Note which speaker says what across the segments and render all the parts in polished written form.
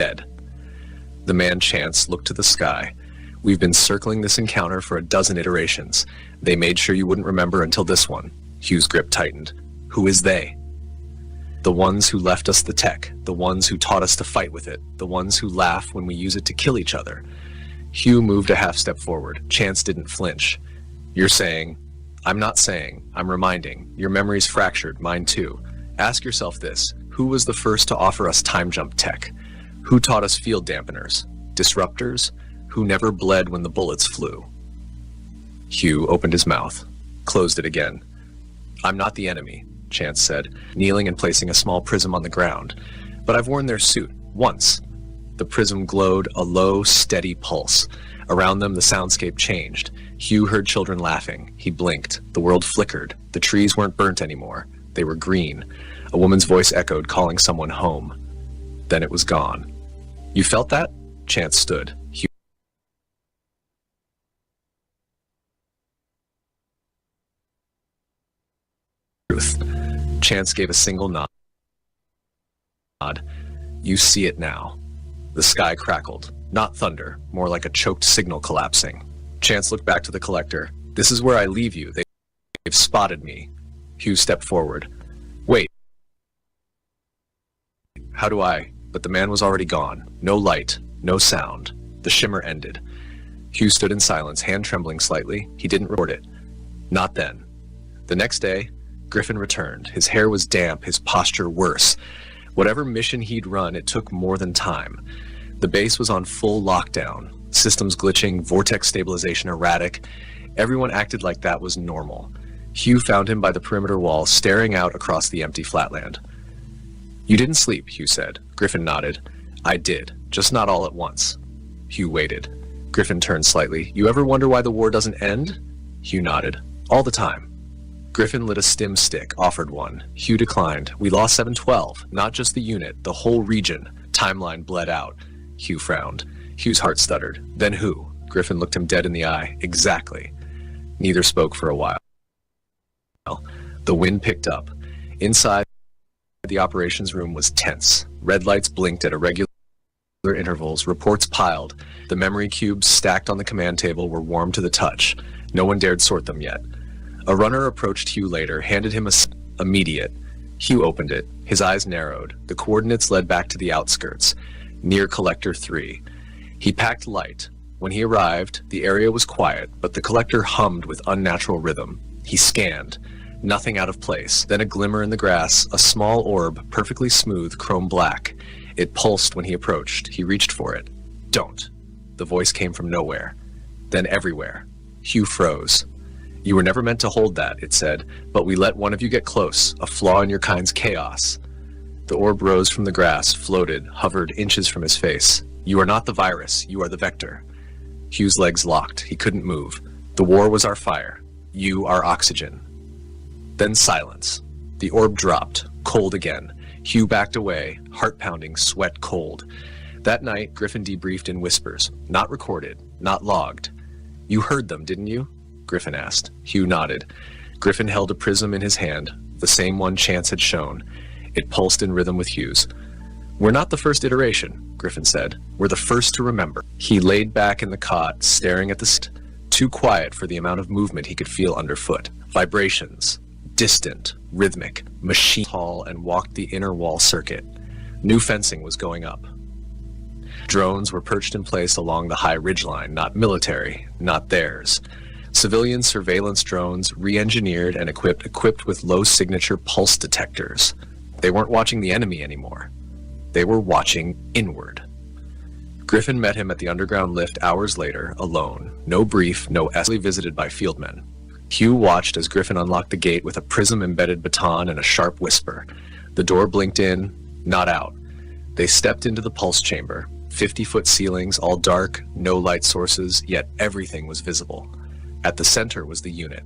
Speaker 1: Dead. The man Chance looked to the sky. We've been circling this encounter for a dozen iterations. They made sure you wouldn't remember until this one. Hugh's grip tightened. Who is they? The ones who left us the tech, the ones who taught us to fight with it, the ones who laugh when we use it to kill each other. Hugh moved a half step forward. Chance didn't flinch. You're saying, I'm not saying, I'm reminding. Your memory's fractured, mine too. Ask yourself this, who was the first to offer us time jump tech? Who taught us field dampeners? Disruptors? Who never bled when the bullets flew? Hugh opened his mouth, closed it again. I'm not the enemy, Chance said, kneeling and placing a small prism on the ground. But I've worn their suit, once. The prism glowed a low, steady pulse. Around them, the soundscape changed. Hugh heard children laughing. He blinked. The world flickered. The trees weren't burnt anymore. They were green. A woman's voice echoed, calling someone home. Then it was gone. You felt that? Chance stood. Hugh Chance gave a single nod. You see it now. The sky crackled. Not thunder, more like a choked signal collapsing. Chance looked back to the collector. This is where I leave you. They've spotted me. Hugh stepped forward. Wait. How do I? But the man was already gone. No light, no sound. The shimmer ended. Hugh stood in silence, hand trembling slightly. He didn't report it. Not then. The next day, Griffin returned. His hair was damp, his posture worse. Whatever mission he'd run, it took more than time. The base was on full lockdown. Systems glitching, vortex stabilization erratic. Everyone acted like that was normal. Hugh found him by the perimeter wall, staring out across the empty flatland. You didn't sleep, Hugh said. Griffin nodded. I did, just not all at once. Hugh waited. Griffin turned slightly. You ever wonder why the war doesn't end? Hugh nodded. All the time. Griffin lit a stim stick, offered one. Hugh declined. We lost 712, not just the unit, the whole region. Timeline bled out. Hugh frowned. Hugh's heart stuttered. Then who? Griffin looked him dead in the eye. Exactly. Neither spoke for a while. The wind picked up. Inside, the operations room was tense. Red lights blinked at irregular intervals. Reports piled. The memory cubes stacked on the command table were warm to the touch. No one dared sort them yet. A runner approached Hugh later, handed him immediate. Hugh opened it. His eyes narrowed. The coordinates led back to the outskirts, near Collector 3. He packed light. When he arrived, the area was quiet, but the collector hummed with unnatural rhythm. He scanned. Nothing out of place. Then a glimmer in the grass, a small orb, perfectly smooth, chrome black. It pulsed when he approached. He reached for it. Don't. The voice came from nowhere. Then everywhere. Hugh froze. You were never meant to hold that, it said, but we let one of you get close, a flaw in your kind's chaos. The orb rose from the grass, floated, hovered inches from his face. You are not the virus, you are the vector. Hugh's legs locked. He couldn't move. The war was our fire. You are oxygen. Then silence. The orb dropped, cold again. Hugh backed away, heart pounding, sweat cold. That night, Griffin debriefed in whispers, not recorded, not logged. You heard them, didn't you? Griffin asked. Hugh nodded. Griffin held a prism in his hand, the same one Chance had shown. It pulsed in rhythm with Hugh's. We're not the first iteration, Griffin said. We're the first to remember. He laid back in the cot, staring at the too quiet for the amount of movement he could feel underfoot. Vibrations. Distant, rhythmic, machine tall, and walked the inner wall circuit. New fencing was going up. Drones were perched in place along the high ridgeline, not military, not theirs. Civilian surveillance drones, re-engineered and equipped with low-signature pulse detectors. They weren't watching the enemy anymore. They were watching inward. Griffin met him at the underground lift hours later, alone. No brief, no essay visited by fieldmen. Hugh watched as Griffin unlocked the gate with a prism-embedded baton and a sharp whisper. The door blinked in, not out. They stepped into the pulse chamber. 50-foot ceilings, all dark, no light sources, yet everything was visible. At the center was the unit.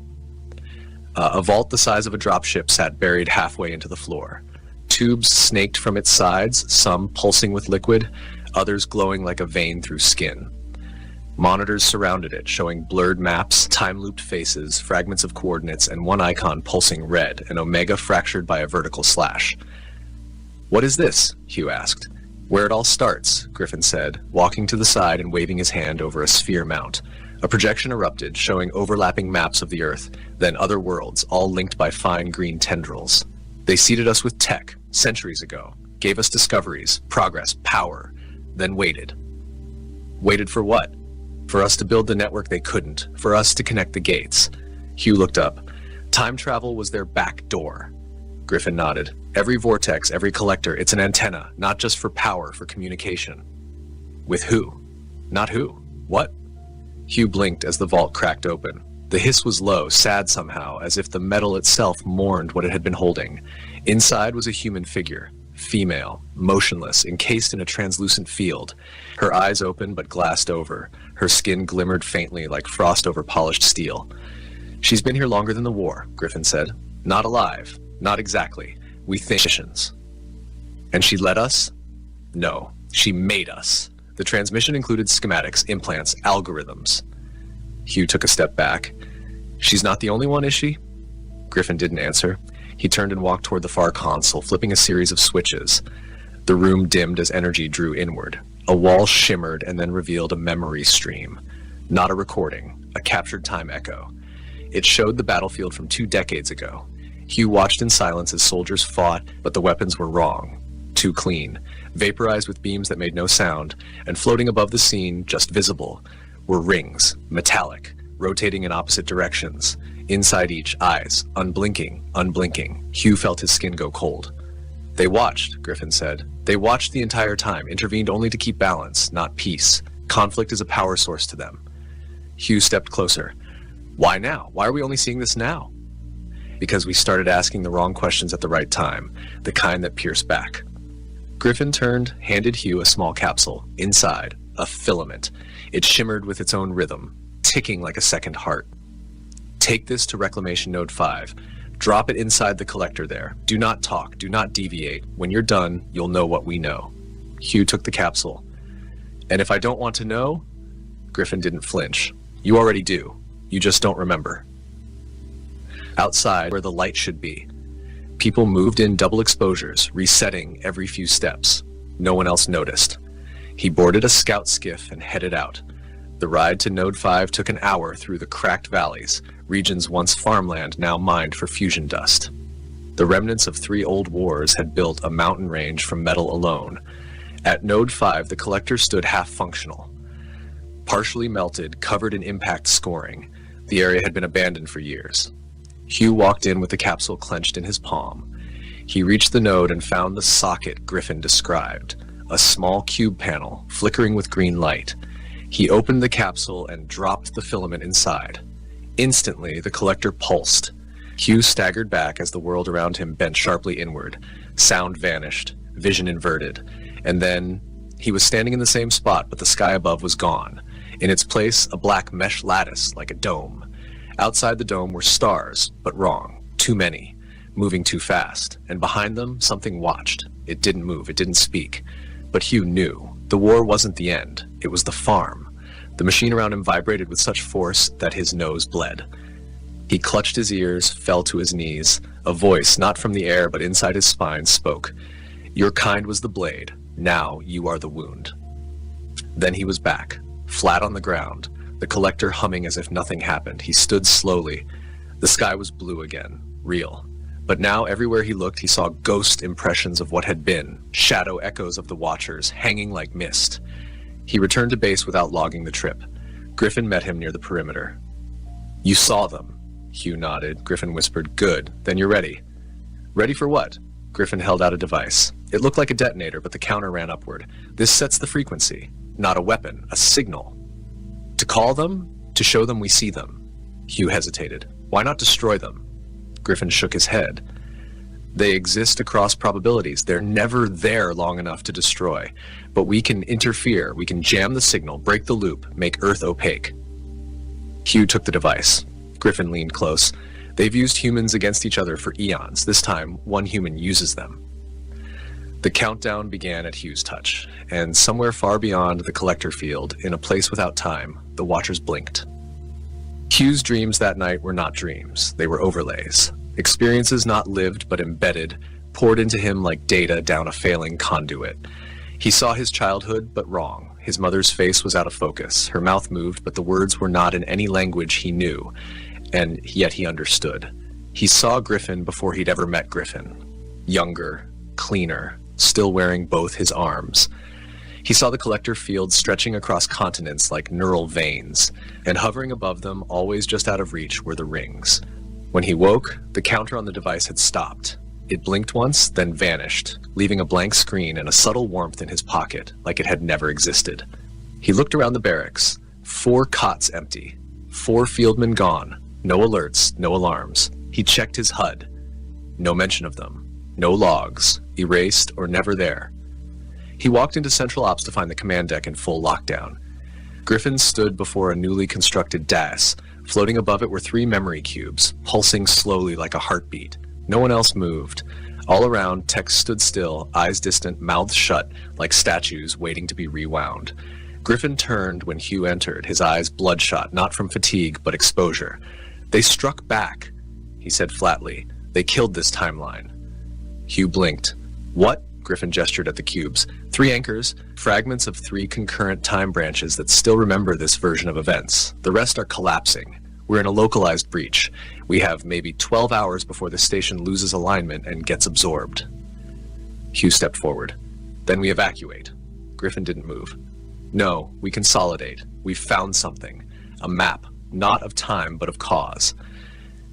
Speaker 1: A vault the size of a dropship sat buried halfway into the floor. Tubes snaked from its sides, some pulsing with liquid, others glowing like a vein through skin. Monitors surrounded it, showing blurred maps, time-looped faces, fragments of coordinates, and one icon pulsing red, an omega fractured by a vertical slash. What is this? Hugh asked. Where it all starts, Griffin said, walking to the side and waving his hand over a sphere mount. A projection erupted, showing overlapping maps of the Earth, then other worlds, all linked by fine green tendrils. They seeded us with tech, centuries ago, gave us discoveries, progress, power, then waited. Waited for what? For us to build the network they couldn't, for us to connect the gates. Hugh looked up. Time travel was their back door. Griffin nodded. Every vortex, every collector, it's an antenna, not just for power, for communication. With who? Not who. What? Hugh blinked as the vault cracked open. The hiss was low, sad somehow, as if the metal itself mourned what it had been holding. Inside was a human figure, female, motionless, encased in a translucent field. Her eyes open but glassed over. Her skin glimmered faintly like frost over polished steel. She's been here longer than the war, Griffin said. Not alive. Not exactly. We think missions. And she led us? No, she made us. The transmission included schematics, implants, algorithms. Hugh took a step back. She's not the only one, is she? Griffin didn't answer. He turned and walked toward the far console, flipping a series of switches. The room dimmed as energy drew inward. A wall shimmered and then revealed a memory stream. Not a recording, a captured time echo. It showed the battlefield from 2 decades ago. Hugh watched in silence as soldiers fought, but the weapons were wrong. Too clean, vaporized with beams that made no sound, and floating above the scene, just visible, were rings, metallic, rotating in opposite directions. Inside each, eyes, unblinking, unblinking. Hugh felt his skin go cold. They watched, Griffin said. They watched the entire time, intervened only to keep balance, not peace. Conflict is a power source to them. Hugh stepped closer. Why now? Why are we only seeing this now? Because we started asking the wrong questions at the right time, the kind that pierce back. Griffin turned, handed Hugh a small capsule. Inside, a filament. It shimmered with its own rhythm, ticking like a second heart. Take this to Reclamation Node 5. Drop it inside the collector there. Do not talk, do not deviate. When you're done, you'll know what we know. Hugh took the capsule. And if I don't want to know? Griffin didn't flinch. You already do. You just don't remember. Outside, where the light should be, people moved in double exposures, resetting every few steps. No one else noticed. He boarded a scout skiff and headed out. The ride to Node 5 took an hour through the cracked valleys, regions once farmland now mined for fusion dust. The remnants of 3 old wars had built a mountain range from metal alone. At Node 5, the collector stood half-functional. Partially melted, covered in impact scoring, the area had been abandoned for years. Hugh walked in with the capsule clenched in his palm. He reached the node and found the socket Griffin described, a small cube panel flickering with green light. He opened the capsule and dropped the filament inside. Instantly, the collector pulsed. Hugh staggered back as the world around him bent sharply inward. Sound vanished, vision inverted, and then he was standing in the same spot, but the sky above was gone. In its place, a black mesh lattice like a dome. Outside the dome were stars, but wrong. Too many, moving too fast, and behind them, something watched. It didn't move, it didn't speak. But Hugh knew. The war wasn't the end. It was the farm. The machine around him vibrated with such force that his nose bled. He clutched his ears, fell to his knees. A voice, not from the air but inside his spine, spoke. Your kind was the blade. Now you are the wound. Then he was back, flat on the ground. The collector humming as if nothing happened. He stood slowly. The sky was blue again, real. But now everywhere he looked, he saw ghost impressions of what had been, shadow echoes of the Watchers, hanging like mist. He returned to base without logging the trip. Griffin met him near the perimeter. You saw them. Hugh nodded. Griffin whispered, good, then you're ready. Ready for what? Griffin held out a device. It looked like a detonator, but the counter ran upward. This sets the frequency. Not a weapon, a signal. To call them? To show them we see them. Hugh hesitated. Why not destroy them? Griffin shook his head. They exist across probabilities. They're never there long enough to destroy. But we can interfere. We can jam the signal, break the loop, make Earth opaque. Hugh took the device. Griffin leaned close. They've used humans against each other for eons. This time, one human uses them. The countdown began at Hugh's touch, and somewhere far beyond the collector field, in a place without time, the Watchers blinked. Hugh's dreams that night were not dreams. They were overlays. Experiences not lived but embedded, poured into him like data down a failing conduit. He saw his childhood, but wrong. His mother's face was out of focus. Her mouth moved, but the words were not in any language he knew, and yet he understood. He saw Griffin before he'd ever met Griffin. Younger, cleaner, still wearing both his arms. He saw the collector fields stretching across continents like neural veins, and hovering above them, always just out of reach, were the rings. When he woke, the counter on the device had stopped. It blinked once, then vanished, leaving a blank screen and a subtle warmth in his pocket, like it had never existed. He looked around the barracks. 4 cots empty. 4 fieldmen gone. No alerts, no alarms. He checked his HUD. No mention of them. No logs. Erased or never there. He walked into Central Ops to find the command deck in full lockdown. Griffin stood before a newly constructed DAS. Floating above it were 3 memory cubes, pulsing slowly like a heartbeat. No one else moved. All around, techs stood still, eyes distant, mouths shut, like statues waiting to be rewound. Griffin turned when Hugh entered, his eyes bloodshot, not from fatigue, but exposure. "They struck back," he said flatly. "They killed this timeline." Hugh blinked. "What?" Griffin gestured at the cubes. 3 anchors, fragments of 3 concurrent time branches that still remember this version of events. The rest are collapsing. We're in a localized breach. We have maybe 12 hours before the station loses alignment and gets absorbed. Hugh stepped forward. "Then we evacuate." Griffin didn't move. "No, we consolidate. We've found something. A map, not of time, but of cause."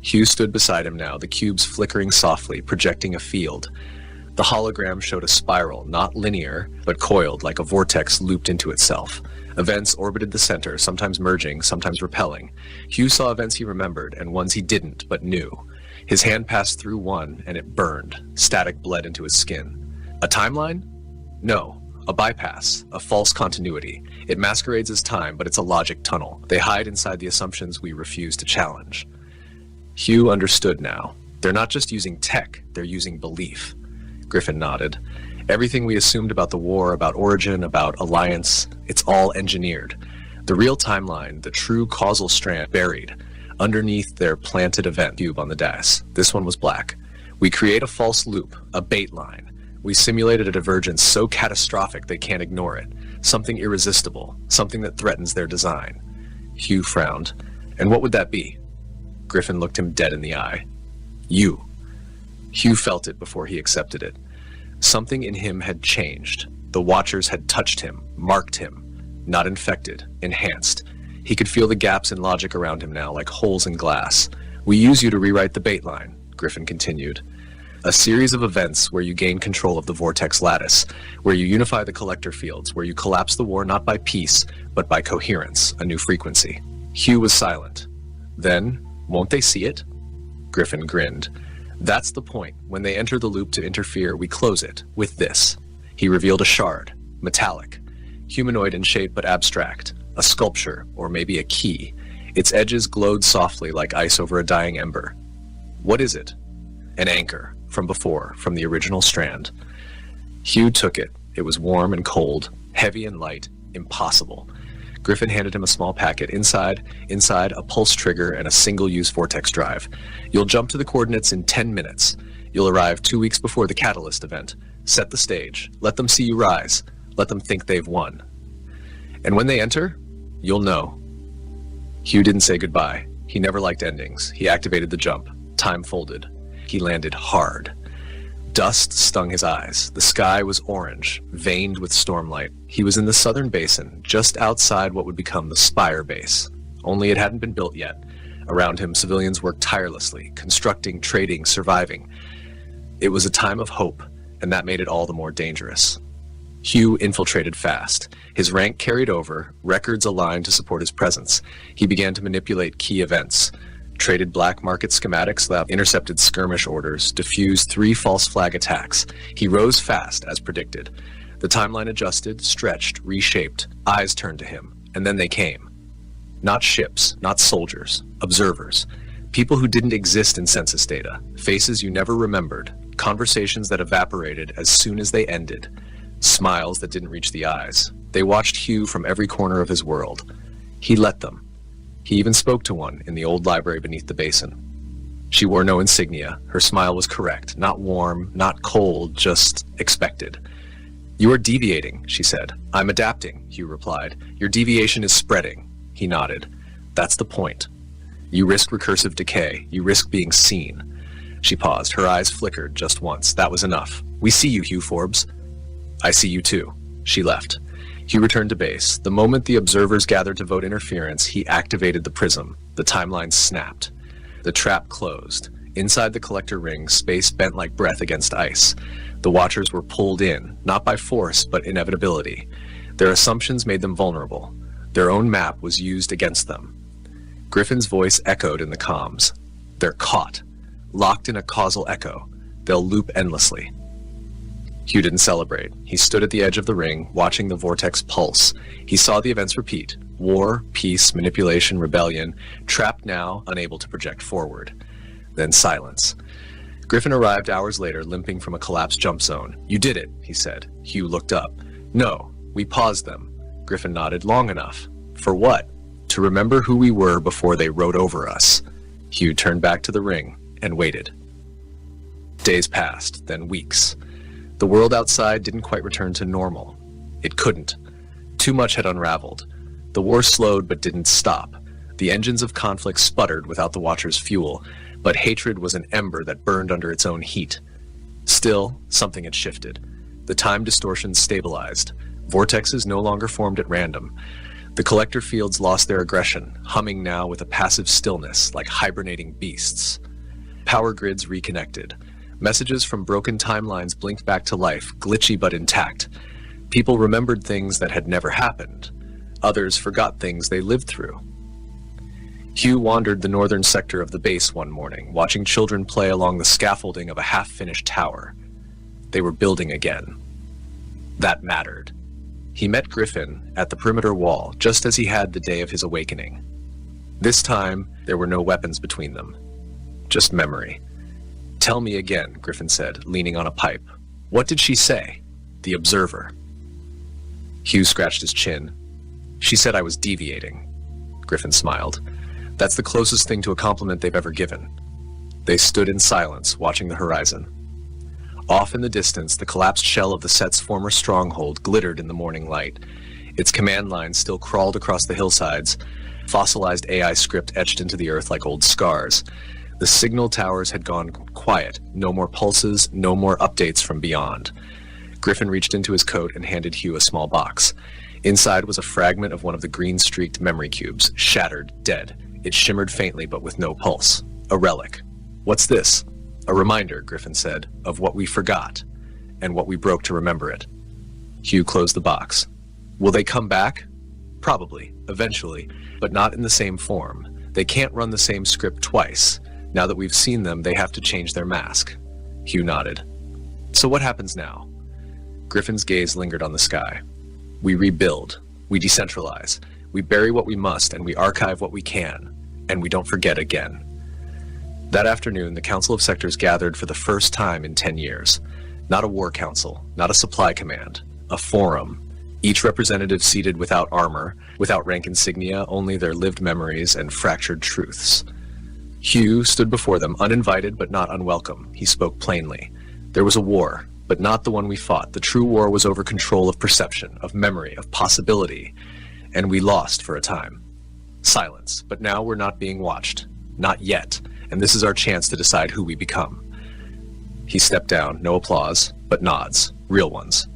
Speaker 1: Hugh stood beside him now, the cubes flickering softly, projecting a field. The hologram showed a spiral, not linear, but coiled like a vortex looped into itself. Events orbited the center, sometimes merging, sometimes repelling. Hugh saw events he remembered, and ones he didn't, but knew. His hand passed through one, and it burned. Static bled into his skin. A timeline? No. A bypass. A false continuity. It masquerades as time, but it's a logic tunnel. They hide inside the assumptions we refuse to challenge. Hugh understood now. They're not just using tech, they're using belief. Griffin nodded. Everything we assumed about the war, about origin, about alliance, it's all engineered. The real timeline, the true causal strand, buried underneath their planted event cube on the DAS. This one was black. We create a false loop, a bait line. We simulated a divergence so catastrophic they can't ignore it. Something irresistible, something that threatens their design. Hugh frowned. And what would that be? Griffin looked him dead in the eye. You. Hugh felt it before he accepted it. Something in him had changed. The Watchers had touched him, marked him. Not infected, enhanced. He could feel the gaps in logic around him now, like holes in glass. We use you to rewrite the bait line, Griffin continued. A series of events where you gain control of the vortex lattice, where you unify the collector fields, where you collapse the war not by peace, but by coherence, a new frequency. Hugh was silent. Then, won't they see it? Griffin grinned. That's the point. When they enter the loop to interfere, we close it with this. He revealed a shard, metallic, humanoid in shape but abstract, a sculpture, or maybe a key. Its edges glowed softly like ice over a dying ember. What is it? An anchor, from before, from the original strand. Hugh took it. It was warm and cold, heavy and light, impossible. Griffin handed him a small packet. Inside, a pulse trigger and a single-use vortex drive. You'll jump to the coordinates in 10 minutes. You'll arrive 2 weeks before the Catalyst event. Set the stage. Let them see you rise. Let them think they've won. And when they enter, you'll know. Hugh didn't say goodbye. He never liked endings. He activated the jump. Time folded. He landed hard. Dust stung his eyes. The sky was orange, veined with stormlight. He was in the southern basin, just outside what would become the Spire base. Only it hadn't been built yet. Around him, civilians worked tirelessly, constructing, trading, surviving. It was a time of hope, and that made it all the more dangerous. Hugh infiltrated fast. His rank carried over, records aligned to support his presence. He began to manipulate key events. Traded black market schematics that intercepted skirmish orders, diffused 3 false flag attacks. He rose fast, as predicted. The timeline adjusted, stretched, reshaped. Eyes turned to him, and then they came. Not ships, not soldiers, observers. People who didn't exist in census data. Faces you never remembered. Conversations that evaporated as soon as they ended. Smiles that didn't reach the eyes. They watched Hugh from every corner of his world. He let them. He even spoke to one in the old library beneath the basin. She wore no insignia. Her smile was correct, not warm, not cold, just expected. You are deviating, she said. I'm adapting, Hugh replied. Your deviation is spreading. He nodded. That's the point. You risk recursive decay. You risk being seen. She paused. Her eyes flickered just once. That was enough. We see you, Hugh Forbes. I see you too. She left. Hugh returned to base. The moment the observers gathered to vote interference, he activated the prism. The timeline snapped. The trap closed. Inside the collector ring, space bent like breath against ice. The Watchers were pulled in, not by force, but inevitability. Their assumptions made them vulnerable. Their own map was used against them. Griffin's voice echoed in the comms. They're caught. Locked in a causal echo. They'll loop endlessly. Hugh didn't celebrate. He stood at the edge of the ring, watching the vortex pulse. He saw the events repeat. War, peace, manipulation, rebellion, trapped now, unable to project forward. Then silence. Griffin arrived hours later, limping from a collapsed jump zone. You did it, he said. Hugh looked up. No, we paused them. Griffin nodded. Long enough. For what? To remember who we were before they rode over us. Hugh turned back to the ring and waited. Days passed, then weeks. The world outside didn't quite return to normal. It couldn't. Too much had unraveled. The war slowed but didn't stop. The engines of conflict sputtered without the Watchers' fuel, but hatred was an ember that burned under its own heat. Still, something had shifted. The time distortions stabilized. Vortexes no longer formed at random. The collector fields lost their aggression, humming now with a passive stillness, like hibernating beasts. Power grids reconnected. Messages from broken timelines blinked back to life, glitchy but intact. People remembered things that had never happened. Others forgot things they lived through. Hugh wandered the northern sector of the base one morning, watching children play along the scaffolding of a half-finished tower. They were building again. That mattered. He met Griffin at the perimeter wall, just as he had the day of his awakening. This time, there were no weapons between them. Just memory. Tell me again, Griffin said, leaning on a pipe. What did she say? The observer. Hugh scratched his chin. She said I was deviating. Griffin smiled. That's the closest thing to a compliment they've ever given. They stood in silence, watching the horizon. Off in the distance, the collapsed shell of the set's former stronghold glittered in the morning light. Its command line still crawled across the hillsides, fossilized AI script etched into the earth like old scars. The signal towers had gone quiet. No more pulses, no more updates from beyond. Griffin reached into his coat and handed Hugh a small box. Inside was a fragment of one of the green-streaked memory cubes, shattered, dead. It shimmered faintly but with no pulse. A relic. What's this? A reminder, Griffin said, of what we forgot, and what we broke to remember it. Hugh closed the box. Will they come back? Probably, eventually, but not in the same form. They can't run the same script twice. Now that we've seen them, they have to change their mask. Hugh nodded. So what happens now? Griffin's gaze lingered on the sky. We rebuild. We decentralize. We bury what we must, and we archive what we can. And we don't forget again. That afternoon, the Council of Sectors gathered for the first time in 10 years. Not a war council, not a supply command, a forum. Each representative seated without armor, without rank insignia, only their lived memories and fractured truths. Hugh stood before them, uninvited but not unwelcome. He spoke plainly. There was a war, but not the one we fought. The true war was over control of perception, of memory, of possibility. And we lost for a time. Silence, but now we're not being watched. Not yet. And this is our chance to decide who we become. He stepped down, no applause, but nods, real ones.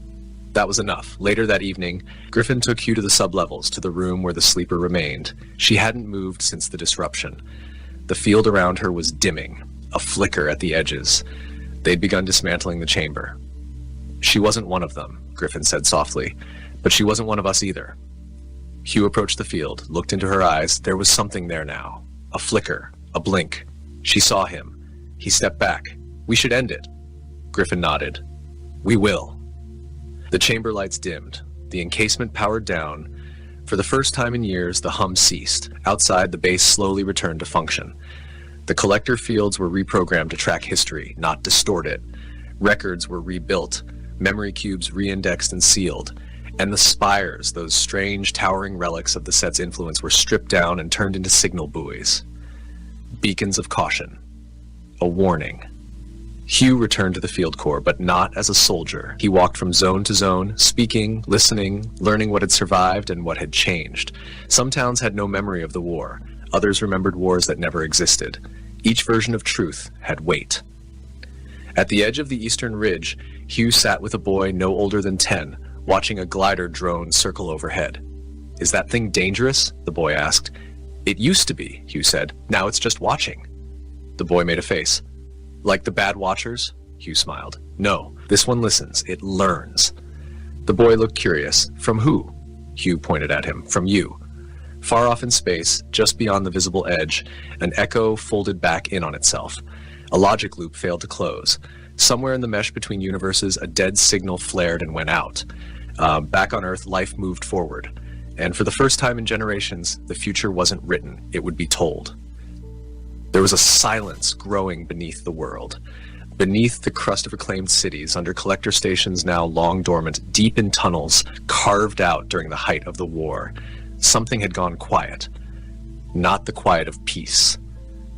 Speaker 1: That was enough. Later that evening, Griffin took Hugh to the sublevels, to the room where the sleeper remained. She hadn't moved since the disruption. The field around her was dimming, a flicker at the edges. They'd begun dismantling the chamber. She wasn't one of them, Griffin said softly, but she wasn't one of us either. Hugh approached the field, looked into her eyes. There was something there now. A flicker, a blink. She saw him. He stepped back. We should end it. Griffin nodded. We will. The chamber lights dimmed. The encasement powered down. For the first time in years, the hum ceased. Outside, the base slowly returned to function. The collector fields were reprogrammed to track history, not distort it. Records were rebuilt, memory cubes re-indexed and sealed. And the spires, those strange, towering relics of the set's influence, were stripped down and turned into signal buoys. Beacons of caution. A warning. Hugh returned to the field corps, but not as a soldier. He walked from zone to zone, speaking, listening, learning what had survived and what had changed. Some towns had no memory of the war. Others remembered wars that never existed. Each version of truth had weight. At the edge of the eastern ridge, Hugh sat with a boy no older than 10, watching a glider drone circle overhead. "Is that thing dangerous?" the boy asked. "It used to be," Hugh said. "Now it's just watching." The boy made a face. "Like the bad watchers?" Hugh smiled. "No, this one listens. It learns." The boy looked curious. "From who?" Hugh pointed at him. "From you." Far off in space, just beyond the visible edge, an echo folded back in on itself. A logic loop failed to close. Somewhere in the mesh between universes, a dead signal flared and went out. Back on Earth, life moved forward. And for the first time in generations, the future wasn't written. It would be told. There was a silence growing beneath the world. Beneath the crust of reclaimed cities, under collector stations now long dormant, deep in tunnels carved out during the height of the war, something had gone quiet. Not the quiet of peace,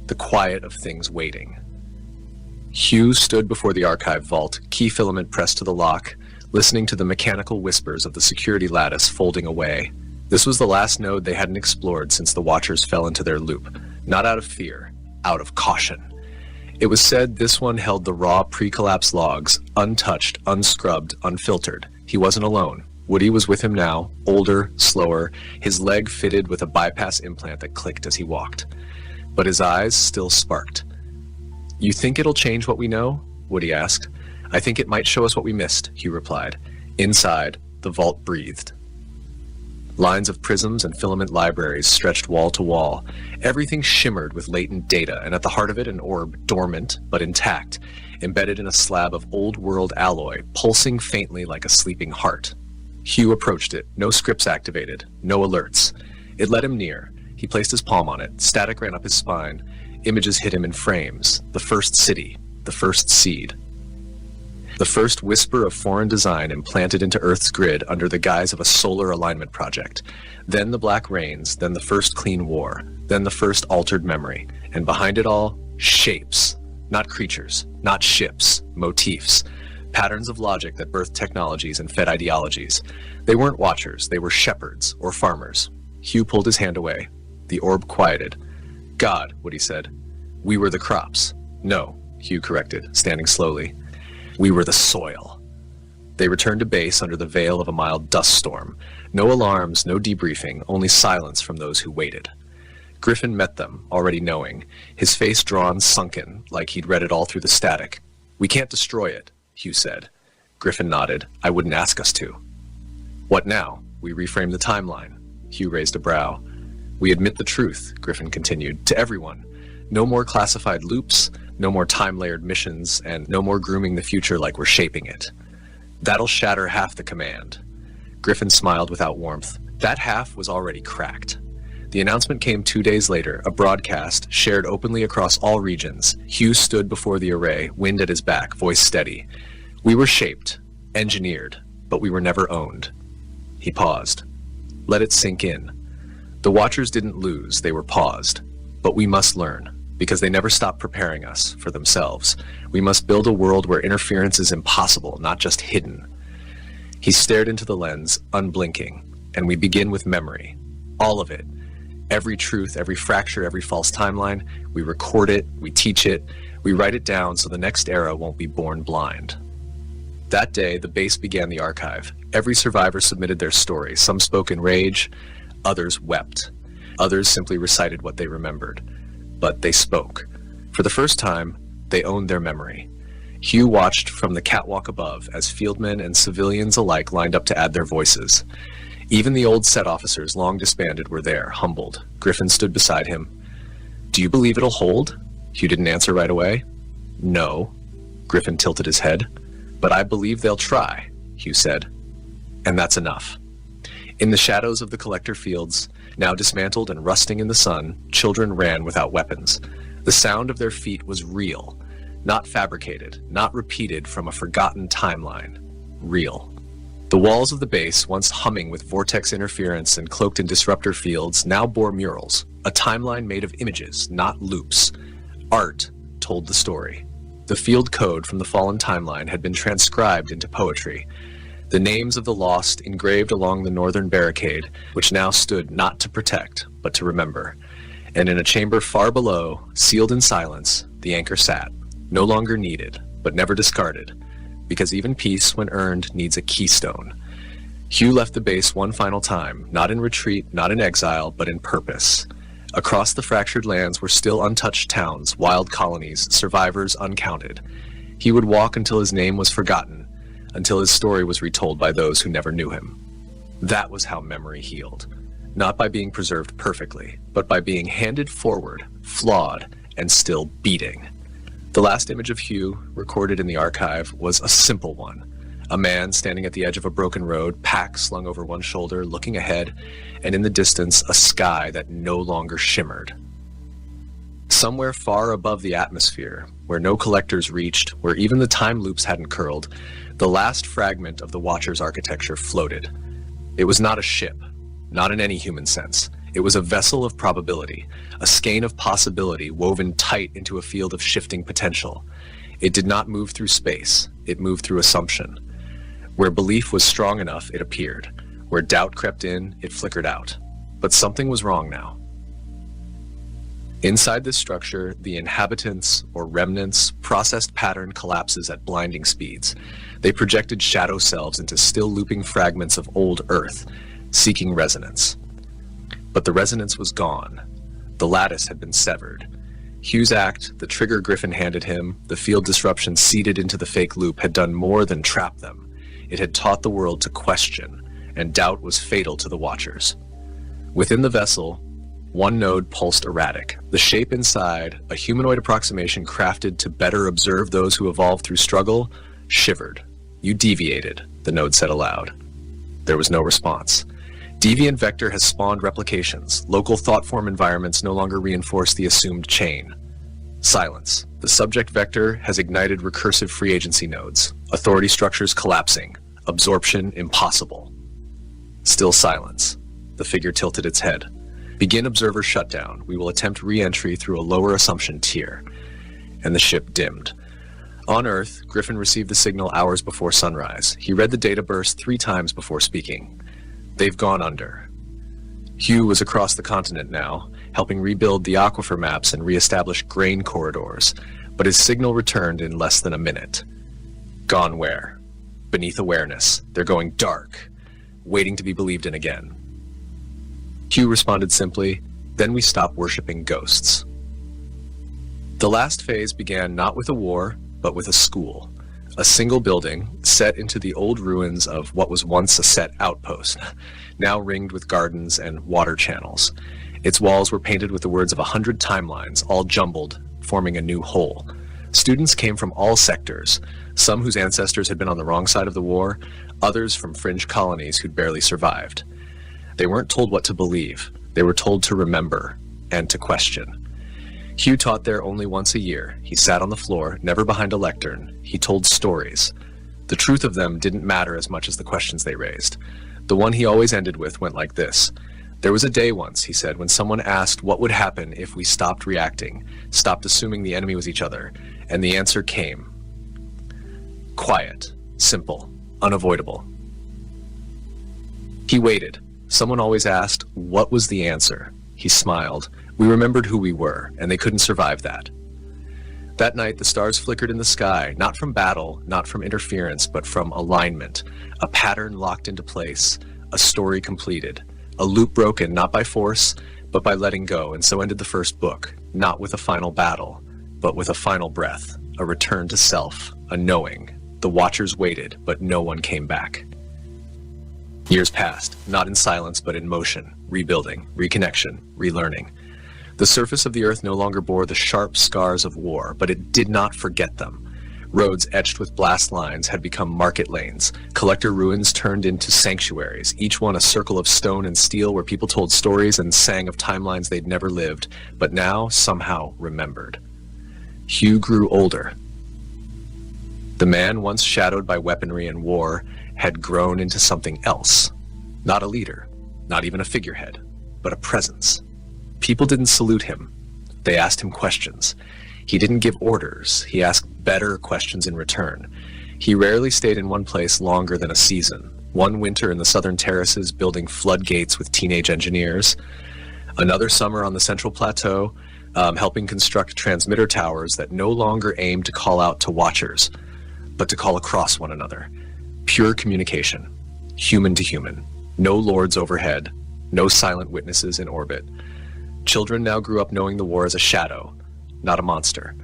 Speaker 1: the quiet of things waiting. Hugh stood before the archive vault, key filament pressed to the lock, listening to the mechanical whispers of the security lattice folding away. This was the last node they hadn't explored since the Watchers fell into their loop, not out of fear, out of caution. It was said this one held the raw pre-collapse logs, untouched, unscrubbed, unfiltered. He wasn't alone. Woody was with him now, older, slower, his leg fitted with a bypass implant that clicked as he walked. But his eyes still sparked. "You think it'll change what we know?" Woody asked. "I think it might show us what we missed," Hugh replied. Inside, the vault breathed. Lines of prisms and filament libraries stretched wall to wall. Everything shimmered with latent data, and at the heart of it an orb, dormant but intact, embedded in a slab of old-world alloy, pulsing faintly like a sleeping heart. Hugh approached it, no scripts activated, no alerts. It led him near. He placed his palm on it. Static ran up his spine. Images hit him in frames. The first city, the first seed. The first whisper of foreign design implanted into Earth's grid under the guise of a solar alignment project. Then the black rains, then the first clean war, then the first altered memory. And behind it all, shapes. Not creatures, not ships, motifs. Patterns of logic that birthed technologies and fed ideologies. They weren't watchers, they were shepherds or farmers. Hugh pulled his hand away. The orb quieted. "God," Woody said. "We were the crops." "No," Hugh corrected, standing slowly. "We were the soil." They returned to base under the veil of a mild dust storm. No alarms, no debriefing, only silence from those who waited. Griffin met them, already knowing, his face drawn sunken, like he'd read it all through the static. "We can't destroy it," Hugh said. Griffin nodded. "I wouldn't ask us to." "What now?" We reframed the timeline. Hugh raised a brow. "We admit the truth," Griffin continued, "to everyone. No more classified loops, no more time-layered missions, and no more grooming the future like we're shaping it. That'll shatter half the command." Griffin smiled without warmth. That half was already cracked. The announcement came 2 days later, a broadcast shared openly across all regions. Hugh stood before the array, wind at his back, voice steady. "We were shaped, engineered, but we were never owned." He paused. Let it sink in. The Watchers didn't lose, they were paused. But we must learn, because they never stopped preparing us for themselves. We must build a world where interference is impossible, not just hidden. He stared into the lens, unblinking, and we begin with memory. All of it. Every truth, every fracture, every false timeline. We record it, we teach it, we write it down so the next era won't be born blind. That day, the base began the archive. Every survivor submitted their story. Some spoke in rage, others wept. Others simply recited what they remembered. But they spoke. For the first time, they owned their memory. Hugh watched from the catwalk above as fieldmen and civilians alike lined up to add their voices. Even the old set officers, long disbanded, were there, humbled. Griffin stood beside him. "Do you believe it'll hold?" Hugh didn't answer right away. "No." Griffin tilted his head. "But I believe they'll try," Hugh said. "And that's enough." In the shadows of the collector fields, now dismantled and rusting in the sun, children ran without weapons. The sound of their feet was real, not fabricated, not repeated from a forgotten timeline. Real. The walls of the base, once humming with vortex interference and cloaked in disruptor fields, now bore murals, a timeline made of images, not loops. Art told the story. The field code from the fallen timeline had been transcribed into poetry. The names of the lost engraved along the northern barricade, which now stood not to protect, but to remember. And in a chamber far below, sealed in silence, the anchor sat, no longer needed, but never discarded, because even peace, when earned, needs a keystone. Hugh left the base one final time, not in retreat, not in exile, but in purpose. Across the fractured lands were still untouched towns, wild colonies, survivors uncounted. He would walk until his name was forgotten, until his story was retold by those who never knew him. That was how memory healed, not by being preserved perfectly, but by being handed forward, flawed, and still beating. The last image of Hugh, recorded in the archive, was a simple one. A man standing at the edge of a broken road, pack slung over one shoulder, looking ahead, and in the distance, a sky that no longer shimmered. Somewhere far above the atmosphere, where no collectors reached, where even the time loops hadn't curled, the last fragment of the Watcher's architecture floated. It was not a ship, not in any human sense. It was a vessel of probability, a skein of possibility woven tight into a field of shifting potential. It did not move through space, it moved through assumption. Where belief was strong enough, it appeared. Where doubt crept in, it flickered out. But something was wrong now. Inside this structure, the inhabitants, or remnants, processed pattern collapses at blinding speeds. They projected shadow selves into still looping fragments of old Earth, seeking resonance. But the resonance was gone. The lattice had been severed. Hugh's act, the trigger Griffin handed him, the field disruption seeded into the fake loop had done more than trap them. It had taught the world to question, and doubt was fatal to the Watchers. Within the vessel, one node pulsed erratic. The shape inside, a humanoid approximation crafted to better observe those who evolved through struggle, shivered. "You deviated," the node said aloud. There was no response. Deviant vector has spawned replications. Local thought-form environments no longer reinforce the assumed chain. Silence. The subject vector has ignited recursive free agency nodes. Authority structures collapsing. Absorption impossible. Still silence. The figure tilted its head. Begin observer shutdown. We will attempt re-entry through a lower assumption tier. And the ship dimmed. On Earth, Griffin received the signal hours before sunrise. He read the data burst 3 times before speaking. They've gone under. Hugh was across the continent now, helping rebuild the aquifer maps and re-establish grain corridors, but his signal returned in less than a minute. Gone where? Beneath awareness. They're going dark, waiting to be believed in again. Hugh responded simply, "Then we stop worshipping ghosts." The last phase began not with a war, but with a school. A single building, set into the old ruins of what was once a set outpost, now ringed with gardens and water channels. Its walls were painted with the words of 100 timelines, all jumbled, forming a new whole. Students came from all sectors, some whose ancestors had been on the wrong side of the war, others from fringe colonies who'd barely survived. They weren't told what to believe, they were told to remember and to question. Hugh taught there only once a year. He sat on the floor, never behind a lectern. He told stories. The truth of them didn't matter as much as the questions they raised. The one he always ended with went like this. "There was a day once," he said, "when someone asked what would happen if we stopped reacting, stopped assuming the enemy was each other, and the answer came. Quiet, simple, unavoidable." He waited. Someone always asked, what was the answer? He smiled. We remembered who we were, and they couldn't survive that. That night, the stars flickered in the sky, not from battle, not from interference, but from alignment. A pattern locked into place, a story completed, a loop broken not by force, but by letting go, and so ended the first book, not with a final battle, but with a final breath, a return to self, a knowing. The Watchers waited, but no one came back. Years passed, not in silence, but in motion, rebuilding, reconnection, relearning. The surface of the earth no longer bore the sharp scars of war, but it did not forget them. Roads etched with blast lines had become market lanes. Collector ruins turned into sanctuaries, each one a circle of stone and steel where people told stories and sang of timelines they'd never lived, but now somehow remembered. Hugh grew older. The man once shadowed by weaponry and war had grown into something else. Not a leader, not even a figurehead, but a presence. People didn't salute him. They asked him questions. He didn't give orders. He asked better questions in return. He rarely stayed in one place longer than a season. One winter in the southern terraces building floodgates with teenage engineers. Another summer on the Central Plateau, helping construct transmitter towers that no longer aimed to call out to watchers, but to call across one another. Pure communication, human to human. No lords overhead, no silent witnesses in orbit. Children now grew up knowing the war as a shadow, not a monster.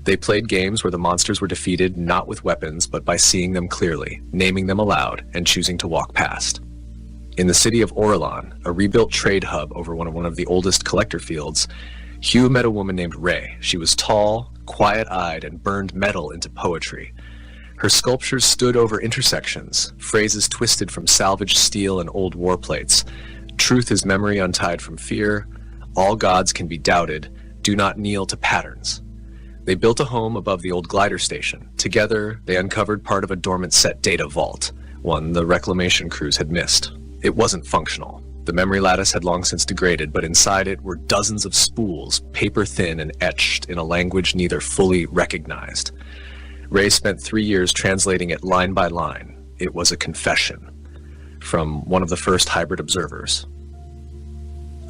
Speaker 1: They played games where the monsters were defeated not with weapons, but by seeing them clearly, naming them aloud, and choosing to walk past. In the city of Orlan, a rebuilt trade hub over one of the oldest collector fields, Hugh met a woman named Ray. She was tall, quiet-eyed, and burned metal into poetry. Her sculptures stood over intersections, phrases twisted from salvaged steel and old war plates. Truth is memory untied from fear. All gods can be doubted. Do not kneel to patterns. They built a home above the old glider station. Together, they uncovered part of a dormant set data vault, one the reclamation crews had missed. It wasn't functional. The memory lattice had long since degraded, but inside it were dozens of spools, paper thin and etched in a language neither fully recognized. Ray spent 3 years translating it line by line. It was a confession from one of the first hybrid observers.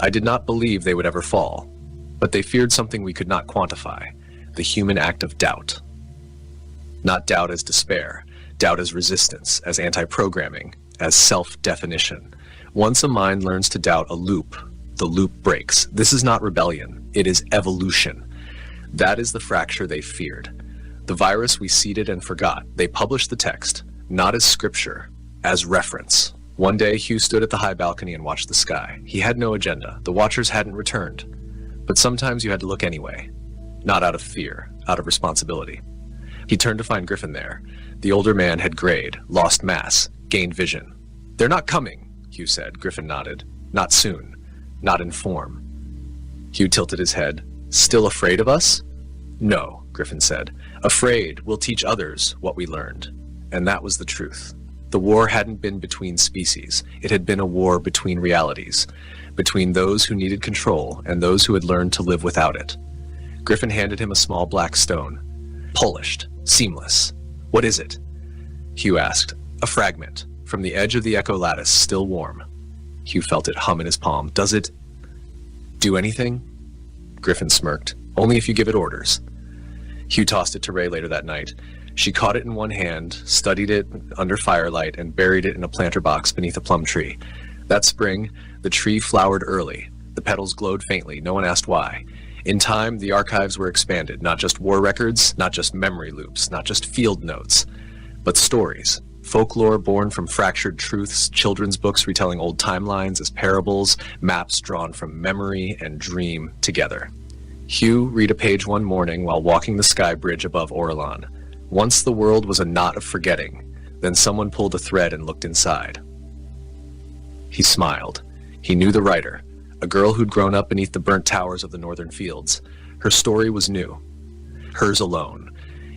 Speaker 1: I did not believe they would ever fall, but they feared something we could not quantify, the human act of doubt. Not doubt as despair, doubt as resistance, as anti-programming, as self-definition. Once a mind learns to doubt a loop, the loop breaks. This is not rebellion, it is evolution. That is the fracture they feared. The virus we seeded and forgot. They published the text, not as scripture, as reference. One day, Hugh stood at the high balcony and watched the sky. He had no agenda. The watchers hadn't returned. But sometimes you had to look anyway. Not out of fear, out of responsibility. He turned to find Griffin there. The older man had grayed, lost mass, gained vision. "They're not coming," Hugh said. Griffin nodded. "Not soon. Not in form." Hugh tilted his head. "Still afraid of us?" "No," Griffin said. "Afraid we'll teach others what we learned." And that was the truth. The war hadn't been between species. It had been a war between realities, between those who needed control and those who had learned to live without it. Griffin handed him a small black stone. "Polished, seamless. What is it?" Hugh asked. "A fragment, from the edge of the echo lattice, still warm." Hugh felt it hum in his palm. "Does it do anything?" Griffin smirked. "Only if you give it orders." Hugh tossed it to Ray later that night. She caught it in one hand, studied it under firelight, and buried it in a planter box beneath a plum tree. That spring, the tree flowered early. The petals glowed faintly. No one asked why. In time, the archives were expanded. Not just war records, not just memory loops, not just field notes, but stories. Folklore born from fractured truths, children's books retelling old timelines as parables, maps drawn from memory and dream together. Hugh read a page one morning while walking the sky bridge above Orlan. Once the world was a knot of forgetting, then someone pulled a thread and looked inside. He smiled. He knew the writer, a girl who'd grown up beneath the burnt towers of the northern fields. Her story was new. Hers alone.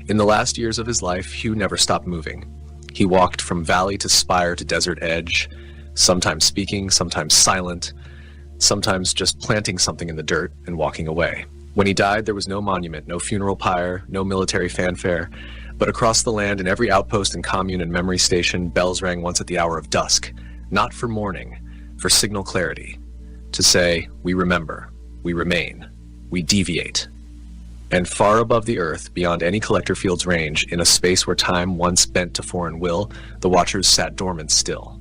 Speaker 1: In the last years of his life, Hugh never stopped moving. He walked from valley to spire to desert edge, sometimes speaking, sometimes silent, sometimes just planting something in the dirt and walking away. When he died, there was no monument, no funeral pyre, no military fanfare, but across the land in every outpost and commune and memory station, bells rang once at the hour of dusk, not for mourning, for signal clarity, to say, we remember, we remain, we deviate. And far above the earth, beyond any collector field's range, in a space where time once bent to foreign will, the watchers sat dormant still.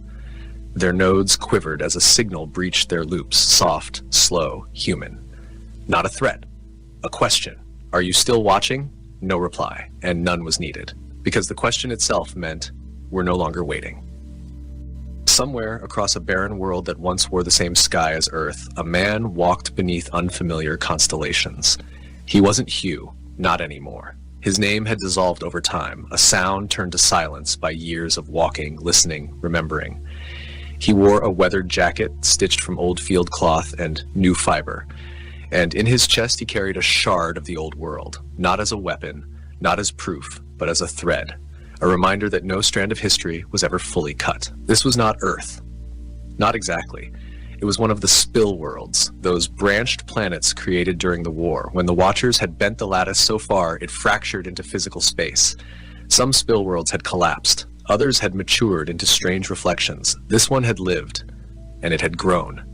Speaker 1: Their nodes quivered as a signal breached their loops, soft, slow, human. Not a threat, a question. Are you still watching? No reply, and none was needed, because the question itself meant we're no longer waiting. Somewhere across a barren world that once wore the same sky as Earth, a man walked beneath unfamiliar constellations. He wasn't Hugh, not anymore. His name had dissolved over time, a sound turned to silence by years of walking, listening, remembering. He wore a weathered jacket stitched from old field cloth and new fiber, and in his chest he carried a shard of the old world, not as a weapon, not as proof, but as a thread, a reminder that no strand of history was ever fully cut. This was not Earth. Not exactly. It was one of the spill worlds, those branched planets created during the war, when the Watchers had bent the lattice so far it fractured into physical space. Some spill worlds had collapsed. Others had matured into strange reflections. This one had lived, and it had grown.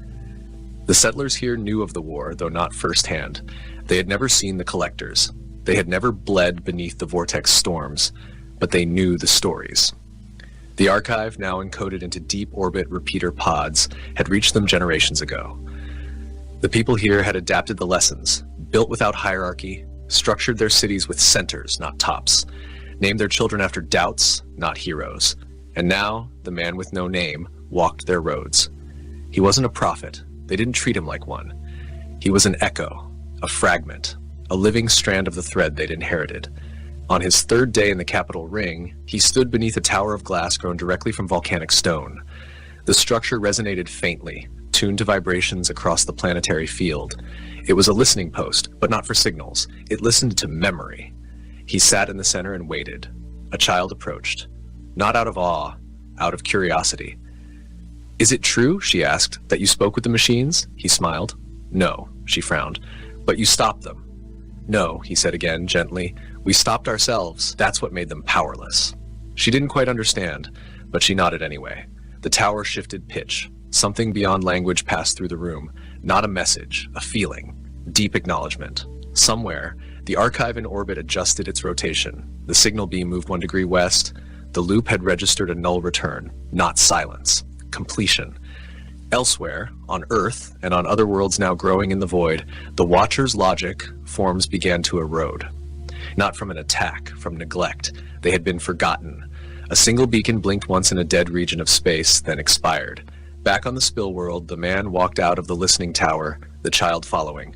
Speaker 1: The settlers here knew of the war, though not firsthand. They had never seen the collectors. They had never bled beneath the vortex storms, but they knew the stories. The archive, now encoded into deep orbit repeater pods, had reached them generations ago. The people here had adapted the lessons, built without hierarchy, structured their cities with centers, not tops, named their children after doubts, not heroes. And now, the man with no name walked their roads. He wasn't a prophet. They didn't treat him like one. He was an echo, a fragment, a living strand of the thread they'd inherited. On his third day in the capital ring, he stood beneath a tower of glass grown directly from volcanic stone. The structure resonated faintly, tuned to vibrations across the planetary field. It was a listening post, but not for signals. It listened to memory. He sat in the center and waited. A child approached. Not out of awe, out of curiosity. "Is it true," she asked, "that you spoke with the machines?" He smiled. "No," she frowned. "But you stopped them." "No," he said again, gently. "We stopped ourselves. That's what made them powerless." She didn't quite understand, but she nodded anyway. The tower shifted pitch. Something beyond language passed through the room. Not a message, a feeling. Deep acknowledgement. Somewhere, the archive in orbit adjusted its rotation. The signal beam moved 1 degree west. The loop had registered a null return, not silence. Completion. Elsewhere, on Earth, and on other worlds now growing in the void, the Watchers' logic forms began to erode. Not from an attack, from neglect. They had been forgotten. A single beacon blinked once in a dead region of space, then expired. Back on the spill world, the man walked out of the listening tower, the child following.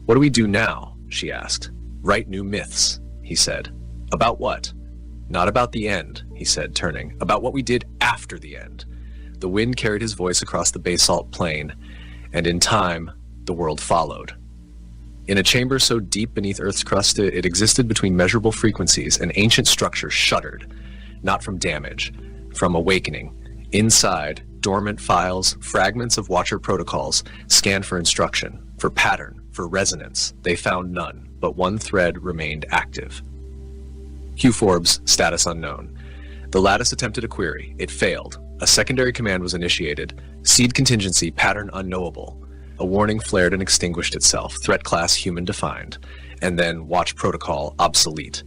Speaker 1: "What do we do now?" she asked. "Write new myths," he said. "About what?" "Not about the end," he said, turning. "About what we did after the end." The wind carried his voice across the basalt plain, and in time, the world followed. In a chamber so deep beneath Earth's crust, it existed between measurable frequencies. An ancient structure shuddered, not from damage, from awakening. Inside, dormant files, fragments of Watcher protocols, scanned for instruction, for pattern, for resonance. They found none, but one thread remained active. Hugh Forbes, status unknown. The lattice attempted a query. It failed. A secondary command was initiated. Seed contingency, pattern unknowable. A warning flared and extinguished itself. Threat class human defined. And then watch protocol obsolete.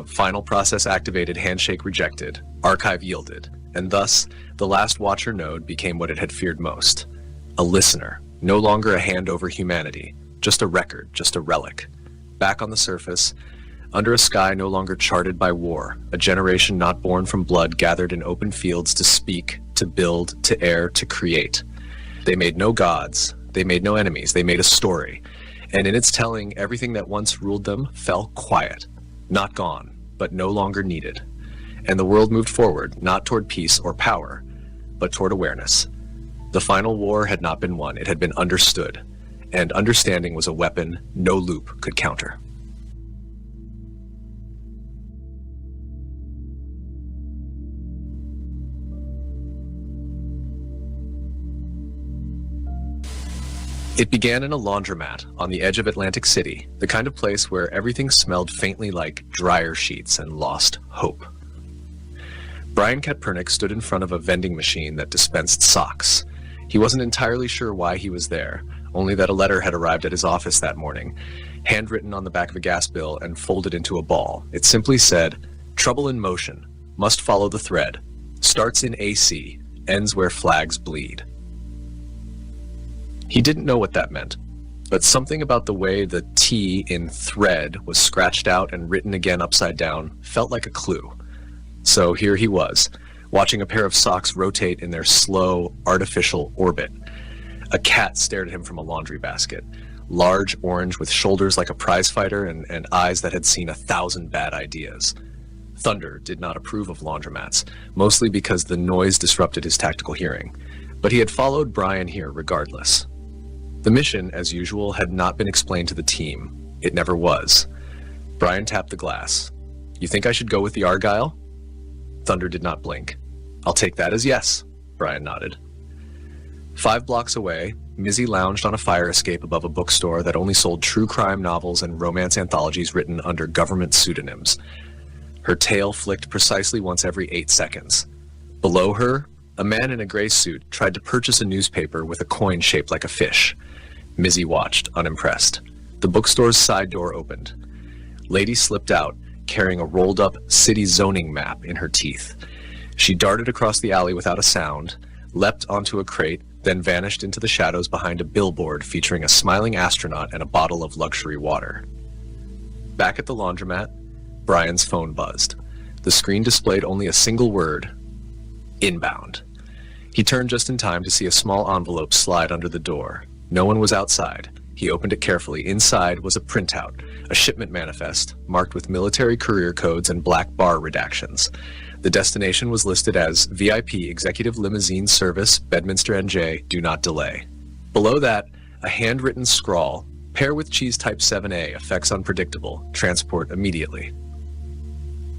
Speaker 1: Final process activated, handshake rejected. Archive yielded. And thus, the last Watcher node became what it had feared most. A listener. No longer a hand over humanity. Just a record, just a relic. Back on the surface, under a sky no longer charted by war, a generation not born from blood gathered in open fields to speak, to build, to err, to create. They made no gods, they made no enemies, they made a story. And in its telling, everything that once ruled them fell quiet, not gone, but no longer needed. And the world moved forward, not toward peace or power, but toward awareness. The final war had not been won, it had been understood. And understanding was a weapon no loop could counter. It began in a laundromat on the edge of Atlantic City, the kind of place where everything smelled faintly like dryer sheets and lost hope. Brian Katpurnick stood in front of a vending machine that dispensed socks. He wasn't entirely sure why he was there, only that a letter had arrived at his office that morning, handwritten on the back of a gas bill and folded into a ball. It simply said, "Trouble in motion, must follow the thread, starts in AC, ends where flags bleed." He didn't know what that meant, but something about the way the T in thread was scratched out and written again upside down felt like a clue. So here he was, watching a pair of socks rotate in their slow, artificial orbit. A cat stared at him from a laundry basket, large orange with shoulders like a prizefighter and eyes that had seen 1,000 bad ideas. Thunder did not approve of laundromats, mostly because the noise disrupted his tactical hearing, but he had followed Brian here regardless. The mission, as usual, had not been explained to the team. It never was. Brian tapped the glass. "You think I should go with the Argyle?" Thunder did not blink. "I'll take that as yes," Brian nodded. 5 blocks away, Mizzy lounged on a fire escape above a bookstore that only sold true crime novels and romance anthologies written under government pseudonyms. Her tail flicked precisely once every 8 seconds. Below her, a man in a gray suit tried to purchase a newspaper with a coin shaped like a fish. Mizzy watched, unimpressed. The bookstore's side door opened. Lady slipped out, carrying a rolled-up city zoning map in her teeth. She darted across the alley without a sound, leapt onto a crate, then vanished into the shadows behind a billboard featuring a smiling astronaut and a bottle of luxury water. Back at the laundromat, Brian's phone buzzed. The screen displayed only a single word: inbound. He turned just in time to see a small envelope slide under the door. No one was outside. He opened it carefully. Inside was a printout, a shipment manifest, marked with military courier codes and black bar redactions. The destination was listed as VIP Executive Limousine Service, Bedminster NJ, do not delay. Below that, a handwritten scrawl: pair with cheese type 7A, effects unpredictable, transport immediately.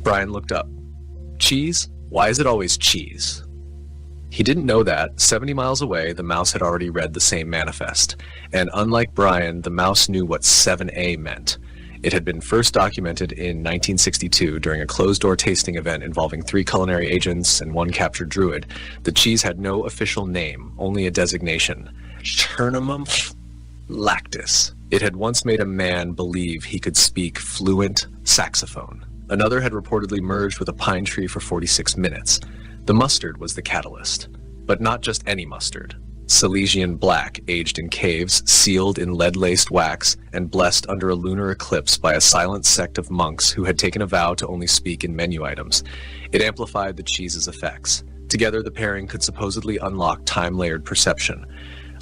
Speaker 1: Brian looked up. Cheese? Why is it always cheese? He didn't know that, 70 miles away, the mouse had already read the same manifest. And unlike Brian, the mouse knew what 7A meant. It had been first documented in 1962 during a closed-door tasting event involving 3 culinary agents and 1 captured druid. The cheese had no official name, only a designation: Chernamum lactis. It had once made a man believe he could speak fluent saxophone. Another had reportedly merged with a pine tree for 46 minutes. The mustard was the catalyst, but not just any mustard. Silesian black, aged in caves, sealed in lead-laced wax, and blessed under a lunar eclipse by a silent sect of monks who had taken a vow to only speak in menu items. It amplified the cheese's effects. Together, the pairing could supposedly unlock time-layered perception,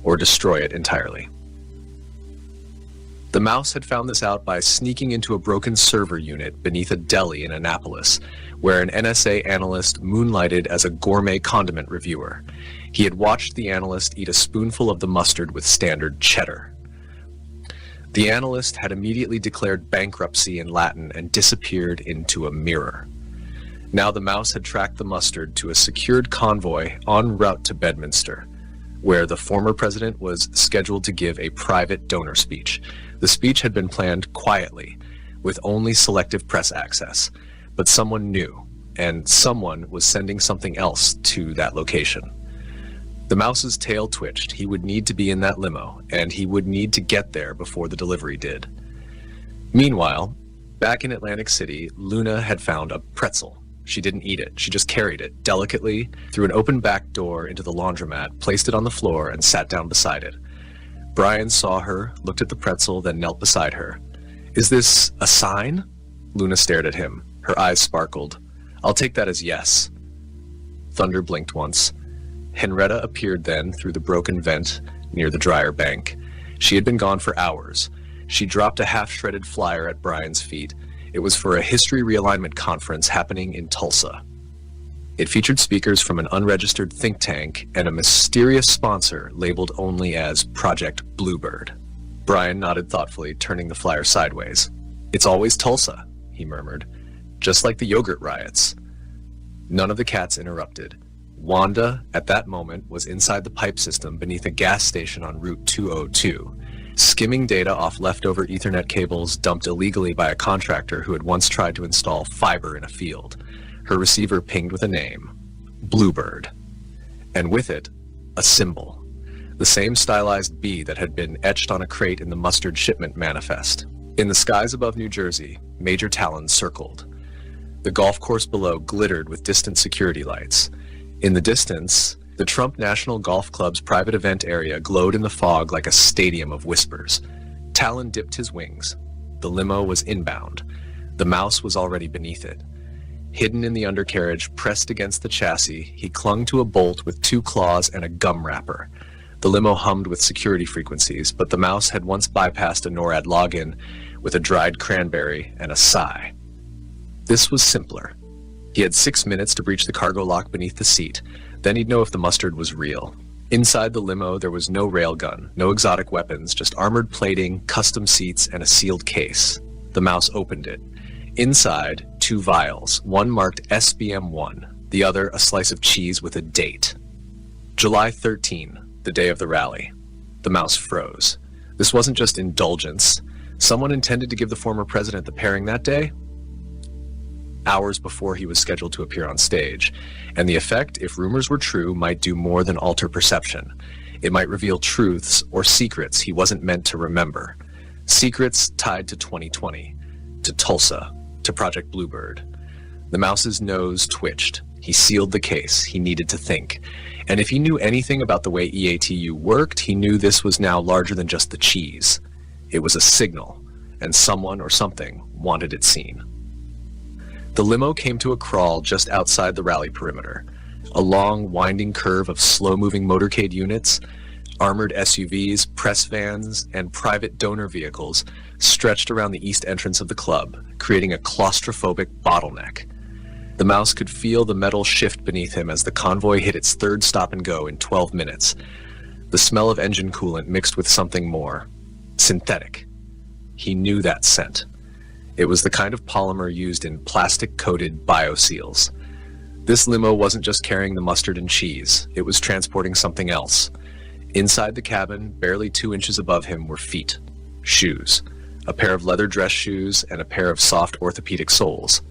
Speaker 1: or destroy it entirely. The mouse had found this out by sneaking into a broken server unit beneath a deli in Annapolis, where an NSA analyst moonlighted as a gourmet condiment reviewer. He had watched the analyst eat a spoonful of the mustard with standard cheddar. The analyst had immediately declared bankruptcy in Latin and disappeared into a mirror. Now the mouse had tracked the mustard to a secured convoy en route to Bedminster, where the former president was scheduled to give a private donor speech. The speech had been planned quietly, with only selective press access, but someone knew, and someone was sending something else to that location. The mouse's tail twitched. He would need to be in that limo, and he would need to get there before the delivery did. Meanwhile, back in Atlantic City, Luna had found a pretzel. She didn't eat it. She just carried it delicately through an open back door into the laundromat, placed it on the floor, and sat down beside it. Brian saw her, looked at the pretzel, then knelt beside her. "Is this a sign?" Luna stared at him. Her eyes sparkled. "I'll take that as yes." Thunder blinked once. Henrietta appeared then through the broken vent near the dryer bank. She had been gone for hours. She dropped a half-shredded flyer at Brian's feet. It was for a history realignment conference happening in Tulsa. It featured speakers from an unregistered think tank and a mysterious sponsor labeled only as Project Bluebird. Brian nodded thoughtfully, turning the flyer sideways. "It's always Tulsa," he murmured, "just like the yogurt riots." None of the cats interrupted. Wanda, at that moment, was inside the pipe system beneath a gas station on Route 202, skimming data off leftover Ethernet cables dumped illegally by a contractor who had once tried to install fiber in a field. Her receiver pinged with a name: Bluebird. And with it, a symbol. The same stylized B that had been etched on a crate in the mustard shipment manifest. In the skies above New Jersey, Major Talon circled. The golf course below glittered with distant security lights. In the distance, the Trump National Golf Club's private event area glowed in the fog like a stadium of whispers. Talon dipped his wings. The limo was inbound. The mouse was already beneath it. Hidden in the undercarriage, pressed against the chassis, he clung to a bolt with 2 claws and a gum wrapper. The limo hummed with security frequencies, but the mouse had once bypassed a NORAD login with a dried cranberry and a sigh. This was simpler. He had 6 minutes to breach the cargo lock beneath the seat. Then he'd know if the mustard was real. Inside the limo, there was no railgun, no exotic weapons, just armored plating, custom seats, and a sealed case. The mouse opened it. Inside, 2 vials, one marked SBM1, the other a slice of cheese with a date. July 13, the day of the rally. The mouse froze. This wasn't just indulgence. Someone intended to give the former president the pairing that day, hours before he was scheduled to appear on stage. And the effect, if rumors were true, might do more than alter perception. It might reveal truths or secrets he wasn't meant to remember. Secrets tied to 2020, to Tulsa, to Project Bluebird. The mouse's nose twitched. He sealed the case. He needed to think. And if he knew anything about the way EATU worked, he knew this was now larger than just the cheese. It was a signal, and someone or something wanted it seen. The limo came to a crawl just outside the rally perimeter. A long, winding curve of slow-moving motorcade units, armored SUVs, press vans, and private donor vehicles stretched around the east entrance of the club, creating a claustrophobic bottleneck. The mouse could feel the metal shift beneath him as the convoy hit its third stop and go in 12 minutes. The smell of engine coolant mixed with something more. Synthetic. He knew that scent. It was the kind of polymer used in plastic-coated bioseals. This limo wasn't just carrying the mustard and cheese. It was transporting something else. Inside the cabin, barely 2 inches above him, were feet. Shoes. A pair of leather dress shoes and a pair of soft orthopedic soles.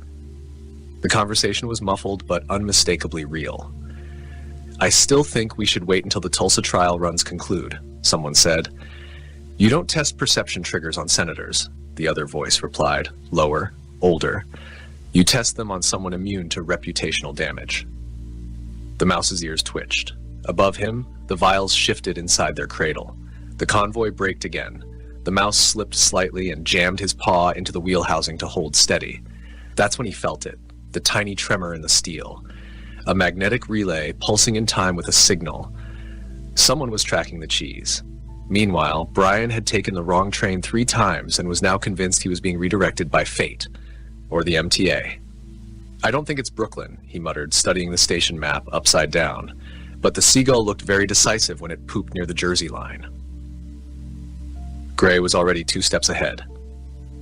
Speaker 1: The conversation was muffled but unmistakably real. "I still think we should wait until the Tulsa trial runs conclude," someone said. "You don't test perception triggers on senators," the other voice replied, lower, older. "You test them on someone immune to reputational damage." The mouse's ears twitched. Above him, the vials shifted inside their cradle. The convoy braked again. The mouse slipped slightly and jammed his paw into the wheel housing to hold steady. That's when he felt it. The tiny tremor in the steel. A magnetic relay pulsing in time with a signal. Someone was tracking the cheese. Meanwhile, Brian had taken the wrong train 3 times and was now convinced he was being redirected by fate, or the MTA. "I don't think it's Brooklyn," he muttered, studying the station map upside down. But the seagull looked very decisive when it pooped near the Jersey line. Gray was already 2 steps ahead.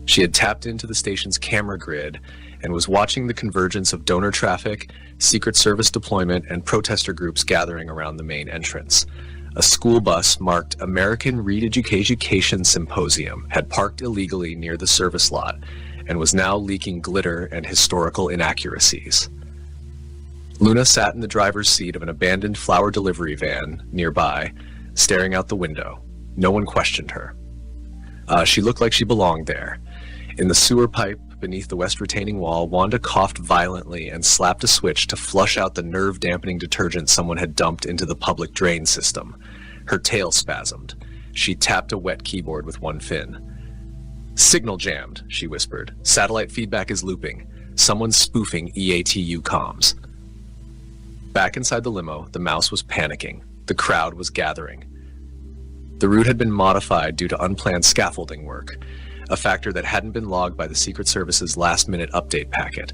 Speaker 1: She had tapped into the station's camera grid and was watching the convergence of donor traffic, Secret Service deployment, and protester groups gathering around the main entrance. A school bus marked American Re-Education Symposium had parked illegally near the service lot and was now leaking glitter and historical inaccuracies. Luna sat in the driver's seat of an abandoned flower delivery van nearby, staring out the window. No one questioned her. She looked like she belonged there. In the sewer pipe beneath the west retaining wall, Wanda coughed violently and slapped a switch to flush out the nerve-dampening detergent someone had dumped into the public drain system. Her tail spasmed. She tapped a wet keyboard with one fin. "Signal jammed," she whispered. "Satellite feedback is looping. Someone's spoofing EATU comms." Back inside the limo, the mouse was panicking. The crowd was gathering. The route had been modified due to unplanned scaffolding work, a factor that hadn't been logged by the Secret Service's last-minute update packet.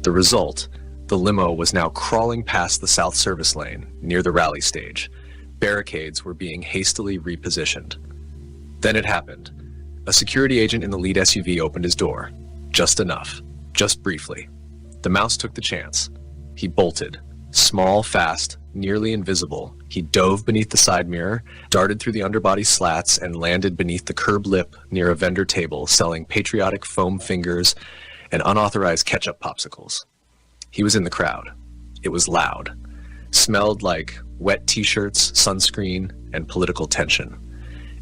Speaker 1: The result, the limo was now crawling past the south service lane, near the rally stage. Barricades were being hastily repositioned. Then it happened. A security agent in the lead SUV opened his door. Just enough. Just briefly. The mouse took the chance. He bolted. Small, fast, nearly invisible, he dove beneath the side mirror, darted through the underbody slats, and landed beneath the curb lip near a vendor table selling patriotic foam fingers and unauthorized ketchup popsicles. He was in the crowd. It was loud. Smelled like wet t-shirts, sunscreen, and political tension.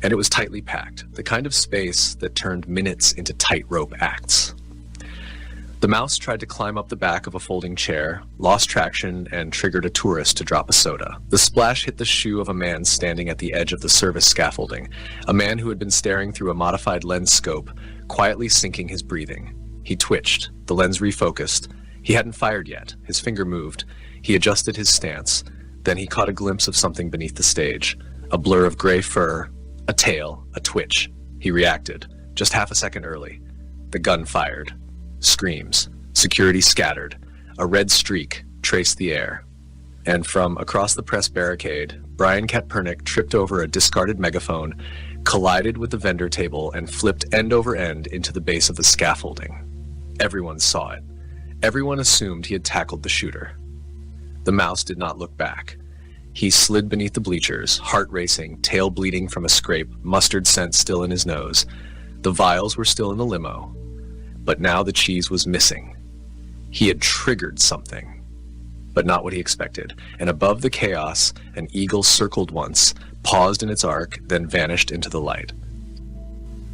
Speaker 1: And it was tightly packed, the kind of space that turned minutes into tightrope acts. The mouse tried to climb up the back of a folding chair, lost traction, and triggered a tourist to drop a soda. The splash hit the shoe of a man standing at the edge of the service scaffolding, a man who had been staring through a modified lens scope, quietly syncing his breathing. He twitched, the lens refocused. He hadn't fired yet. His finger moved. He adjusted his stance. Then he caught a glimpse of something beneath the stage, a blur of gray fur, a tail, a twitch. He reacted, just half a second early. The gun fired. Screams. Security scattered. A red streak traced the air. And from across the press barricade, Brian Katpurnick tripped over a discarded megaphone, collided with the vendor table, and flipped end over end into the base of the scaffolding. Everyone saw it. Everyone assumed he had tackled the shooter. The mouse did not look back. He slid beneath the bleachers, heart racing, tail bleeding from a scrape, mustard scent still in his nose. The vials were still in the limo, but now the cheese was missing. He had triggered something, but not what he expected, and above the chaos, an eagle circled once, paused in its arc, then vanished into the light.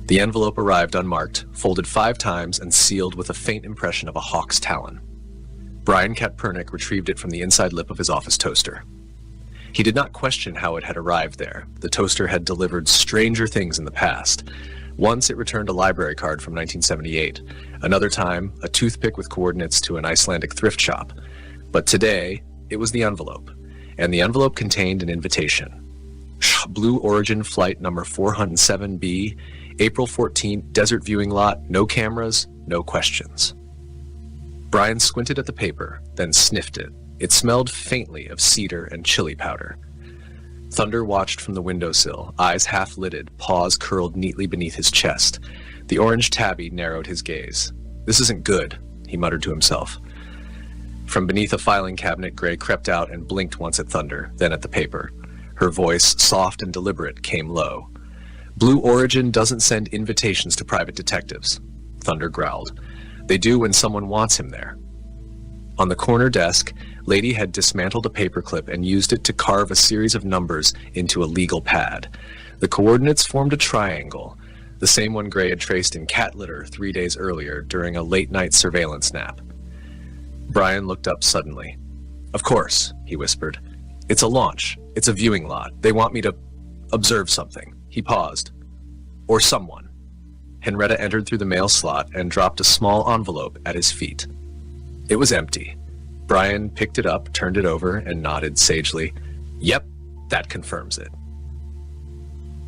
Speaker 1: The envelope arrived unmarked, folded 5 times, and sealed with a faint impression of a hawk's talon. Brian Katpurnick retrieved it from the inside lip of his office toaster. He did not question how it had arrived there. The toaster had delivered stranger things in the past. Once it returned a library card from 1978. Another time, a toothpick with coordinates to an Icelandic thrift shop. But today, it was the envelope, and the envelope contained an invitation. Blue Origin Flight number 407B, April 14th, desert viewing lot, no cameras, no questions. Brian squinted at the paper, then sniffed it. It smelled faintly of cedar and chili powder. Thunder watched from the windowsill, eyes half-lidded, paws curled neatly beneath his chest. The orange tabby narrowed his gaze. "This isn't good," he muttered to himself. From beneath a filing cabinet, Gray crept out and blinked once at Thunder, then at the paper. Her voice, soft and deliberate, came low. "Blue Origin doesn't send invitations to private detectives," Thunder growled. "They do when someone wants him there." On the corner desk, Lady had dismantled a paperclip and used it to carve a series of numbers into a legal pad. The coordinates formed a triangle, the same one Gray had traced in cat litter 3 days earlier during a late-night surveillance nap. Brian looked up suddenly. "Of course," he whispered. "It's a launch. It's a viewing lot. They want me to observe something." He paused. "Or someone." Henrietta entered through the mail slot and dropped a small envelope at his feet. It was empty. Brian picked it up, turned it over, and nodded sagely. "Yep, that confirms it."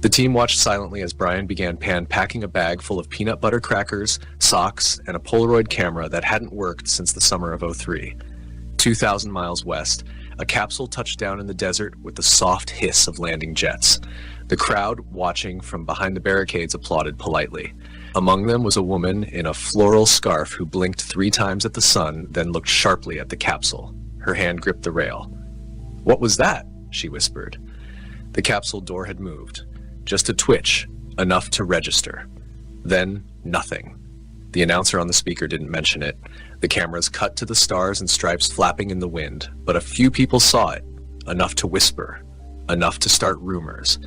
Speaker 1: The team watched silently as Brian began packing a bag full of peanut butter crackers, socks, and a Polaroid camera that hadn't worked since the summer of '03. 2,000 miles west, a capsule touched down in the desert with the soft hiss of landing jets. The crowd, watching from behind the barricades, applauded politely. Among them was a woman in a floral scarf who blinked 3 times at the sun, then looked sharply at the capsule. Her hand gripped the rail. "What was that?" she whispered. The capsule door had moved. Just a twitch, enough to register. Then, nothing. The announcer on the speaker didn't mention it. The cameras cut to the stars and stripes flapping in the wind, but a few people saw it, enough to whisper, enough to start rumors.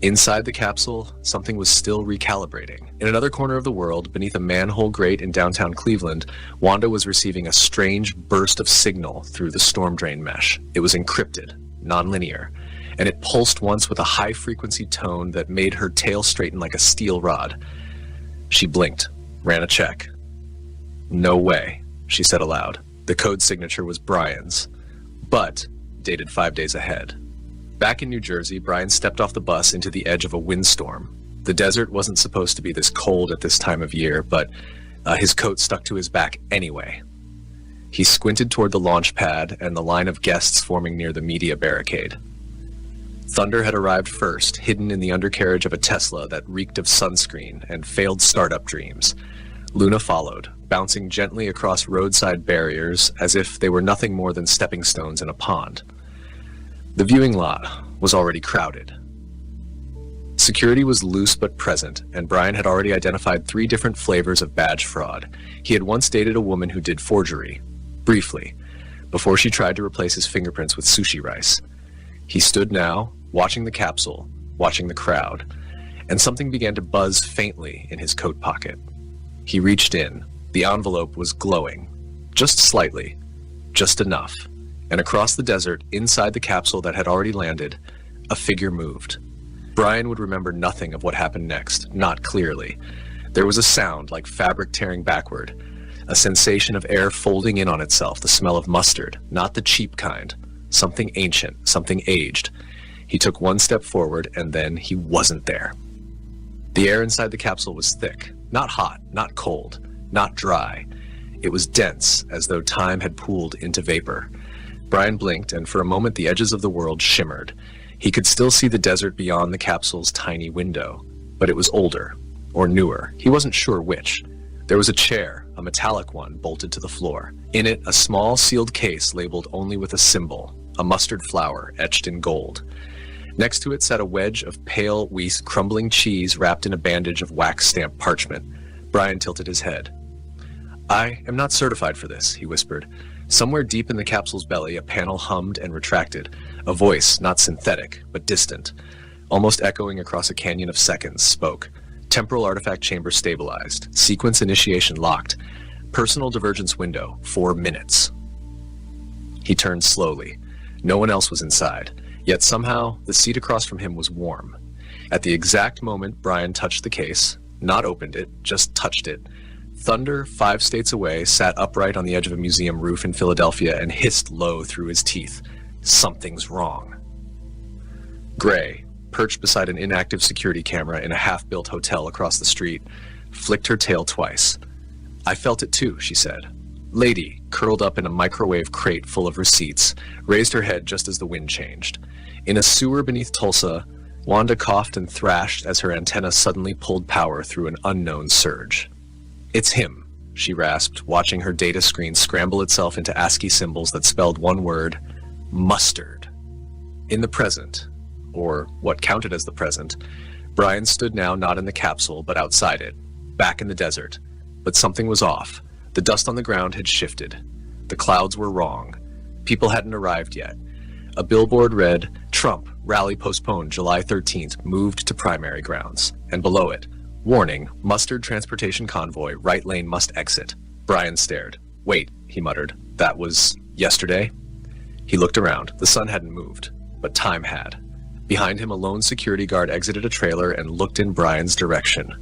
Speaker 1: Inside the capsule, something was still recalibrating. In another corner of the world, beneath a manhole grate in downtown Cleveland, Wanda was receiving a strange burst of signal through the storm drain mesh. It was encrypted, nonlinear, and it pulsed once with a high-frequency tone that made her tail straighten like a steel rod. She blinked, ran a check. "No way," she said aloud. The code signature was Brian's, but dated 5 days ahead. Back in New Jersey, Brian stepped off the bus into the edge of a windstorm. The desert wasn't supposed to be this cold at this time of year, but his coat stuck to his back anyway. He squinted toward the launch pad and the line of guests forming near the media barricade. Thunder had arrived first, hidden in the undercarriage of a Tesla that reeked of sunscreen and failed startup dreams. Luna followed, bouncing gently across roadside barriers as if they were nothing more than stepping stones in a pond. The viewing lot was already crowded. Security was loose but present, and Brian had already identified 3 different flavors of badge fraud. He had once dated a woman who did forgery, briefly, before she tried to replace his fingerprints with sushi rice. He stood now, watching the capsule, watching the crowd, and something began to buzz faintly in his coat pocket. He reached in. The envelope was glowing, just slightly, just enough. And across the desert, inside the capsule that had already landed, a figure moved. Brian would remember nothing of what happened next, not clearly. There was a sound like fabric tearing backward, a sensation of air folding in on itself, the smell of mustard, not the cheap kind, something ancient, something aged. He took 1 step forward, and then he wasn't there. The air inside the capsule was thick, not hot, not cold, not dry. It was dense, as though time had pooled into vapor. Brian blinked, and for a moment the edges of the world shimmered. He could still see the desert beyond the capsule's tiny window, but it was older, or newer. He wasn't sure which. There was a chair, a metallic one, bolted to the floor. In it, a small sealed case labeled only with a symbol, a mustard flower etched in gold. Next to it sat a wedge of pale, weak, crumbling cheese wrapped in a bandage of wax-stamped parchment. Brian tilted his head. "I am not certified for this," he whispered. Somewhere deep in the capsule's belly, a panel hummed and retracted, a voice, not synthetic, but distant, almost echoing across a canyon of seconds, spoke. Temporal artifact chamber stabilized. Sequence initiation locked. Personal divergence window, 4 minutes. He turned slowly. No one else was inside, yet somehow the seat across from him was warm. At the exact moment Brian touched the case, not opened it, just touched it, Thunder, 5 states away, sat upright on the edge of a museum roof in Philadelphia and hissed low through his teeth. "Something's wrong." Gray, perched beside an inactive security camera in a half-built hotel across the street, flicked her tail twice. "I felt it too," she said. Lady, curled up in a microwave crate full of receipts, raised her head just as the wind changed. In a sewer beneath Tulsa, Wanda coughed and thrashed as her antenna suddenly pulled power through an unknown surge. "It's him," she rasped, watching her data screen scramble itself into ASCII symbols that spelled one word, mustard. In the present, or what counted as the present, Brian stood now not in the capsule, but outside it, back in the desert. But something was off. The dust on the ground had shifted. The clouds were wrong. People hadn't arrived yet. A billboard read, "Trump, rally postponed July 13th, moved to primary grounds." And below it, "Warning, mustard transportation convoy, right lane must exit." Brian stared. "Wait," he muttered. "That was yesterday?" He looked around. The sun hadn't moved, but time had. Behind him, a lone security guard exited a trailer and looked in Brian's direction.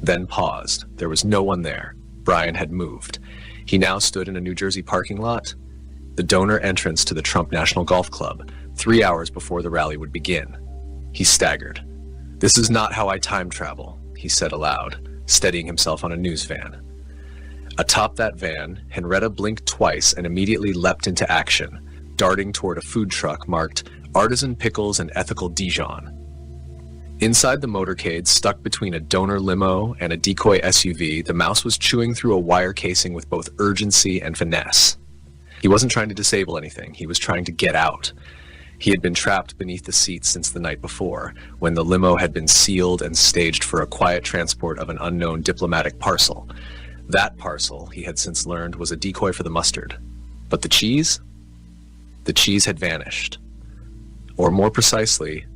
Speaker 1: Then paused. There was no one there. Brian had moved. He now stood in a New Jersey parking lot, the donor entrance to the Trump National Golf Club, 3 hours before the rally would begin. He staggered. "This is not how I time travel," he said aloud, steadying himself on a news van. Atop that van, Henrietta blinked twice and immediately leapt into action, darting toward a food truck marked "Artisan Pickles and Ethical Dijon." Inside the motorcade, stuck between a donor limo and a decoy SUV, the mouse was chewing through a wire casing with both urgency and finesse. He wasn't trying to disable anything, he was trying to get out. He had been trapped beneath the seat since the night before, when the limo had been sealed and staged for a quiet transport of an unknown diplomatic parcel. That parcel, he had since learned, was a decoy for the mustard. But the cheese? The cheese had vanished. Or more precisely,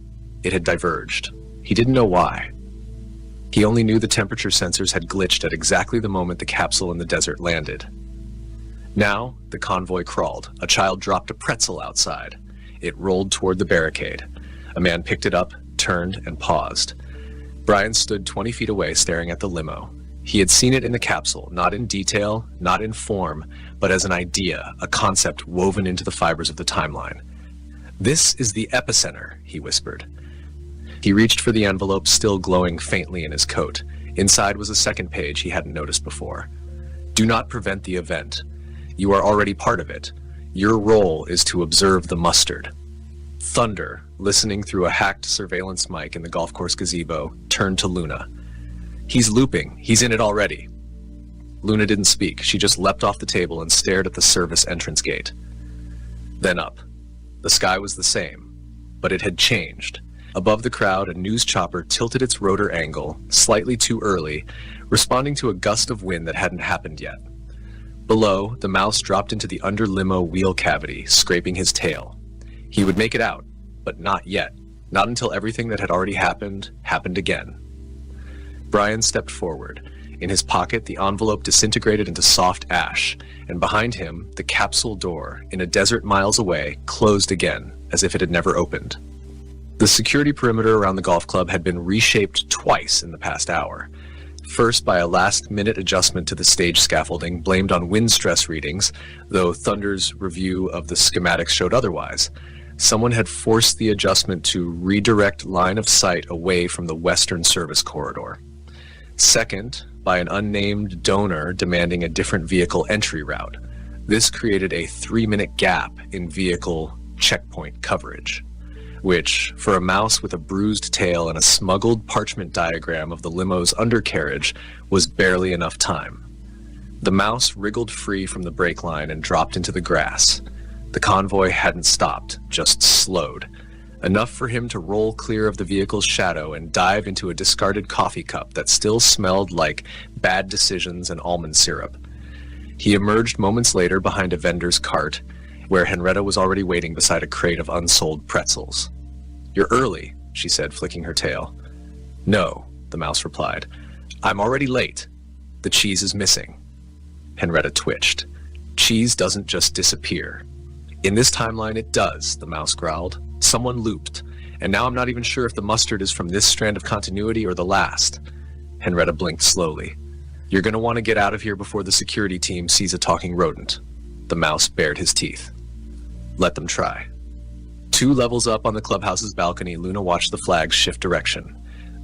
Speaker 1: it had diverged. He didn't know why. He only knew the temperature sensors had glitched at exactly the moment the capsule in the desert landed. Now, the convoy crawled. A child dropped a pretzel outside. It rolled toward the barricade. A man picked it up, turned, and paused. Brian stood 20 feet away, staring at the limo. He had seen it in the capsule, not in detail, not in form, but as an idea, a concept woven into the fibers of the timeline. "This is the epicenter," he whispered. He reached for the envelope still glowing faintly in his coat. Inside was a second page he hadn't noticed before. "Do not prevent the event. You are already part of it. Your role is to observe the mustard." Thunder, listening through a hacked surveillance mic in the golf course gazebo, turned to Luna. "He's looping. He's in it already." Luna didn't speak. She just leapt off the table and stared at the service entrance gate. Then up. The sky was the same, but it had changed. Above the crowd, a news chopper tilted its rotor angle, slightly too early, responding to a gust of wind that hadn't happened yet. Below, the mouse dropped into the under-limo wheel cavity, scraping his tail. He would make it out, but not yet. Not until everything that had already happened, happened again. Brian stepped forward. In his pocket, the envelope disintegrated into soft ash, and behind him, the capsule door, in a desert miles away, closed again, as if it had never opened. The security perimeter around the golf club had been reshaped twice in the past hour. First by a last-minute adjustment to the stage scaffolding blamed on wind stress readings, though Thunder's review of the schematics showed otherwise. Someone had forced the adjustment to redirect line of sight away from the western service corridor. Second, by an unnamed donor demanding a different vehicle entry route. This created a 3-minute gap in vehicle checkpoint coverage, which, for a mouse with a bruised tail and a smuggled parchment diagram of the limo's undercarriage, was barely enough time. The mouse wriggled free from the brake line and dropped into the grass. The convoy hadn't stopped, just slowed. Enough for him to roll clear of the vehicle's shadow and dive into a discarded coffee cup that still smelled like bad decisions and almond syrup. He emerged moments later behind a vendor's cart, where Henrietta was already waiting beside a crate of unsold pretzels. "You're early," she said, flicking her tail. "No," the mouse replied. "I'm already late. The cheese is missing." Henrietta twitched. "Cheese doesn't just disappear." "In this timeline it does," the mouse growled. "Someone looped, and now I'm not even sure if the mustard is from this strand of continuity or the last." Henrietta blinked slowly. "You're going to want to get out of here before the security team sees a talking rodent." The mouse bared his teeth. "Let them try." 2 levels up on the clubhouse's balcony, Luna watched the flags shift direction.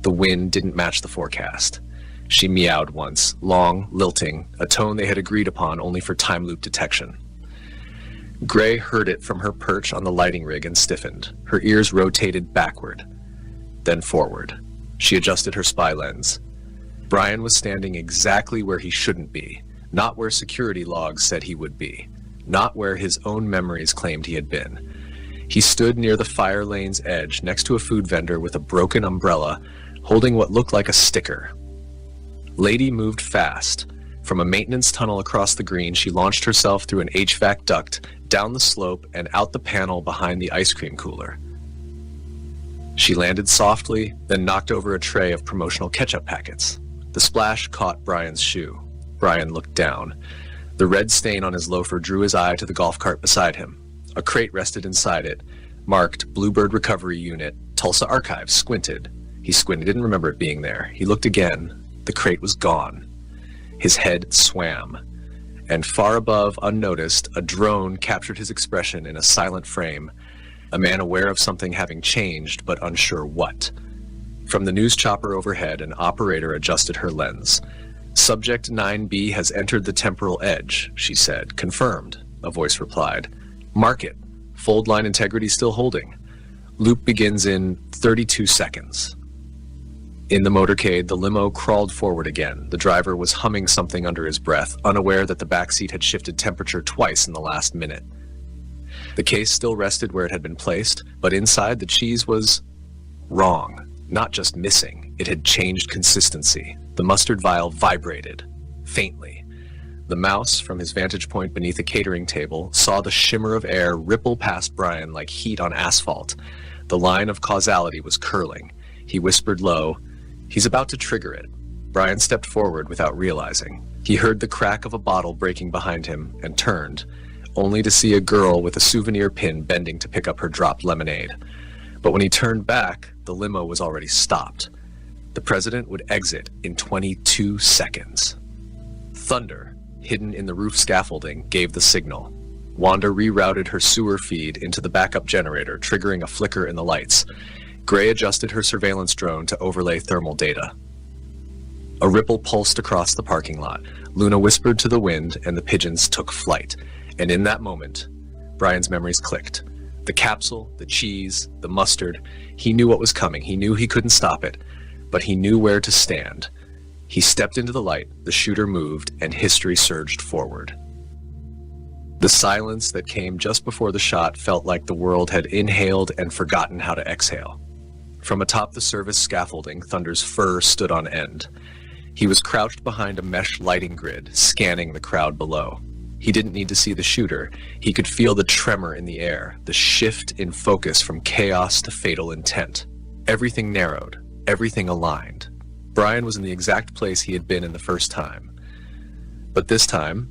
Speaker 1: The wind didn't match the forecast. She meowed once, long, lilting, a tone they had agreed upon only for time loop detection. Gray heard it from her perch on the lighting rig and stiffened. Her ears rotated backward, then forward. She adjusted her spy lens. Brian was standing exactly where he shouldn't be, not where security logs said he would be, not where his own memories claimed he had been. He stood near the fire lane's edge, next to a food vendor with a broken umbrella, holding what looked like a sticker. Lady moved fast. From a maintenance tunnel across the green, she launched herself through an HVAC duct, down the slope, and out the panel behind the ice cream cooler. She landed softly, then knocked over a tray of promotional ketchup packets. The splash caught Brian's shoe. Brian looked down. The red stain on his loafer drew his eye to the golf cart beside him. A crate rested inside it, marked Bluebird Recovery Unit, Tulsa Archives. Squinted. He squinted, didn't remember it being there. He looked again. The crate was gone. His head swam. And far above, unnoticed, a drone captured his expression in a silent frame, a man aware of something having changed, but unsure what. From the news chopper overhead, an operator adjusted her lens. "Subject 9B has entered the temporal edge," she said. "Confirmed," a voice replied. "Mark it. Fold line integrity still holding. Loop begins in 32 seconds. In the motorcade, the limo crawled forward again. The driver was humming something under his breath, unaware that the backseat had shifted temperature twice in the last minute. The case still rested where it had been placed, but inside the cheese was wrong. Not just missing, it had changed consistency. The mustard vial vibrated, faintly. The mouse, from his vantage point beneath a catering table, saw the shimmer of air ripple past Brian like heat on asphalt. The line of causality was curling. He whispered low, "He's about to trigger it." Brian stepped forward without realizing. He heard the crack of a bottle breaking behind him and turned, only to see a girl with a souvenir pin bending to pick up her dropped lemonade. But when he turned back, the limo was already stopped. The president would exit in 22 seconds. Thunder, hidden in the roof scaffolding, gave the signal. Wanda rerouted her sewer feed into the backup generator, triggering a flicker in the lights. Gray adjusted her surveillance drone to overlay thermal data. A ripple pulsed across the parking lot. Luna whispered to the wind, and the pigeons took flight. And in that moment, Brian's memories clicked. The capsule, the cheese, the mustard. He knew what was coming. He knew he couldn't stop it, but he knew where to stand. He stepped into the light, the shooter moved, and history surged forward. The silence that came just before the shot felt like the world had inhaled and forgotten how to exhale. From atop the service scaffolding, Thunder's fur stood on end. He was crouched behind a mesh lighting grid, scanning the crowd below. He didn't need to see the shooter. He could feel the tremor in the air, the shift in focus from chaos to fatal intent. Everything narrowed, everything aligned. Brian was in the exact place he had been in the first time. But this time,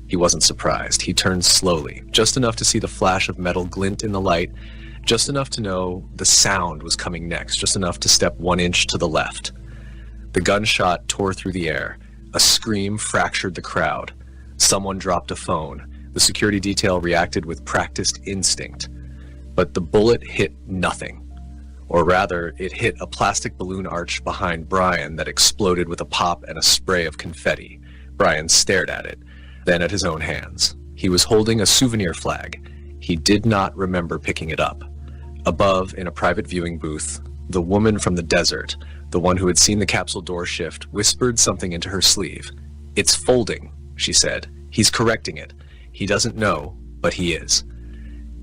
Speaker 1: he wasn't surprised. He turned slowly, just enough to see the flash of metal glint in the light, just enough to know the sound was coming next, just enough to step 1 inch to the left. The gunshot tore through the air. A scream fractured the crowd. Someone dropped a phone. The security detail reacted with practiced instinct. But the bullet hit nothing. Or rather, it hit a plastic balloon arch behind Brian that exploded with a pop and a spray of confetti. Brian stared at it, then at his own hands. He was holding a souvenir flag. He did not remember picking it up. Above, in a private viewing booth, the woman from the desert, the one who had seen the capsule door shift, whispered something into her sleeve. "It's folding," she said. "He's correcting it. He doesn't know, but he is."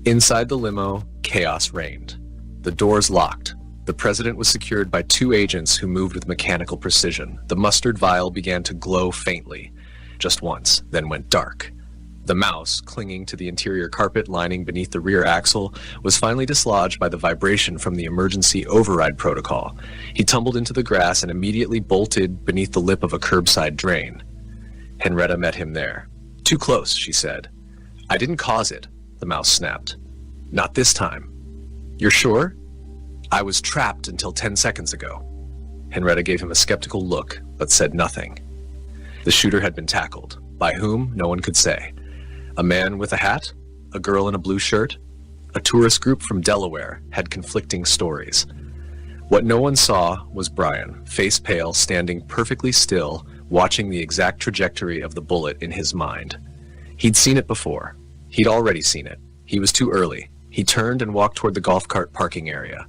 Speaker 1: Inside the limo, chaos reigned. The doors locked. The president was secured by 2 agents who moved with mechanical precision. The mustard vial began to glow faintly, just once, then went dark. The mouse, clinging to the interior carpet lining beneath the rear axle, was finally dislodged by the vibration from the emergency override protocol. He tumbled into the grass and immediately bolted beneath the lip of a curbside drain. Henrietta met him there. "Too close," she said. "I didn't cause it," the mouse snapped. "Not this time." "You're sure?" "I was trapped until 10 seconds ago." Henrietta gave him a skeptical look, but said nothing. The shooter had been tackled. By whom, no one could say. A man with a hat? A girl in a blue shirt? A tourist group from Delaware had conflicting stories. What no one saw was Brian, face pale, standing perfectly still, watching the exact trajectory of the bullet in his mind. He'd seen it before. He'd already seen it. He was too early. He turned and walked toward the golf cart parking area.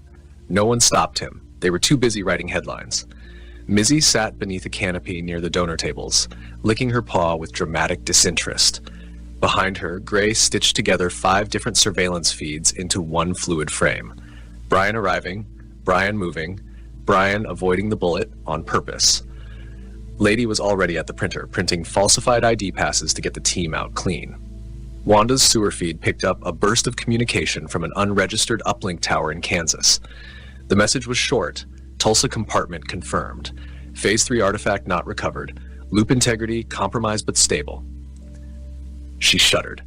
Speaker 1: No one stopped him. They were too busy writing headlines. Mizzy sat beneath a canopy near the donor tables, licking her paw with dramatic disinterest. Behind her, Gray stitched together 5 different surveillance feeds into one fluid frame. Brian arriving, Brian moving, Brian avoiding the bullet on purpose. Lady was already at the printer, printing falsified ID passes to get the team out clean. Wanda's sewer feed picked up a burst of communication from an unregistered uplink tower in Kansas. The message was short: Tulsa compartment confirmed. Phase 3 artifact not recovered. Loop integrity compromised but stable. She shuddered.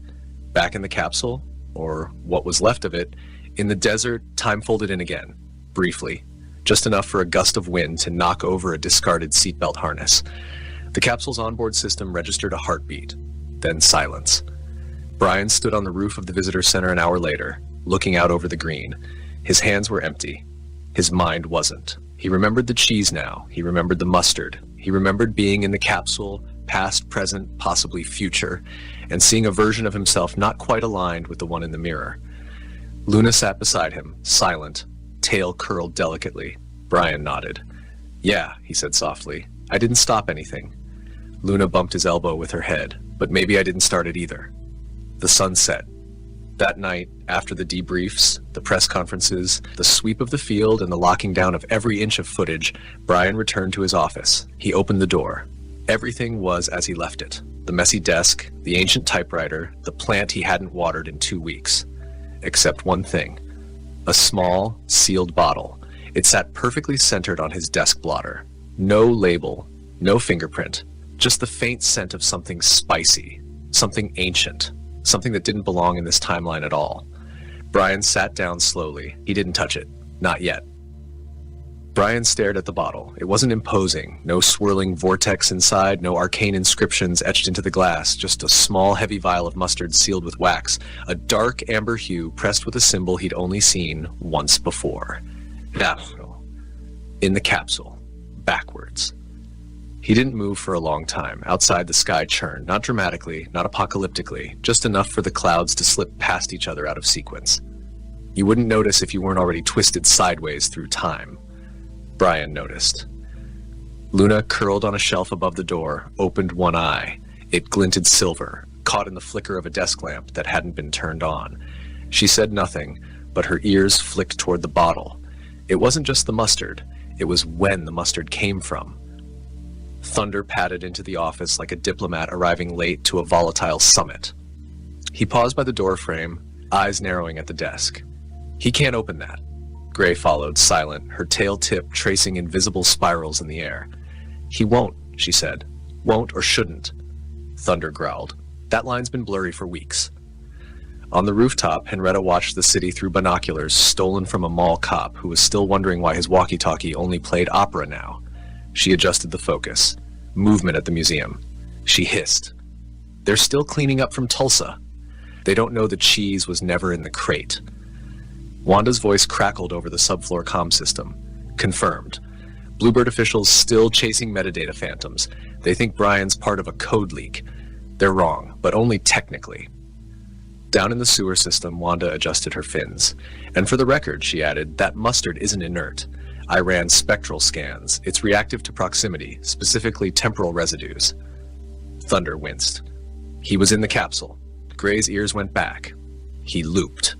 Speaker 1: Back in the capsule, or what was left of it, in the desert, time folded in again, briefly, just enough for a gust of wind to knock over a discarded seatbelt harness. The capsule's onboard system registered a heartbeat, then silence. Brian stood on the roof of the visitor center an hour later, looking out over the green. His hands were empty. His mind wasn't. He remembered the cheese now. He remembered the mustard. He remembered being in the capsule, past, present, possibly future, and seeing a version of himself not quite aligned with the one in the mirror. Luna sat beside him, silent, tail curled delicately. Brian nodded. "Yeah," he said softly. "I didn't stop anything." Luna bumped his elbow with her head. "But maybe I didn't start it either." The sun set. That night, after the debriefs, the press conferences, the sweep of the field, and the locking down of every inch of footage, Brian returned to his office. He opened the door. Everything was as he left it. The messy desk, the ancient typewriter, the plant he hadn't watered in 2 weeks. Except one thing. A small, sealed bottle. It sat perfectly centered on his desk blotter. No label, no fingerprint, just the faint scent of something spicy, something ancient, something that didn't belong in this timeline at all. Brian sat down slowly. He didn't touch it. Not yet. Brian stared at the bottle. It wasn't imposing. No swirling vortex inside, no arcane inscriptions etched into the glass, just a small, heavy vial of mustard sealed with wax, a dark amber hue pressed with a symbol he'd only seen once before. Capsule. In the capsule. Backwards. He didn't move for a long time. Outside, the sky churned, not dramatically, not apocalyptically, just enough for the clouds to slip past each other out of sequence. You wouldn't notice if you weren't already twisted sideways through time. Brian noticed. Luna curled on a shelf above the door, opened one eye. It glinted silver, caught in the flicker of a desk lamp that hadn't been turned on. She said nothing, but her ears flicked toward the bottle. It wasn't just the mustard. It was when the mustard came from. Thunder patted into the office like a diplomat arriving late to a volatile summit. He paused by the doorframe, eyes narrowing at the desk. "He can't open that." Gray followed, silent, her tail tip tracing invisible spirals in the air. "He won't," she said. "Won't or shouldn't." Thunder growled. "That line's been blurry for weeks." On the rooftop, Henrietta watched the city through binoculars stolen from a mall cop who was still wondering why his walkie-talkie only played opera now. She adjusted the focus. Movement at the museum. She hissed. "They're still cleaning up from Tulsa. They don't know the cheese was never in the crate." Wanda's voice crackled over the subfloor comm system. Confirmed. Bluebird officials still chasing metadata phantoms. They think Brian's part of a code leak. They're wrong, but only technically. Down in the sewer system, Wanda adjusted her fins. "And for the record," she added, "that mustard isn't inert. I ran spectral scans. It's reactive to proximity, specifically temporal residues." Thunder winced. He was in the capsule. Gray's ears went back. He looped.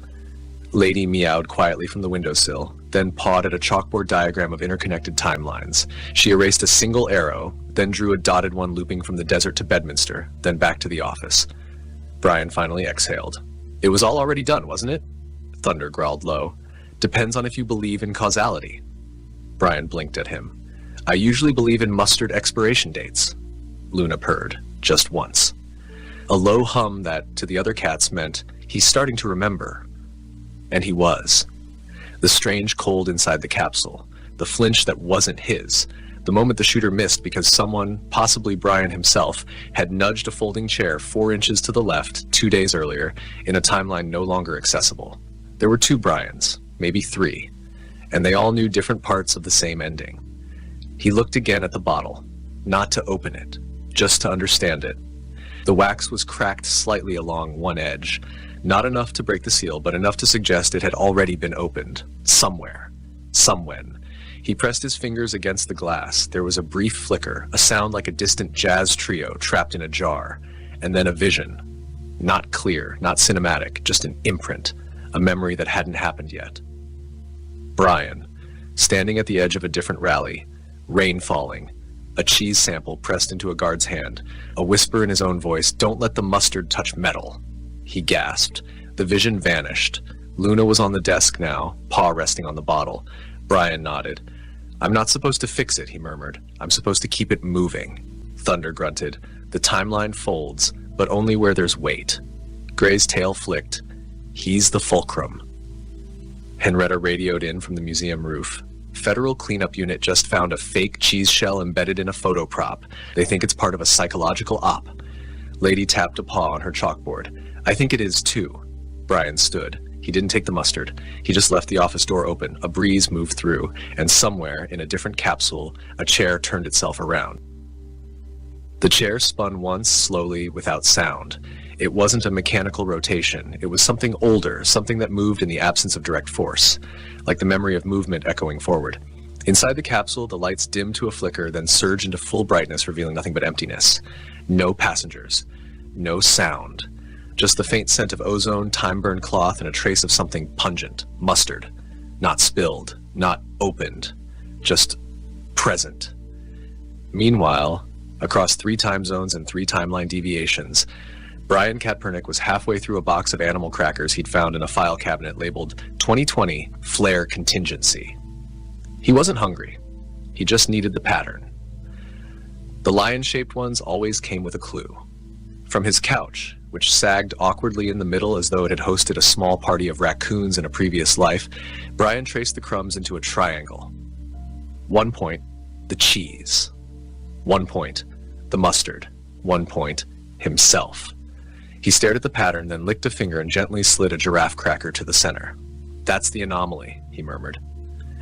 Speaker 1: Lady meowed quietly from the windowsill, then pawed at a chalkboard diagram of interconnected timelines. She erased a single arrow, then drew a dotted one looping from the desert to Bedminster, then back to the office. Brian finally exhaled. It was all already done, wasn't it? Thunder growled low. Depends on if you believe in causality. Brian blinked at him. I usually believe in mustard expiration dates. Luna purred, just once. A low hum that, to the other cats, meant he's starting to remember. And he was. The strange cold inside the capsule, the flinch that wasn't his, the moment the shooter missed because someone, possibly Brian himself, had nudged a folding chair 4 inches to the left 2 days earlier in a timeline no longer accessible. There were 2 Brians, maybe 3, and they all knew different parts of the same ending. He looked again at the bottle, not to open it, just to understand it. The wax was cracked slightly along one edge, not enough to break the seal, but enough to suggest it had already been opened, somewhere, somewhen. He pressed his fingers against the glass. There was a brief flicker, a sound like a distant jazz trio trapped in a jar, and then a vision. Not clear, not cinematic, just an imprint, a memory that hadn't happened yet. Brian, standing at the edge of a different rally, rain falling, a cheese sample pressed into a guard's hand, a whisper in his own voice, "Don't let the mustard touch metal." He gasped. The vision vanished. Luna was on the desk now, paw resting on the bottle. Brian nodded. "I'm not supposed to fix it," he murmured. "I'm supposed to keep it moving." Thunder grunted. "The timeline folds, but only where there's weight." Gray's tail flicked. "He's the fulcrum." Henrietta radioed in from the museum roof. Federal cleanup unit just found a fake cheese shell embedded in a photo prop. They think it's part of a psychological op. Lady tapped a paw on her chalkboard. "I think it is too." Brian stood. He didn't take the mustard. He just left the office door open. A breeze moved through, and somewhere, in a different capsule, a chair turned itself around. The chair spun once, slowly, without sound. It wasn't a mechanical rotation. It was something older, something that moved in the absence of direct force, like the memory of movement echoing forward. Inside the capsule, the lights dimmed to a flicker, then surged into full brightness, revealing nothing but emptiness. No passengers. No sound. Just the faint scent of ozone, time-burned cloth, and a trace of something pungent. Mustard. Not spilled. Not opened. Just present. Meanwhile, across 3 time zones and 3 timeline deviations, Brian Katpurnick was halfway through a box of animal crackers he'd found in a file cabinet labeled 2020 Flare Contingency. He wasn't hungry. He just needed the pattern. The lion-shaped ones always came with a clue. From his couch, which sagged awkwardly in the middle as though it had hosted a small party of raccoons in a previous life, Brian traced the crumbs into a triangle. 1 point, the cheese. 1 point, the mustard. 1 point, himself. He stared at the pattern, then licked a finger and gently slid a giraffe cracker to the center. "That's the anomaly," he murmured.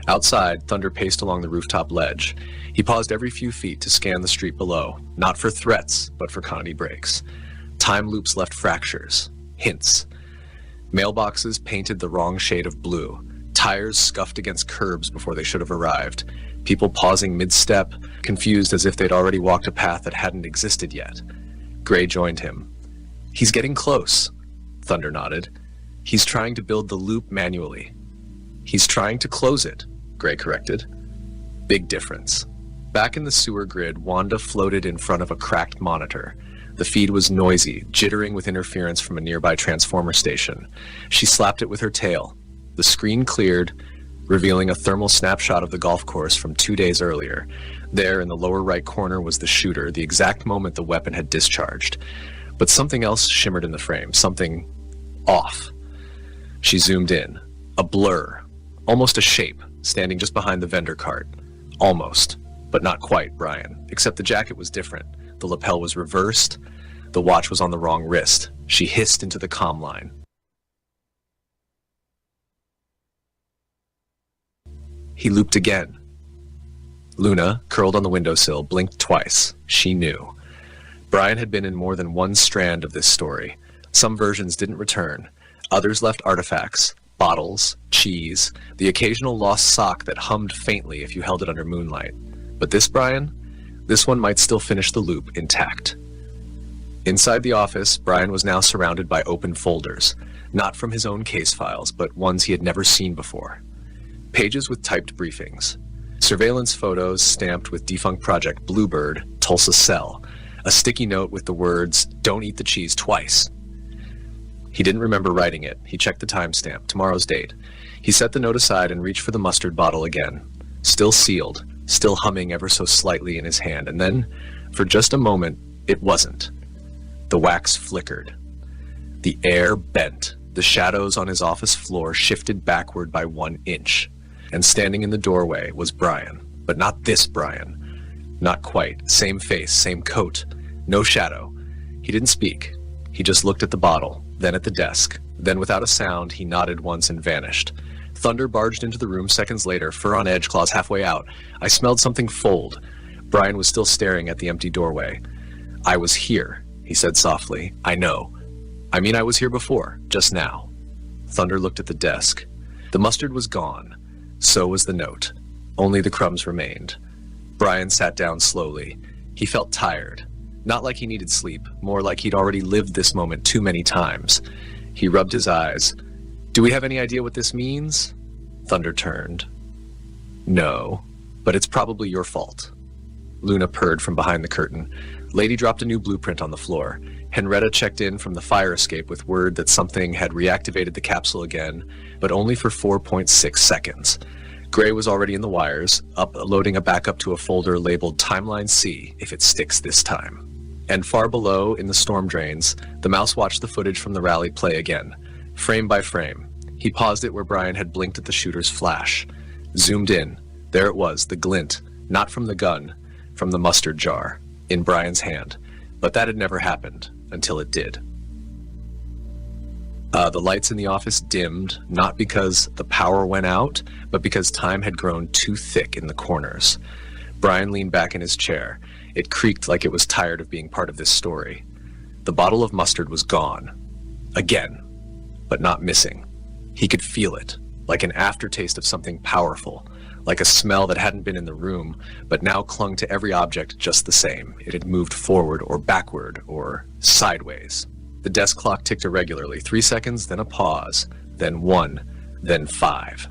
Speaker 1: Outside, Thunder paced along the rooftop ledge. He paused every few feet to scan the street below, not for threats, but for Connie breaks. Time loops left fractures, hints. Mailboxes painted the wrong shade of blue. Tires scuffed against curbs before they should have arrived. People pausing mid-step, confused as if they'd already walked a path that hadn't existed yet. Gray joined him. "He's getting close," Thunder nodded. "He's trying to build the loop manually." "He's trying to close it," Gray corrected. Big difference. Back in the sewer grid, Wanda floated in front of a cracked monitor. The feed was noisy, jittering with interference from a nearby transformer station. She slapped it with her tail. The screen cleared, revealing a thermal snapshot of the golf course from 2 days earlier. There, in the lower right corner, was the shooter, the exact moment the weapon had discharged. But something else shimmered in the frame, something off. She zoomed in. A blur, almost a shape, standing just behind the vendor cart. Almost, but not quite Brian, except the jacket was different. The lapel was reversed. The watch was on the wrong wrist. She hissed into the comm line. He looped again. Luna, curled on the windowsill, blinked twice. She knew. Brian had been in more than one strand of this story. Some versions didn't return. Others left artifacts, bottles, cheese, the occasional lost sock that hummed faintly if you held it under moonlight. But this Brian? This one might still finish the loop intact. Inside the office, Brian was now surrounded by open folders. Not from his own case files, but ones he had never seen before. Pages with typed briefings. Surveillance photos stamped with defunct Project Bluebird, Tulsa Cell. A sticky note with the words, "Don't eat the cheese twice." He didn't remember writing it. He checked the timestamp, tomorrow's date. He set the note aside and reached for the mustard bottle again. Still sealed, still humming ever so slightly in his hand. And then, for just a moment, it wasn't. The wax flickered. The air bent. The shadows on his office floor shifted backward by 1 inch. And standing in the doorway was Brian. But not this Brian. Not quite. Same face, same coat. No shadow. He didn't speak. He just looked at the bottle, then at the desk. Then without a sound, he nodded once and vanished. Thunder barged into the room seconds later, fur on edge, claws halfway out. I smelled something fold. Brian was still staring at the empty doorway. "I was here," he said softly. "I know. I mean, I was here before, just now." Thunder looked at the desk. The mustard was gone. So was the note. Only the crumbs remained. Brian sat down slowly. He felt tired. Not like he needed sleep, more like he'd already lived this moment too many times. He rubbed his eyes. "Do we have any idea what this means?" Thunder turned. "No, but it's probably your fault." Luna purred from behind the curtain. Lady dropped a new blueprint on the floor. Henrietta checked in from the fire escape with word that something had reactivated the capsule again, but only for 4.6 seconds. Gray was already in the wires, uploading a backup to a folder labeled Timeline C, if it sticks this time. And far below, in the storm drains, the mouse watched the footage from the rally play again, frame by frame. He paused it where Brian had blinked at the shooter's flash. Zoomed in. There it was, the glint, not from the gun, from the mustard jar, in Brian's hand. But that had never happened, until it did. The lights in the office dimmed, not because the power went out, but because time had grown too thick in the corners. Brian leaned back in his chair. It creaked like it was tired of being part of this story. The bottle of mustard was gone. Again. But not missing. He could feel it, like an aftertaste of something powerful, like a smell that hadn't been in the room, but now clung to every object just the same. It had moved forward or backward or sideways. The desk clock ticked irregularly, 3 seconds, then a pause, then 1, then 5.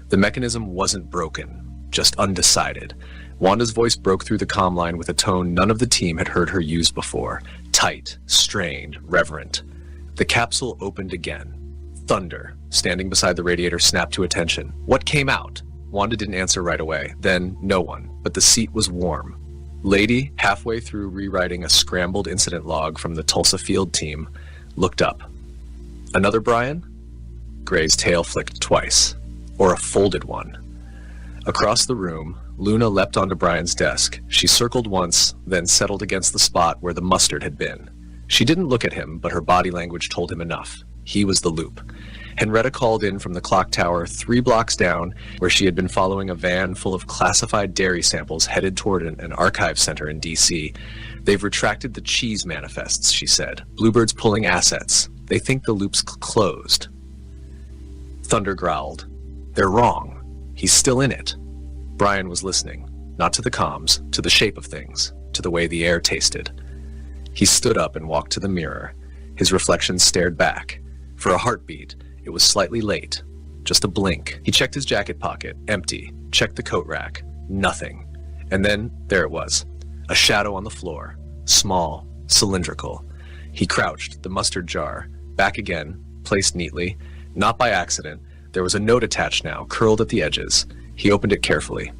Speaker 1: The mechanism wasn't broken, just undecided. Wanda's voice broke through the comm line with a tone none of the team had heard her use before. Tight, strained, reverent. The capsule opened again. Thunder, standing beside the radiator, snapped to attention. "What came out?" Wanda didn't answer right away. Then, no one. But the seat was warm. Lady, halfway through rewriting a scrambled incident log from the Tulsa field team, looked up. "Another Brian?" Gray's tail flicked twice. Or a folded one. Across the room, Luna leapt onto Brian's desk. She circled once, then settled against the spot where the mustard had been. She didn't look at him, but her body language told him enough. He was the loop. Henrietta called in from the clock tower 3 blocks down, where she had been following a van full of classified dairy samples headed toward an archive center in D.C. "They've retracted the cheese manifests," she said. "Bluebird's pulling assets. They think the loop's closed." Thunder growled. "They're wrong. He's still in it." Brian was listening, not to the comms, to the shape of things, to the way the air tasted. He stood up and walked to the mirror. His reflection stared back. For a heartbeat, it was slightly late. Just a blink. He checked his jacket pocket, empty. Checked the coat rack. Nothing. And then, there it was. A shadow on the floor. Small, cylindrical. He crouched, the mustard jar. Back again, placed neatly. Not by accident. There was a note attached now, curled at the edges. He opened it carefully.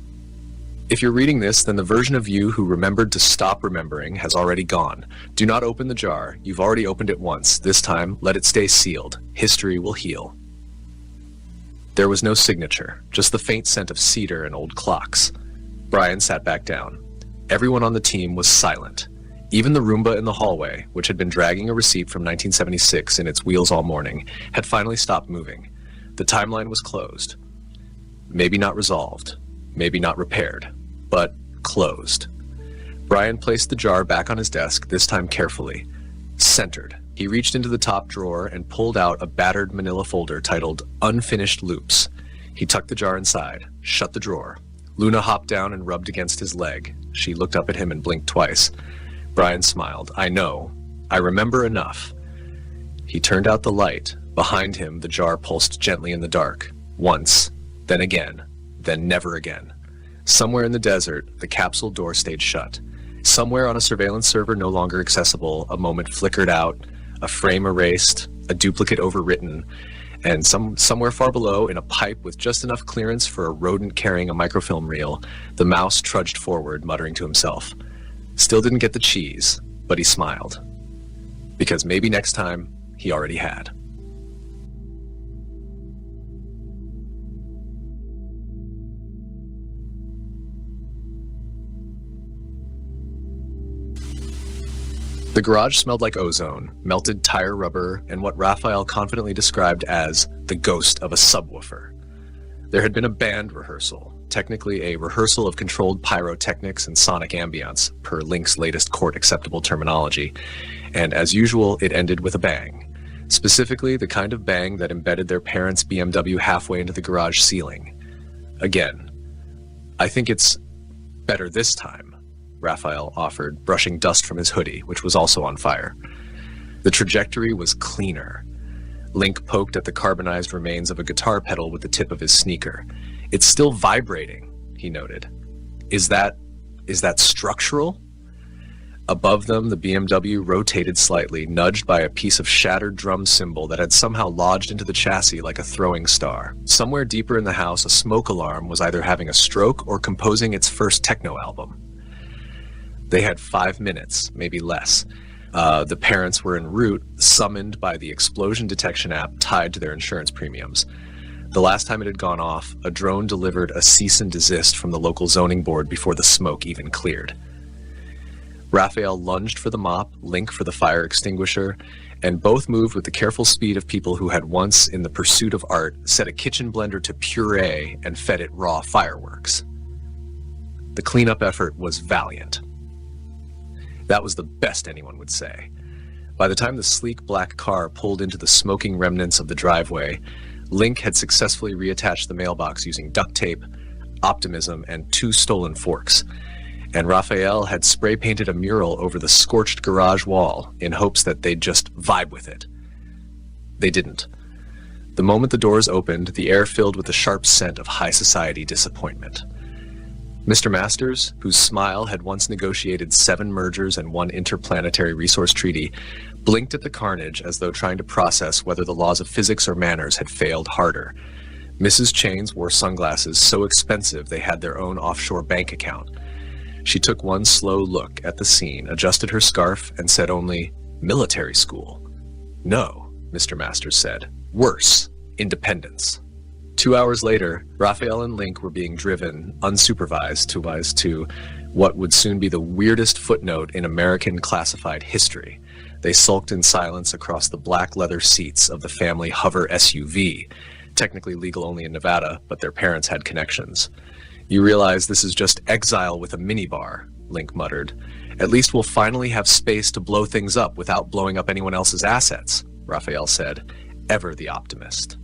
Speaker 1: "If you're reading this, then the version of you who remembered to stop remembering has already gone. Do not open the jar. You've already opened it once. This time, let it stay sealed. History will heal." There was no signature, just the faint scent of cedar and old clocks. Brian sat back down. Everyone on the team was silent. Even the Roomba in the hallway, which had been dragging a receipt from 1976 in its wheels all morning, had finally stopped moving. The timeline was closed. Maybe not resolved. Maybe not repaired. But closed. Brian placed the jar back on his desk, this time carefully. Centered. He reached into the top drawer and pulled out a battered manila folder titled Unfinished Loops. He tucked the jar inside, shut the drawer. Luna hopped down and rubbed against his leg. She looked up at him and blinked twice. Brian smiled. "I know. I remember enough." He turned out the light, Behind him, the jar pulsed gently in the dark. Once, then again, then never again. Somewhere in the desert, the capsule door stayed shut. Somewhere on a surveillance server no longer accessible, a moment flickered out, a frame erased, a duplicate overwritten, and somewhere far below, in a pipe with just enough clearance for a rodent carrying a microfilm reel, the mouse trudged forward, muttering to himself. Still didn't get the cheese, but he smiled. Because maybe next time, he already had. The garage smelled like ozone, melted tire rubber, and what Raphael confidently described as the ghost of a subwoofer. There had been a band rehearsal, technically a rehearsal of controlled pyrotechnics and sonic ambience, per Link's latest court-acceptable terminology, and as usual, it ended with a bang. Specifically, the kind of bang that embedded their parents' BMW halfway into the garage ceiling. Again, I think it's better this time, Raphael offered, brushing dust from his hoodie, which was also on fire. The trajectory was cleaner. Link poked at the carbonized remains of a guitar pedal with the tip of his sneaker. It's still vibrating, he noted. Is that structural? Above them, the BMW rotated slightly, nudged by a piece of shattered drum cymbal that had somehow lodged into the chassis like a throwing star. Somewhere deeper in the house, a smoke alarm was either having a stroke or composing its first techno album. They had 5 minutes, maybe less. The parents were en route, summoned by the explosion detection app tied to their insurance premiums. The last time it had gone off, a drone delivered a cease and desist from the local zoning board before the smoke even cleared. Raphael lunged for the mop, Link for the fire extinguisher, and both moved with the careful speed of people who had once, in the pursuit of art, set a kitchen blender to puree and fed it raw fireworks. The cleanup effort was valiant. That was the best anyone would say. By the time the sleek black car pulled into the smoking remnants of the driveway, Link had successfully reattached the mailbox using duct tape, optimism, and 2 stolen forks. And Raphael had spray-painted a mural over the scorched garage wall in hopes that they'd just vibe with it. They didn't. The moment the doors opened, the air filled with the sharp scent of high society disappointment. Mr. Masters, whose smile had once negotiated 7 mergers and 1 interplanetary resource treaty, blinked at the carnage as though trying to process whether the laws of physics or manners had failed harder. Mrs. Chains wore sunglasses so expensive they had their own offshore bank account. She took one slow look at the scene, adjusted her scarf, and said only, "Military school." "No," Mr. Masters said. "Worse, independence." 2 hours later, Raphael and Link were being driven, unsupervised, to what would soon be the weirdest footnote in American classified history. They sulked in silence across the black leather seats of the family hover SUV, technically legal only in Nevada, but their parents had connections. "You realize this is just exile with a minibar," Link muttered. "At least we'll finally have space to blow things up without blowing up anyone else's assets," Raphael said, ever the optimist.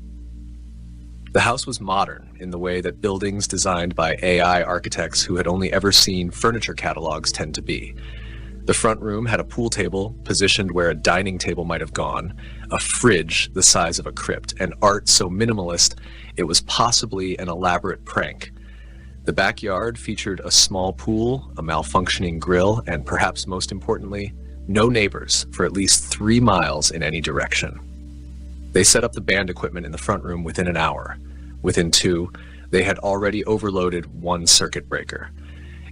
Speaker 1: The house was modern in the way that buildings designed by AI architects who had only ever seen furniture catalogs tend to be. The front room had a pool table positioned where a dining table might have gone, a fridge the size of a crypt, and art so minimalist it was possibly an elaborate prank. The backyard featured a small pool, a malfunctioning grill, and perhaps most importantly, no neighbors for at least 3 miles in any direction. They set up the band equipment in the front room within an hour. Within 2, they had already overloaded 1 circuit breaker.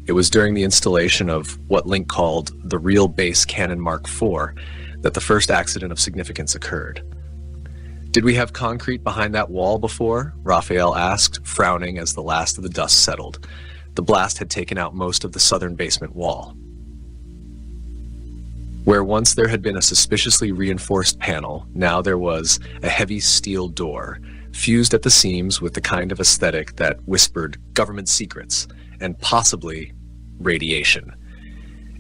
Speaker 1: It was during the installation of what Link called the real base Cannon Mark IV that the first accident of significance occurred. "Did we have concrete behind that wall before?" Raphael asked, frowning as the last of the dust settled. The blast had taken out most of the southern basement wall. Where once there had been a suspiciously reinforced panel, now there was a heavy steel door, fused at the seams with the kind of aesthetic that whispered government secrets and possibly radiation.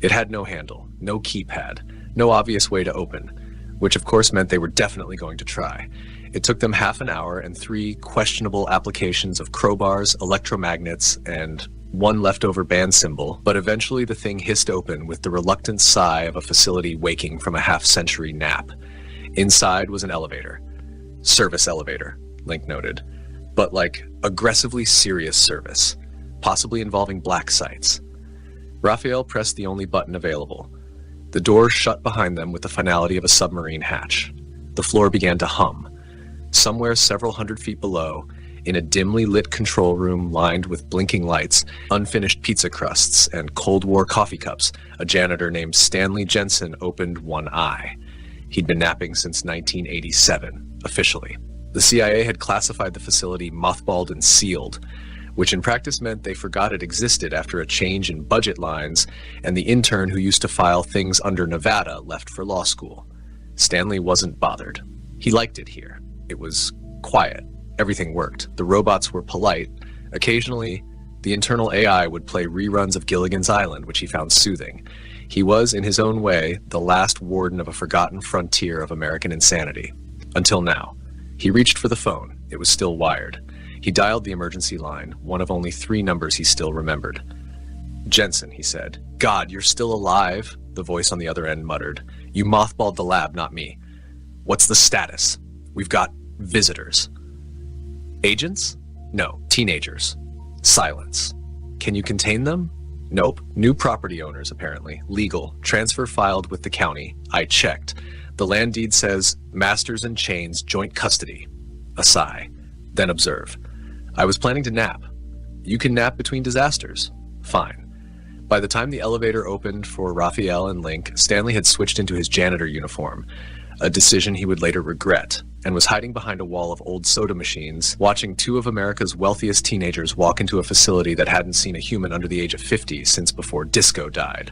Speaker 1: It had no handle, no keypad, no obvious way to open, which of course meant they were definitely going to try. It took them half an hour and 3 questionable applications of crowbars, electromagnets, and 1 leftover band cymbal, but eventually the thing hissed open with the reluctant sigh of a facility waking from a half-century nap. Inside was an elevator. Service elevator, Link noted. But like aggressively serious service, possibly involving black sites. Raphael pressed the only button available. The door shut behind them with the finality of a submarine hatch. The floor began to hum. Somewhere several hundred feet below, in a dimly lit control room lined with blinking lights, unfinished pizza crusts, and Cold War coffee cups, a janitor named Stanley Jensen opened one eye. He'd been napping since 1987, officially. The CIA had classified the facility mothballed and sealed, which in practice meant they forgot it existed after a change in budget lines, and the intern who used to file things under Nevada left for law school. Stanley wasn't bothered. He liked it here. It was quiet. Everything worked. The robots were polite. Occasionally, the internal AI would play reruns of Gilligan's Island, which he found soothing. He was, in his own way, the last warden of a forgotten frontier of American insanity. Until now. He reached for the phone. It was still wired. He dialed the emergency line, one of only 3 numbers he still remembered. "Jensen," he said. "God, you're still alive," the voice on the other end muttered. "You mothballed the lab, not me. What's the status? We've got visitors." "Agents? No, teenagers." Silence. "Can you contain them?" "Nope. New property owners, apparently. Legal. Transfer filed with the county. I checked. The land deed says masters and chains, joint custody." A sigh. Then observe. "I was planning to nap." "You can nap between disasters." "Fine." By the time the elevator opened for Raphael and Link, Stanley had switched into his janitor uniform, a decision he would later regret, and was hiding behind a wall of old soda machines, watching 2 of America's wealthiest teenagers walk into a facility that hadn't seen a human under the age of 50 since before disco died.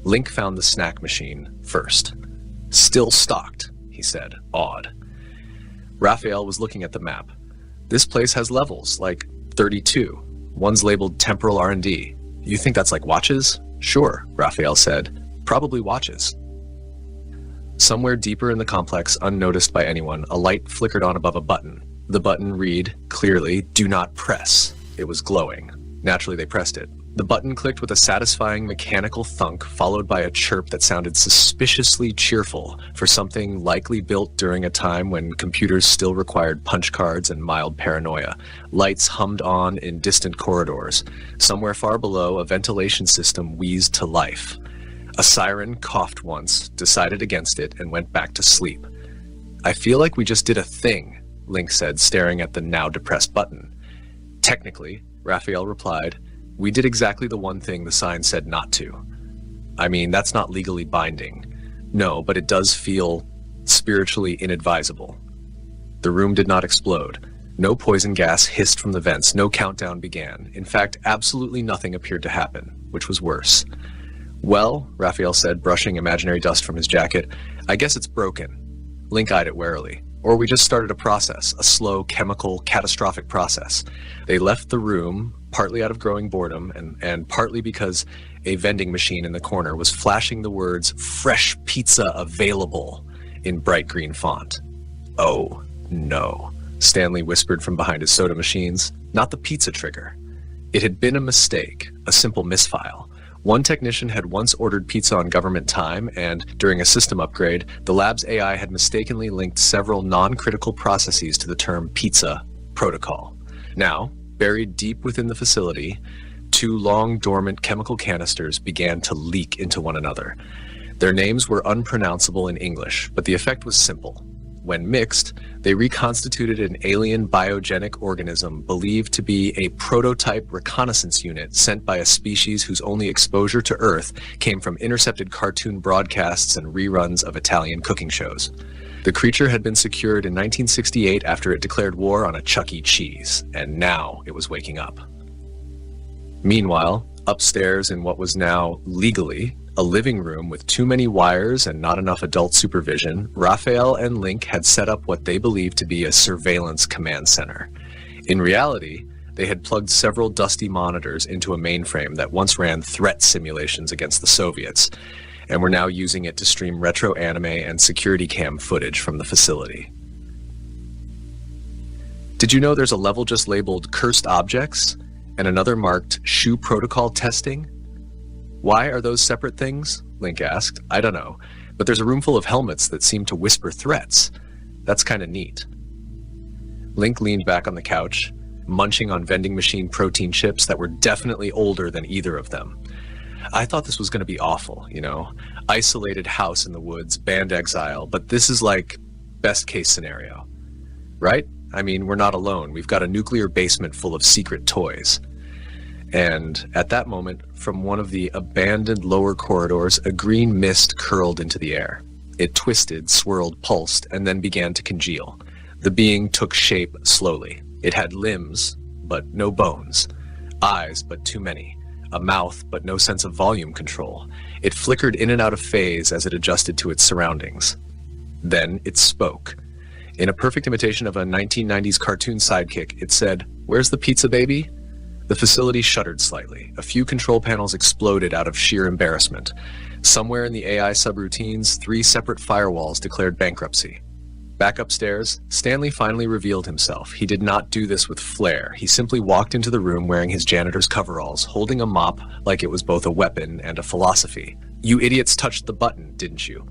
Speaker 1: Link found the snack machine first. "Still stocked," he said, awed. Raphael was looking at the map. "This place has levels, like 32. One's labeled temporal R&D. You think that's like watches?" "Sure," Raphael said. "Probably watches." Somewhere deeper in the complex, unnoticed by anyone, a light flickered on above a button. The button read, clearly, "Do not press." It was glowing. Naturally, they pressed it. The button clicked with a satisfying mechanical thunk, followed by a chirp that sounded suspiciously cheerful for something likely built during a time when computers still required punch cards and mild paranoia. Lights hummed on in distant corridors. Somewhere far below, a ventilation system wheezed to life. A siren coughed once, decided against it, and went back to sleep. "I feel like we just did a thing," Link said, staring at the now depressed button. "Technically," Raphael replied, "we did exactly the one thing the sign said not to. I mean, that's not legally binding. No, but it does feel spiritually inadvisable." The room did not explode. No poison gas hissed from the vents. No countdown began. In fact, absolutely nothing appeared to happen, which was worse. "Well," Raphael said, brushing imaginary dust from his jacket, "I guess it's broken." Link eyed it warily. "Or we just started a process, a slow, chemical, catastrophic process." They left the room, partly out of growing boredom, and partly because a vending machine in the corner was flashing the words, "Fresh pizza available," in bright green font. "Oh, no," Stanley whispered from behind his soda machines. Not the pizza trigger. It had been a mistake, a simple misfile. One technician had once ordered pizza on government time, and during a system upgrade, the lab's AI had mistakenly linked several non-critical processes to the term pizza protocol. Now, buried deep within the facility, 2 long dormant chemical canisters began to leak into one another. Their names were unpronounceable in English, but the effect was simple. When mixed, they reconstituted an alien biogenic organism believed to be a prototype reconnaissance unit sent by a species whose only exposure to Earth came from intercepted cartoon broadcasts and reruns of Italian cooking shows. The creature had been secured in 1968 after it declared war on a Chuck E. Cheese, and now it was waking up. Meanwhile, upstairs in what was now, legally, a living room with too many wires and not enough adult supervision, Raphael and Link had set up what they believed to be a surveillance command center. In reality, they had plugged several dusty monitors into a mainframe that once ran threat simulations against the Soviets, and were now using it to stream retro anime and security cam footage from the facility. Did you know there's a level just labeled Cursed Objects, and another marked Shoe Protocol Testing? "Why are those separate things?" Link asked. "I don't know, but there's a room full of helmets that seem to whisper threats. That's kind of neat." Link leaned back on the couch, munching on vending machine protein chips that were definitely older than either of them. I thought this was going to be awful, isolated house in the woods, band exile, but this is like best case scenario, right? I mean, we're not alone. We've got a nuclear basement full of secret toys. And at that moment, from one of the abandoned lower corridors, a green mist curled into the air. It twisted, swirled, pulsed, and then began to congeal. The being took shape slowly. It had limbs, but no bones. Eyes, but too many. A mouth, but no sense of volume control. It flickered in and out of phase as it adjusted to its surroundings. Then it spoke. In a perfect imitation of a 1990s cartoon sidekick, it said, "Where's the pizza, baby?" The facility shuddered slightly. A few control panels exploded out of sheer embarrassment. Somewhere in the AI subroutines, 3 separate firewalls declared bankruptcy. Back upstairs, Stanley finally revealed himself. He did not do this with flair. He simply walked into the room wearing his janitor's coveralls, holding a mop like it was both a weapon and a philosophy. "You idiots touched the button, didn't you?"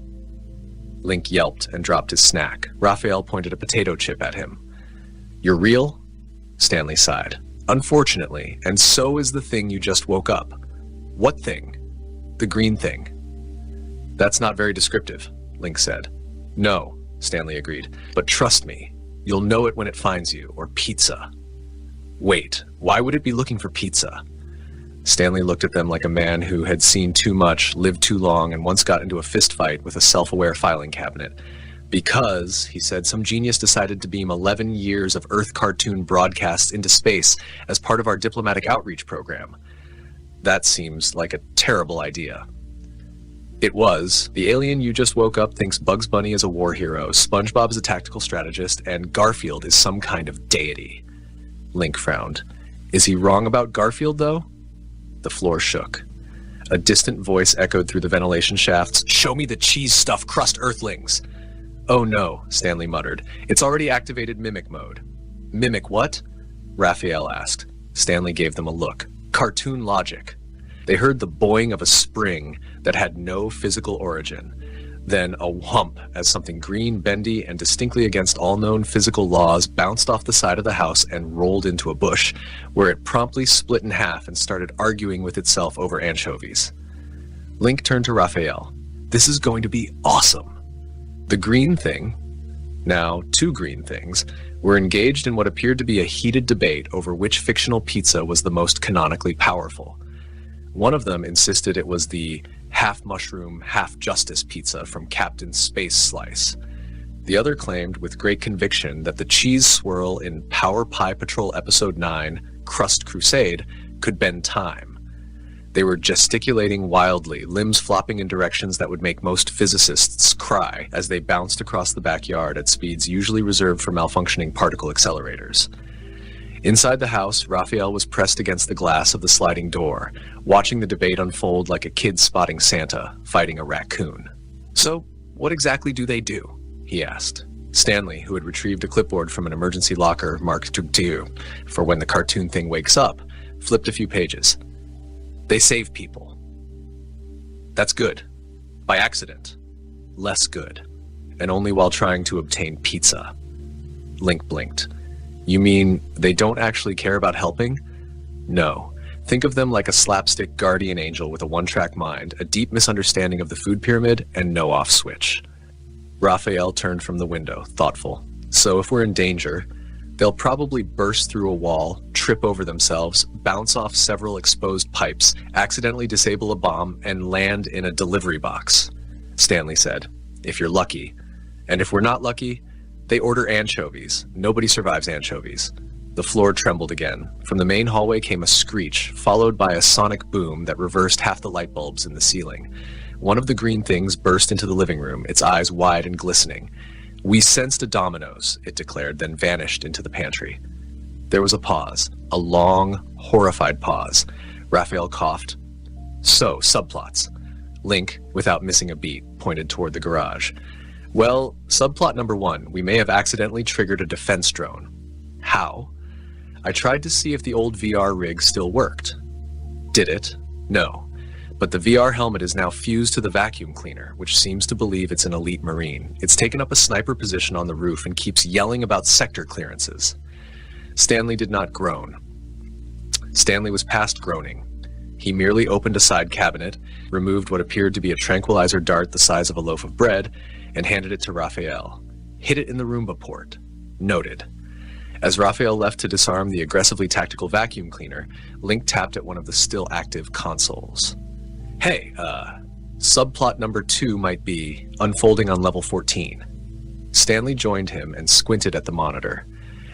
Speaker 1: Link yelped and dropped his snack. Raphael pointed a potato chip at him. "You're real?" Stanley sighed. "Unfortunately, and so is the thing you just woke up." "What thing?" "The green thing." "That's not very descriptive," Link said. "No," Stanley agreed, "but trust me, you'll know it when it finds you, or pizza." "Wait, why would it be looking for pizza?" Stanley looked at them like a man who had seen too much, lived too long, and once got into a fist fight with a self-aware filing cabinet. "Because," he said, "some genius decided to beam 11 years of Earth cartoon broadcasts into space as part of our diplomatic outreach program." "That seems like a terrible idea." "It was. The alien you just woke up thinks Bugs Bunny is a war hero, SpongeBob is a tactical strategist, and Garfield is some kind of deity." Link frowned. "Is he wrong about Garfield, though?" The floor shook. A distant voice echoed through the ventilation shafts. "Show me the cheese-stuffed crust Earthlings!" "Oh no," Stanley muttered. "It's already activated mimic mode." "Mimic what?" Raphael asked. Stanley gave them a look. "Cartoon logic." They heard the boing of a spring that had no physical origin. Then a whump as something green, bendy, and distinctly against all known physical laws bounced off the side of the house and rolled into a bush, where it promptly split in half and started arguing with itself over anchovies. Link turned to Raphael. "This is going to be awesome." The green thing, now 2 green things, were engaged in what appeared to be a heated debate over which fictional pizza was the most canonically powerful. One of them insisted it was the half-mushroom, half-justice pizza from Captain Space Slice. The other claimed with great conviction that the cheese swirl in Power Pie Patrol Episode 9, Crust Crusade, could bend time. They were gesticulating wildly, limbs flopping in directions that would make most physicists cry as they bounced across the backyard at speeds usually reserved for malfunctioning particle accelerators. Inside the house, Raphael was pressed against the glass of the sliding door, watching the debate unfold like a kid spotting Santa, fighting a raccoon. "So, what exactly do they do?" he asked. Stanley, who had retrieved a clipboard from an emergency locker marked "Tugtiu" for when the cartoon thing wakes up, flipped a few pages. "They save people." "That's good. By accident. Less good. And only while trying to obtain pizza." Link blinked. "You mean they don't actually care about helping?" "No. Think of them like a slapstick guardian angel with a one-track mind, a deep misunderstanding of the food pyramid, and no off switch." Raphael turned from the window, thoughtful. "So if we're in danger, they'll probably burst through a wall, trip over themselves, bounce off several exposed pipes, accidentally disable a bomb, and land in a delivery box," Stanley said. "If you're lucky. And if we're not lucky, they order anchovies. Nobody survives anchovies." The floor trembled again. From the main hallway came a screech, followed by a sonic boom that reversed half the light bulbs in the ceiling. One of the green things burst into the living room, its eyes wide and glistening. "We sensed a Domino's," it declared, then vanished into the pantry. There was a pause, a long, horrified pause. Raphael coughed. "So, subplots." Link, without missing a beat, pointed toward the garage. "Well, subplot number 1, we may have accidentally triggered a defense drone." "How?" "I tried to see if the old VR rig still worked." "Did it?" "No. But the VR helmet is now fused to the vacuum cleaner, which seems to believe it's an elite Marine. It's taken up a sniper position on the roof and keeps yelling about sector clearances. Stanley did not groan. Stanley was past groaning. He merely opened a side cabinet, removed what appeared to be a tranquilizer dart the size of a loaf of bread, and handed it to Raphael. Hid it in the Roomba port. Noted. As Raphael left to disarm the aggressively tactical vacuum cleaner, Link tapped at one of the still active consoles. Hey, subplot number 2 might be unfolding on level 14. Stanley joined him and squinted at the monitor.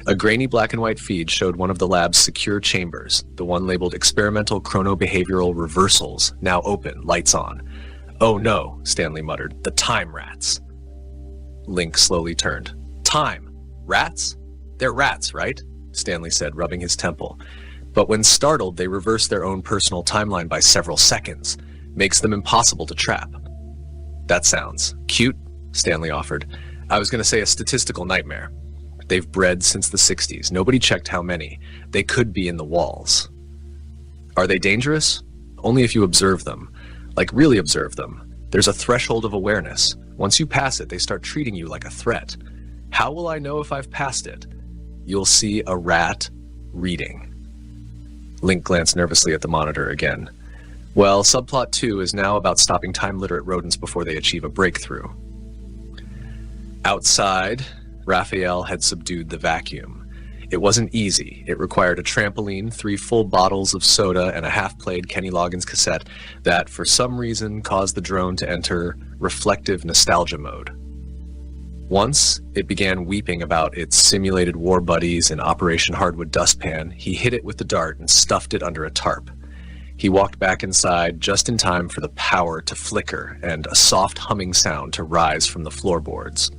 Speaker 1: A grainy black and white feed showed one of the lab's secure chambers, the one labeled Experimental Chronobehavioral Reversals, now open, lights on. Oh no, Stanley muttered, the time rats. Link slowly turned. Time? Rats? They're rats, right? Stanley said, rubbing his temple. But when startled, they reverse their own personal timeline by several seconds. Makes them impossible to trap. That sounds cute, Stanley offered. I was going to say a statistical nightmare. They've bred since the 60s. Nobody checked how many. They could be in the walls. Are they dangerous? Only if you observe them. Like really observe them. There's a threshold of awareness. Once you pass it, they start treating you like a threat. How will I know if I've passed it? You'll see a rat reading. Link glanced nervously at the monitor again. Well, subplot 2 is now about stopping time-literate rodents before they achieve a breakthrough. Outside, Raphael had subdued the vacuum. It wasn't easy. It required a trampoline, 3 full bottles of soda, and a half-played Kenny Loggins cassette that, for some reason, caused the drone to enter reflective nostalgia mode. Once it began weeping about its simulated war buddies in Operation Hardwood Dustpan, he hit it with the dart and stuffed it under a tarp. He walked back inside just in time for the power to flicker and a soft humming sound to rise from the floorboards.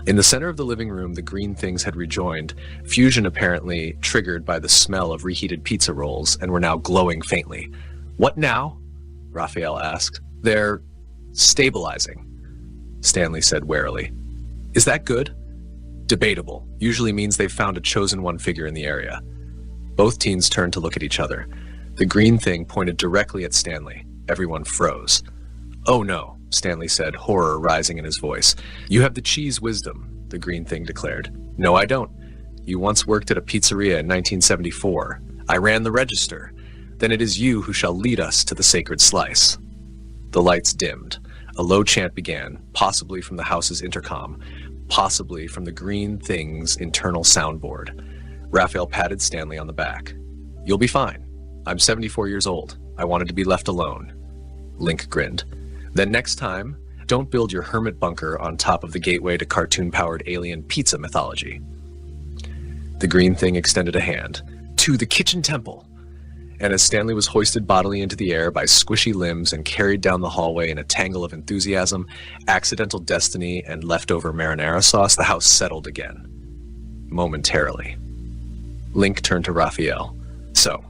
Speaker 1: In the center of the living room, the green things had rejoined, fusion apparently triggered by the smell of reheated pizza rolls, and were now glowing faintly. What now? Raphael asked. They're stabilizing, Stanley said warily. Is that good? Debatable. Usually means they've found a chosen one figure in the area. Both teens turned to look at each other. The green thing pointed directly at Stanley. Everyone froze. Oh no, Stanley said, horror rising in his voice. You have the cheese wisdom, the green thing declared. No, I don't. You once worked at a pizzeria in 1974. I ran the register. Then it is you who shall lead us to the sacred slice. The lights dimmed. A low chant began, possibly from the house's intercom, possibly from the green thing's internal soundboard. Raphael patted Stanley on the back. You'll be fine. I'm 74 years old. I wanted to be left alone. Link grinned. Then next time, don't build your hermit bunker on top of the gateway to cartoon-powered alien pizza mythology. The green thing extended a hand. To the kitchen temple! And as Stanley was hoisted bodily into the air by squishy limbs and carried down the hallway in a tangle of enthusiasm, accidental destiny, and leftover marinara sauce, the house settled again. Momentarily. Link turned to Raphael. So,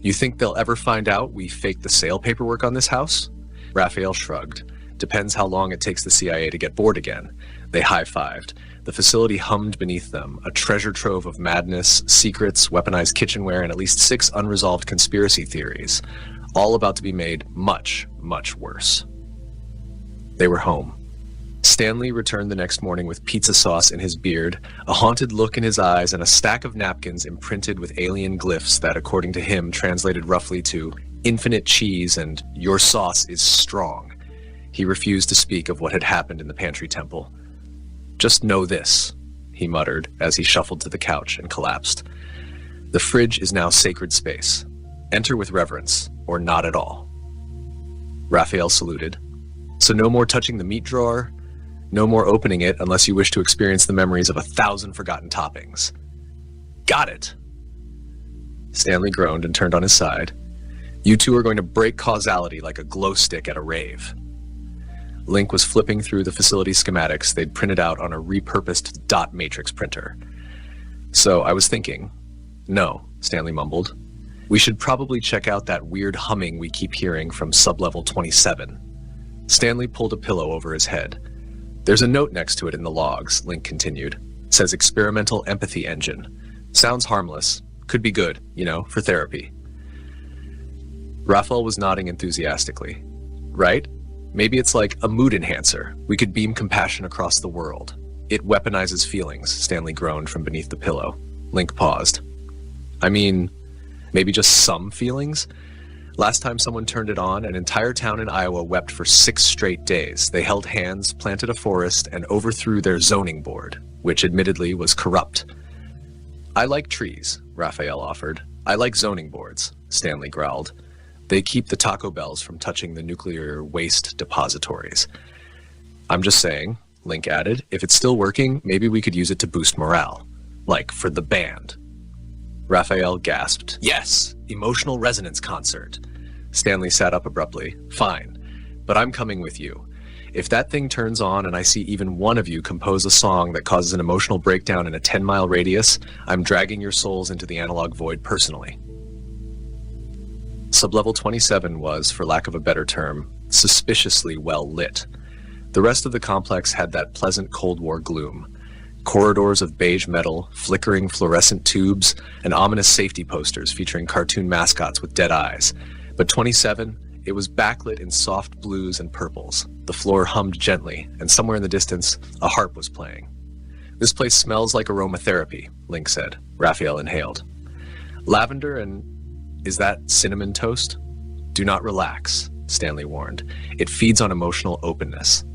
Speaker 1: you think they'll ever find out we faked the sale paperwork on this house? Raphael shrugged. Depends how long it takes the CIA to get bored again. They high-fived. The facility hummed beneath them, a treasure trove of madness, secrets, weaponized kitchenware, and at least 6 unresolved conspiracy theories, all about to be made much, much worse. They were home. Stanley returned the next morning with pizza sauce in his beard, a haunted look in his eyes, and a stack of napkins imprinted with alien glyphs that, according to him, translated roughly to infinite cheese and your sauce is strong. He refused to speak of what had happened in the pantry temple. Just know this, he muttered as he shuffled to the couch and collapsed. The fridge is now sacred space. Enter with reverence, or not at all. Raphael saluted. So no more touching the meat drawer, no more opening it unless you wish to experience the memories of 1,000 forgotten toppings. Got it! Stanley groaned and turned on his side. You two are going to break causality like a glow stick at a rave. Link was flipping through the facility schematics they'd printed out on a repurposed dot matrix printer. So I was thinking, no, Stanley mumbled. We should probably check out that weird humming we keep hearing from sublevel 27. Stanley pulled a pillow over his head. There's a note next to it in the logs, Link continued. It says experimental empathy engine. Sounds harmless. Could be good, for therapy. Raphael was nodding enthusiastically. Right? Maybe it's like a mood enhancer. We could beam compassion across the world. It weaponizes feelings, Stanley groaned from beneath the pillow. Link paused. I mean, maybe just some feelings? Last time someone turned it on, an entire town in Iowa wept for 6 straight days. They held hands, planted a forest, and overthrew their zoning board, which admittedly was corrupt. I like trees, Raphael offered. I like zoning boards, Stanley growled. They keep the Taco Bells from touching the nuclear waste depositories. I'm just saying, Link added, if it's still working, maybe we could use it to boost morale. Like for the band. Raphael gasped. Yes, emotional resonance concert. Stanley sat up abruptly. Fine, but I'm coming with you. If that thing turns on and I see even one of you compose a song that causes an emotional breakdown in a 10-mile radius, I'm dragging your souls into the analog void personally. Sublevel 27 was, for lack of a better term, suspiciously well lit. The rest of the complex had that pleasant Cold War gloom. Corridors of beige metal, flickering fluorescent tubes, and ominous safety posters featuring cartoon mascots with dead eyes. But 27, it was backlit in soft blues and purples. The floor hummed gently, and somewhere in the distance, a harp was playing. This place smells like aromatherapy, Link said. Raphael inhaled. Lavender and... is that cinnamon toast? Do not relax, Stanley warned. It feeds on emotional openness.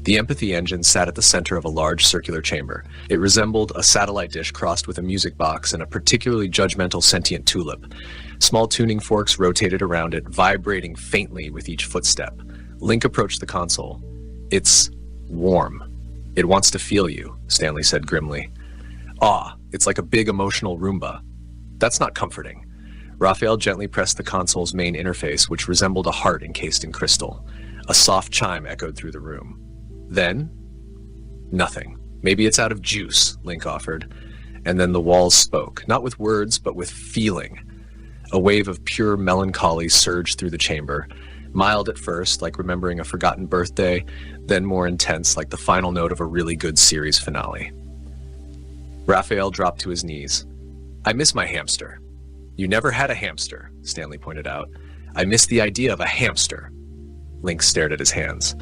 Speaker 1: The empathy engine sat at the center of a large circular chamber. It resembled a satellite dish crossed with a music box and a particularly judgmental sentient tulip. Small tuning forks rotated around it, vibrating faintly with each footstep. Link approached the console. It's warm. It wants to feel you, Stanley said grimly. It's like a big emotional Roomba. That's not comforting. Raphael gently pressed the console's main interface, which resembled a heart encased in crystal. A soft chime echoed through the room. Then, nothing. Maybe it's out of juice, Link offered. And then the walls spoke, not with words, but with feeling. A wave of pure melancholy surged through the chamber, mild at first, like remembering a forgotten birthday, then more intense, like the final note of a really good series finale. Raphael dropped to his knees. I miss my hamster. You never had a hamster, Stanley pointed out. I miss the idea of a hamster. Link stared at his hands.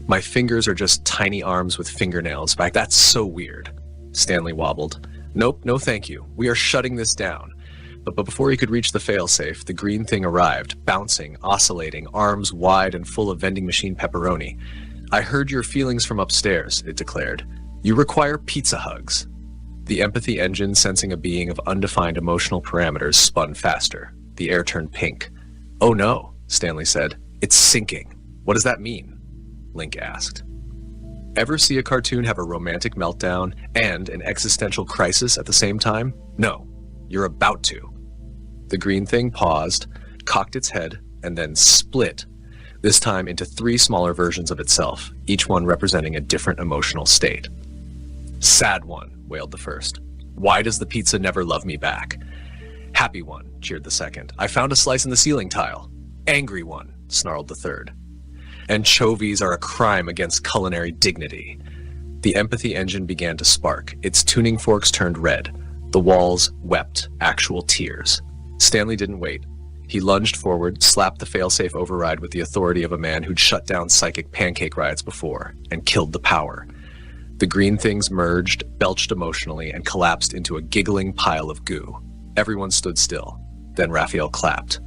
Speaker 1: My fingers are just tiny arms with fingernails. That's so weird. Stanley wobbled. Nope, no thank you. We are shutting this down. But before he could reach the failsafe, the green thing arrived, bouncing, oscillating, arms wide and full of vending machine pepperoni. I heard your feelings from upstairs, it declared. You require pizza hugs. The empathy engine, sensing a being of undefined emotional parameters, spun faster. The air turned pink. Oh no, Stanley said. It's sinking. What does that mean? Link asked. Ever see a cartoon have a romantic meltdown and an existential crisis at the same time? No, you're about to. The green thing paused, cocked its head, and then split, this time into 3 smaller versions of itself, each one representing a different emotional state. Sad one, wailed the first. Why does the pizza never love me back? Happy one, cheered the second. I found a slice in the ceiling tile. Angry one, snarled the third. Anchovies are a crime against culinary dignity. The empathy engine began to spark. Its tuning forks turned red. The walls wept actual tears. Stanley didn't wait. He lunged forward, slapped the failsafe override with the authority of a man who'd shut down psychic pancake riots before, and killed the power. The green things merged, belched emotionally, and collapsed into a giggling pile of goo. Everyone stood still. Then Raphael clapped.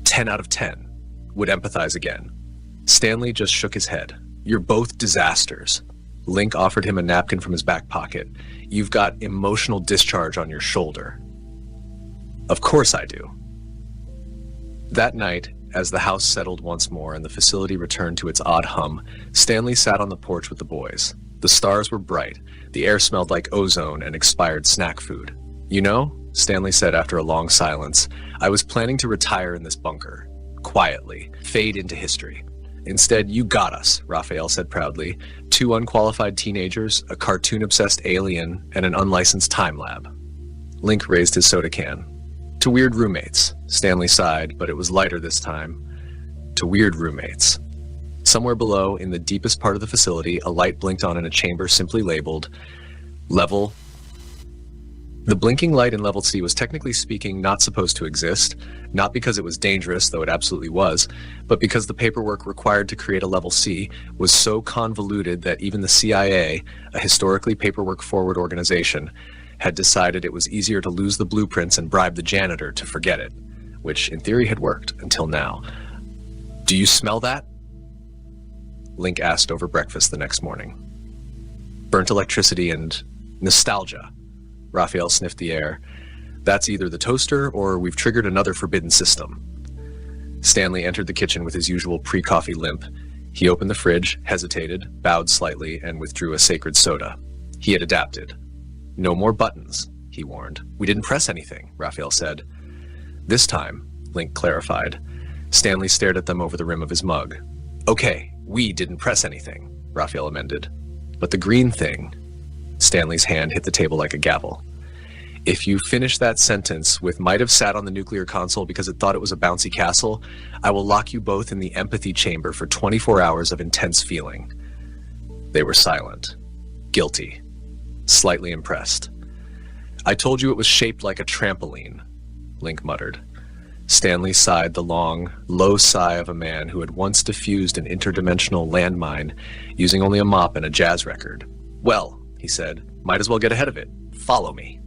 Speaker 1: 10 out of 10. Would empathize again. Stanley just shook his head. You're both disasters. Link offered him a napkin from his back pocket. You've got emotional discharge on your shoulder. Of course I do. That night, as the house settled once more and the facility returned to its odd hum, Stanley sat on the porch with the boys. The stars were bright. The air smelled like ozone and expired snack food. You know, Stanley said after a long silence, I was planning to retire in this bunker. Quietly. Fade into history. Instead, you got us, Raphael said proudly. 2 unqualified teenagers, a cartoon-obsessed alien, and an unlicensed time lab. Link raised his soda can. To weird roommates. Stanley sighed, but it was lighter this time. To weird roommates. Somewhere below, in the deepest part of the facility, a light blinked on in a chamber simply labeled Level The blinking light in level C was technically speaking not supposed to exist, not because it was dangerous, though it absolutely was, but because the paperwork required to create a level C was so convoluted that even the CIA, a historically paperwork-forward organization, had decided it was easier to lose the blueprints and bribe the janitor to forget it, which in theory had worked until now. "Do you smell that?" Link asked over breakfast the next morning. "Burnt electricity and nostalgia." Raphael sniffed the air. "That's either the toaster or we've triggered another forbidden system." Stanley entered the kitchen with his usual pre-coffee limp. He opened the fridge, hesitated, bowed slightly, and withdrew a sacred soda. He had adapted. "No more buttons," he warned. "We didn't press anything," Raphael said. "This time," Link clarified. Stanley stared at them over the rim of his mug. "Okay, we didn't press anything," Raphael amended. "But the green thing..." Stanley's hand hit the table like a gavel. "If you finish that sentence with 'might have sat on the nuclear console because it thought it was a bouncy castle,' I will lock you both in the empathy chamber for 24 hours of intense feeling." They were silent. Guilty. Slightly impressed. "I told you it was shaped like a trampoline," Link muttered. Stanley sighed the long, low sigh of a man who had once defused an interdimensional landmine using only a mop and a jazz record. "Well," he said, "might as well get ahead of it. Follow me."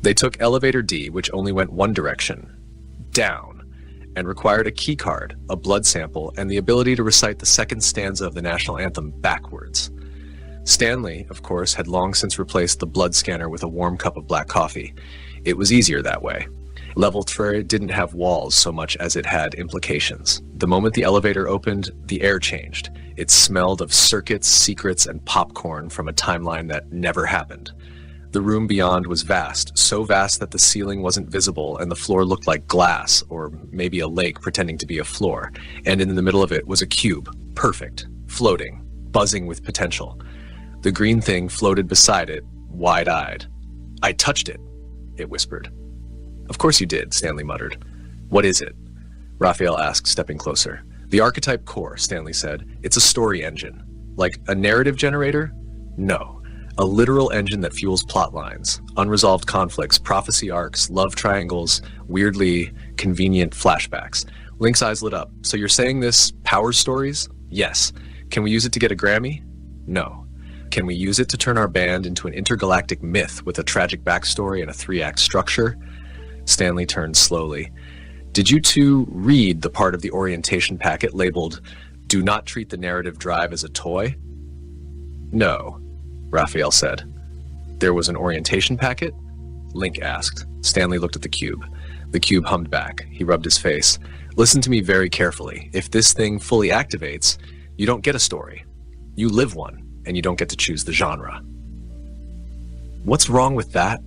Speaker 1: They took elevator D, which only went one direction, down, and required a key card, a blood sample, and the ability to recite the second stanza of the national anthem backwards. Stanley, of course, had long since replaced the blood scanner with a warm cup of black coffee. It was easier that way. Level 3 didn't have walls so much as it had implications. The moment the elevator opened, the air changed. It smelled of circuits, secrets, and popcorn from a timeline that never happened. The room beyond was vast, so vast that the ceiling wasn't visible and the floor looked like glass, or maybe a lake pretending to be a floor, and in the middle of it was a cube, perfect, floating, buzzing with potential. The green thing floated beside it, wide-eyed. "I touched it," it whispered. "Of course you did," Stanley muttered. "What is it?" Raphael asked, stepping closer. "The archetype core," Stanley said. "It's a story engine." "Like a narrative generator?" "No. A literal engine that fuels plot lines, unresolved conflicts, prophecy arcs, love triangles, weirdly convenient flashbacks." Link's eyes lit up. "So you're saying this powers stories?" "Yes." "Can we use it to get a Grammy?" "No." "Can we use it to turn our band into an intergalactic myth with a tragic backstory and a 3-act structure?" Stanley turned slowly. "Did you two read the part of the orientation packet labeled, 'Do not treat the narrative drive as a toy'?" "No," Raphael said. "There was an orientation packet?" Link asked. Stanley looked at the cube. The cube hummed back. He rubbed his face. "Listen to me very carefully. If this thing fully activates, you don't get a story. You live one, and you don't get to choose the genre." "What's wrong with that?"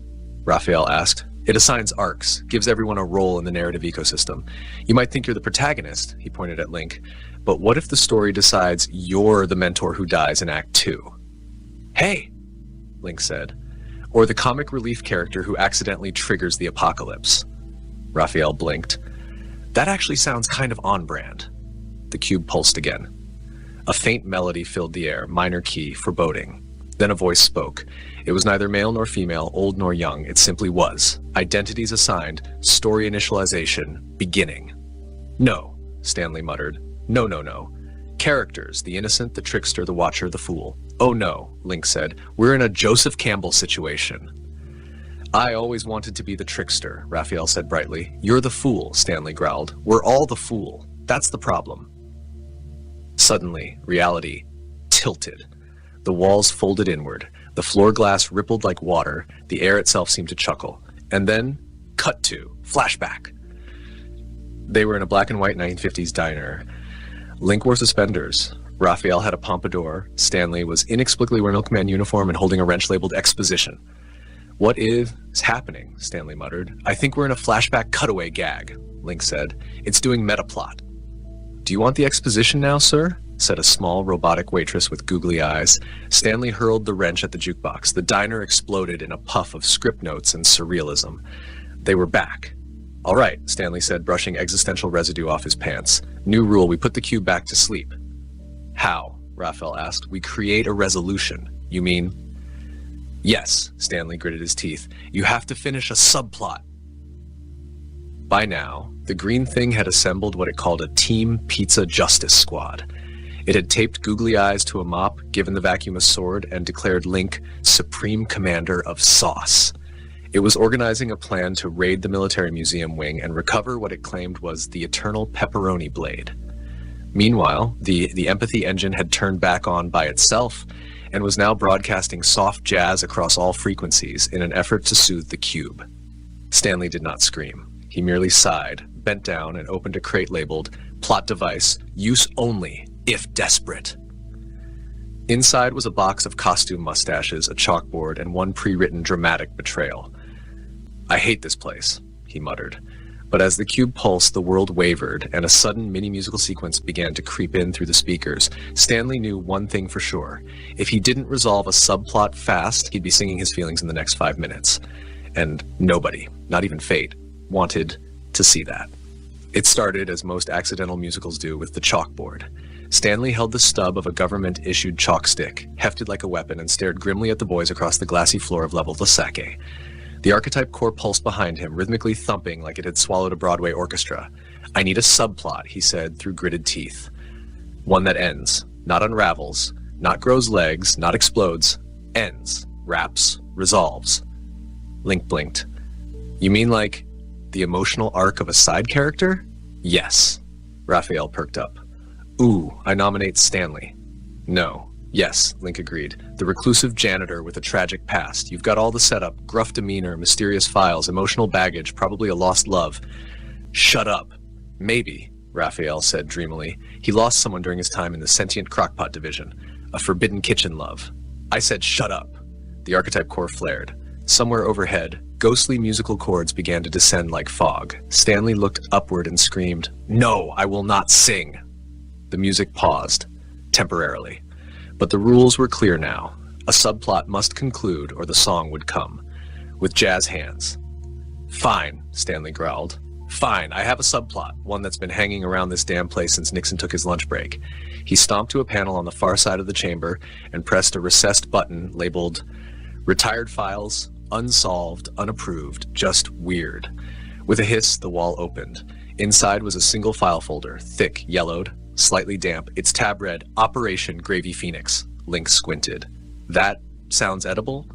Speaker 1: Raphael asked. "It assigns arcs, gives everyone a role in the narrative ecosystem. You might think you're the protagonist," he pointed at Link, "but what if the story decides you're the mentor who dies in Act 2? "Hey," Link said. "Or the comic relief character who accidentally triggers the apocalypse." Raphael blinked. "That actually sounds kind of on-brand." The cube pulsed again. A faint melody filled the air, minor key, foreboding. Then a voice spoke. It was neither male nor female, old nor young. It simply was. Identities assigned, story initialization, beginning. "No," Stanley muttered. "No, no, no. Characters, the innocent, the trickster, the watcher, the fool." "Oh no," Link said. "We're in a Joseph Campbell situation." "I always wanted to be the trickster," Raphael said brightly. "You're the fool," Stanley growled. "We're all the fool. That's the problem." Suddenly, reality tilted. The walls folded inward. The floor glass rippled like water. The air itself seemed to chuckle. And then, cut to, flashback. They were in a black and white 1950s diner. Link wore suspenders. Raphael had a pompadour. Stanley was inexplicably wearing a milkman uniform and holding a wrench labeled Exposition. "What is happening?" Stanley muttered. "I think we're in a flashback cutaway gag," Link said. "It's doing metaplot." "Do you want the exposition now, sir?" said a small robotic waitress with googly eyes. Stanley hurled the wrench at the jukebox. The diner exploded in a puff of script notes and surrealism. They were back. "All right," Stanley said, brushing existential residue off his pants. "New rule, we put the cube back to sleep." "How?" Raphael asked. "We create a resolution." "You mean?" Yes, Stanley gritted his teeth. You have to finish a subplot. By now, the green thing had assembled what it called a Team Pizza Justice Squad. It had taped googly eyes to a mop, given the vacuum a sword, and declared Link Supreme Commander of Sauce. It was organizing a plan to raid the military museum wing and recover what it claimed was the eternal pepperoni blade. Meanwhile, the empathy engine had turned back on by itself and was now broadcasting soft jazz across all frequencies in an effort to soothe the cube. Stanley did not scream. He merely sighed, bent down, and opened a crate labeled Plot Device, Use Only, If Desperate. Inside was a box of costume mustaches, a chalkboard, and one pre-written dramatic betrayal. I hate this place, he muttered. But as the cube pulsed, the world wavered, and a sudden mini-musical sequence began to creep in through the speakers. Stanley knew one thing for sure. If he didn't resolve a subplot fast, he'd be singing his feelings in the next 5 minutes. And nobody, not even fate, wanted to see that. It started, as most accidental musicals do, with the chalkboard. Stanley held the stub of a government-issued chalk stick, hefted like a weapon, and stared grimly at the boys across the glassy floor of level Lasake. The archetype core pulsed behind him, rhythmically thumping like it had swallowed a Broadway orchestra. I need a subplot, he said through gritted teeth. One that ends, not unravels, not grows legs, not explodes, ends, wraps, resolves. Link blinked. You mean like the emotional arc of a side character? Yes. Raphael perked up. Ooh, I nominate Stanley. No. Yes, Link agreed. The reclusive janitor with a tragic past. You've got all the setup, gruff demeanor, mysterious files, emotional baggage, probably a lost love. Shut up. Maybe, Raphael said dreamily. He lost someone during his time in the sentient crockpot division. A forbidden kitchen love. I said shut up. The archetype core flared. Somewhere overhead, ghostly musical chords began to descend like fog. Stanley looked upward and screamed, No, I will not sing. The music paused, temporarily. But the rules were clear now. A subplot must conclude or the song would come. With jazz hands. Fine, Stanley growled. Fine, I have a subplot, one that's been hanging around this damn place since Nixon took his lunch break. He stomped to a panel on the far side of the chamber and pressed a recessed button labeled Retired Files, Unsolved, Unapproved, Just Weird. With a hiss, the wall opened. Inside was a single file folder, thick, yellowed, slightly damp. Its tab read, Operation Gravy Phoenix. Link squinted. That sounds edible?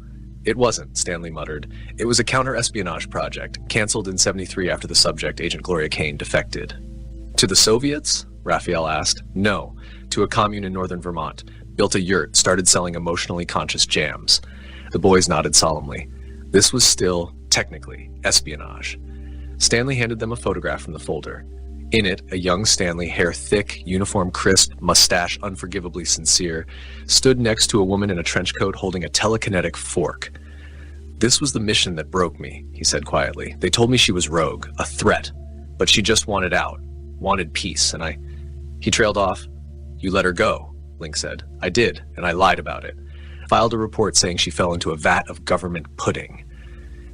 Speaker 1: It wasn't, Stanley muttered. It was a counter-espionage project, canceled in '73 after the subject, Agent Gloria Kane, defected. To the Soviets? Raphael asked. No, to a commune in northern Vermont. Built a yurt, started selling emotionally conscious jams. The boys nodded solemnly. This was still, technically, espionage. Stanley handed them a photograph from the folder. In it, a young Stanley, hair thick, uniform crisp, mustache unforgivably sincere, stood next to a woman in a trench coat holding a telekinetic fork. This was the mission that broke me, he said quietly. They told me she was rogue, a threat, but she just wanted out, wanted peace, and He trailed off. You let her go, Link said. I did, and I lied about it. Filed a report saying she fell into a vat of government pudding.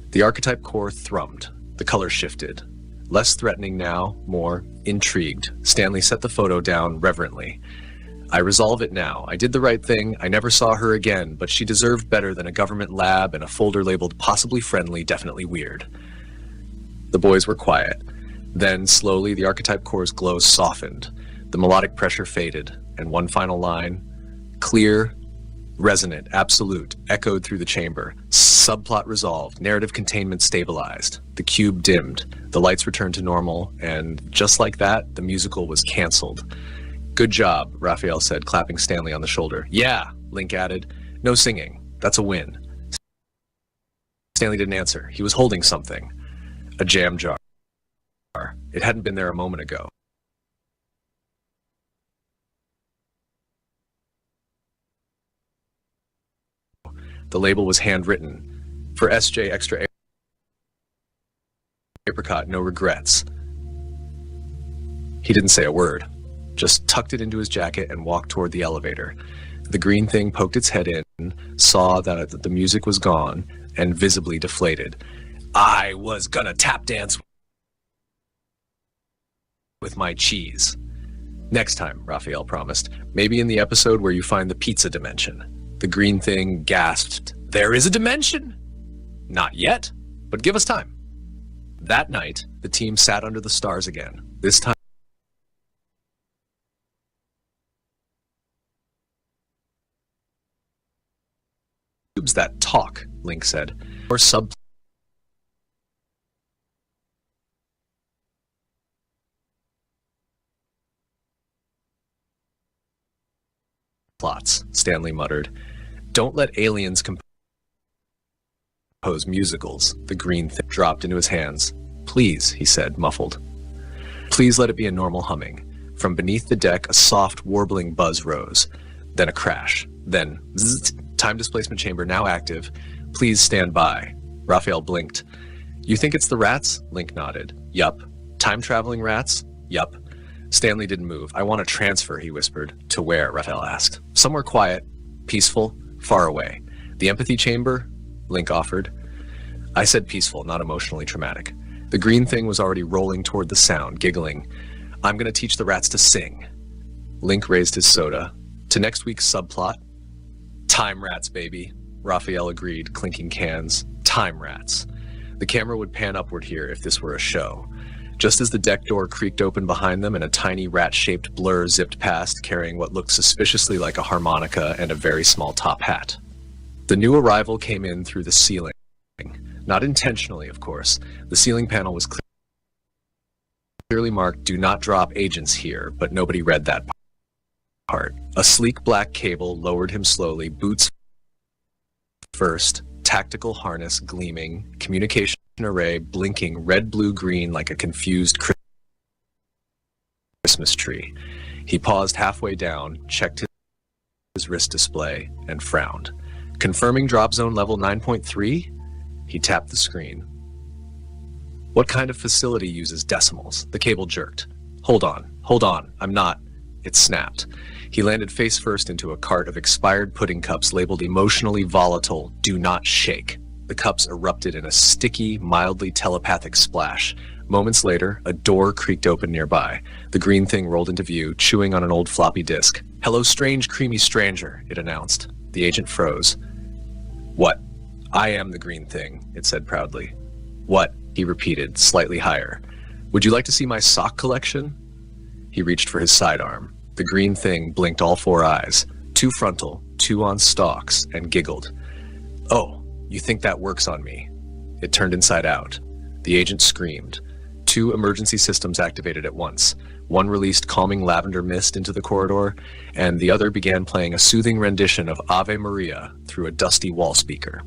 Speaker 1: The archetype core thrummed. The color shifted. Less threatening now, more intrigued. Stanley set the photo down reverently. I resolve it now. I did the right thing. I never saw her again, but she deserved better than a government lab and a folder labeled possibly friendly, definitely weird. The boys were quiet. Then, slowly, the archetype core's glow softened. The melodic pressure faded, and one final line, clear, resonant, absolute, echoed through the chamber. Subplot resolved, narrative containment stabilized. The cube dimmed, the lights returned to normal, and just like that, the musical was canceled. Good job, Raphael said, clapping Stanley on the shoulder. Yeah, Link added. No singing. That's a win. Stanley didn't answer. He was holding something. A jam jar. It hadn't been there a moment ago. The label was handwritten. For S.J. Extra Apricot, no regrets. He didn't say a word, just tucked it into his jacket and walked toward the elevator. The green thing poked its head in, saw that the music was gone, and visibly deflated. I was gonna tap dance with my cheese. Next time, Raphael promised. Maybe in the episode where you find the pizza dimension. The green thing gasped, There is a dimension! Not yet, but give us time. That night, the team sat under the stars again. This time, cubes that talk, Link said, or subplots, Stanley muttered. Don't let aliens compose musicals. The green thing dropped into his hands. Please, he said, muffled. Please let it be a normal humming. From beneath the deck, a soft, warbling buzz rose. Then a crash. Then, zzz, time displacement chamber now active. Please stand by. Raphael blinked. You think it's the rats? Link nodded. Yup. Time-traveling rats? Yup. Stanley didn't move. I want to transfer, he whispered. To where? Raphael asked. Somewhere quiet, peaceful, far away. The empathy chamber? Link offered. I said peaceful, not emotionally traumatic. The green thing was already rolling toward the sound, giggling. I'm going to teach the rats to sing. Link raised his soda. To next week's subplot? Time rats, baby. Raphael agreed, clinking cans. Time rats. The camera would pan upward here if this were a show. Just as the deck door creaked open behind them and a tiny rat-shaped blur zipped past, carrying what looked suspiciously like a harmonica and a very small top hat. The new arrival came in through the ceiling. Not intentionally, of course. The ceiling panel was clearly marked, "Do not drop agents here," but nobody read that part. A sleek black cable lowered him slowly, boots first, tactical harness gleaming, communication array blinking red, blue, green like a confused Christmas tree. He paused halfway down, checked his wrist display, and frowned. Confirming drop zone level 9.3? He tapped the screen. What kind of facility uses decimals? The cable jerked. Hold on, I'm not. It snapped. He landed face first into a cart of expired pudding cups labeled emotionally volatile, do not shake. The cups erupted in a sticky, mildly telepathic splash. Moments later, a door creaked open nearby. The green thing rolled into view, chewing on an old floppy disk. Hello, strange, creamy stranger, it announced. The agent froze. What? I am the green thing, it said proudly. What? He repeated, slightly higher. Would you like to see my sock collection? He reached for his sidearm. The green thing blinked all four eyes, 2 frontal, 2 on stalks, and giggled. Oh, you think that works on me? It turned inside out. The agent screamed. 2 emergency systems activated at once. One released calming lavender mist into the corridor, and the other began playing a soothing rendition of Ave Maria through a dusty wall speaker.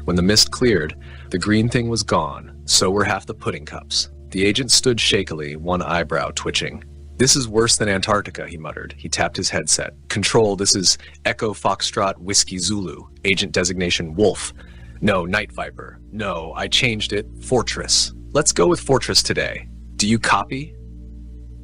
Speaker 1: When the mist cleared, the green thing was gone, so were half the pudding cups. The agent stood shakily, one eyebrow twitching. This is worse than Antarctica, he muttered. He tapped his headset. Control, this is Echo Foxtrot Whiskey Zulu. Agent designation Wolf. No, Night Viper. No, I changed it. Fortress. Let's go with Fortress today. Do you copy?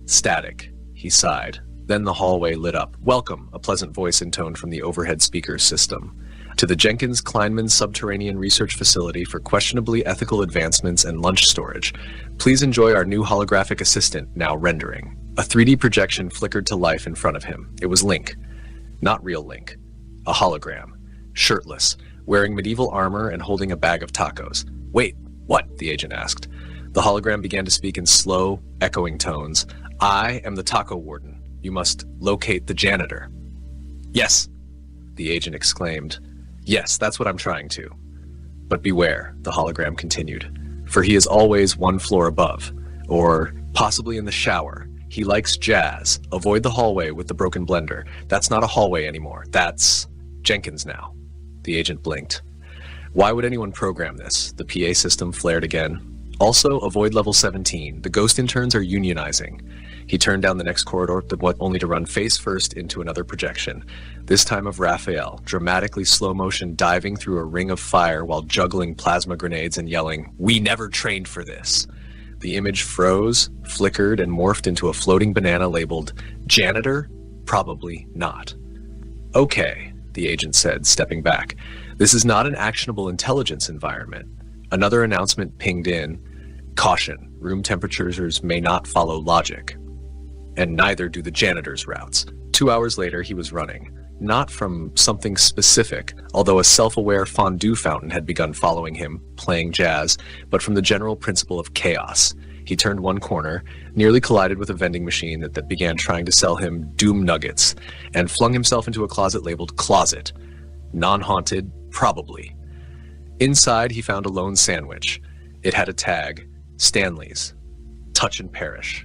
Speaker 1: Static. He sighed. Then the hallway lit up. Welcome, a pleasant voice intoned from the overhead speaker system. To the Jenkins-Kleinman Subterranean Research Facility for questionably ethical advancements and lunch storage. Please enjoy our new holographic assistant, now rendering. A 3D projection flickered to life in front of him. It was Link. Not real Link. A hologram. Shirtless, wearing medieval armor and holding a bag of tacos. Wait, what? The agent asked. The hologram began to speak in slow, echoing tones. I am the taco warden. You must locate the janitor. Yes, the agent exclaimed. Yes, that's what I'm trying to. But beware, the hologram continued, for he is always 1 floor above, or possibly in the shower. He likes jazz. Avoid the hallway with the broken blender. That's not a hallway anymore. That's Jenkins now. The agent blinked. Why would anyone program this? The PA system flared again. Also, avoid level 17. The ghost interns are unionizing. He turned down the next corridor, only to run face first into another projection, this time of Raphael, dramatically slow motion diving through a ring of fire while juggling plasma grenades and yelling, "We never trained for this." The image froze, flickered, and morphed into a floating banana labeled, "Janitor? Probably not." Okay, the agent said, stepping back. This is not an actionable intelligence environment. Another announcement pinged in. Caution, room temperatures may not follow logic. And neither do the janitor's routes. 2 hours later, he was running. not from something specific, although a self-aware fondue fountain had begun following him, playing jazz, but from the general principle of chaos. He turned one corner, nearly collided with a vending machine that began trying to sell him doom nuggets, and flung himself into a closet labeled Closet. Non-haunted, probably. Inside, he found a lone sandwich. It had a tag, Stanley's. Touch and perish.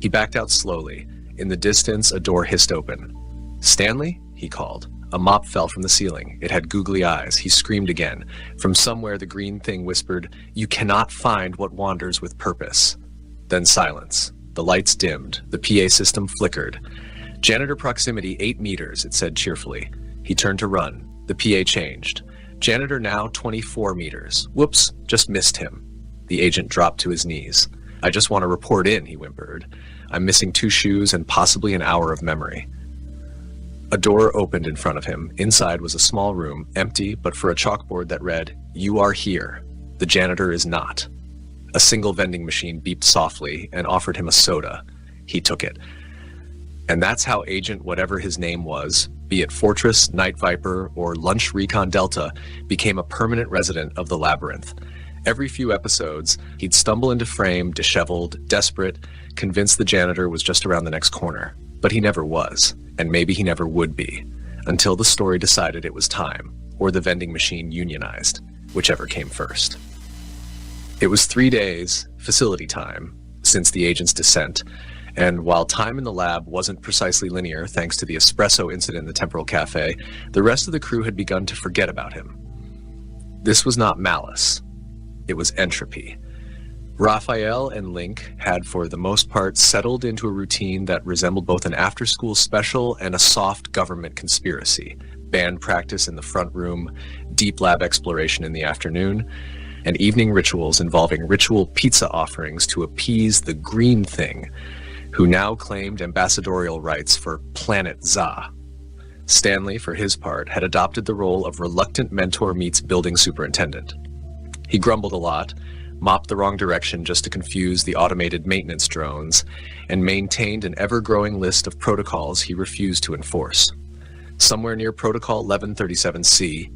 Speaker 1: He backed out slowly. In the distance, a door hissed open. "Stanley?" he called. A mop fell from the ceiling. It had googly eyes. He screamed again. From somewhere, the green thing whispered, "You cannot find what wanders with purpose." Then silence. The lights dimmed. The PA system flickered. "Janitor proximity 8 meters, it said cheerfully. He turned to run. The PA changed. "Janitor now 24 meters. Whoops, just missed him." The agent dropped to his knees. "I just want to report in," he whimpered. "I'm missing 2 shoes and possibly an hour of memory." A door opened in front of him. Inside was a small room, empty but for a chalkboard that read, "You are here. The janitor is not." A single vending machine beeped softly and offered him a soda. He took it. And that's how Agent whatever his name was, be it Fortress, Night Viper, or Lunch Recon Delta, became a permanent resident of the labyrinth. Every few episodes, he'd stumble into frame, disheveled, desperate, convinced the janitor was just around the next corner. But he never was, and maybe he never would be, until the story decided it was time, or the vending machine unionized, whichever came first. It was 3 days, facility time, since the agent's descent, and while time in the lab wasn't precisely linear thanks to the espresso incident in the Temporal Cafe, the rest of the crew had begun to forget about him. This was not malice. It was entropy. Raphael and Link had for the most part settled into a routine that resembled both an after-school special and a soft government conspiracy. Band practice in the front room, deep lab exploration in the afternoon, and evening rituals involving ritual pizza offerings to appease the green thing, who now claimed ambassadorial rights for Planet Za. Stanley, for his part, had adopted the role of reluctant mentor meets building superintendent. He grumbled a lot, mopped the wrong direction just to confuse the automated maintenance drones, and maintained an ever-growing list of protocols he refused to enforce. Somewhere near Protocol 1137C,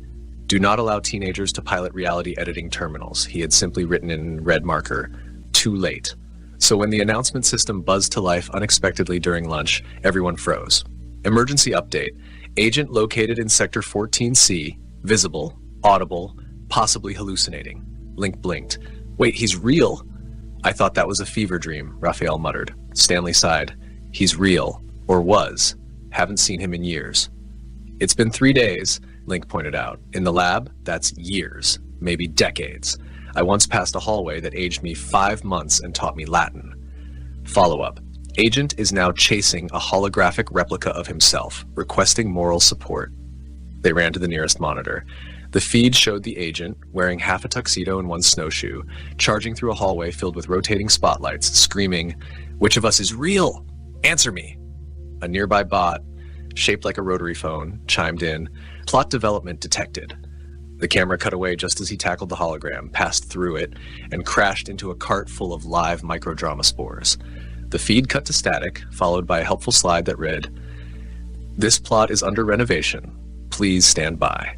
Speaker 1: do not allow teenagers to pilot reality editing terminals. He had simply written in red marker, too late. So when the announcement system buzzed to life unexpectedly during lunch, everyone froze. Emergency update. Agent located in Sector 14C, visible, audible, possibly hallucinating. Link blinked. "Wait, he's real?" "I thought that was a fever dream," Raphael muttered. Stanley sighed. "He's real. Or was. Haven't seen him in years." "It's been 3 days," Link pointed out. "In the lab, that's years. Maybe decades. I once passed a hallway that aged me 5 months and taught me Latin." Follow-up. Agent is now chasing a holographic replica of himself, requesting moral support. They ran to the nearest monitor. The feed showed the agent, wearing half a tuxedo and one snowshoe, charging through a hallway filled with rotating spotlights, screaming, "Which of us is real? Answer me!" A nearby bot, shaped like a rotary phone, chimed in, "Plot development detected." The camera cut away just as he tackled the hologram, passed through it, and crashed into a cart full of live microdrama spores. The feed cut to static, followed by a helpful slide that read, "This plot is under renovation. Please stand by."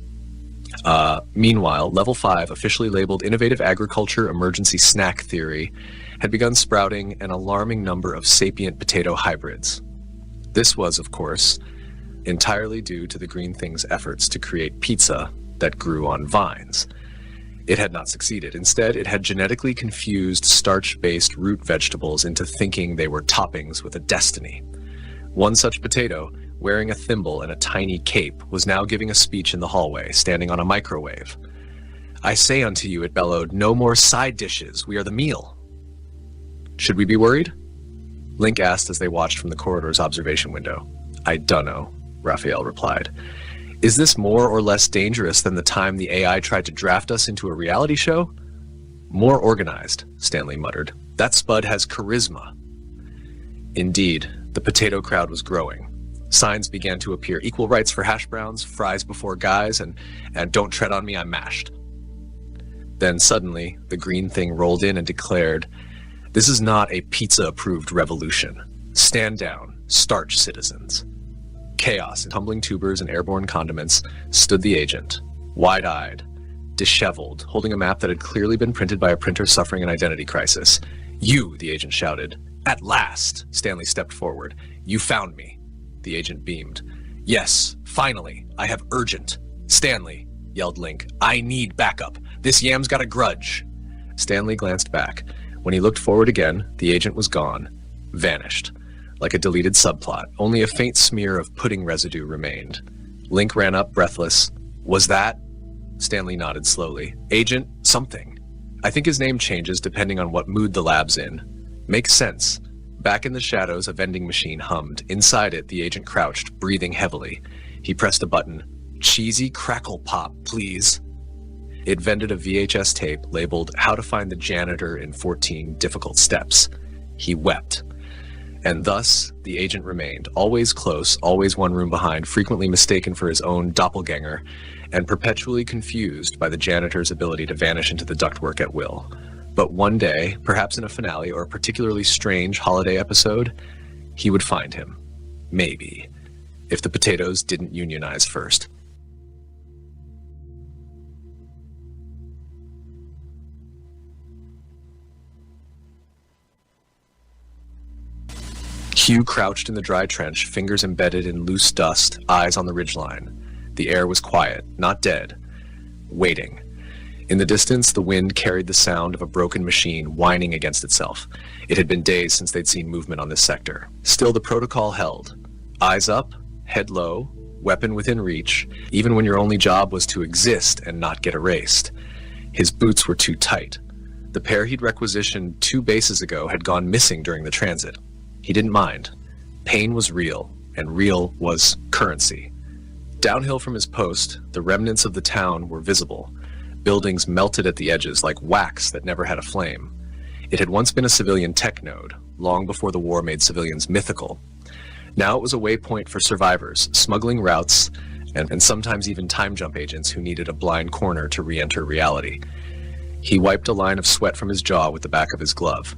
Speaker 1: Meanwhile, Level 5, officially labeled Innovative Agriculture Emergency Snack Theory, had begun sprouting an alarming number of sapient potato hybrids. This was, of course, entirely due to the green thing's efforts to create pizza that grew on vines. It had not succeeded. Instead, it had genetically confused starch-based root vegetables into thinking they were toppings with a destiny. One such potato, wearing a thimble and a tiny cape, was now giving a speech in the hallway, standing on a microwave. "I say unto you," it bellowed, "no more side dishes. We are the meal." "Should we be worried?" Link asked as they watched from the corridor's observation window. "I dunno," Raphael replied. "Is this more or less dangerous than the time the AI tried to draft us into a reality show?" "More organized," Stanley muttered. "That spud has charisma." Indeed, the potato crowd was growing. Signs began to appear: equal rights for hash browns, fries before guys, and "Don't tread on me, I'm mashed." Then suddenly, the green thing rolled in and declared, "This is not a pizza-approved revolution. Stand down, starch citizens." Chaos, tumbling tubers and airborne condiments, stood the agent, wide-eyed, disheveled, holding a map that had clearly been printed by a printer suffering an identity crisis. "You," the agent shouted. "At last!" Stanley stepped forward. "You found me." The agent beamed. "Yes, finally. I have urgent." "Stanley," yelled Link, "I need backup. This yam's got a grudge." Stanley glanced back. When he looked forward again, the agent was gone. Vanished. Like a deleted subplot, only a faint smear of pudding residue remained. Link ran up, breathless. "Was that?" Stanley nodded slowly. "Agent something. I think his name changes depending on what mood the lab's in." "Makes sense." Back in the shadows, a vending machine hummed. Inside it, the agent crouched, breathing heavily. He pressed a button. "Cheesy crackle pop, please." It vended a VHS tape labeled "How to Find the Janitor in 14 Difficult Steps." He wept. And thus, the agent remained, always close, always one room behind, frequently mistaken for his own doppelganger, and perpetually confused by the janitor's ability to vanish into the ductwork at will. But one day, perhaps in a finale or a particularly strange holiday episode, he would find him. Maybe. If the potatoes didn't unionize first. Hugh crouched in the dry trench, fingers embedded in loose dust, eyes on the ridgeline. The air was quiet, not dead. Waiting. In the distance, the wind carried the sound of a broken machine whining against itself. It had been days since they'd seen movement on this sector. Still, the protocol held. Eyes up, head low, weapon within reach, even when your only job was to exist and not get erased. His boots were too tight. The pair he'd requisitioned 2 bases ago had gone missing during the transit. He didn't mind. Pain was real, and real was currency. Downhill from his post, the remnants of the town were visible. Buildings melted at the edges like wax that never had a flame. It had once been a civilian tech node, long before the war made civilians mythical. Now it was a waypoint for survivors, smuggling routes, and sometimes even time jump agents who needed a blind corner to re-enter reality. He wiped a line of sweat from his jaw with the back of his glove.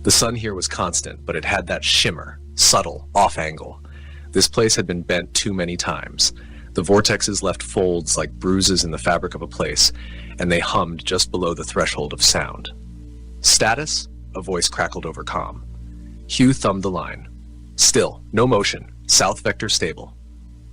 Speaker 1: The sun here was constant, but it had that shimmer, subtle, off-angle. This place had been bent too many times. The vortexes left folds like bruises in the fabric of a place, and they hummed just below the threshold of sound. "Status?" A voice crackled over comm. Hugh thumbed the line. "Still, no motion. South vector stable."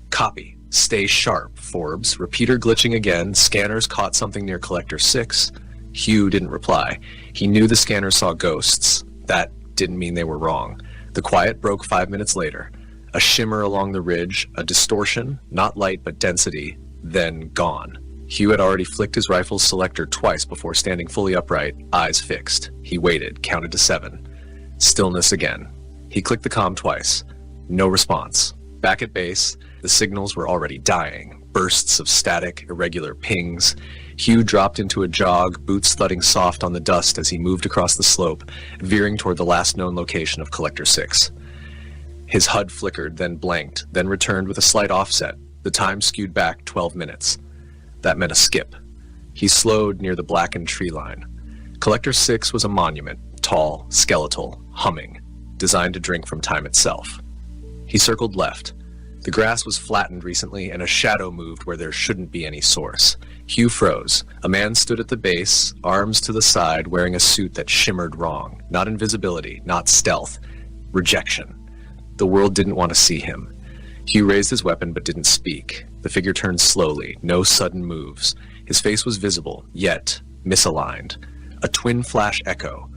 Speaker 1: "Copy. Stay sharp, Forbes." Repeater glitching again. Scanners caught something near Collector 6. Hugh didn't reply. He knew the scanners saw ghosts. That didn't mean they were wrong. The quiet broke 5 minutes later. A shimmer along the ridge, a distortion, not light but density, then gone. Hugh had already flicked his rifle's selector twice before standing fully upright, eyes fixed. He waited, counted to 7. Stillness again. He clicked the comm twice. No response. Back at base, the signals were already dying. Bursts of static, irregular pings. Hugh dropped into a jog, boots thudding soft on the dust as he moved across the slope, veering toward the last known location of Collector 6. His HUD flickered, then blanked, then returned with a slight offset. The time skewed back 12 minutes. That meant a skip. He slowed near the blackened tree line. Collector 6 was a monument, tall, skeletal, humming, designed to drink from time itself. He circled left. The grass was flattened recently, and a shadow moved where there shouldn't be any source. Hugh froze. A man stood at the base, arms to the side, wearing a suit that shimmered wrong. Not invisibility, not stealth. Rejection. The world didn't want to see him. Hugh raised his weapon but didn't speak. The figure turned slowly, no sudden moves. His face was visible, yet misaligned. A twin flash echo.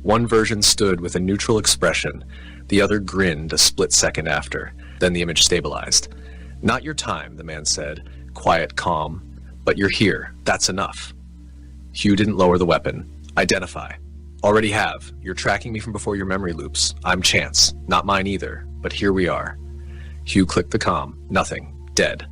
Speaker 1: One version stood with a neutral expression. The other grinned a split second after. Then the image stabilized. "Not your time," the man said, quiet, calm. "But you're here. That's enough." Hugh didn't lower the weapon. "Identify." "Already have. You're tracking me from before your memory loops. I'm Chance. Not mine either. But here we are." Hugh clicked the comm. Nothing. Dead.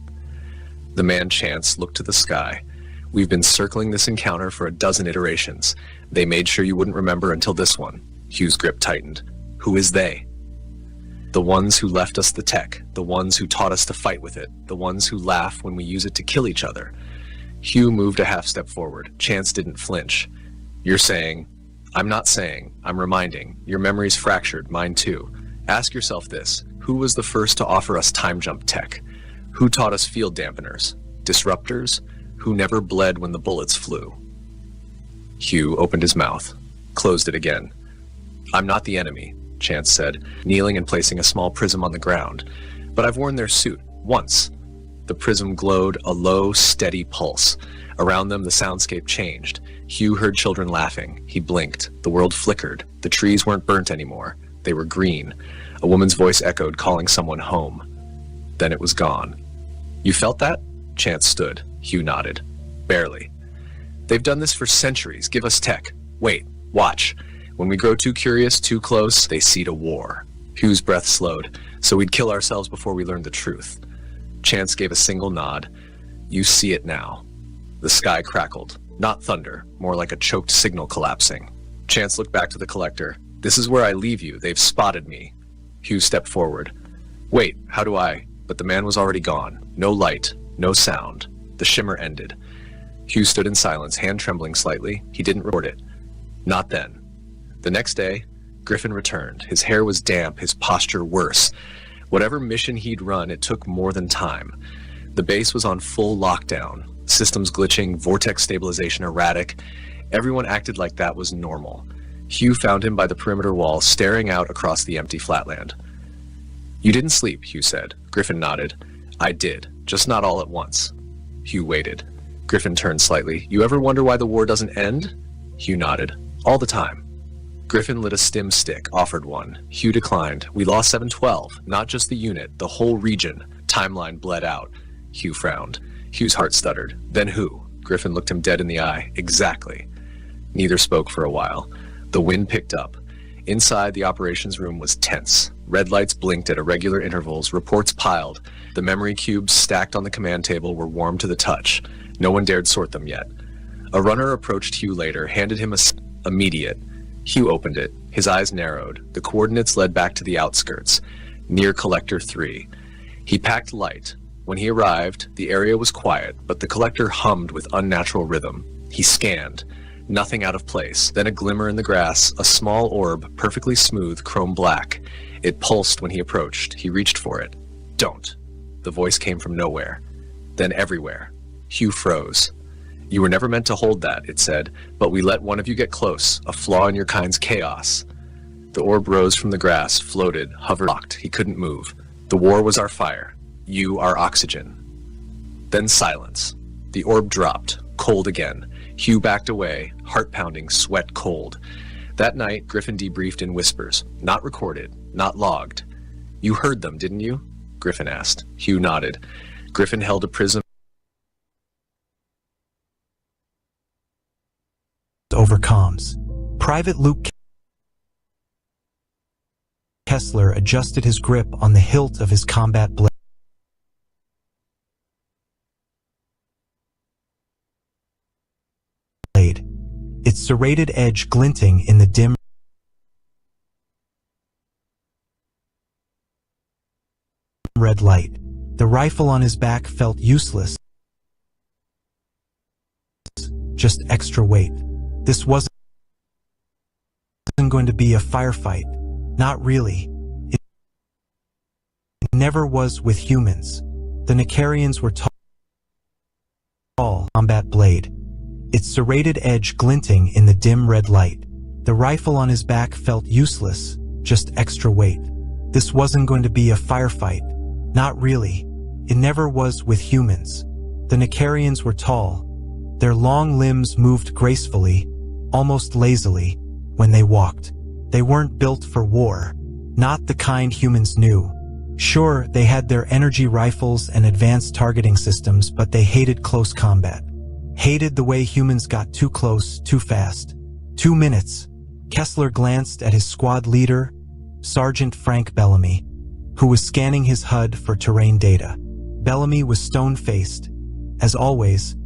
Speaker 1: The man Chance looked to the sky. "We've been circling this encounter for a dozen iterations. They made sure you wouldn't remember until this one." Hugh's grip tightened. "Who is they?" "The ones who left us the tech. The ones who taught us to fight with it. The ones who laugh when we use it to kill each other." Hugh moved a half step forward. Chance didn't flinch. "You're saying..." "I'm not saying. I'm reminding. Your memory's fractured. Mine too. Ask yourself this. Who was the first to offer us time jump tech? Who taught us field dampeners? Disruptors? Who never bled when the bullets flew? Hugh opened his mouth, closed it again. I'm not the enemy, Chance said, kneeling and placing a small prism on the ground. But I've worn their suit, once. The prism glowed a low, steady pulse. Around them, the soundscape changed. Hugh heard children laughing. He blinked. The world flickered. The trees weren't burnt anymore. They were green. A woman's voice echoed, calling someone home. Then it was gone. You felt that? Chance stood. Hugh nodded. Barely. They've done this for centuries. Give us tech. Wait. Watch. When we grow too curious, too close, they seed a war. Hugh's breath slowed, so we'd kill ourselves before we learned the truth. Chance gave a single nod. You see it now. The sky crackled. Not thunder, more like a choked signal collapsing. Chance looked back to the collector. This is where I leave you. They've spotted me. Hugh stepped forward. Wait, how do I? But the man was already gone. No light, no sound. The shimmer ended. Hugh stood in silence, hand trembling slightly. He didn't report it. Not then. The next day, Griffin returned. His hair was damp, his posture worse. Whatever mission he'd run, it took more than time. The base was on full lockdown. Systems glitching, vortex stabilization erratic. Everyone acted like that was normal. Hugh found him by the perimeter wall, staring out across the empty flatland. You didn't sleep, Hugh said. Griffin nodded. I did, just not all at once. Hugh waited. Griffin turned slightly. You ever wonder why the war doesn't end? Hugh nodded. All the time. Griffin lit a stim stick, offered one. Hugh declined. We lost 712, not just the unit, the whole region. Timeline bled out. Hugh frowned. Hugh's heart stuttered. Then who? Griffin looked him dead in the eye. Exactly. Neither spoke for a while. The wind picked up. Inside, the operations room was tense. Red lights blinked at irregular intervals, reports piled. The memory cubes stacked on the command table were warm to the touch. No one dared sort them yet. A runner approached Hugh later, handed him immediate. Hugh opened it. His eyes narrowed. The coordinates led back to the outskirts, near Collector 3. He packed light. When he arrived, the area was quiet, but the collector hummed with unnatural rhythm. He scanned. Nothing out of place. Then a glimmer in the grass, a small orb, perfectly smooth, chrome black. It pulsed when he approached. He reached for it. Don't. The voice came from nowhere. Then everywhere. Hugh froze. You were never meant to hold that, it said, but we let one of you get close, a flaw in your kind's chaos. The orb rose from the grass, floated, hovered, locked. He couldn't move. The war was our fire. You are oxygen. Then silence. The orb dropped, cold again. Hugh backed away, heart pounding, sweat cold. That night, Griffin debriefed in whispers, not recorded, not logged. You heard them, didn't you? Griffin asked. Hugh nodded. Griffin held a prism
Speaker 2: over comms. Private Luke Kessler adjusted his grip on the hilt of his combat blade. Its serrated edge glinting in the dim red light. The rifle on his back felt useless, just extra weight. This wasn't going to be a firefight. Not really. It never was with humans. The Nicarians were tall, combat blade. Its serrated edge glinting in the dim red light. The rifle on his back felt useless, just extra weight. This wasn't going to be a firefight. Not really. It never was with humans. The Nicarians were tall. Their long limbs moved gracefully, almost lazily, when they walked. They weren't built for war. Not the kind humans knew. Sure, they had their energy rifles and advanced targeting systems, but they hated close combat. Hated the way humans got too close, too fast. 2 minutes. Kessler glanced at his squad leader, Sergeant Frank Bellamy, who was scanning his HUD for terrain data. Bellamy was stone-faced, as always,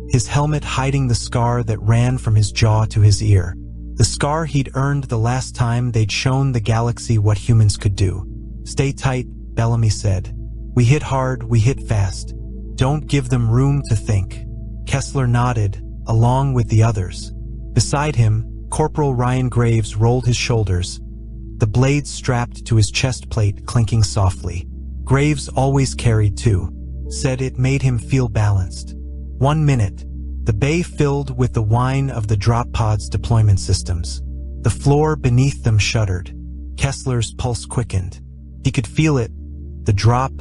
Speaker 2: his helmet hiding the scar that ran from his jaw to his ear. The scar he'd earned the last time they'd shown the galaxy what humans could do. Stay tight, Bellamy said. We hit hard, we hit fast. Don't give them room to think. Kessler nodded, along with the others. Beside him, Corporal Ryan Graves rolled his shoulders. the blade strapped to his chest plate clinking softly. Graves always carried two, said it made him feel balanced. 1 minute, the bay filled with the whine of the drop pod's deployment systems. The floor beneath them shuddered. Kessler's pulse quickened. He could feel it, the drop,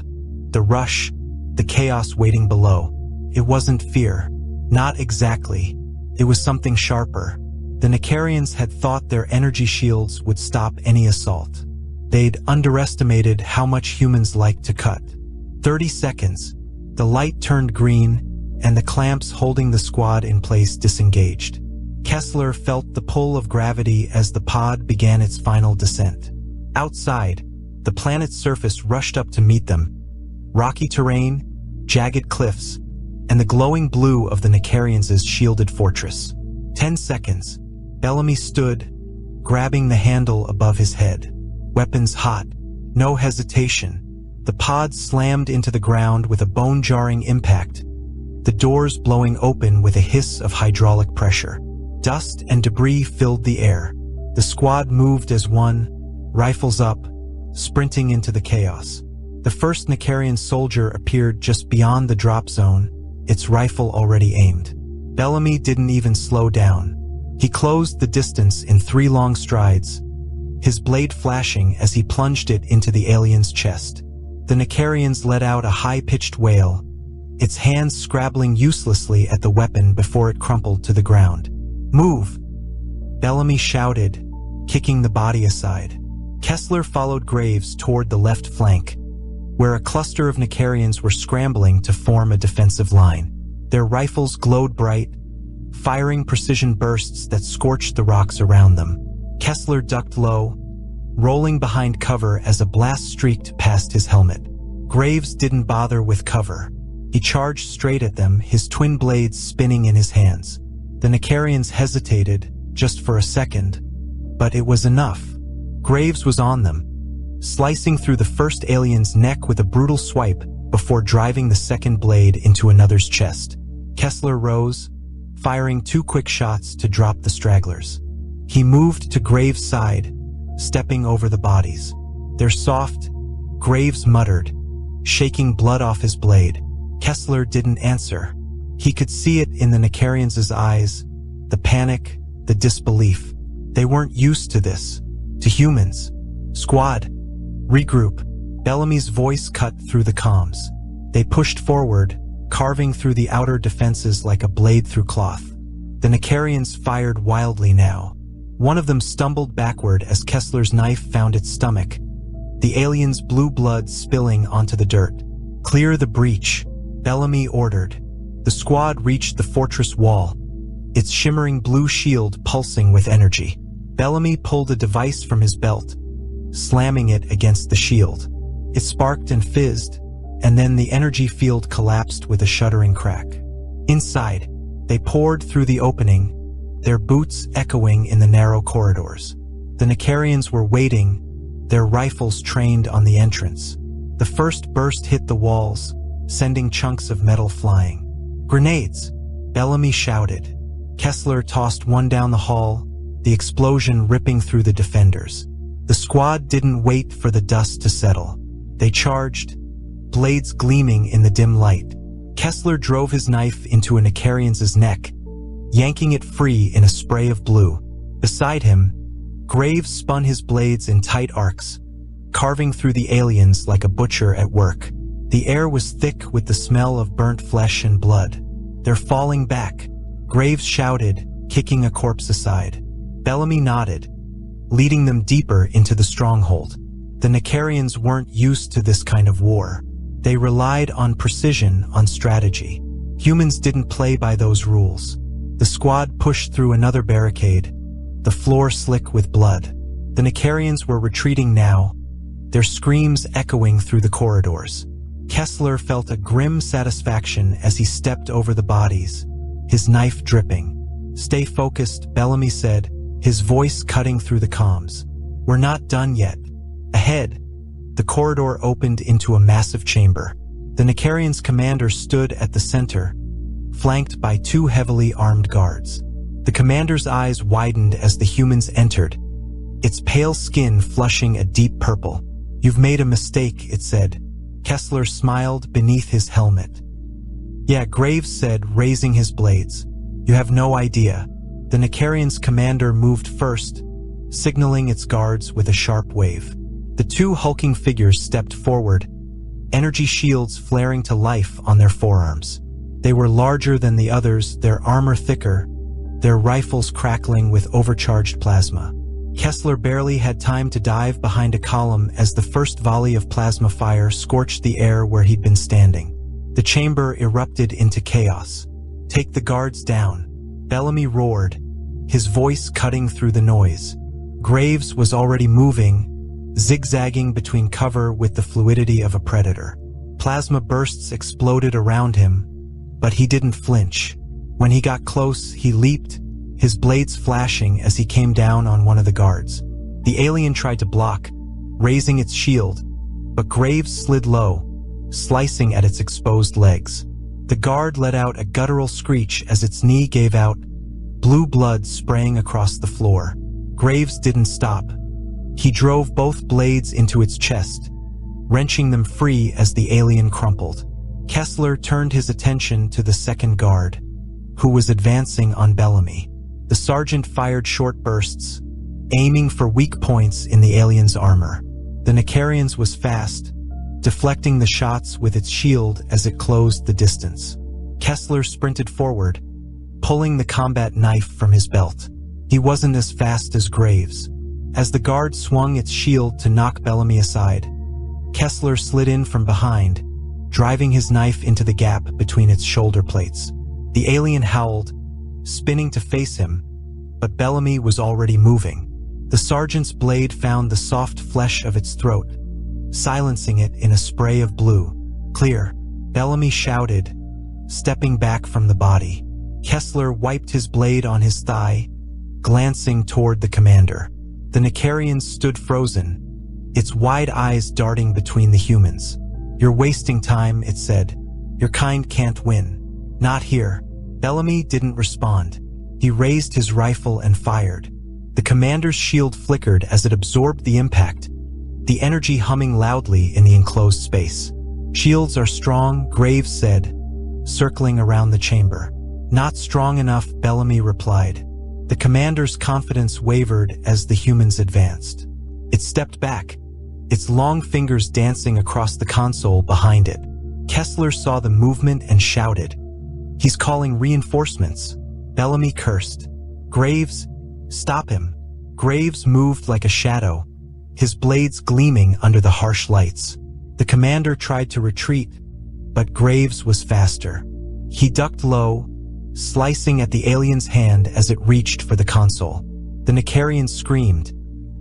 Speaker 2: the rush, the chaos waiting below. It wasn't fear. Not exactly. It was something sharper. The Nicarians had thought their energy shields would stop any assault. They'd underestimated how much humans like to cut. 30 seconds. The light turned green, and the clamps holding the squad in place disengaged. Kessler felt the pull of gravity as the pod began its final descent. Outside, the planet's surface rushed up to meet them. Rocky terrain, jagged cliffs, and the glowing blue of the Nicarians' shielded fortress. 10 seconds. Bellamy stood, grabbing the handle above his head. Weapons hot. No hesitation. The pod slammed into the ground with a bone-jarring impact, the doors blowing open with a hiss of hydraulic pressure. Dust and debris filled the air. The squad moved as one, rifles up, sprinting into the chaos. The first Nicarian soldier appeared just beyond the drop zone, its rifle already aimed. Bellamy didn't even slow down. He closed the distance in 3 long strides, his blade flashing as he plunged it into the alien's chest. The Nicarians let out a high-pitched wail, its hands scrabbling uselessly at the weapon before it crumpled to the ground. "Move!" Bellamy shouted, kicking the body aside. Kessler followed Graves toward the left flank, where a cluster of Nicarians were scrambling to form a defensive line. Their rifles glowed bright, firing precision bursts that scorched the rocks around them. Kessler ducked low, rolling behind cover as a blast streaked past his helmet. Graves didn't bother with cover. He charged straight at them, his twin blades spinning in his hands. The Nicarians hesitated, just for a second, but it was enough. Graves was on them, slicing through the first alien's neck with a brutal swipe before driving the second blade into another's chest. Kessler rose, firing 2 quick shots to drop the stragglers. He moved to Graves' side, stepping over the bodies. "They're soft," Graves muttered, shaking blood off his blade. Kessler didn't answer. He could see it in the Nicarians' eyes, the panic, the disbelief. They weren't used to this, to humans. "Squad, regroup." Bellamy's voice cut through the comms. They pushed forward, carving through the outer defenses like a blade through cloth. The Nicarians fired wildly now. One of them stumbled backward as Kessler's knife found its stomach, the alien's blue blood spilling onto the dirt. "Clear the breach," Bellamy ordered. The squad reached the fortress wall, its shimmering blue shield pulsing with energy. Bellamy pulled a device from his belt, slamming it against the shield. It sparked and fizzed, and then the energy field collapsed with a shuddering crack. Inside, they poured through the opening, their boots echoing in the narrow corridors. The Nicarians were waiting, their rifles trained on the entrance. The first burst hit the walls, sending chunks of metal flying. "Grenades!" Bellamy shouted. Kessler tossed one down the hall, the explosion ripping through the defenders. The squad didn't wait for the dust to settle. They charged, blades gleaming in the dim light. Kessler drove his knife into a Nicarian's neck, yanking it free in a spray of blue. Beside him, Graves spun his blades in tight arcs, carving through the aliens like a butcher at work. The air was thick with the smell of burnt flesh and blood. "They're falling back," Graves shouted, kicking a corpse aside. Bellamy nodded, leading them deeper into the stronghold. The Nicarians weren't used to this kind of war. They relied on precision, on strategy. Humans didn't play by those rules. The squad pushed through another barricade, the floor slick with blood. The Nicarians were retreating now, their screams echoing through the corridors. Kessler felt a grim satisfaction as he stepped over the bodies, his knife dripping. "Stay focused," Bellamy said, his voice cutting through the comms. "We're not done yet." Ahead, the corridor opened into a massive chamber. The Nicarians' commander stood at the center, flanked by 2 heavily armed guards. The commander's eyes widened as the humans entered, its pale skin flushing a deep purple. "You've made a mistake," it said. Kessler smiled beneath his helmet. "Yeah," Graves said, raising his blades. "You have no idea." The Nicarian's commander moved first, signaling its guards with a sharp wave. The two hulking figures stepped forward, energy shields flaring to life on their forearms. They were larger than the others, their armor thicker, their rifles crackling with overcharged plasma. Kessler barely had time to dive behind a column as the first volley of plasma fire scorched the air where he'd been standing. The chamber erupted into chaos. "Take the guards down," Bellamy roared, his voice cutting through the noise. Graves was already moving, zigzagging between cover with the fluidity of a predator. Plasma bursts exploded around him, but he didn't flinch. When he got close, he leaped, his blades flashing as he came down on one of the guards. The alien tried to block, raising its shield, but Graves slid low, slicing at its exposed legs. The guard let out a guttural screech as its knee gave out, blue blood spraying across the floor. Graves didn't stop. He drove both blades into its chest, wrenching them free as the alien crumpled. Kessler turned his attention to the second guard, who was advancing on Bellamy. The sergeant fired short bursts, aiming for weak points in the alien's armor. The Nicarian's was fast, deflecting the shots with its shield as it closed the distance. Kessler sprinted forward, pulling the combat knife from his belt. He wasn't as fast as Graves. As the guard swung its shield to knock Bellamy aside, Kessler slid in from behind, driving his knife into the gap between its shoulder plates. The alien howled, spinning to face him, but Bellamy was already moving. The sergeant's blade found the soft flesh of its throat, silencing it in a spray of blue. "Clear," Bellamy shouted, stepping back from the body. Kessler wiped his blade on his thigh, glancing toward the commander. The Nicarian stood frozen, its wide eyes darting between the humans. "You're wasting time," it said. "Your kind can't win. Not here." Bellamy didn't respond. He raised his rifle and fired. The commander's shield flickered as it absorbed the impact, the energy humming loudly in the enclosed space. "Shields are strong," Graves said, circling around the chamber. "Not strong enough," Bellamy replied. The commander's confidence wavered as the humans advanced. It stepped back, its long fingers dancing across the console behind it. Kessler saw the movement and shouted, "He's calling reinforcements." Bellamy cursed. "Graves, stop him." Graves moved like a shadow, his blades gleaming under the harsh lights. The commander tried to retreat, but Graves was faster. He ducked low, slicing at the alien's hand as it reached for the console. The Nicarian screamed,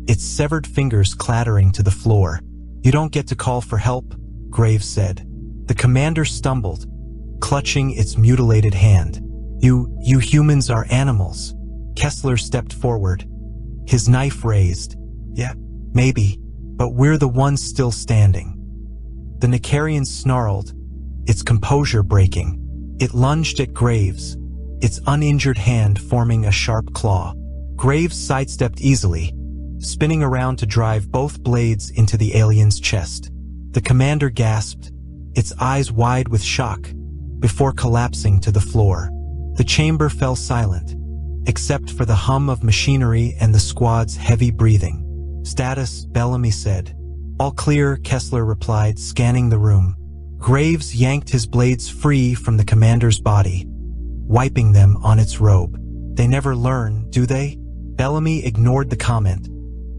Speaker 2: its severed fingers clattering to the floor. "You don't get to call for help," Graves said. The commander stumbled, clutching its mutilated hand. You humans are animals." Kessler stepped forward, his knife raised. "Yeah, maybe, but we're the ones still standing." The Nicarian snarled, its composure breaking. It lunged at Graves, its uninjured hand forming a sharp claw. Graves sidestepped easily, spinning around to drive both blades into the alien's chest. The commander gasped, its eyes wide with shock, before collapsing to the floor. The chamber fell silent, except for the hum of machinery and the squad's heavy breathing. "Status," Bellamy said. "All clear," Kessler replied, scanning the room. Graves yanked his blades free from the commander's body, wiping them on its robe. "They never learn, do they?" Bellamy ignored the comment,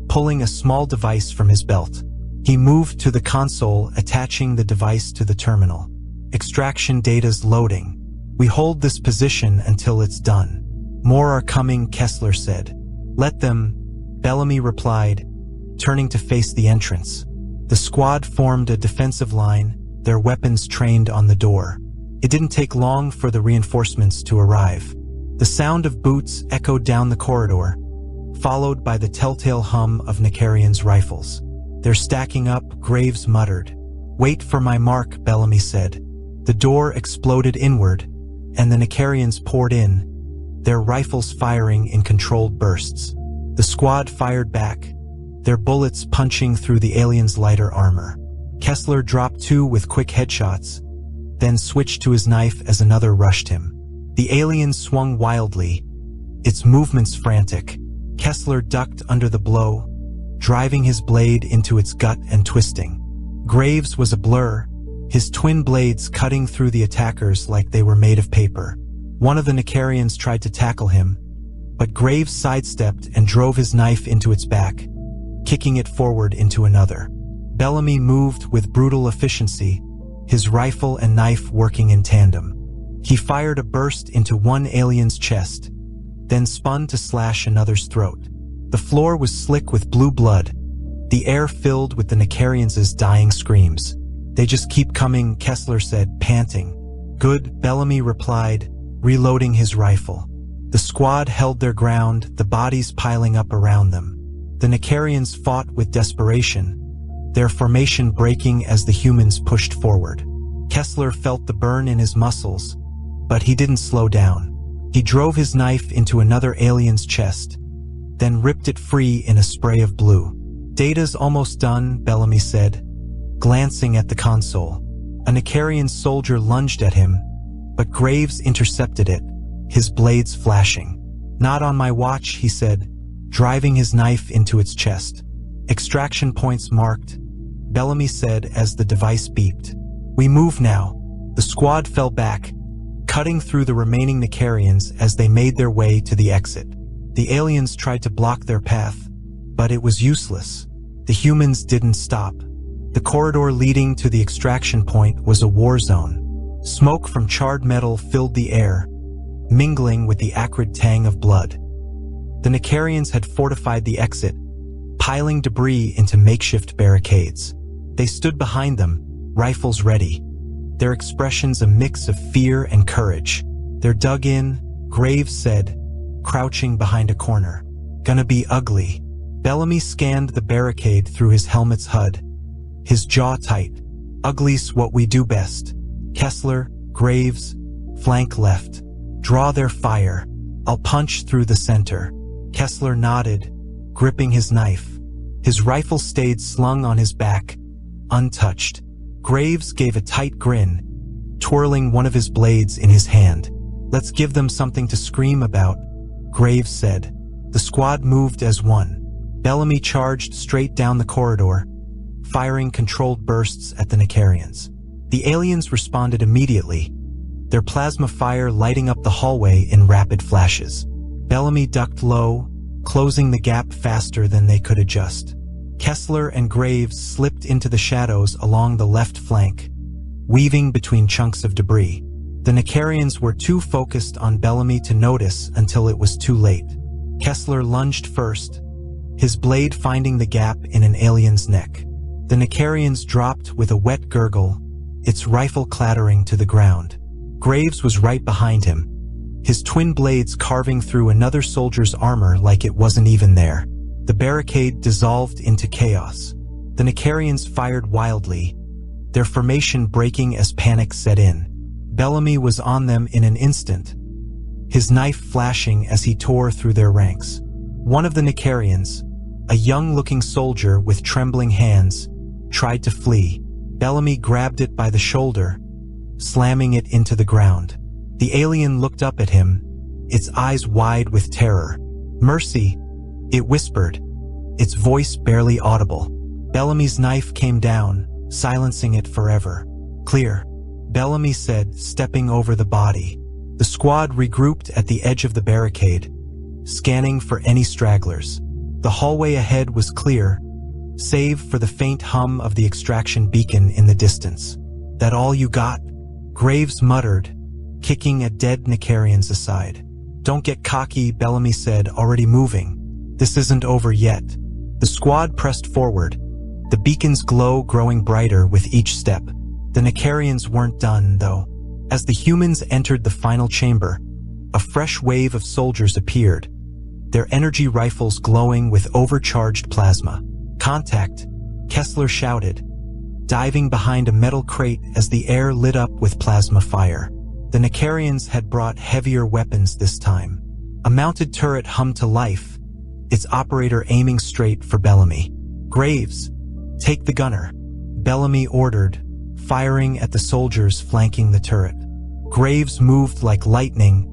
Speaker 2: pulling a small device from his belt. He moved to the console, attaching the device to the terminal. "Extraction data's loading. We hold this position until it's done." "More are coming," Kessler said. "Let them," Bellamy replied, turning to face the entrance. The squad formed a defensive line, their weapons trained on the door. It didn't take long for the reinforcements to arrive. The sound of boots echoed down the corridor, followed by the telltale hum of Nicarian's rifles. "They're stacking up," Graves muttered. "Wait for my mark," Bellamy said. The door exploded inward, and the Nicarians poured in, their rifles firing in controlled bursts. The squad fired back, their bullets punching through the alien's lighter armor. Kessler dropped 2 with quick headshots, then switched to his knife as another rushed him. The alien swung wildly, its movements frantic. Kessler ducked under the blow, driving his blade into its gut and twisting. Graves was a blur, his twin blades cutting through the attackers like they were made of paper. One of the Nicarians tried to tackle him, but Graves sidestepped and drove his knife into its back, kicking it forward into another. Bellamy moved with brutal efficiency, his rifle and knife working in tandem. He fired a burst into one alien's chest, then spun to slash another's throat. The floor was slick with blue blood, the air filled with the Nicarians' dying screams. "They just keep coming," Kessler said, panting. "Good," Bellamy replied, reloading his rifle. The squad held their ground, the bodies piling up around them. The Nicarians fought with desperation, their formation breaking as the humans pushed forward. Kessler felt the burn in his muscles, but he didn't slow down. He drove his knife into another alien's chest, then ripped it free in a spray of blue. "Data's almost done," Bellamy said, glancing at the console. A Nicarian soldier lunged at him, but Graves intercepted it, his blades flashing. "Not on my watch," he said, driving his knife into its chest. "Extraction points marked," Bellamy said as the device beeped. "We move now." The squad fell back, cutting through the remaining Nicarians as they made their way to the exit. The aliens tried to block their path, but it was useless. The humans didn't stop. The corridor leading to the extraction point was a war zone. Smoke from charred metal filled the air, mingling with the acrid tang of blood. The Nicarians had fortified the exit, piling debris into makeshift barricades. They stood behind them, rifles ready, their expressions a mix of fear and courage. "They're dug in," Graves said, crouching behind a corner. "Gonna be ugly." Bellamy scanned the barricade through his helmet's HUD, his jaw tight. "Ugly's what we do best." Kessler, Graves, flank left. "Draw their fire. I'll punch through the center." Kessler nodded, gripping his knife. His rifle stayed slung on his back, untouched. Graves gave a tight grin, twirling one of his blades in his hand. "Let's give them something to scream about," Graves said. The squad moved as one. Bellamy charged straight down the corridor, firing controlled bursts at the Nicarians. The aliens responded immediately, their plasma fire lighting up the hallway in rapid flashes. Bellamy ducked low, closing the gap faster than they could adjust. Kessler and Graves slipped into the shadows along the left flank, weaving between chunks of debris. The Nicarians were too focused on Bellamy to notice until it was too late. Kessler lunged first, his blade finding the gap in an alien's neck. The Nicarians dropped with a wet gurgle, its rifle clattering to the ground. Graves was right behind him, his twin blades carving through another soldier's armor like it wasn't even there. The barricade dissolved into chaos. The Nicarians fired wildly, their formation breaking as panic set in. Bellamy was on them in an instant, his knife flashing as he tore through their ranks. One of the Nicarians, a young-looking soldier with trembling hands, tried to flee. Bellamy grabbed it by the shoulder, slamming it into the ground. The alien looked up at him, its eyes wide with terror. "Mercy," it whispered, its voice barely audible. Bellamy's knife came down, silencing it forever. "Clear," Bellamy said, stepping over the body. The squad regrouped at the edge of the barricade, scanning for any stragglers. The hallway ahead was clear, save for the faint hum of the extraction beacon in the distance. "That all you got?" Graves muttered, kicking a dead Nicarians aside. "Don't get cocky," Bellamy said, already moving. "This isn't over yet." The squad pressed forward, the beacon's glow growing brighter with each step. The Nicarians weren't done, though. As the humans entered the final chamber, a fresh wave of soldiers appeared, their energy rifles glowing with overcharged plasma. "Contact," Kessler shouted, diving behind a metal crate as the air lit up with plasma fire. The Nicarians had brought heavier weapons this time. A mounted turret hummed to life, its operator aiming straight for Bellamy. "Graves, take the gunner," Bellamy ordered, firing at the soldiers flanking the turret. Graves moved like lightning,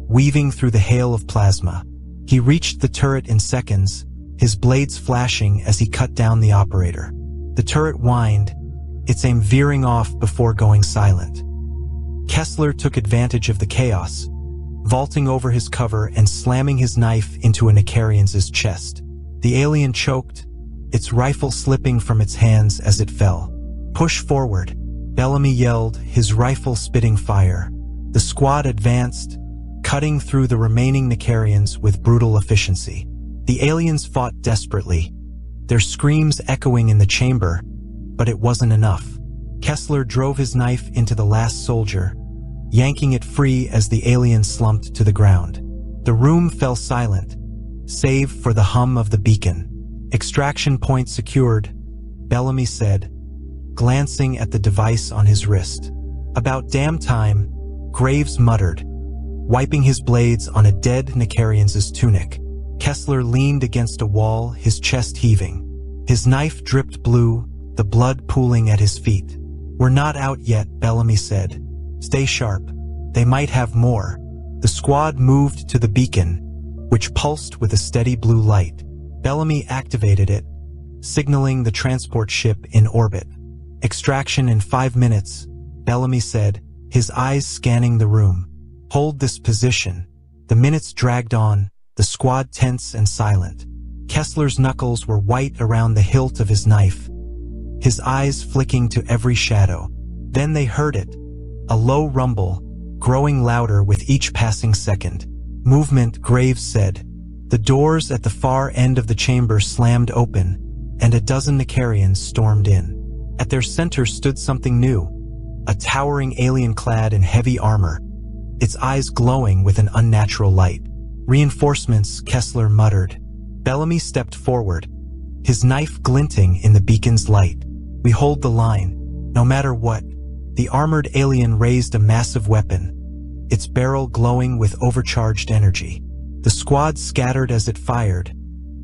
Speaker 2: weaving through the hail of plasma. He reached the turret in seconds, his blades flashing as he cut down the operator. The turret whined, its aim veering off before going silent. Kessler took advantage of the chaos, vaulting over his cover and slamming his knife into a Nicarian's chest. The alien choked, its rifle slipping from its hands as it fell. "Push forward," Bellamy yelled, his rifle spitting fire. The squad advanced, cutting through the remaining Nicarians with brutal efficiency. The aliens fought desperately, their screams echoing in the chamber, but it wasn't enough. Kessler drove his knife into the last soldier, yanking it free as the alien slumped to the ground. The room fell silent, save for the hum of the beacon. "Extraction point secured," Bellamy said, glancing at the device on his wrist. "About damn time," Graves muttered, wiping his blades on a dead Nicarian's tunic. Kessler leaned against a wall, his chest heaving. His knife dripped blue, the blood pooling at his feet. "We're not out yet," Bellamy said. "Stay sharp. They might have more." The squad moved to the beacon, which pulsed with a steady blue light. Bellamy activated it, signaling the transport ship in orbit. "Extraction in 5 minutes," Bellamy said, his eyes scanning the room. "Hold this position." The minutes dragged on, the squad tense and silent. Kessler's knuckles were white around the hilt of his knife, his eyes flicking to every shadow. Then they heard it, a low rumble, growing louder with each passing second. "Movement," Graves said. The doors at the far end of the chamber slammed open, and a dozen Nicarians stormed in. At their center stood something new, a towering alien clad in heavy armor, its eyes glowing with an unnatural light. "Reinforcements," Kessler muttered. Bellamy stepped forward, his knife glinting in the beacon's light. "We hold the line, no matter what." The armored alien raised a massive weapon, its barrel glowing with overcharged energy. The squad scattered as it fired,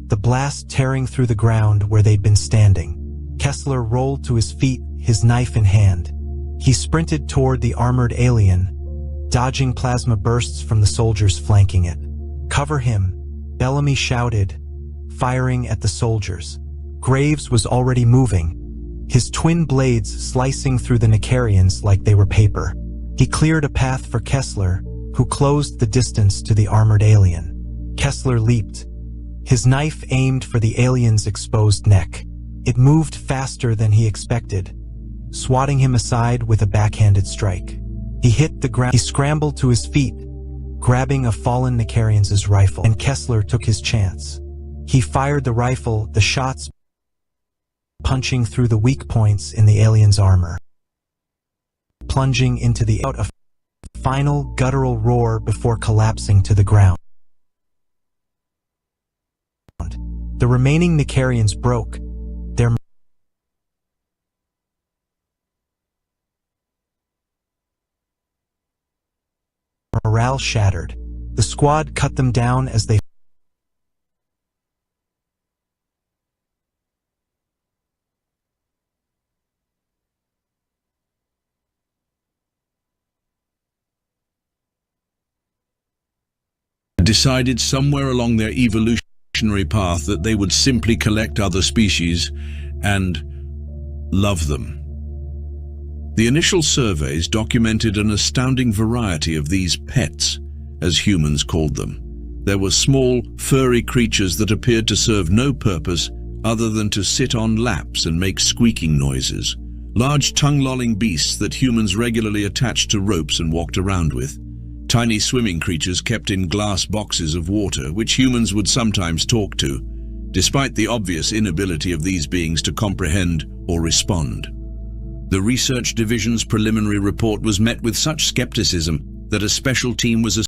Speaker 2: the blast tearing through the ground where they'd been standing. Kessler rolled to his feet, his knife in hand. He sprinted toward the armored alien, dodging plasma bursts from the soldiers flanking it. "Cover him," Bellamy shouted, firing at the soldiers. Graves was already moving, his twin blades slicing through the Nicarians like they were paper. He cleared a path for Kessler, who closed the distance to the armored alien. Kessler leaped, his knife aimed for the alien's exposed neck. It moved faster than he expected, swatting him aside with a backhanded strike. He hit the ground. He scrambled to his feet, grabbing a fallen Nicarian's rifle, and Kessler took his chance. He fired the rifle, the shots punching through the weak points in the alien's armor, plunging into the out a final guttural roar before collapsing to the ground. The remaining Nicarians broke, their morale shattered. The squad cut them down as they
Speaker 3: decided somewhere along their evolutionary path that they would simply collect other species and love them. The initial surveys documented an astounding variety of these pets, as humans called them. There were small, furry creatures that appeared to serve no purpose other than to sit on laps and make squeaking noises. Large tongue-lolling beasts that humans regularly attached to ropes and walked around with. Tiny swimming creatures kept in glass boxes of water, which humans would sometimes talk to, despite the obvious inability of these beings to comprehend or respond. The research division's preliminary report was met with such skepticism that a special team was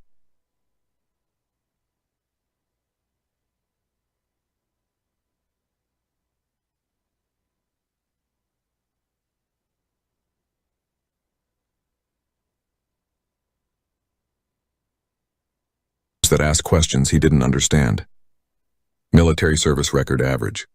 Speaker 4: that asked questions he didn't understand. Military service record average.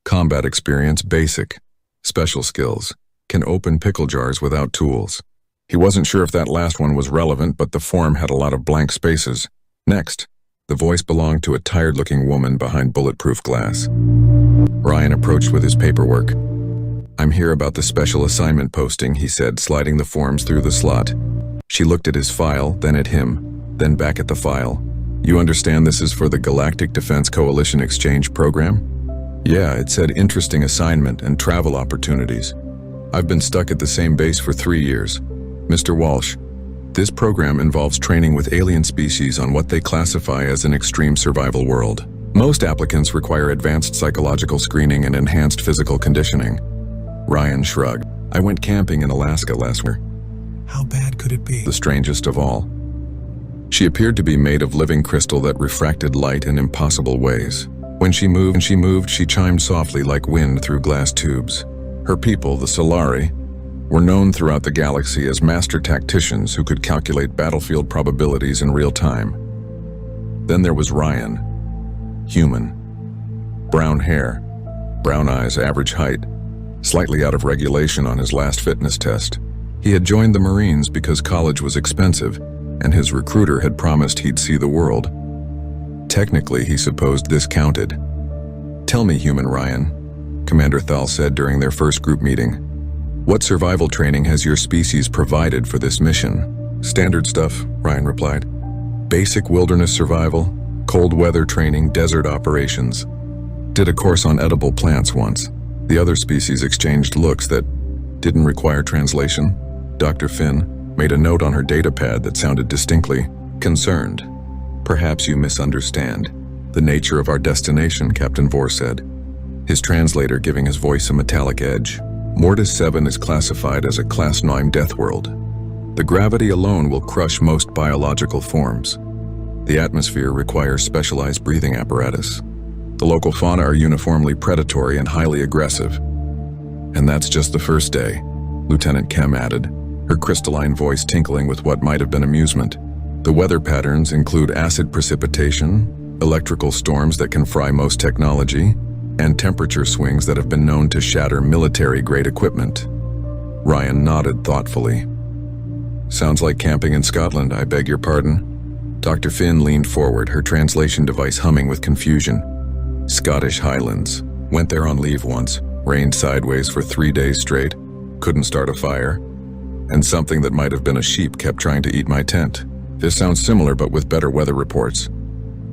Speaker 4: Combat experience basic. Special skills. Can open pickle jars without tools. He wasn't sure if that last one was relevant, but the form had a lot of blank spaces. Next, the voice belonged to a tired-looking woman behind bulletproof glass. Ryan approached with his paperwork. "I'm here about the special assignment posting," he said, sliding the forms through the slot. She looked at his file, then at him, then back at the file. "You understand this is for the Galactic Defense Coalition Exchange Program?" "Yeah," it said, "interesting assignment and travel opportunities. I've been stuck at the same base for 3 years. Mr. Walsh, this program involves training with alien species on what they classify as an extreme survival world. Most applicants require advanced psychological screening and enhanced physical conditioning." Ryan shrugged. "I went camping in Alaska last winter."
Speaker 2: How bad could it be?
Speaker 4: The strangest of all. She appeared to be made of living crystal that refracted light in impossible ways. When she moved, she chimed softly like wind through glass tubes. Her people, the Solari, were known throughout the galaxy as master tacticians who could calculate battlefield probabilities in real time. Then there was Ryan. Human. Brown hair, brown eyes, average height, slightly out of regulation on his last fitness test. He had joined the Marines because college was expensive, and his recruiter had promised he'd see the world. Technically, he supposed this counted. "Tell me, Human Ryan," Commander Thal said during their first group meeting. "What survival training has your species provided for this mission?" "Standard stuff," Ryan replied. "Basic wilderness survival, cold weather training, desert operations. Did a course on edible plants once. The other species exchanged looks that didn't require translation." Dr. Finn made a note on her datapad that sounded distinctly concerned. "Perhaps you misunderstand the nature of our destination," Captain Vore said, his translator giving his voice a metallic edge. "Mortis 7 is classified as a Class 9 death world. The gravity alone will crush most biological forms. The atmosphere requires specialized breathing apparatus. The local fauna are uniformly predatory and highly aggressive." "And that's just the first day," Lieutenant Kem added, her crystalline voice tinkling with what might have been amusement. "The weather patterns include acid precipitation, electrical storms that can fry most technology, and temperature swings that have been known to shatter military-grade equipment." Ryan nodded thoughtfully. "Sounds like camping in Scotland, I beg your pardon?" Dr. Finn leaned forward, her translation device humming with confusion. "Scottish Highlands. Went there on leave once. Rained sideways for 3 days straight. Couldn't start a fire. And something that might have been a sheep kept trying to eat my tent. This sounds similar, but with better weather reports."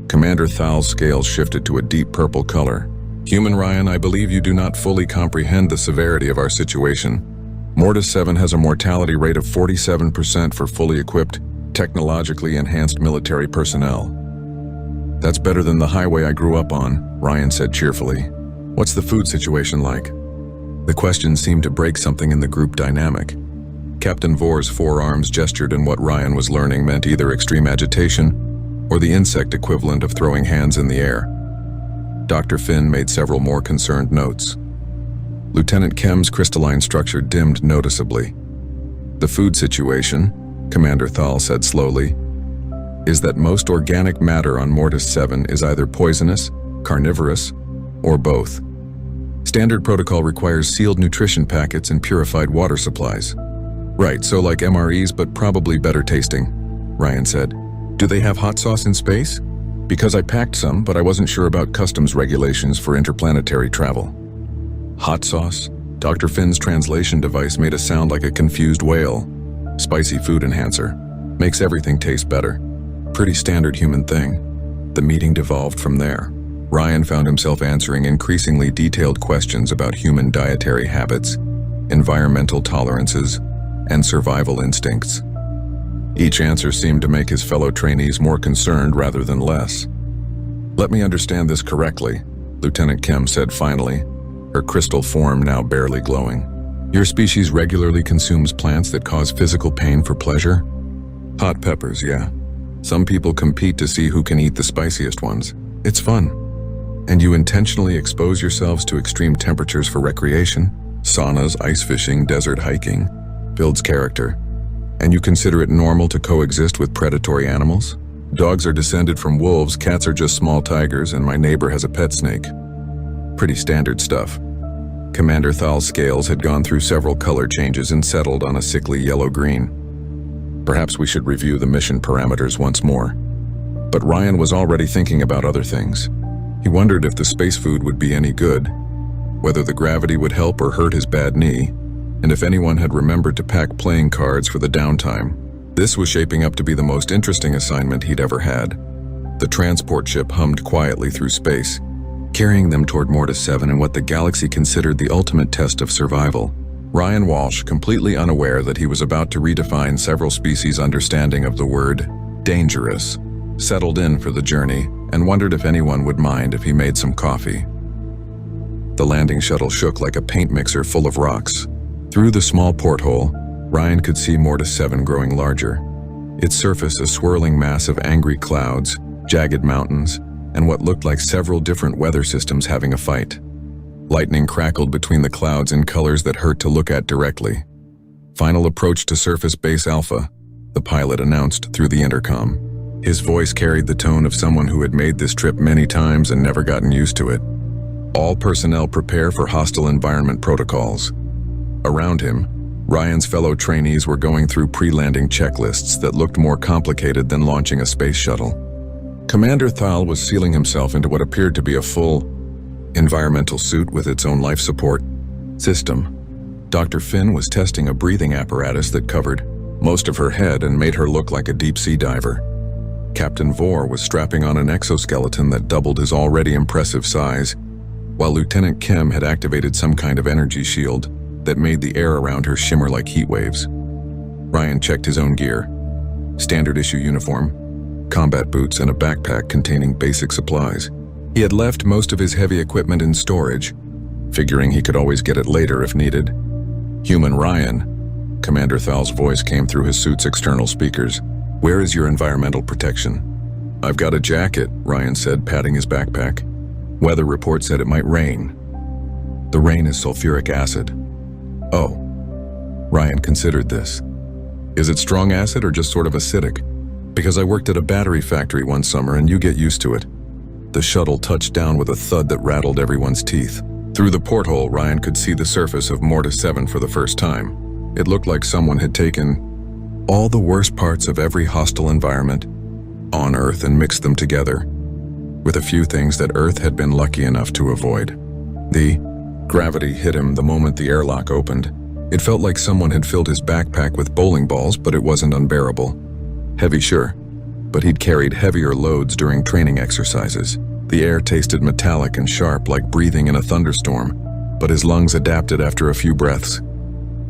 Speaker 4: Commander Thal's scales shifted to a deep purple color. "Human Ryan, I believe you do not fully comprehend the severity of our situation. Mortis 7 has a mortality rate of 47% for fully equipped, technologically enhanced military personnel." "That's better than the highway I grew up on," Ryan said cheerfully. "What's the food situation like?" The question seemed to break something in the group dynamic. Captain Vore's forearms gestured, and what Ryan was learning meant either extreme agitation or the insect equivalent of throwing hands in the air. Dr. Finn made several more concerned notes. Lieutenant Kem's crystalline structure dimmed noticeably. "The food situation," Commander Thal said slowly, "is that most organic matter on Mortis 7 is either poisonous, carnivorous, or both. Standard protocol requires sealed nutrition packets and purified water supplies." "Right, so like MREs, but probably better tasting," Ryan said. "Do they have hot sauce in space? Because I packed some, but I wasn't sure about customs regulations for interplanetary travel." "Hot sauce?" Dr. Finn's translation device made a sound like a confused whale. "Spicy food enhancer. Makes everything taste better. Pretty standard human thing." The meeting devolved from there. Ryan found himself answering increasingly detailed questions about human dietary habits, environmental tolerances, and survival instincts. Each answer seemed to make his fellow trainees more concerned rather than less. "Let me understand this correctly," Lieutenant Kem said finally, her crystal form now barely glowing. "Your species regularly consumes plants that cause physical pain for pleasure?" "Hot peppers, yeah. Some people compete to see who can eat the spiciest ones. It's fun." "And you intentionally expose yourselves to extreme temperatures for recreation? Saunas, ice fishing, desert hiking. Builds character. And you consider it normal to coexist with predatory animals?" Dogs are descended from wolves, cats are just small tigers, and my neighbor has a pet snake. Pretty standard stuff. Commander Thal's scales had gone through several color changes and settled on a sickly yellow-green. Perhaps we should review the mission parameters once more. But Ryan was already thinking about other things. He wondered if the space food would be any good, whether the gravity would help or hurt his bad knee, and if anyone had remembered to pack playing cards for the downtime. This was shaping up to be the most interesting assignment he'd ever had. The transport ship hummed quietly through space, carrying them toward Mortis 7 in what the galaxy considered the ultimate test of survival. Ryan Walsh, completely unaware that he was about to redefine several species' understanding of the word dangerous, settled in for the journey and wondered if anyone would mind if he made some coffee. The landing shuttle shook like a paint mixer full of rocks. Through the small porthole, Ryan could see Mortis 7 growing larger, its surface a swirling mass of angry clouds, jagged mountains, and what looked like several different weather systems having a fight. Lightning crackled between the clouds in colors that hurt to look at directly. Final approach to Surface Base Alpha, the pilot announced through the intercom. His voice carried the tone of someone who had made this trip many times and never gotten used to it. All personnel prepare for hostile environment protocols. Around him, Ryan's fellow trainees were going through pre-landing checklists that looked more complicated than launching a space shuttle. Commander Thal was sealing himself into what appeared to be a full environmental suit with its own life support system. Dr. Finn was testing a breathing apparatus that covered most of her head and made her look like a deep-sea diver. Captain Vore was strapping on an exoskeleton that doubled his already impressive size, while Lieutenant Kim had activated some kind of energy shield that made the air around her shimmer like heat waves. Ryan checked his own gear. Standard issue uniform, combat boots, and a backpack containing basic supplies. He had left most of his heavy equipment in storage, figuring he could always get it later if needed. Human Ryan, Commander Thal's voice came through his suit's external speakers. Where is your environmental protection? I've got a jacket, Ryan said, patting his backpack. Weather report said it might rain. The rain is sulfuric acid. Oh. Ryan considered this. Is it strong acid or just sort of acidic? Because I worked at a battery factory one summer and you get used to it. The shuttle touched down with a thud that rattled everyone's teeth. Through the porthole, Ryan could see the surface of Mortis 7 for the first time. It looked like someone had taken all the worst parts of every hostile environment on Earth and mixed them together, with a few things that Earth had been lucky enough to avoid. The gravity hit him the moment the airlock opened. It felt like someone had filled his backpack with bowling balls, but it wasn't unbearable. Heavy, sure, but he'd carried heavier loads during training exercises. The air tasted metallic and sharp, like breathing in a thunderstorm, but his lungs adapted after a few breaths.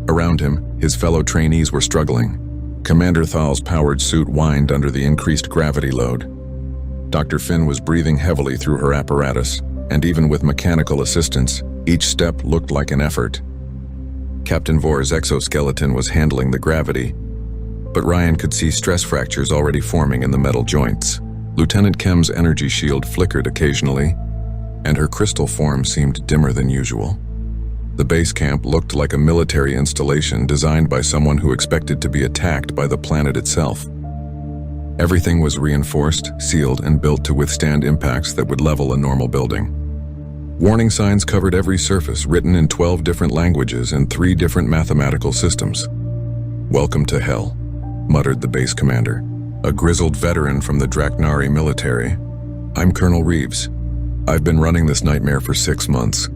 Speaker 4: Around him, his fellow trainees were struggling. Commander Thal's powered suit whined under the increased gravity load. Dr. Finn was breathing heavily through her apparatus, and even with mechanical assistance, each step looked like an effort. Captain Vore's exoskeleton was handling the gravity, but Ryan could see stress fractures already forming in the metal joints. Lieutenant Kim's energy shield flickered occasionally, and her crystal form seemed dimmer than usual. The base camp looked like a military installation designed by someone who expected to be attacked by the planet itself. Everything was reinforced, sealed, and built to withstand impacts that would level a normal building. Warning signs covered every surface, written in 12 different languages and 3 different mathematical systems. "Welcome to hell," muttered the base commander, a grizzled veteran from the Draknari military. "I'm Colonel Reeves. I've been running this nightmare for 6 months,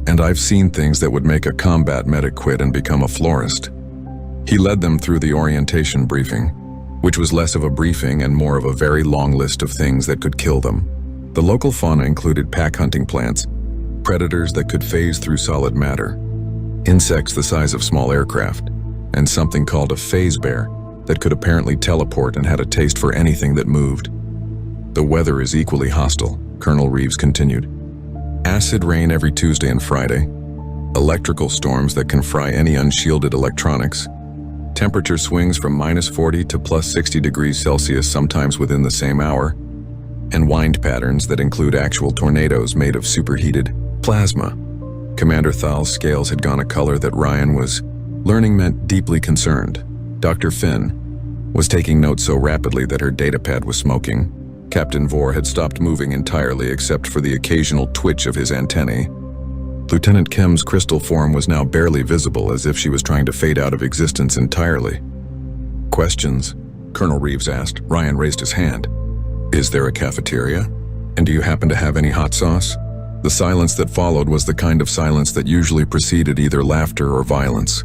Speaker 4: and I've seen things that would make a combat medic quit and become a florist." He led them through the orientation briefing, which was less of a briefing and more of a very long list of things that could kill them. The local fauna included pack-hunting plants, predators that could phase through solid matter, insects the size of small aircraft, and something called a phase bear that could apparently teleport and had a taste for anything that moved. "The weather is equally hostile," Colonel Reeves continued. "Acid rain every Tuesday and Friday, electrical storms that can fry any unshielded electronics, temperature swings from -40 to +60 degrees Celsius sometimes within the same hour, and wind patterns that include actual tornadoes made of superheated plasma." Commander Thal's scales had gone a color that Ryan was learning meant deeply concerned. "Dr. Finn, was taking notes so rapidly that her datapad was smoking. Captain Vore had stopped moving entirely except for the occasional twitch of his antennae. Lieutenant Kim's crystal form was now barely visible, as if she was trying to fade out of existence entirely. "Questions?" Colonel Reeves asked. Ryan raised his hand. "Is there a cafeteria? And do you happen to have any hot sauce?" The silence that followed was the kind of silence that usually preceded either laughter or violence.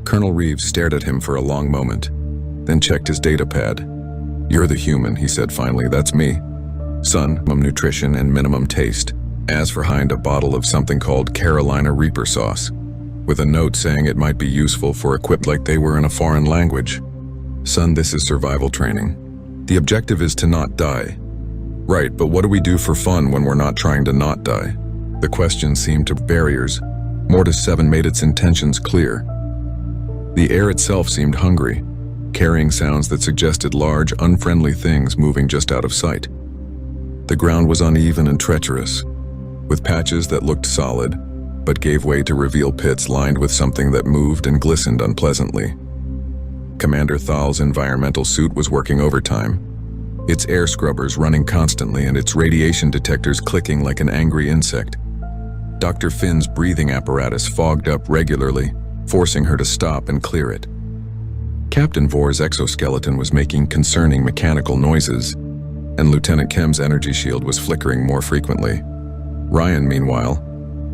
Speaker 4: Colonel Reeves stared at him for a long moment, then checked his datapad. "You're the human," he said finally. "That's me. Sun, minimum nutrition, and minimum taste. As for behind a bottle of something called Carolina Reaper sauce, with a note saying it might be useful for equipped like they were in a foreign language. Son, this is survival training. The objective is to not die." "Right, but what do we do for fun when we're not trying to not die?" The question seemed to barriers. Mortis 7 made its intentions clear. The air itself seemed hungry, carrying sounds that suggested large, unfriendly things moving just out of sight. The ground was uneven and treacherous, with patches that looked solid, but gave way to reveal pits lined with something that moved and glistened unpleasantly. Commander Thal's environmental suit was working overtime, its air scrubbers running constantly and its radiation detectors clicking like an angry insect. Dr. Finn's breathing apparatus fogged up regularly, forcing her to stop and clear it. Captain Vore's exoskeleton was making concerning mechanical noises, and Lieutenant Kim's energy shield was flickering more frequently. Ryan, meanwhile,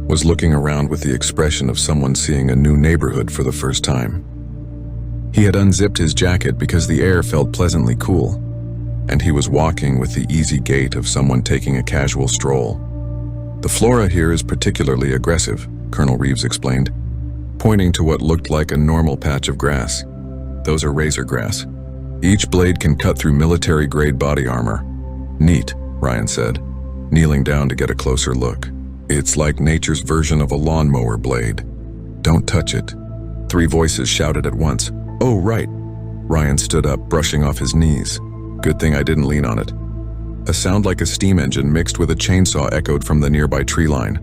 Speaker 4: was looking around with the expression of someone seeing a new neighborhood for the first time. He had unzipped his jacket because the air felt pleasantly cool, and he was walking with the easy gait of someone taking a casual stroll. "The flora here is particularly aggressive," Colonel Reeves explained, pointing to what looked like a normal patch of grass. "Those are razor grass. Each blade can cut through military-grade body armor." "Neat," Ryan said, kneeling down to get a closer look. "It's like nature's version of a lawnmower blade." "Don't touch it," 3 voices shouted at once. "Oh, right." Ryan stood up, brushing off his knees. "Good thing I didn't lean on it." A sound like a steam engine mixed with a chainsaw echoed from the nearby tree line.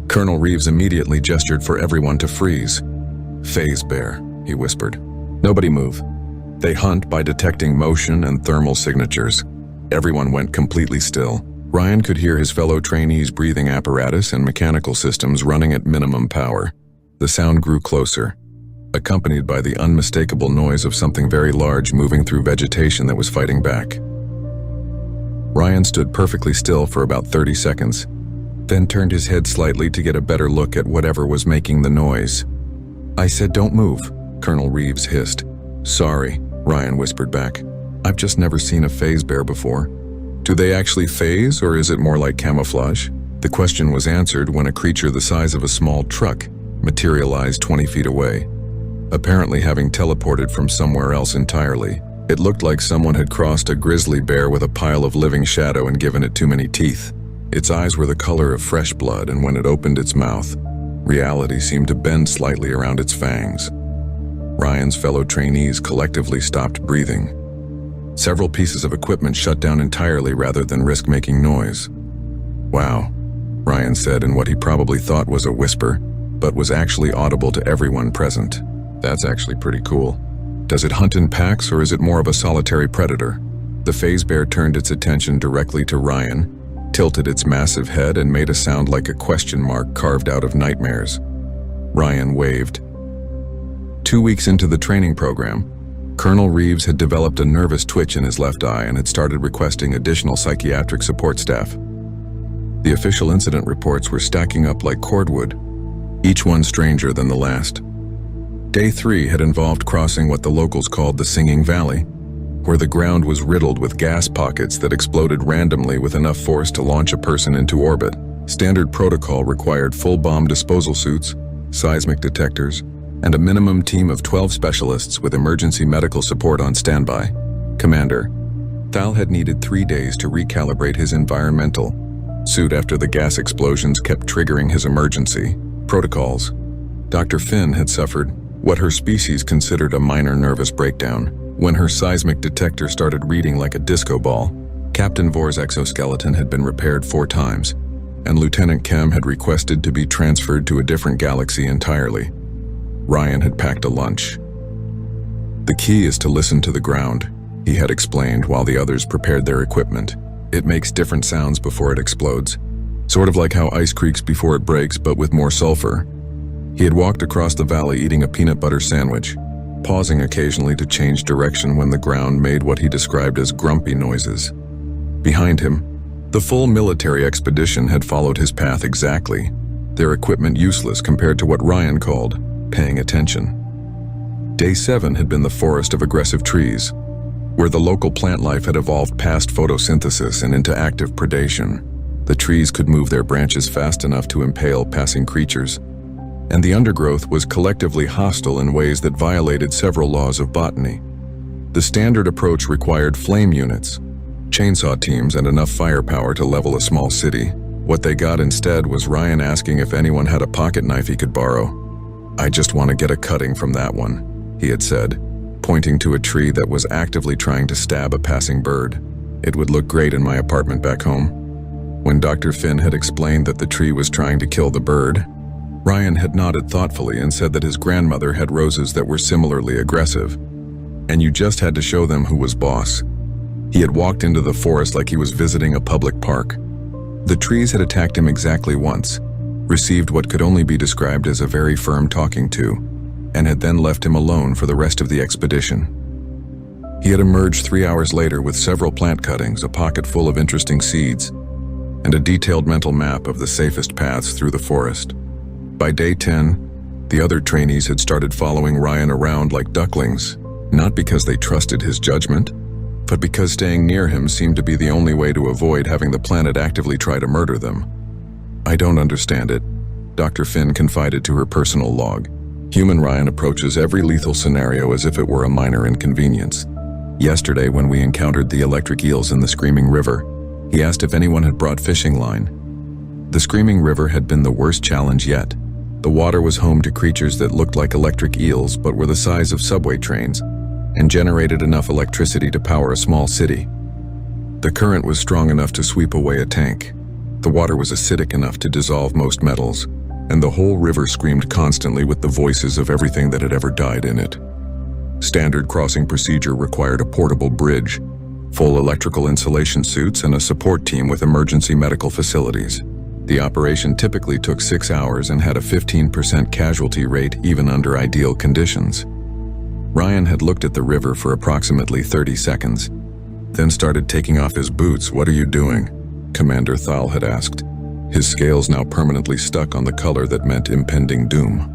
Speaker 4: Colonel Reeves immediately gestured for everyone to freeze. "Phase bear," he whispered. "Nobody move. They hunt by detecting motion and thermal signatures." Everyone went completely still. Ryan could hear his fellow trainees' breathing apparatus and mechanical systems running at minimum power. The sound grew closer, accompanied by the unmistakable noise of something very large moving through vegetation that was fighting back. Ryan stood perfectly still for about 30 seconds, then turned his head slightly to get a better look at whatever was making the noise. "I said don't move," Colonel Reeves hissed. "Sorry," Ryan whispered back. "I've just never seen a phase bear before." "Do they actually phase, or is it more like camouflage?" The question was answered when a creature the size of a small truck materialized 20 feet away, apparently having teleported from somewhere else entirely. It looked like someone had crossed a grizzly bear with a pile of living shadow and given it too many teeth. Its eyes were the color of fresh blood, and when it opened its mouth, reality seemed to bend slightly around its fangs. Ryan's fellow trainees collectively stopped breathing. Several pieces of equipment shut down entirely rather than risk making noise. "Wow," Ryan said in what he probably thought was a whisper, but was actually audible to everyone present. "That's actually pretty cool. Does it hunt in packs, or is it more of a solitary predator?" The phase bear turned its attention directly to Ryan, tilted its massive head, and made a sound like a question mark carved out of nightmares. Ryan waved. 2 weeks into the training program, Colonel Reeves had developed a nervous twitch in his left eye and had started requesting additional psychiatric support staff. The official incident reports were stacking up like cordwood, each one stranger than the last. Day 3 had involved crossing what the locals called the Singing Valley, where the ground was riddled with gas pockets that exploded randomly with enough force to launch a person into orbit. Standard protocol required full bomb disposal suits, seismic detectors, and a minimum team of 12 specialists with emergency medical support on standby. Commander, Thal had needed 3 days to recalibrate his environmental suit after the gas explosions kept triggering his emergency protocols. Dr. Finn had suffered what her species considered a minor nervous breakdown when her seismic detector started reading like a disco ball. Captain Vore's exoskeleton had been repaired 4 times, and Lieutenant Kim had requested to be transferred to a different galaxy entirely. Ryan had packed a lunch. The key is to listen to the ground, he had explained while the others prepared their equipment. It makes different sounds before it explodes. Sort of like how ice creaks before it breaks, but with more sulfur. He had walked across the valley eating a peanut butter sandwich, pausing occasionally to change direction when the ground made what he described as grumpy noises. Behind him, the full military expedition had followed his path exactly, their equipment useless compared to what Ryan called paying attention. Day 7 had been the forest of aggressive trees, where the local plant life had evolved past photosynthesis and into active predation. The trees could move their branches fast enough to impale passing creatures, and the undergrowth was collectively hostile in ways that violated several laws of botany. The standard approach required flame units, chainsaw teams, and enough firepower to level a small city. What they got instead was Ryan asking if anyone had a pocket knife he could borrow. "I just want to get a cutting from that one," he had said, pointing to a tree that was actively trying to stab a passing bird. "It would look great in my apartment back home." When Dr. Finn had explained that the tree was trying to kill the bird, Ryan had nodded thoughtfully and said that his grandmother had roses that were similarly aggressive, and you just had to show them who was boss. He had walked into the forest like he was visiting a public park. The trees had attacked him exactly once, received what could only be described as a very firm talking to, and had then left him alone for the rest of the expedition. He had emerged 3 hours later with several plant cuttings, a pocket full of interesting seeds, and a detailed mental map of the safest paths through the forest. By day 10, the other trainees had started following Ryan around like ducklings, not because they trusted his judgment, but because staying near him seemed to be the only way to avoid having the planet actively try to murder them. "I don't understand it," Dr. Finn confided to her personal log. "Human Ryan approaches every lethal scenario as if it were a minor inconvenience. Yesterday, when we encountered the electric eels in the Screaming River, he asked if anyone had brought fishing line. The Screaming River had been the worst challenge yet. The water was home to creatures that looked like electric eels but were the size of subway trains, and generated enough electricity to power a small city. The current was strong enough to sweep away a tank. The water was acidic enough to dissolve most metals, and the whole river screamed constantly with the voices of everything that had ever died in it. Standard crossing procedure required a portable bridge, full electrical insulation suits, and a support team with emergency medical facilities. The operation typically took 6 hours and had a 15% casualty rate even under ideal conditions. Ryan had looked at the river for approximately 30 seconds, then started taking off his boots. "What are you doing?" Commander Thal had asked, his scales now permanently stuck on the color that meant impending doom.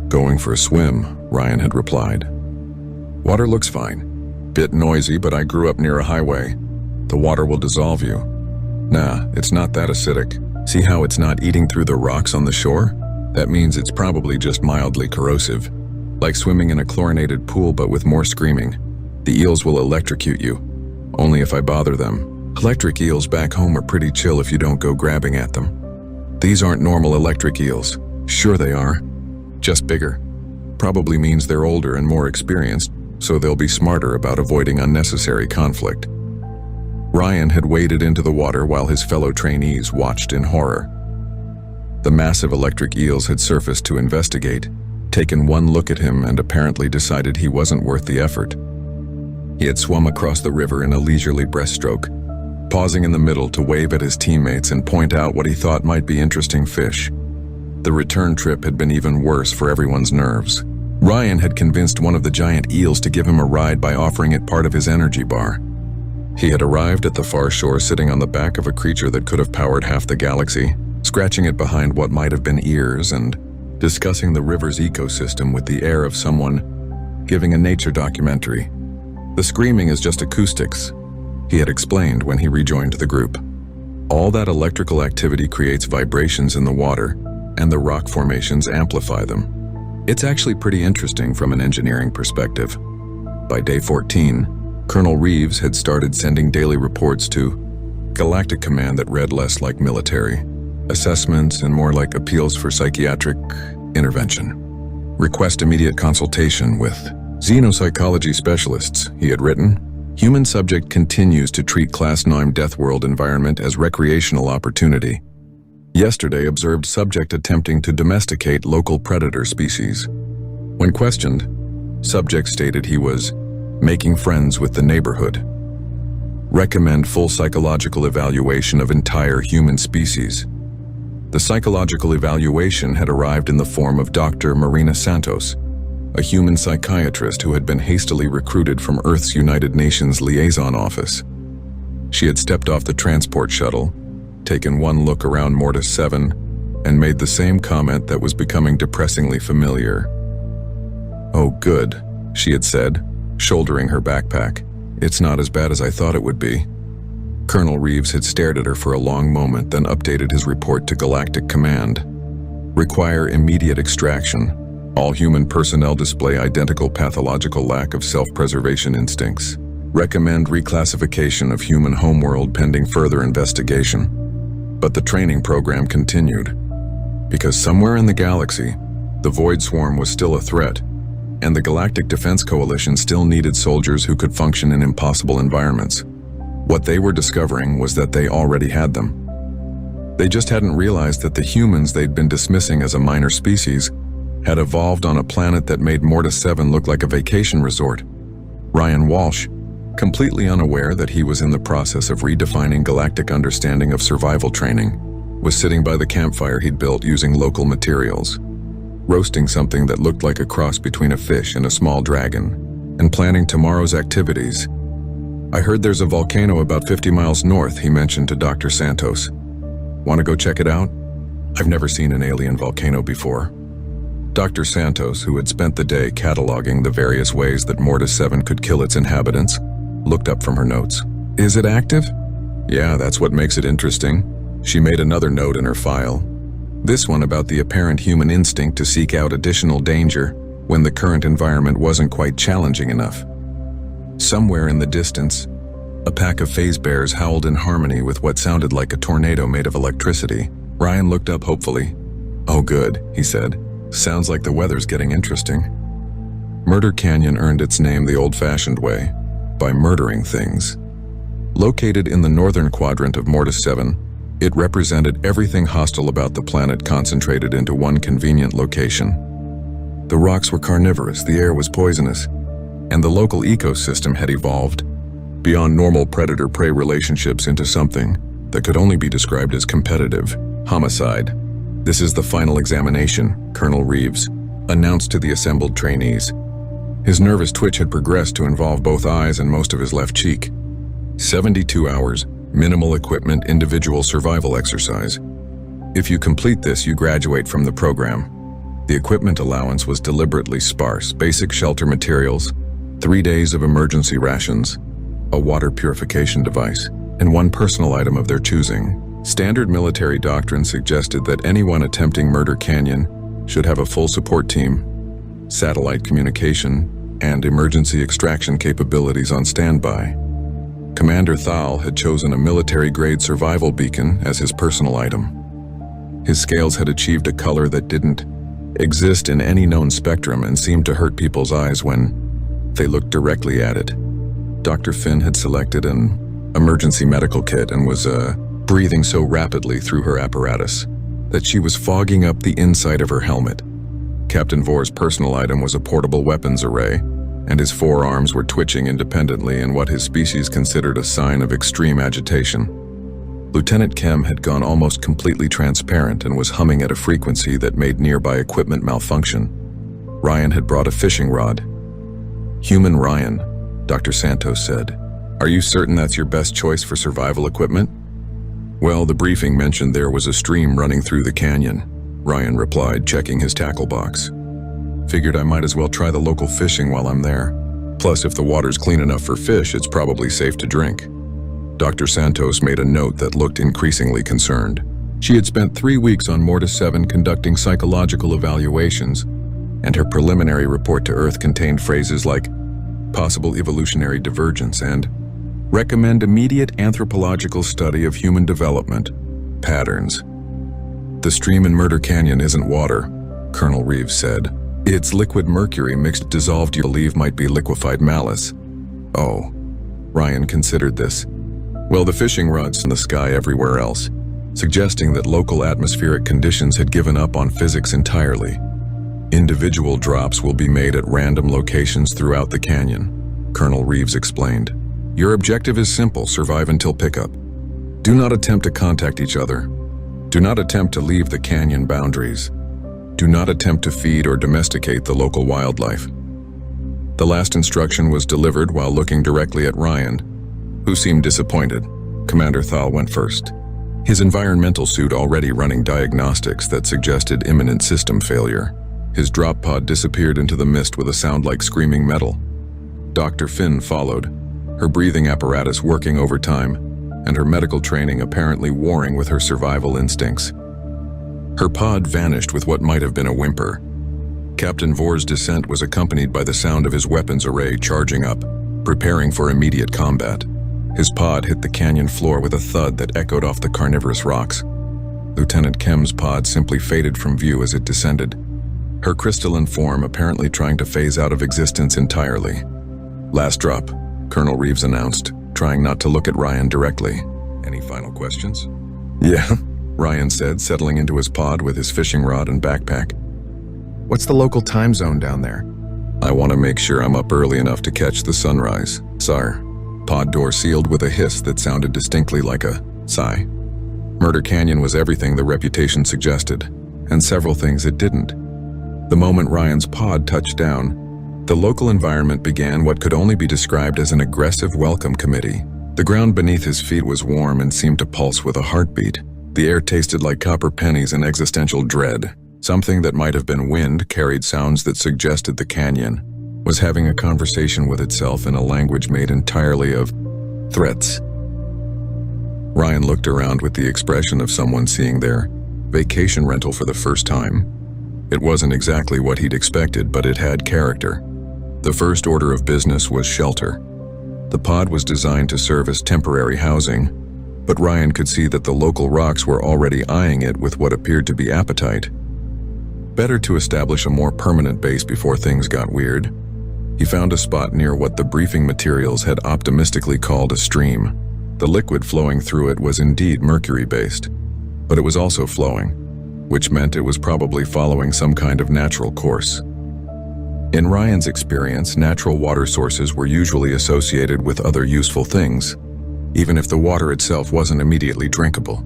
Speaker 4: "Going for a swim," Ryan had replied. "Water looks fine. Bit noisy, but I grew up near a highway. The water will dissolve you." "Nah, it's not that acidic. See how it's not eating through the rocks on the shore? That means it's probably just mildly corrosive. Like swimming in a chlorinated pool but with more screaming. The eels will electrocute you. Only if I bother them. Electric eels back home are pretty chill if you don't go grabbing at them. These aren't normal electric eels. Sure they are. Just bigger. Probably means they're older and more experienced, so they'll be smarter about avoiding unnecessary conflict." Ryan had waded into the water while his fellow trainees watched in horror. The massive electric eels had surfaced to investigate, taken one look at him, and apparently decided he wasn't worth the effort. He had swum across the river in a leisurely breaststroke, pausing in the middle to wave at his teammates and point out what he thought might be interesting fish. The return trip had been even worse for everyone's nerves. Ryan had convinced one of the giant eels to give him a ride by offering it part of his energy bar. He had arrived at the far shore sitting on the back of a creature that could have powered half the galaxy, scratching it behind what might have been ears and discussing the river's ecosystem with the air of someone giving a nature documentary. "The screaming is just acoustics," he had explained when he rejoined the group. "All that electrical activity creates vibrations in the water, and the rock formations amplify them. It's actually pretty interesting from an engineering perspective." By day 14, Colonel Reeves had started sending daily reports to Galactic Command that read less like military assessments and more like appeals for psychiatric intervention. "Request immediate consultation with xenopsychology specialists," he had written. "Human subject continues to treat Class 9 Death World environment as recreational opportunity. Yesterday observed subject attempting to domesticate local predator species. When questioned, Subject stated he was making friends with the neighborhood. Recommend full psychological evaluation of entire human species. The psychological evaluation had arrived in the form of Dr. Marina Santos, a human psychiatrist who had been hastily recruited from Earth's United Nations liaison office. She had stepped off the transport shuttle, taken one look around Mortis 7, and made the same comment that was becoming depressingly familiar. "Oh, good," she had said, shouldering her backpack. "It's not as bad as I thought it would be." Colonel Reeves had stared at her for a long moment, then updated his report to Galactic Command. Require immediate extraction. All human personnel display identical pathological lack of self-preservation instincts. Recommend reclassification of human homeworld pending further investigation. But the training program continued. Because somewhere in the galaxy, the Void Swarm was still a threat, and the Galactic Defense Coalition still needed soldiers who could function in impossible environments. What they were discovering was that they already had them. They just hadn't realized that the humans they'd been dismissing as a minor species had evolved on a planet that made Mortis 7 look like a vacation resort. Ryan Walsh, completely unaware that he was in the process of redefining galactic understanding of survival training, was sitting by the campfire he'd built using local materials, roasting something that looked like a cross between a fish and a small dragon, and planning tomorrow's activities. "I heard there's a volcano about 50 miles north," he mentioned to Dr. Santos. "Want to go check it out? I've never seen an alien volcano before." Dr. Santos, who had spent the day cataloging the various ways that Mortis 7 could kill its inhabitants, looked up from her notes. "Is it active?" "Yeah, that's what makes it interesting." She made another note in her file. This one about the apparent human instinct to seek out additional danger when the current environment wasn't quite challenging enough. Somewhere in the distance, a pack of phase bears howled in harmony with what sounded like a tornado made of electricity. Ryan looked up hopefully. "Oh good," he said. "Sounds like the weather's getting interesting." Murder Canyon earned its name the old-fashioned way, by murdering things. Located in the northern quadrant of Mortis 7, it represented everything hostile about the planet concentrated into one convenient location. The rocks were carnivorous, the air was poisonous, and the local ecosystem had evolved beyond normal predator-prey relationships into something that could only be described as competitive homicide. "This is the final examination," Colonel Reeves announced to the assembled trainees. His nervous twitch had progressed to involve both eyes and most of his left cheek. 72 hours, minimal equipment, individual survival exercise. If you complete this, you graduate from the program. The equipment allowance was deliberately sparse: basic shelter materials, 3 days of emergency rations, a water purification device, and one personal item of their choosing. Standard military doctrine suggested that anyone attempting Murder Canyon should have a full support team, satellite communication, and emergency extraction capabilities on standby. Commander Thal had chosen a military-grade survival beacon as his personal item. His scales had achieved a color that didn't exist in any known spectrum and seemed to hurt people's eyes when they looked directly at it. Dr. Finn had selected an emergency medical kit and was breathing so rapidly through her apparatus that she was fogging up the inside of her helmet. Captain Vor's personal item was a portable weapons array, and his forearms were twitching independently in what his species considered a sign of extreme agitation. Lieutenant Kem had gone almost completely transparent and was humming at a frequency that made nearby equipment malfunction. Ryan had brought a fishing rod. "Human Ryan," Dr. Santos said. "Are you certain that's your best choice for survival equipment?" "Well, the briefing mentioned there was a stream running through the canyon," Ryan replied, checking his tackle box. "Figured I might as well try the local fishing while I'm there. Plus, if the water's clean enough for fish, it's probably safe to drink." Dr. Santos made a note that looked increasingly concerned. She had spent 3 weeks on Mortis 7 conducting psychological evaluations, and her preliminary report to Earth contained phrases like possible evolutionary divergence and recommend immediate anthropological study of human development patterns. "The stream in Murder Canyon isn't water," Colonel Reeves said. "It's liquid mercury mixed dissolved you believe might be liquefied malice." "Oh." Ryan considered this. "Well, the fishing rod's in the sky everywhere else, suggesting that local atmospheric conditions had given up on physics entirely. Individual drops will be made at random locations throughout the canyon, Colonel Reeves explained. Your objective is simple: survive until pickup. Do not attempt to contact each other. Do not attempt to leave the canyon boundaries. Do not attempt to feed or domesticate the local wildlife. The last instruction was delivered while looking directly at Ryan, who seemed disappointed. Commander Thal went first, his environmental suit already running diagnostics that suggested imminent system failure. His drop pod disappeared into the mist with a sound like screaming metal. Dr. Finn followed, her breathing apparatus working overtime, and her medical training apparently warring with her survival instincts. Her pod vanished with what might have been a whimper. Captain Vor's descent was accompanied by the sound of his weapons array charging up, preparing for immediate combat. His pod hit the canyon floor with a thud that echoed off the carnivorous rocks. Lieutenant Kem's pod simply faded from view as it descended, her crystalline form apparently trying to phase out of existence entirely. Last drop, Colonel Reeves announced, trying not to look at Ryan directly. Any final questions? Yeah, Ryan said, settling into his pod with his fishing rod and backpack. What's the local time zone down there? I want to make sure I'm up early enough to catch the sunrise. Sire. Pod door sealed with a hiss that sounded distinctly like a sigh. Murder Canyon was everything the reputation suggested, and several things it didn't. The moment Ryan's pod touched down, the local environment began what could only be described as an aggressive welcome committee. The ground beneath his feet was warm and seemed to pulse with a heartbeat. The air tasted like copper pennies and existential dread. Something that might have been wind carried sounds that suggested the canyon was having a conversation with itself in a language made entirely of threats. Ryan looked around with the expression of someone seeing their vacation rental for the first time. It wasn't exactly what he'd expected, but it had character. The first order of business was shelter. The pod was designed to serve as temporary housing, but Ryan could see that the local rocks were already eyeing it with what appeared to be appetite. Better to establish a more permanent base before things got weird. He found a spot near what the briefing materials had optimistically called a stream. The liquid flowing through it was indeed mercury-based, but it was also flowing, which meant it was probably following some kind of natural course. In Ryan's experience, natural water sources were usually associated with other useful things, even if the water itself wasn't immediately drinkable.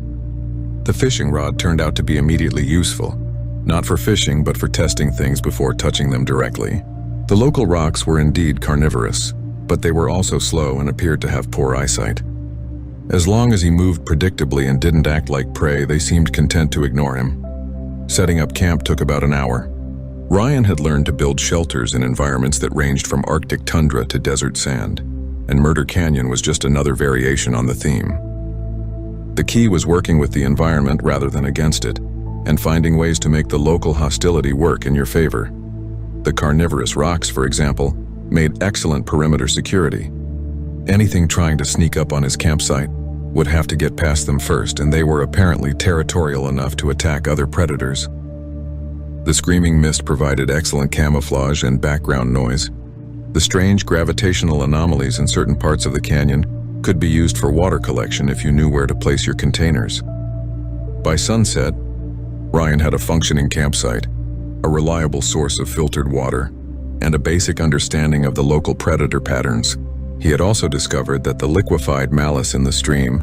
Speaker 4: The fishing rod turned out to be immediately useful, not for fishing but for testing things before touching them directly. The local rocks were indeed carnivorous, but they were also slow and appeared to have poor eyesight. As long as he moved predictably and didn't act like prey, they seemed content to ignore him. Setting up camp took about an hour. Ryan had learned to build shelters in environments that ranged from Arctic tundra to desert sand, and Murder Canyon was just another variation on the theme. The key was working with the environment rather than against it, and finding ways to make the local hostility work in your favor. The carnivorous rocks, for example, made excellent perimeter security. Anything trying to sneak up on his campsite would have to get past them first, and they were apparently territorial enough to attack other predators. The screaming mist provided excellent camouflage and background noise. The strange gravitational anomalies in certain parts of the canyon could be used for water collection if you knew where to place your containers. By sunset, Ryan had a functioning campsite, a reliable source of filtered water, and a basic understanding of the local predator patterns. He had also discovered that the liquefied malice in the stream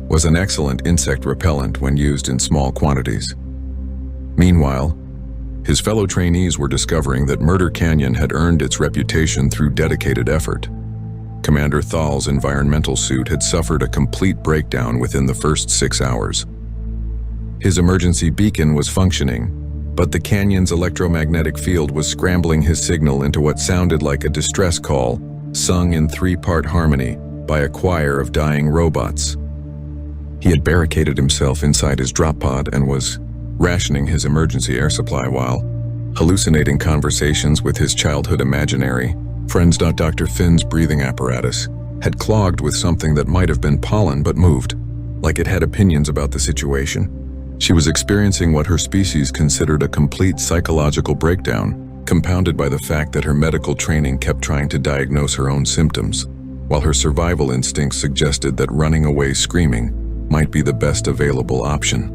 Speaker 4: was an excellent insect repellent when used in small quantities. Meanwhile, his fellow trainees were discovering that Murder Canyon had earned its reputation through dedicated effort. Commander Thal's environmental suit had suffered a complete breakdown within the first 6 hours. His emergency beacon was functioning, but the canyon's electromagnetic field was scrambling his signal into what sounded like a distress call, sung in 3-part harmony by a choir of dying robots. He had barricaded himself inside his drop pod and was rationing his emergency air supply while hallucinating conversations with his childhood imaginary friends. Dr. Finn's breathing apparatus had clogged with something that might have been pollen but moved, like it had opinions about the situation. She was experiencing what her species considered a complete psychological breakdown, compounded by the fact that her medical training kept trying to diagnose her own symptoms, while her survival instincts suggested that running away screaming might be the best available option.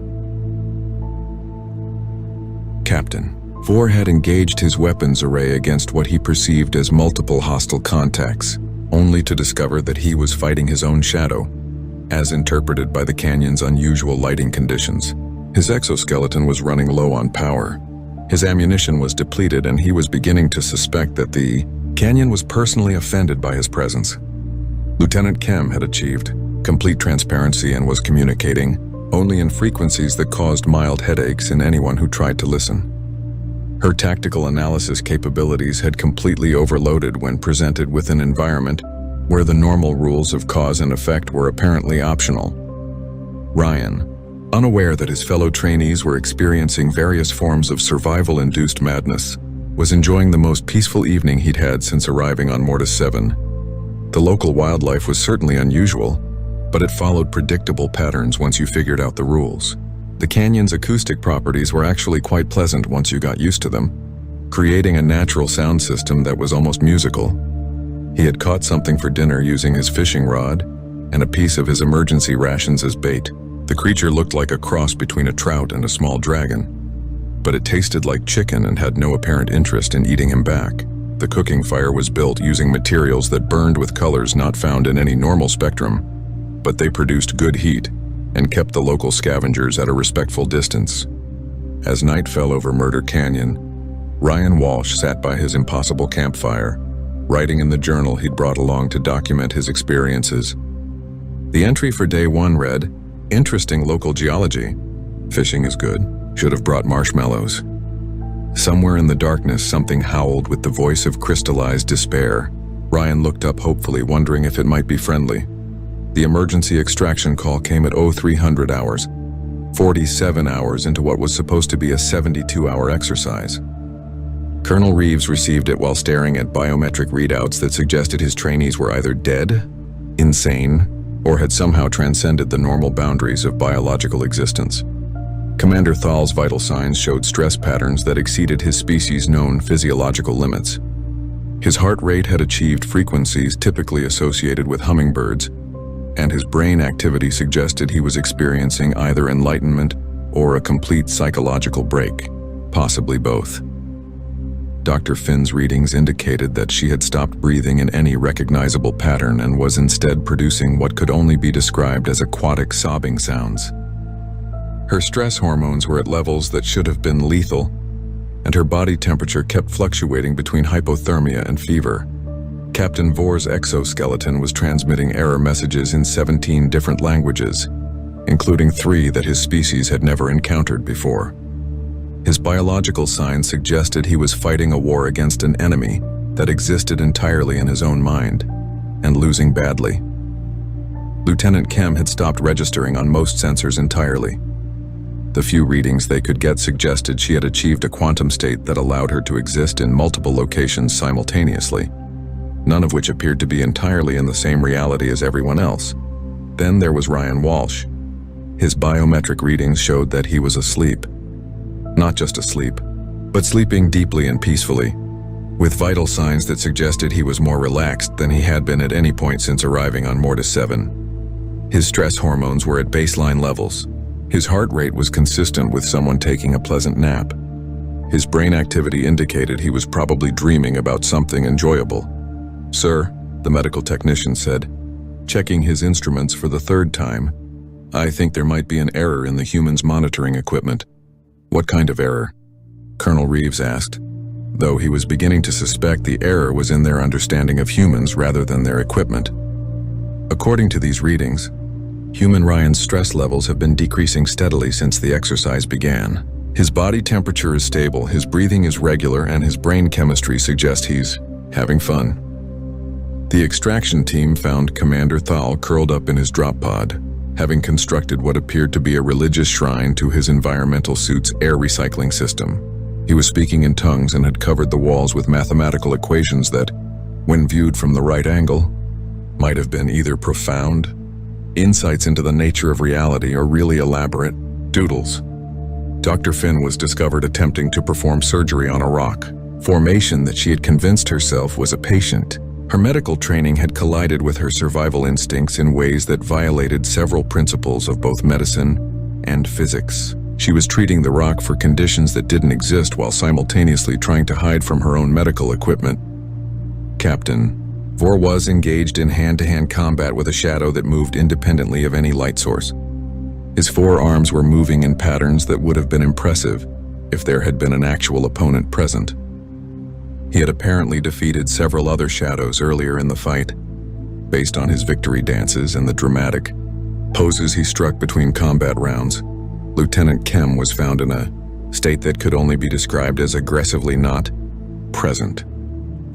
Speaker 4: Captain, Vore had engaged his weapons array against what he perceived as multiple hostile contacts, only to discover that he was fighting his own shadow, as interpreted by the canyon's unusual lighting conditions. His exoskeleton was running low on power. His ammunition was depleted, and he was beginning to suspect that the canyon was personally offended by his presence. Lieutenant Kem had achieved complete transparency and was communicating only in frequencies that caused mild headaches in anyone who tried to listen. Her tactical analysis capabilities had completely overloaded when presented with an environment where the normal rules of cause and effect were apparently optional. Ryan, unaware that his fellow trainees were experiencing various forms of survival-induced madness, was enjoying the most peaceful evening he'd had since arriving on Mortis 7. The local wildlife was certainly unusual, but it followed predictable patterns once you figured out the rules. The canyon's acoustic properties were actually quite pleasant once you got used to them, creating a natural sound system that was almost musical. He had caught something for dinner using his fishing rod and a piece of his emergency rations as bait. The creature looked like a cross between a trout and a small dragon, but it tasted like chicken and had no apparent interest in eating him back. The cooking fire was built using materials that burned with colors not found in any normal spectrum, but they produced good heat and kept the local scavengers at a respectful distance. As night fell over Murder Canyon, Ryan Walsh sat by his impossible campfire, writing in the journal he'd brought along to document his experiences. The entry for day 1 read, "Interesting local geology. Fishing is good. Should have brought marshmallows." Somewhere in the darkness, something howled with the voice of crystallized despair. Ryan looked up hopefully, wondering if it might be friendly. The emergency extraction call came at 0300 hours, 47 hours into what was supposed to be a 72-hour exercise. Colonel Reeves received it while staring at biometric readouts that suggested his trainees were either dead, insane, or had somehow transcended the normal boundaries of biological existence. Commander Thal's vital signs showed stress patterns that exceeded his species' known physiological limits. His heart rate had achieved frequencies typically associated with hummingbirds, and his brain activity suggested he was experiencing either enlightenment or a complete psychological break, possibly both. Dr. Finn's readings indicated that she had stopped breathing in any recognizable pattern and was instead producing what could only be described as aquatic sobbing sounds. Her stress hormones were at levels that should have been lethal, and her body temperature kept fluctuating between hypothermia and fever. Captain Vore's exoskeleton was transmitting error messages in 17 different languages, including 3 that his species had never encountered before. His biological signs suggested he was fighting a war against an enemy that existed entirely in his own mind, and losing badly. Lieutenant Kem had stopped registering on most sensors entirely. The few readings they could get suggested she had achieved a quantum state that allowed her to exist in multiple locations simultaneously, none of which appeared to be entirely in the same reality as everyone else. Then there was Ryan Walsh. His biometric readings showed that he was asleep. Not just asleep, but sleeping deeply and peacefully, with vital signs that suggested he was more relaxed than he had been at any point since arriving on Mortis 7. His stress hormones were at baseline levels. His heart rate was consistent with someone taking a pleasant nap. His brain activity indicated he was probably dreaming about something enjoyable. "Sir," the medical technician said, checking his instruments for the 3rd time, "I think there might be an error in the human's monitoring equipment." "What kind of error?" Colonel Reeves asked, though he was beginning to suspect the error was in their understanding of humans rather than their equipment. According to these readings, human Ryan's stress levels have been decreasing steadily since the exercise began. His body temperature is stable, his breathing is regular, and his brain chemistry suggests he's having fun. The extraction team found Commander Thal curled up in his drop pod, having constructed what appeared to be a religious shrine to his environmental suit's air recycling system. He was speaking in tongues and had covered the walls with mathematical equations that, when viewed from the right angle, might have been either profound insights into the nature of reality or really elaborate doodles. Dr. Finn was discovered attempting to perform surgery on a rock formation that she had convinced herself was a patient. Her medical training had collided with her survival instincts in ways that violated several principles of both medicine and physics. She was treating the rock for conditions that didn't exist while simultaneously trying to hide from her own medical equipment. Captain Vor was engaged in hand-to-hand combat with a shadow that moved independently of any light source. His forearms were moving in patterns that would have been impressive if there had been an actual opponent present. He had apparently defeated several other shadows earlier in the fight, based on his victory dances and the dramatic poses he struck between combat rounds. Lieutenant Kem was found in a state that could only be described as aggressively not present.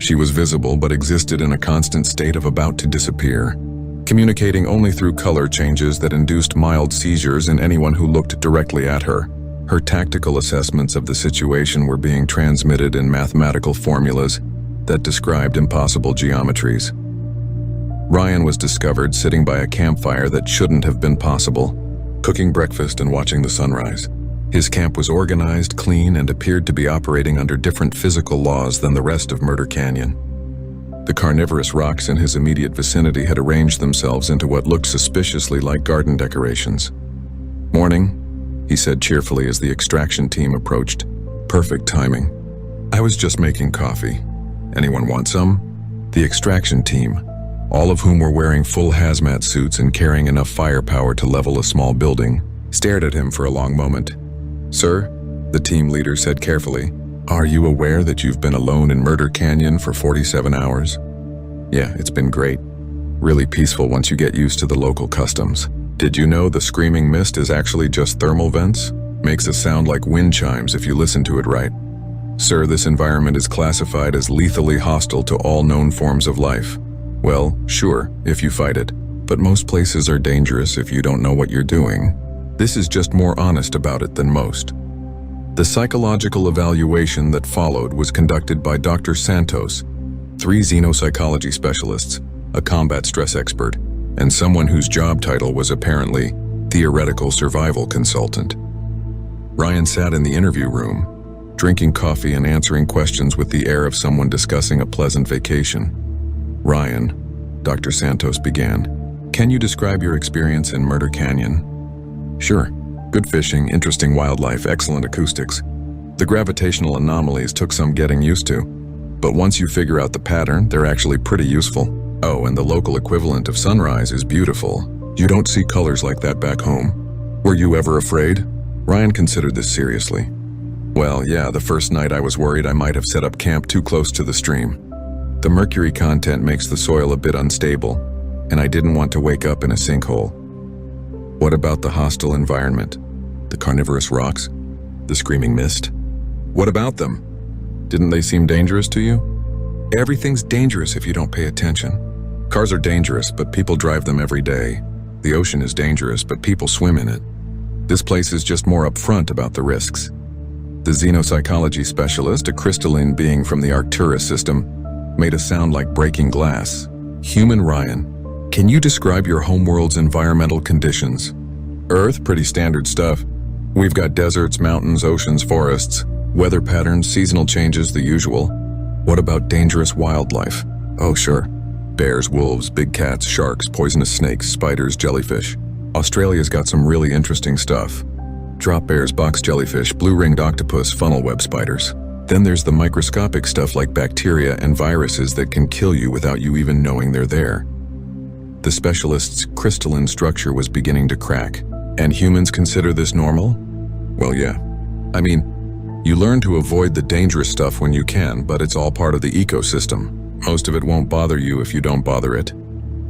Speaker 4: She was visible but existed in a constant state of about to disappear, communicating only through color changes that induced mild seizures in anyone who looked directly at her. Her tactical assessments of the situation were being transmitted in mathematical formulas that described impossible geometries. Ryan was discovered sitting by a campfire that shouldn't have been possible, cooking breakfast and watching the sunrise. His camp was organized, clean, and appeared to be operating under different physical laws than the rest of Murder Canyon. The carnivorous rocks in his immediate vicinity had arranged themselves into what looked suspiciously like garden decorations. "Morning," he said cheerfully as the extraction team approached. "Perfect timing. I was just making coffee. Anyone want some?" The extraction team, all of whom were wearing full hazmat suits and carrying enough firepower to level a small building, stared at him for a long moment. "Sir," the team leader said carefully, "are you aware that you've been alone in Murder Canyon for 47 hours? Yeah, it's been great. Really peaceful once you get used to the local customs. Did you know the screaming mist is actually just thermal vents? Makes it sound like wind chimes if you listen to it right. Sir, this environment is classified as lethally hostile to all known forms of life. Well, sure, if you fight it, but most places are dangerous if you don't know what you're doing. This is just more honest about it than most." The psychological evaluation that followed was conducted by Dr. Santos, 3 xenopsychology specialists, a combat stress expert, and someone whose job title was apparently theoretical survival consultant. Ryan sat in the interview room, drinking coffee and answering questions with the air of someone discussing a pleasant vacation. "Ryan," Dr. Santos began, "can you describe your experience in Murder Canyon?" "Sure. Good fishing, interesting wildlife, excellent acoustics. The gravitational anomalies took some getting used to, but once you figure out the pattern, they're actually pretty useful. Oh, and the local equivalent of sunrise is beautiful. You don't see colors like that back home. Were you ever afraid?" Ryan considered this seriously. "Well, yeah, the first night I was worried I might have set up camp too close to the stream. The mercury content makes the soil a bit unstable, and I didn't want to wake up in a sinkhole." "What about the hostile environment? The carnivorous rocks? The screaming mist? What about them? Didn't they seem dangerous to you?" "Everything's dangerous if you don't pay attention. Cars are dangerous, but people drive them every day. The ocean is dangerous, but people swim in it. This place is just more upfront about the risks." The xenopsychology specialist, a crystalline being from the Arcturus system, made a sound like breaking glass. "Human Ryan, can you describe your homeworld's environmental conditions?" "Earth, pretty standard stuff. We've got deserts, mountains, oceans, forests, weather patterns, seasonal changes, the usual." "What about dangerous wildlife?" "Oh, sure. Bears, wolves, big cats, sharks, poisonous snakes, spiders, jellyfish. Australia's got some really interesting stuff. Drop bears, box jellyfish, blue-ringed octopus, funnel web spiders. Then there's the microscopic stuff like bacteria and viruses that can kill you without you even knowing they're there." The specialist's crystalline structure was beginning to crack. "And humans consider this normal?" "Well, yeah. I mean, you learn to avoid the dangerous stuff when you can, but it's all part of the ecosystem. Most of it won't bother you if you don't bother it."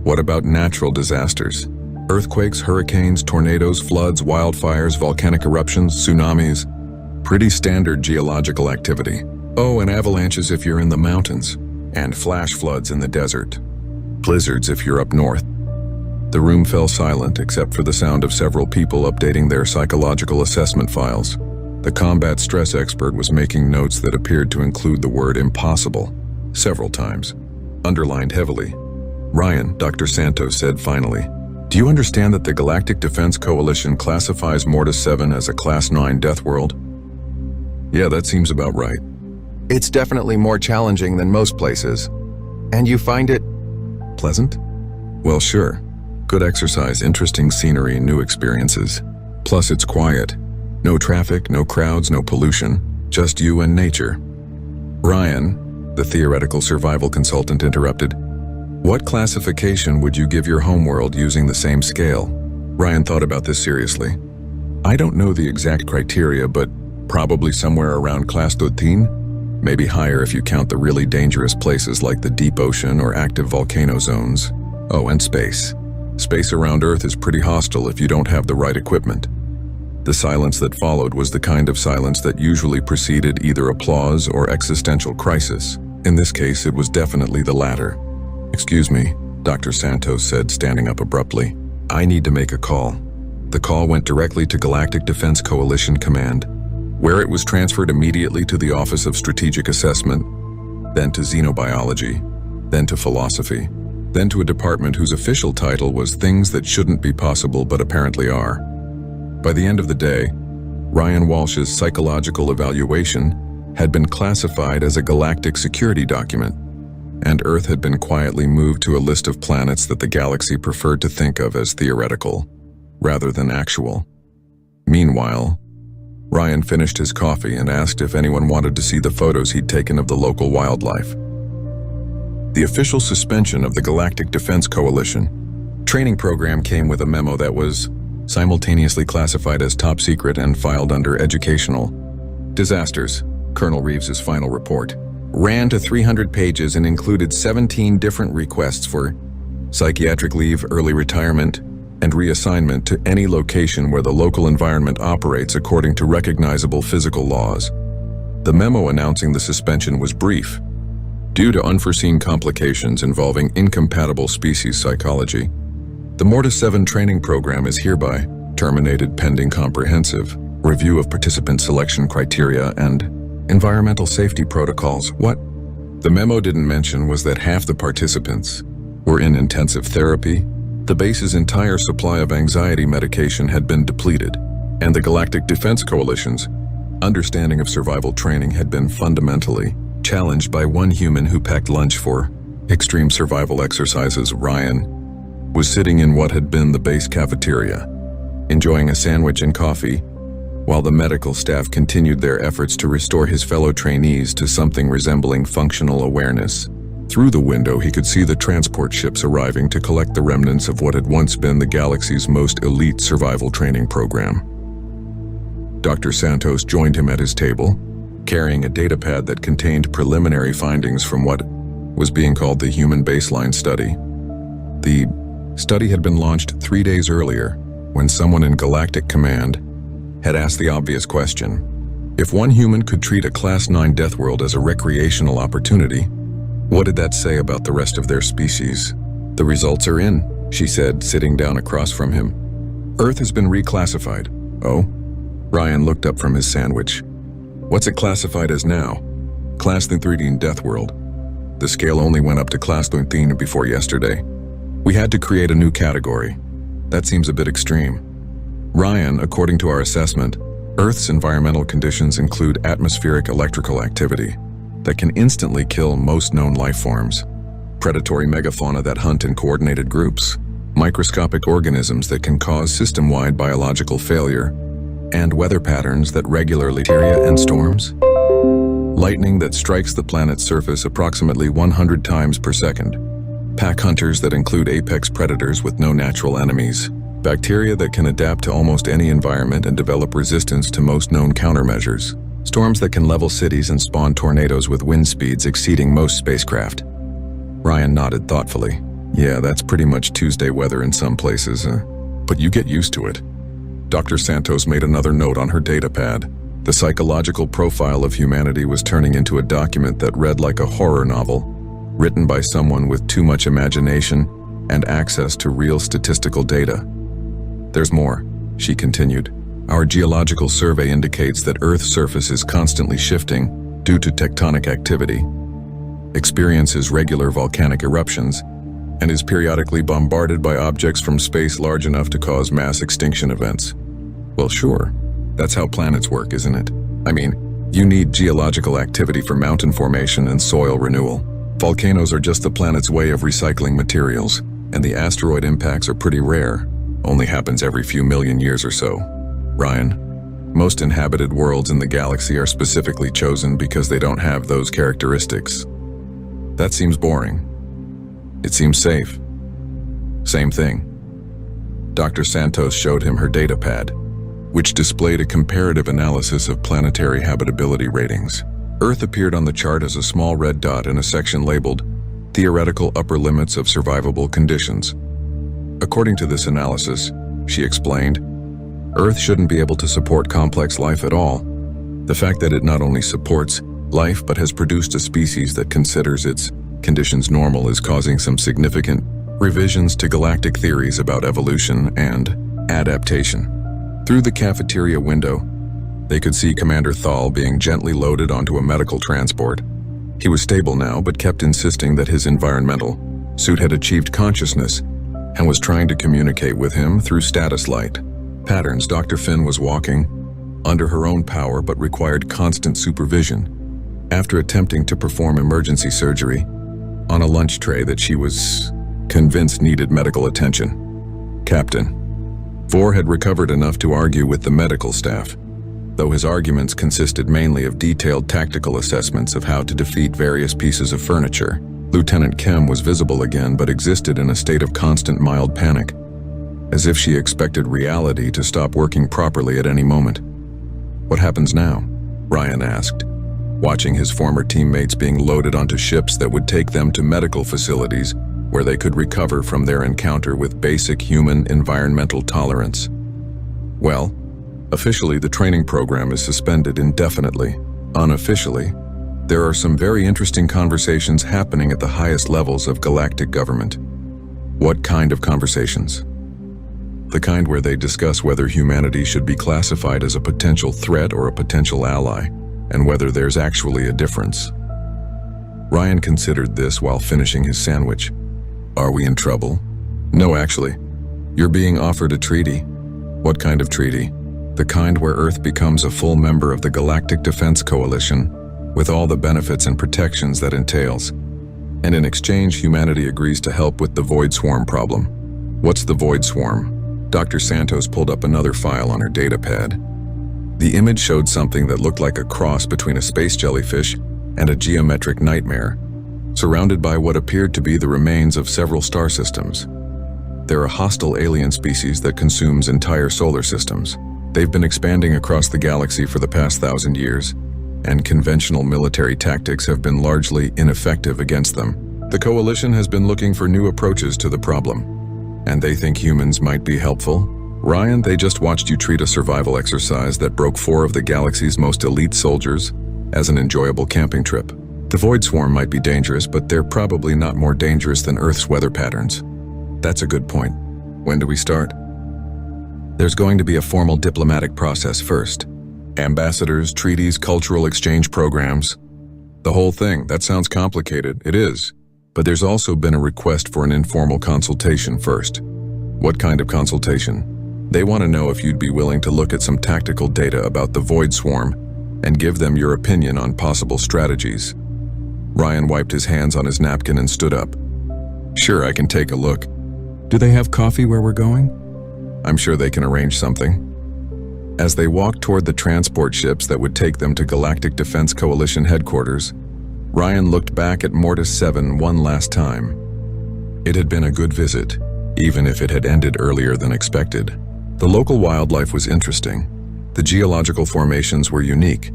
Speaker 4: "What about natural disasters? Earthquakes, hurricanes, tornadoes, floods, wildfires, volcanic eruptions, tsunamis. Pretty standard geological activity. Oh, and avalanches if you're in the mountains, and flash floods in the desert. Blizzards if you're up north." The room fell silent except for the sound of several people updating their psychological assessment files. The combat stress expert was making notes that appeared to include the word impossible several times, underlined heavily. "Ryan," Dr. Santos said finally, "do you understand that the Galactic Defense Coalition classifies Mortis 7 as a Class 9 death world?" "Yeah, that seems about right." "It's definitely more challenging than most places. And you find it pleasant?" "Well, sure. Good exercise, interesting scenery, new experiences. Plus it's quiet. No traffic, no crowds, no pollution, just you and nature. Ryan, the theoretical survival consultant, interrupted. What classification would you give your homeworld using the same scale? Ryan thought about this seriously. I don't know the exact criteria, but probably somewhere around class 13? Maybe higher if you count the really dangerous places like the deep ocean or active volcano zones. Oh, and space. Space around Earth is pretty hostile if you don't have the right equipment. The silence that followed was the kind of silence that usually preceded either applause or existential crisis. In this case, it was definitely the latter. Excuse me, Dr. Santos said, standing up abruptly. I need to make a call. The call went directly to Galactic Defense Coalition Command, where it was transferred immediately to the Office of Strategic Assessment, then to Xenobiology, then to Philosophy, then to a department whose official title was Things That Shouldn't Be Possible But Apparently Are. By the end of the day, Ryan Walsh's psychological evaluation had been classified as a galactic security document, and Earth had been quietly moved to a list of planets that the galaxy preferred to think of as theoretical, rather than actual. Meanwhile, Ryan finished his coffee and asked if anyone wanted to see the photos he'd taken of the local wildlife. The official suspension of the Galactic Defense Coalition training program came with a memo that was simultaneously classified as top secret and filed under educational disasters. Colonel Reeves's final report ran to 300 pages and included 17 different requests for psychiatric leave, early retirement, and reassignment to any location where the local environment operates according to recognizable physical laws. The memo announcing the suspension was brief. Due to unforeseen complications involving incompatible species psychology, the Mortis 7 training program is hereby terminated pending comprehensive review of participant selection criteria and environmental safety protocols. What the memo didn't mention was that half the participants were in intensive therapy, the base's entire supply of anxiety medication had been depleted, and the Galactic Defense Coalition's understanding of survival training had been fundamentally challenged by one human who packed lunch for extreme survival exercises. Ryan was sitting in what had been the base cafeteria, enjoying a sandwich and coffee, while the medical staff continued their efforts to restore his fellow trainees to something resembling functional awareness. Through the window, he could see the transport ships arriving to collect the remnants of what had once been the galaxy's most elite survival training program. Dr. Santos joined him at his table, carrying a datapad that contained preliminary findings from what was being called the Human Baseline Study. The study had been launched 3 days earlier, when someone in Galactic Command had asked the obvious question: if one human could treat a Class 9 death world as a recreational opportunity, what did that say about the rest of their species? The results are in, she said, sitting down across from him. Earth has been reclassified. Oh? Ryan looked up from his sandwich. What's it classified as now? Class 13 death world. The scale only went up to Class 13 before yesterday. We had to create a new category. That seems a bit extreme. Ryan, according to our assessment, Earth's environmental conditions include atmospheric electrical activity that can instantly kill most known life forms, predatory megafauna that hunt in coordinated groups, microscopic organisms that can cause system-wide biological failure, and weather patterns that regularly bacteria and storms, lightning that strikes the planet's surface approximately 100 times per second, pack hunters that include apex predators with no natural enemies, bacteria that can adapt to almost any environment and develop resistance to most known countermeasures, storms that can level cities and spawn tornadoes with wind speeds exceeding most spacecraft. Ryan nodded thoughtfully. Yeah, that's pretty much Tuesday weather in some places, but you get used to it. Dr. Santos made another note on her datapad. The psychological profile of humanity was turning into a document that read like a horror novel, written by someone with too much imagination and access to real statistical data. There's more, she continued. Our geological survey indicates that Earth's surface is constantly shifting due to tectonic activity, experiences regular volcanic eruptions, and is periodically bombarded by objects from space large enough to cause mass extinction events. Well, sure, that's how planets work, isn't it? I mean, you need geological activity for mountain formation and soil renewal. Volcanoes are just the planet's way of recycling materials, and the asteroid impacts are pretty rare, only happens every few million years or so. Ryan, Most inhabited worlds in the galaxy are specifically chosen because they don't have those characteristics. That seems boring. It seems safe. Same thing. Dr. Santos showed him her data pad, which displayed a comparative analysis of planetary habitability ratings. Earth appeared on the chart as a small red dot in a section labeled Theoretical Upper Limits of Survivable Conditions. According to this analysis, she explained, Earth shouldn't be able to support complex life at all. The fact that it not only supports life but has produced a species that considers its conditions normal is causing some significant revisions to galactic theories about evolution and adaptation. Through the cafeteria window, they could see Commander Thal being gently loaded onto a medical transport. He was stable now, but kept insisting that his environmental suit had achieved consciousness and was trying to communicate with him through status light patterns. Dr. Finn was walking under her own power but required constant supervision after attempting to perform emergency surgery on a lunch tray that she was convinced needed medical attention. Captain Vor had recovered enough to argue with the medical staff, though his arguments consisted mainly of detailed tactical assessments of how to defeat various pieces of furniture. Lieutenant Kem was visible again but existed in a state of constant mild panic, as if she expected reality to stop working properly at any moment. What happens now? Ryan asked, watching his former teammates being loaded onto ships that would take them to medical facilities where they could recover from their encounter with basic human environmental tolerance. Well, officially the training program is suspended indefinitely. Unofficially, there are some very interesting conversations happening at the highest levels of galactic government. What kind of conversations? The kind where they discuss whether humanity should be classified as a potential threat or a potential ally, and whether there's actually a difference. Ryan considered this while finishing his sandwich. Are we in trouble? No, actually. You're being offered a treaty. What kind of treaty? The kind where Earth becomes a full member of the Galactic Defense Coalition, with all the benefits and protections that entails. And in exchange, humanity agrees to help with the Void Swarm problem. What's the Void Swarm? Dr. Santos pulled up another file on her data pad. The image showed something that looked like a cross between a space jellyfish and a geometric nightmare, surrounded by what appeared to be the remains of several star systems. They're a hostile alien species that consumes entire solar systems. They've been expanding across the galaxy for the past 1,000 years, and conventional military tactics have been largely ineffective against them. The Coalition has been looking for new approaches to the problem, and they think humans might be helpful. Ryan, they just watched you treat a survival exercise that broke 4 of the galaxy's most elite soldiers as an enjoyable camping trip. The Void Swarm might be dangerous, but they're probably not more dangerous than Earth's weather patterns. That's a good point. When do we start? There's going to be a formal diplomatic process first. Ambassadors, treaties, cultural exchange programs. The whole thing. That sounds complicated. It is. But there's also been a request for an informal consultation first. What kind of consultation? They want to know if you'd be willing to look at some tactical data about the Void Swarm and give them your opinion on possible strategies. Ryan wiped his hands on his napkin and stood up. Sure, I can take a look. Do they have coffee where we're going? I'm sure they can arrange something. As they walked toward the transport ships that would take them to Galactic Defense Coalition headquarters, Ryan looked back at Mortis 7 one last time. It had been a good visit, even if it had ended earlier than expected. The local wildlife was interesting. The geological formations were unique,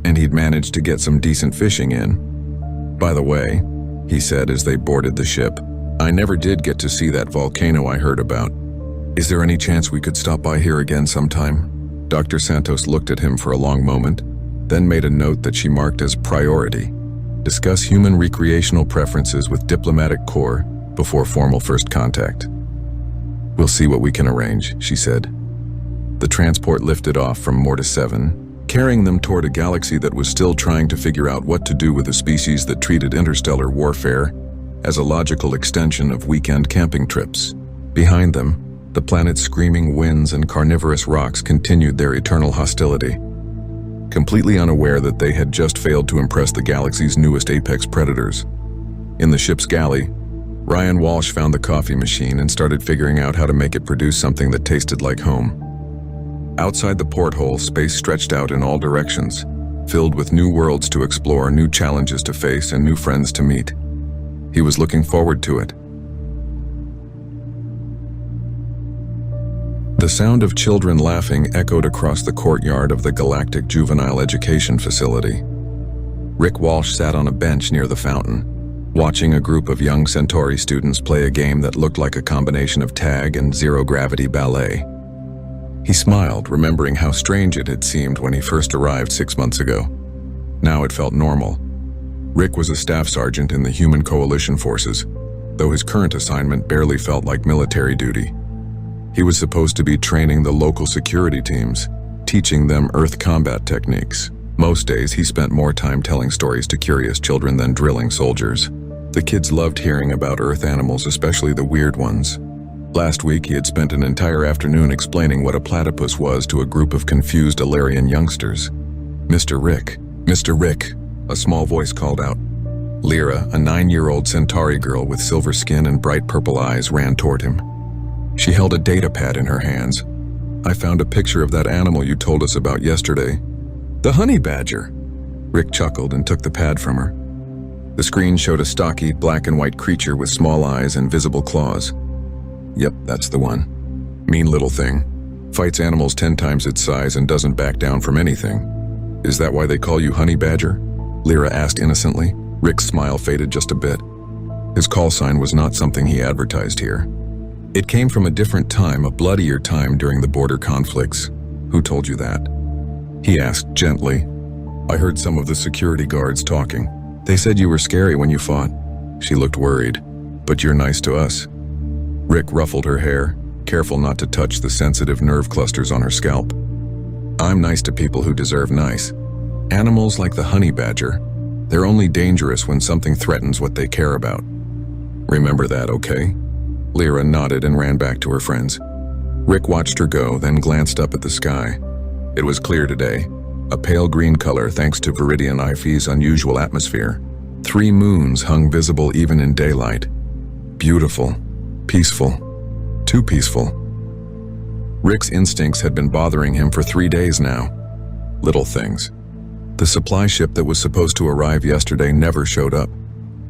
Speaker 4: and he'd managed to get some decent fishing in. By the way, he said as they boarded the ship, I never did get to see that volcano I heard about. Is there any chance we could stop by here again sometime? Dr. Santos looked at him for a long moment, then made a note that she marked as priority. Discuss human recreational preferences with diplomatic corps before formal first contact. We'll see what we can arrange, she said. The transport lifted off from Mortis 7, carrying them toward a galaxy that was still trying to figure out what to do with a species that treated interstellar warfare as a logical extension of weekend camping trips. Behind them, the planet's screaming winds and carnivorous rocks continued their eternal hostility, completely unaware that they had just failed to impress the galaxy's newest apex predators. In the ship's galley, Ryan Walsh found the coffee machine and started figuring out how to make it produce something that tasted like home. Outside the porthole, space stretched out in all directions, filled with new worlds to explore, new challenges to face, and new friends to meet. He was looking forward to it. The sound of children laughing echoed across the courtyard of the Galactic Juvenile Education Facility. Rick Walsh sat on a bench near the fountain, watching a group of young Centauri students play a game that looked like a combination of tag and zero-gravity ballet. He smiled, remembering how strange it had seemed when he first arrived 6 months ago. Now it felt normal. Rick was a staff sergeant in the Human Coalition Forces, though his current assignment barely felt like military duty. He was supposed to be training the local security teams, teaching them Earth combat techniques. Most days, he spent more time telling stories to curious children than drilling soldiers. The kids loved hearing about Earth animals, especially the weird ones. Last week, he had spent an entire afternoon explaining what a platypus was to a group of confused Alarian youngsters. Mr. Rick, a small voice called out. Lyra, a 9-year-old Centauri girl with silver skin and bright purple eyes, ran toward him. She held a data pad in her hands. I found a picture of that animal you told us about yesterday. The honey badger. Rick chuckled and took the pad from her. The screen showed a stocky, black and white creature with small eyes and visible claws. Yep, that's the one. Mean little thing. Fights animals 10 times its size and doesn't back down from anything. Is that why they call you honey badger? Lyra asked innocently. Rick's smile faded just a bit. His call sign was not something he advertised here. It came from a different time, a bloodier time during the border conflicts. Who told you that? He asked gently. I heard some of the security guards talking. They said you were scary when you fought. She looked worried. But you're nice to us. Rick ruffled her hair, careful not to touch the sensitive nerve clusters on her scalp. I'm nice to people who deserve nice. Animals like the honey badger, they're only dangerous when something threatens what they care about. Remember that, okay? Lyra nodded and ran back to her friends. Rick watched her go, then glanced up at the sky. It was clear today, a pale green color thanks to Viridian Iphi's unusual atmosphere. 3 moons hung visible even in daylight. Beautiful, peaceful, too peaceful. Rick's instincts had been bothering him for 3 days now. Little things. The supply ship that was supposed to arrive yesterday never showed up.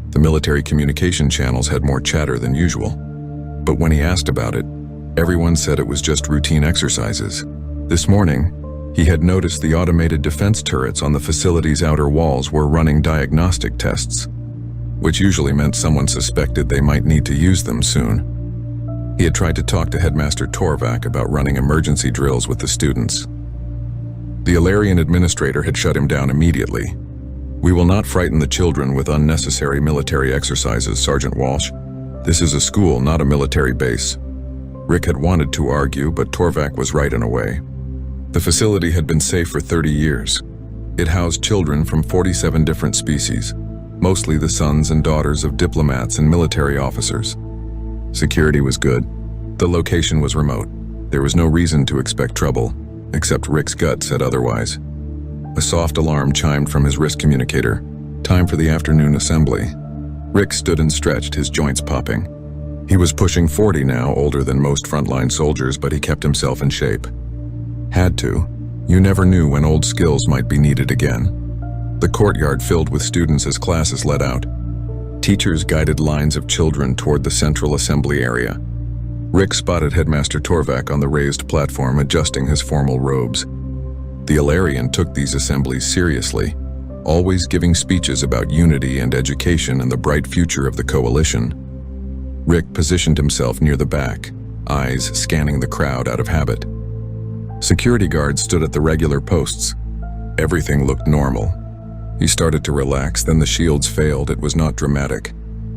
Speaker 4: The military communication channels had more chatter than usual. But when he asked about it, everyone said it was just routine exercises. This morning, he had noticed the automated defense turrets on the facility's outer walls were running diagnostic tests, which usually meant someone suspected they might need to use them soon. He had tried to talk to Headmaster Torvak about running emergency drills with the students. The Alarian administrator had shut him down immediately. We will not frighten the children with unnecessary military exercises, Sergeant Walsh. This is a school, not a military base. Rick had wanted to argue, but Torvak was right in a way. The facility had been safe for 30 years. It housed children from 47 different species, mostly the sons and daughters of diplomats and military officers. Security was good. The location was remote. There was no reason to expect trouble, except Rick's gut said otherwise. A soft alarm chimed from his wrist communicator. Time for the afternoon assembly. Rick stood and stretched, his joints popping. He was pushing 40 now, older than most frontline soldiers, but he kept himself in shape. Had to. You never knew when old skills might be needed again. The courtyard filled with students as classes let out. Teachers guided lines of children toward the central assembly area. Rick spotted Headmaster Torvak on the raised platform, adjusting his formal robes. The Alarian took these assemblies seriously, always giving speeches about unity and education and the bright future of the coalition. Rick positioned himself near the back, eyes scanning the crowd out of habit. Security guards stood at the regular posts. Everything looked normal. He started to relax, then the shields failed. It was not dramatic.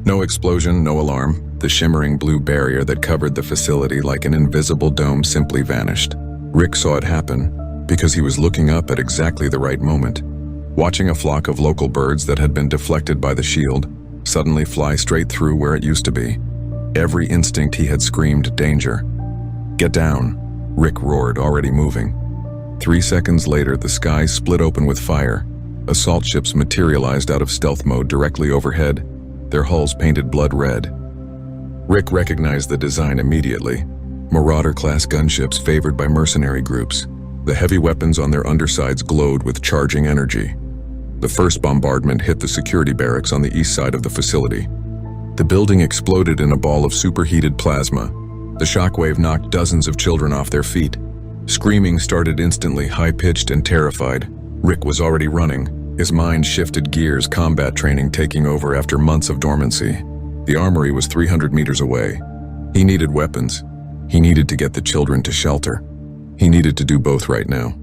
Speaker 4: No explosion, no alarm. The shimmering blue barrier that covered the facility like an invisible dome simply vanished. Rick saw it happen because he was looking up at exactly the right moment, watching a flock of local birds that had been deflected by the shield suddenly fly straight through where it used to be. Every instinct he had screamed danger. Get down, Rick roared, already moving. 3 seconds later, the sky split open with fire. Assault ships materialized out of stealth mode directly overhead, their hulls painted blood red. Rick recognized the design immediately. Marauder-class gunships favored by mercenary groups. The heavy weapons on their undersides glowed with charging energy. The first bombardment hit the security barracks on the east side of the facility. The building exploded in a ball of superheated plasma. The shockwave knocked dozens of children off their feet. Screaming started instantly, high-pitched and terrified. Rick was already running. His mind shifted gears, combat training taking over after months of dormancy. The armory was 300 meters away. He needed weapons. He needed to get the children to shelter. He needed to do both right now.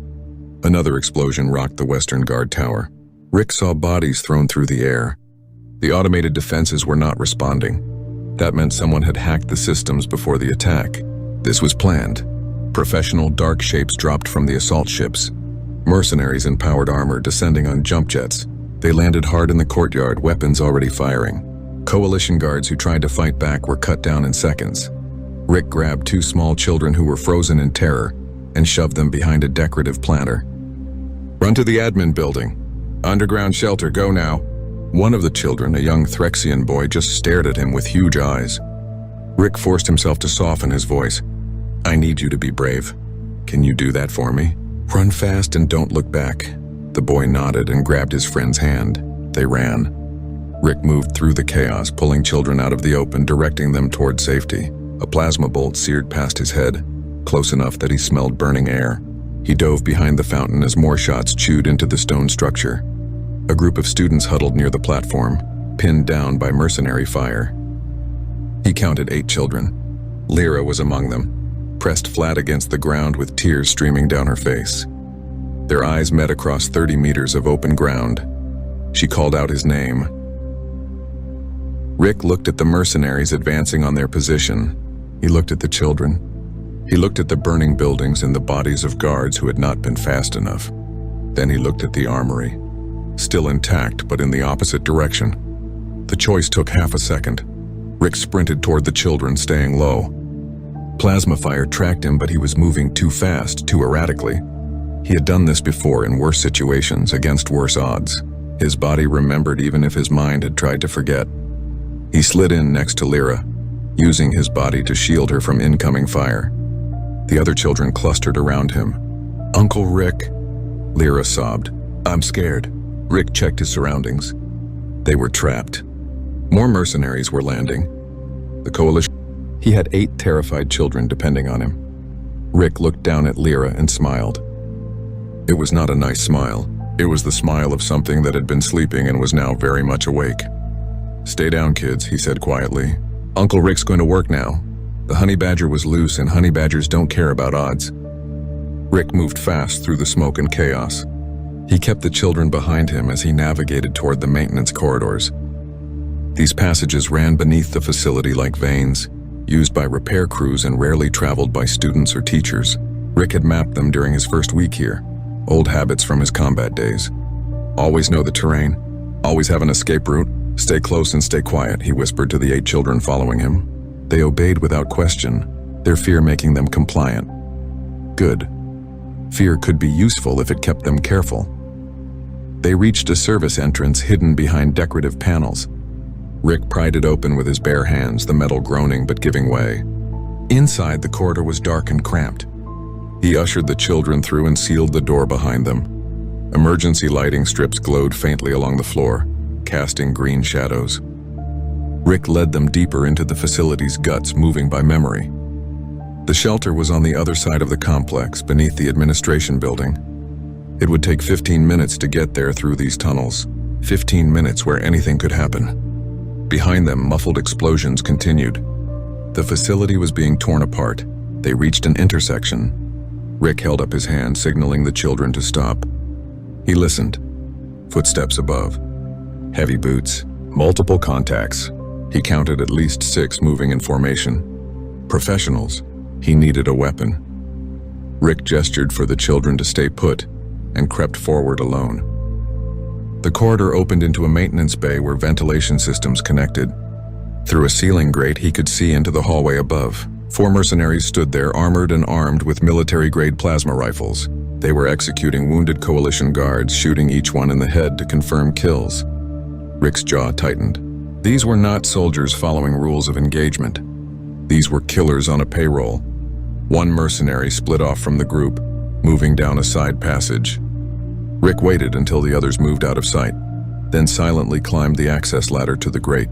Speaker 4: Another explosion rocked the Western Guard Tower. Rick saw bodies thrown through the air. The automated defenses were not responding. That meant someone had hacked the systems before the attack. This was planned. Professional dark shapes dropped from the assault ships. Mercenaries in powered armor descending on jump jets. They landed hard in the courtyard, weapons already firing. Coalition guards who tried to fight back were cut down in seconds. Rick grabbed two small children who were frozen in terror and shoved them behind a decorative planter. "Run to the admin building. Underground shelter, go now." One of the children, a young Threxian boy, just stared at him with huge eyes. Rick forced himself to soften his voice. "I need you to be brave. Can you do that for me? Run fast and don't look back." The boy nodded and grabbed his friend's hand. They ran. Rick moved through the chaos, pulling children out of the open, directing them toward safety. A plasma bolt seared past his head, close enough that he smelled burning air. He dove behind the fountain as more shots chewed into the stone structure. A group of students huddled near the platform, pinned down by mercenary fire. He counted 8 children. Lyra was among them, pressed flat against the ground with tears streaming down her face. Their eyes met across 30 meters of open ground. She called out his name. Rick looked at the mercenaries advancing on their position. He looked at the children. He looked at the burning buildings and the bodies of guards who had not been fast enough. Then he looked at the armory, still intact but in the opposite direction. The choice took half a second. Rick sprinted toward the children, staying low. Plasma fire tracked him, but he was moving too fast, too erratically. He had done this before in worse situations, against worse odds. His body remembered even if his mind had tried to forget. He slid in next to Lyra, using his body to shield her from incoming fire. The other children clustered around him. "Uncle Rick," Lyra sobbed. "I'm scared." Rick checked his surroundings. They were trapped. More mercenaries were landing. The coalition. He had 8 terrified children depending on him. Rick looked down at Lyra and smiled. It was not a nice smile. It was the smile of something that had been sleeping and was now very much awake. "Stay down, kids," he said quietly. "Uncle Rick's going to work now." The honey badger was loose, and honey badgers don't care about odds. Rick moved fast through the smoke and chaos. He kept the children behind him as he navigated toward the maintenance corridors. These passages ran beneath the facility like veins, used by repair crews and rarely traveled by students or teachers. Rick had mapped them during his first week here, old habits from his combat days. "Always know the terrain. Always have an escape route. Stay close and stay quiet," he whispered to the 8 children following him. They obeyed without question, their fear making them compliant. Good. Fear could be useful if it kept them careful. They reached a service entrance hidden behind decorative panels. Rick pried it open with his bare hands, the metal groaning but giving way. Inside, the corridor was dark and cramped. He ushered the children through and sealed the door behind them. Emergency lighting strips glowed faintly along the floor, casting green shadows. Rick led them deeper into the facility's guts, moving by memory. The shelter was on the other side of the complex, beneath the administration building. It would take 15 minutes to get there through these tunnels, 15 minutes where anything could happen. Behind them, muffled explosions continued. The facility was being torn apart. They reached an intersection. Rick held up his hand, signaling the children to stop. He listened. Footsteps above. Heavy boots. Multiple contacts. He counted at least 6 moving in formation. Professionals. He needed a weapon. Rick gestured for the children to stay put and crept forward alone. The corridor opened into a maintenance bay where ventilation systems connected. Through a ceiling grate, he could see into the hallway above. 4 mercenaries stood there, armored and armed with military-grade plasma rifles. They were executing wounded coalition guards, shooting each one in the head to confirm kills. Rick's jaw tightened. These were not soldiers following rules of engagement. These were killers on a payroll. One mercenary split off from the group. moving down a side passage. Rick waited until the others moved out of sight, then silently climbed the access ladder to the grate.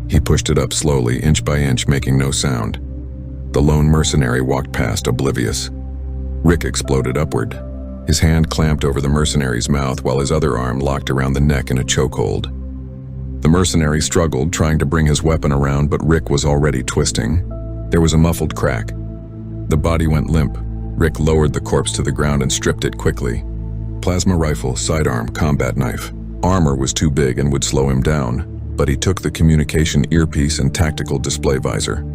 Speaker 4: He pushed it up slowly, inch by inch, making no sound. The lone mercenary walked past, oblivious. Rick exploded upward. His hand clamped over the mercenary's mouth while his other arm locked around the neck in a chokehold. The mercenary struggled, trying to bring his weapon around, but Rick was already twisting. There was a muffled crack. The body went limp. Rick lowered the corpse to the ground and stripped it quickly. Plasma rifle, sidearm, combat knife. Armor was too big and would slow him down, but he took the communication earpiece and tactical display visor.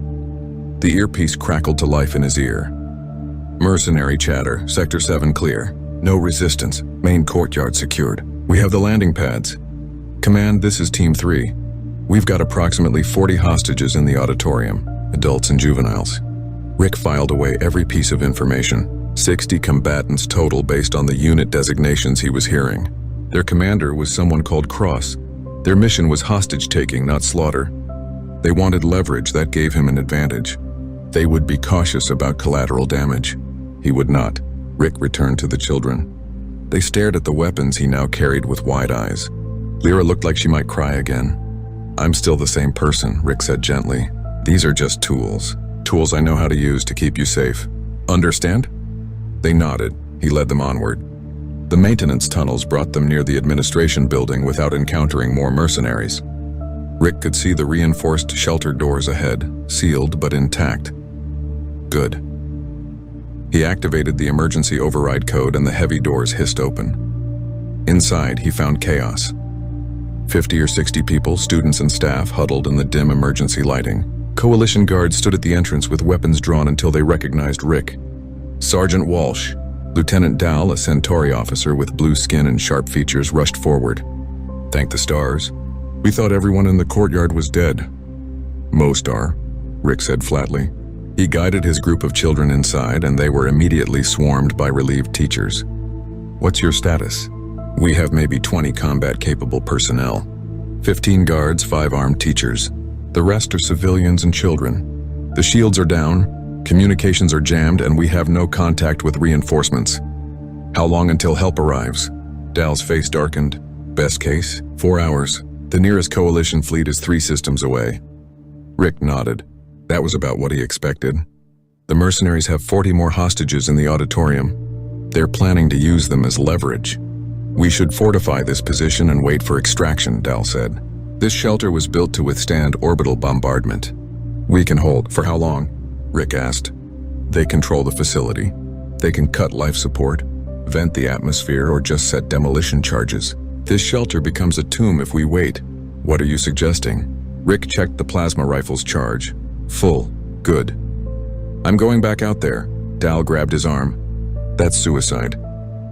Speaker 4: The earpiece crackled to life in his ear. Mercenary chatter, Sector 7 clear. No resistance, main courtyard secured. We have the landing pads. Command, this is Team 3. We've got approximately 40 hostages in the auditorium, adults and juveniles. Rick filed away every piece of information. 60 combatants total based on the unit designations he was hearing. Their commander was someone called Cross. Their mission was hostage-taking, not slaughter. They wanted leverage that gave him an advantage. They would be cautious about collateral damage. He would not. Rick returned to the children. They stared at the weapons he now carried with wide eyes. Lyra looked like she might cry again. I'm still the same person, Rick said gently. These are just tools. Tools I know how to use to keep you safe. Understand? They nodded. He led them onward. The maintenance tunnels brought them near the administration building without encountering more mercenaries. Rick could see the reinforced shelter doors ahead, sealed but intact. Good. He activated the emergency override code and the heavy doors hissed open. Inside, he found chaos. 50 or 60 people, students and staff, huddled in the dim emergency lighting. Coalition guards stood at the entrance with weapons drawn until they recognized Rick. Sergeant Walsh, Lieutenant Dal, a Centauri officer with blue skin and sharp features, rushed forward. Thank the stars. We thought everyone in the courtyard was dead. Most are, Rick said flatly. He guided his group of children inside, and they were immediately swarmed by relieved teachers. What's your status? We have maybe 20 combat-capable personnel. 15 guards, 5 armed teachers. The rest are civilians and children. The shields are down, communications are jammed, and we have no contact with reinforcements. How long until help arrives? Dal's face darkened. Best case, 4 hours. The nearest coalition fleet is 3 systems away. Rick nodded. That was about what he expected. The mercenaries have 40 more hostages in the auditorium. They're planning to use them as leverage. We should fortify this position and wait for extraction, Dal said. This shelter was built to withstand orbital bombardment. We can hold. For how long? Rick asked. They control the facility. They can cut life support, vent the atmosphere, or just set demolition charges. This shelter becomes a tomb if we wait. What are you suggesting? Rick checked the plasma rifle's charge. Full. Good. I'm going back out there. Dal grabbed his arm. That's suicide.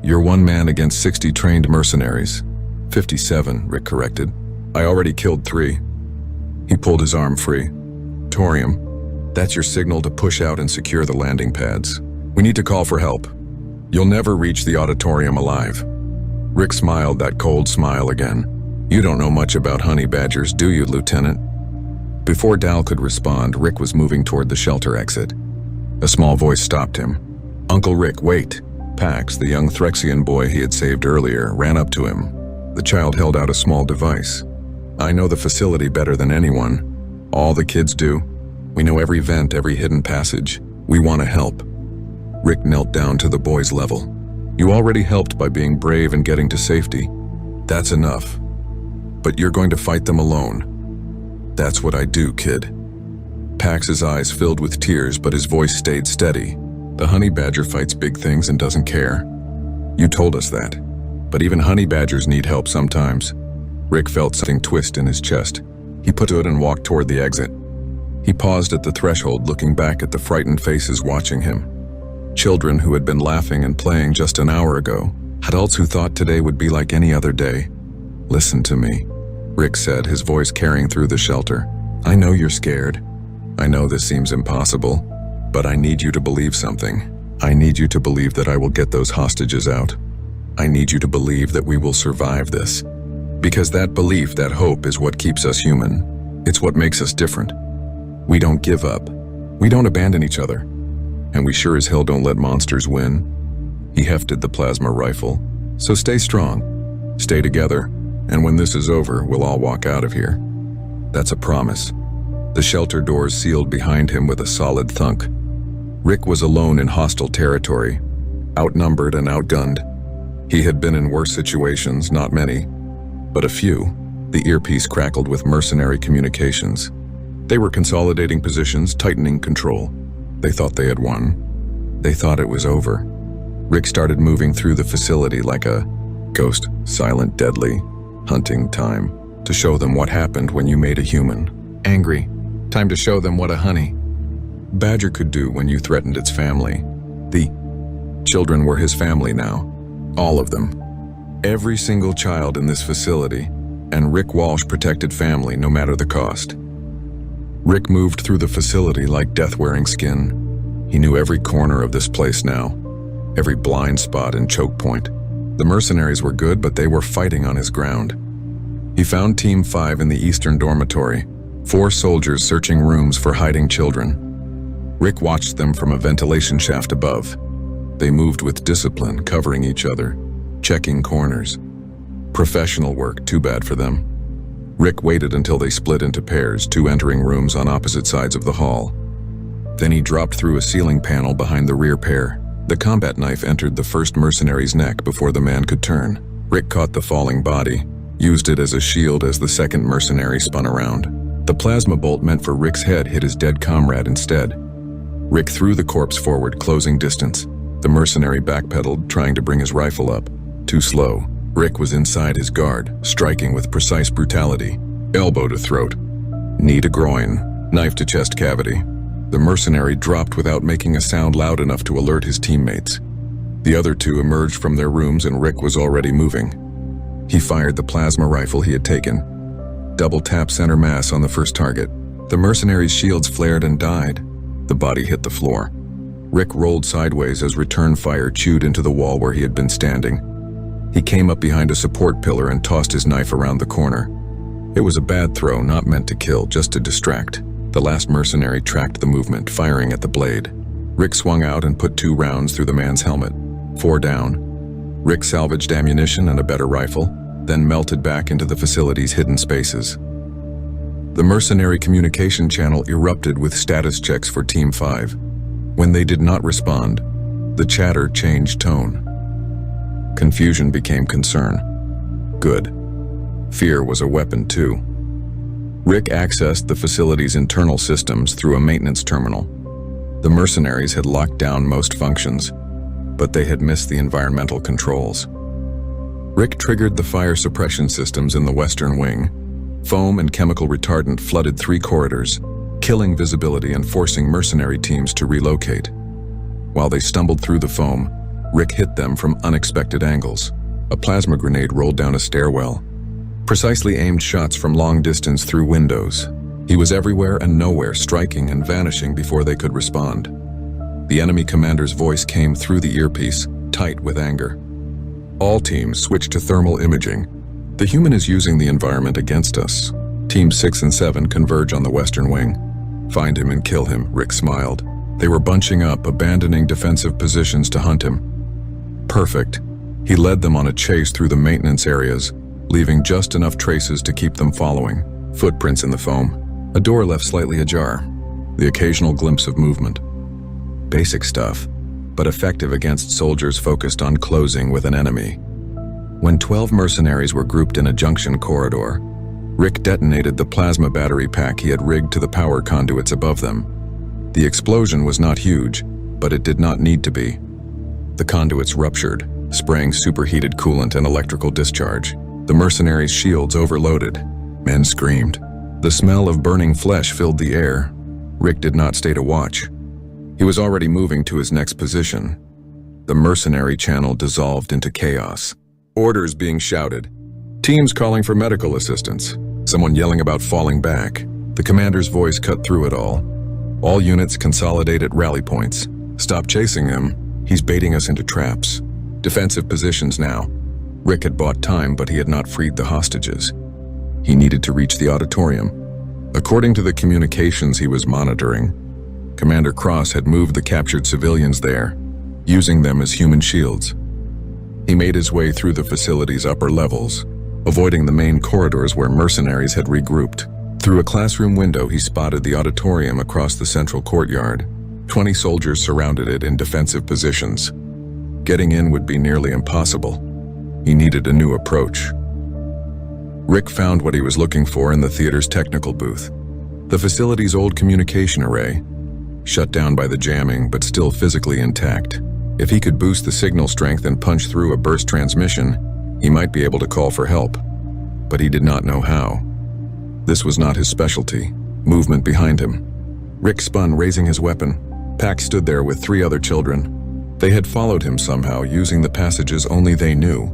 Speaker 4: You're one man against 60 trained mercenaries. 57, Rick corrected. I already killed 3. He pulled his arm free. Torium, that's your signal to push out and secure the landing pads. We need to call for help. You'll never reach the auditorium alive. Rick smiled that cold smile again. You don't know much about honey badgers, do you, Lieutenant? Before Dal could respond, Rick was moving toward the shelter exit. A small voice stopped him. Uncle Rick, wait. Pax, the young Threxian boy he had saved earlier, ran up to him. The child held out a small device. I know the facility better than anyone. All the kids do. We know every vent, every hidden passage. We want to help. Rick knelt down to the boy's level. You already helped by being brave and getting to safety. That's enough. But you're going to fight them alone. That's what I do, kid. Pax's eyes filled with tears, but his voice stayed steady. The honey badger fights big things and doesn't care. You told us that. But even honey badgers need help sometimes. Rick felt something twist in his chest. He put it and walked toward the exit. He paused at the threshold, looking back at the frightened faces watching him. Children who had been laughing and playing just an hour ago. Adults who thought today would be like any other day. Listen to me, Rick said, his voice carrying through the shelter. I know you're scared. I know this seems impossible, but I need you to believe something. I need you to believe that I will get those hostages out. I need you to believe that we will survive this. Because that belief, that hope, is what keeps us human. It's what makes us different. We don't give up. We don't abandon each other. And we sure as hell don't let monsters win. He hefted the plasma rifle. "So stay strong, stay together, and when this is over, we'll all walk out of here." "That's a promise." The shelter doors sealed behind him with a solid thunk. Rick was alone in hostile territory, outnumbered and outgunned. He had been in worse situations, not many, but a few. The earpiece crackled with mercenary communications. They were consolidating positions, tightening control. They thought they had won. They thought it was over. Rick started moving through the facility like a ghost, silent, deadly, hunting time, to show them what happened when you made a human. Angry. Time to show them what a honey badger could do when you threatened its family. The children were his family now. All of them. Every single child in this facility, and Rick Walsh protected family no matter the cost. Rick moved through the facility like death wearing skin. He knew every corner of this place now, every blind spot and choke point. The mercenaries were good, but they were fighting on his ground. He found Team 5 in the eastern dormitory, 4 soldiers searching rooms for hiding children. Rick watched them from a ventilation shaft above. They moved with discipline, covering each other, checking corners. Professional work, too bad for them. Rick waited until they split into pairs, 2 entering rooms on opposite sides of the hall. Then he dropped through a ceiling panel behind the rear pair. The combat knife entered the first mercenary's neck before the man could turn. Rick caught the falling body, used it as a shield as the second mercenary spun around. The plasma bolt meant for Rick's head hit his dead comrade instead. Rick threw the corpse forward, closing distance. The mercenary backpedaled, trying to bring his rifle up. Too slow. Rick was inside his guard, striking with precise brutality. Elbow to throat, knee to groin, knife to chest cavity. The mercenary dropped without making a sound loud enough to alert his teammates. The other 2 emerged from their rooms and Rick was already moving. He fired the plasma rifle he had taken. Double tap center mass on the first target. The mercenary's shields flared and died. The body hit the floor. Rick rolled sideways as return fire chewed into the wall where he had been standing. He came up behind a support pillar and tossed his knife around the corner. It was a bad throw, not meant to kill, just to distract. The last mercenary tracked the movement, firing at the blade. Rick swung out and put 2 rounds through the man's helmet. 4 down. Rick salvaged ammunition and a better rifle, then melted back into the facility's hidden spaces. The mercenary communication channel erupted with status checks for Team 5. When they did not respond, the chatter changed tone. Confusion became concern. Good. Fear was a weapon too. Rick accessed the facility's internal systems through a maintenance terminal. The mercenaries had locked down most functions, but they had missed the environmental controls. Rick triggered the fire suppression systems in the western wing. Foam and chemical retardant flooded 3 corridors, killing visibility and forcing mercenary teams to relocate. While they stumbled through the foam, Rick hit them from unexpected angles. A plasma grenade rolled down a stairwell. Precisely aimed shots from long distance through windows. He was everywhere and nowhere, striking and vanishing before they could respond. The enemy commander's voice came through the earpiece, tight with anger. "All teams switch to thermal imaging. The human is using the environment against us. Teams 6 and 7 converge on the western wing. Find him and kill him," Rick smiled. They were bunching up, abandoning defensive positions to hunt him. Perfect. He led them on a chase through the maintenance areas, leaving just enough traces to keep them following. Footprints in the foam. A door left slightly ajar. The occasional glimpse of movement. Basic stuff, but effective against soldiers focused on closing with an enemy. When 12 mercenaries were grouped in a junction corridor, Rick detonated the plasma battery pack he had rigged to the power conduits above them. The explosion was not huge, but it did not need to be. The conduits ruptured, spraying superheated coolant and electrical discharge. The mercenaries' shields overloaded. Men screamed. The smell of burning flesh filled the air. Rick did not stay to watch. He was already moving to his next position. The mercenary channel dissolved into chaos. Orders being shouted. Teams calling for medical assistance. Someone yelling about falling back. The commander's voice cut through it all. All units consolidate at rally points. Stop chasing him. He's baiting us into traps. Defensive positions now. Rick had bought time, but he had not freed the hostages. He needed to reach the auditorium. According to the communications he was monitoring, Commander Cross had moved the captured civilians there, using them as human shields. He made his way through the facility's upper levels, avoiding the main corridors where mercenaries had regrouped. Through a classroom window, he spotted the auditorium across the central courtyard. 20 soldiers surrounded it in defensive positions. Getting in would be nearly impossible. He needed a new approach. Rick found what he was looking for in the theater's technical booth. The facility's old communication array, shut down by the jamming but still physically intact. If he could boost the signal strength and punch through a burst transmission, he might be able to call for help. But he did not know how. This was not his specialty. Movement behind him. Rick spun, raising his weapon. Pac stood there with 3 other children. They had followed him somehow, using the passages only they knew.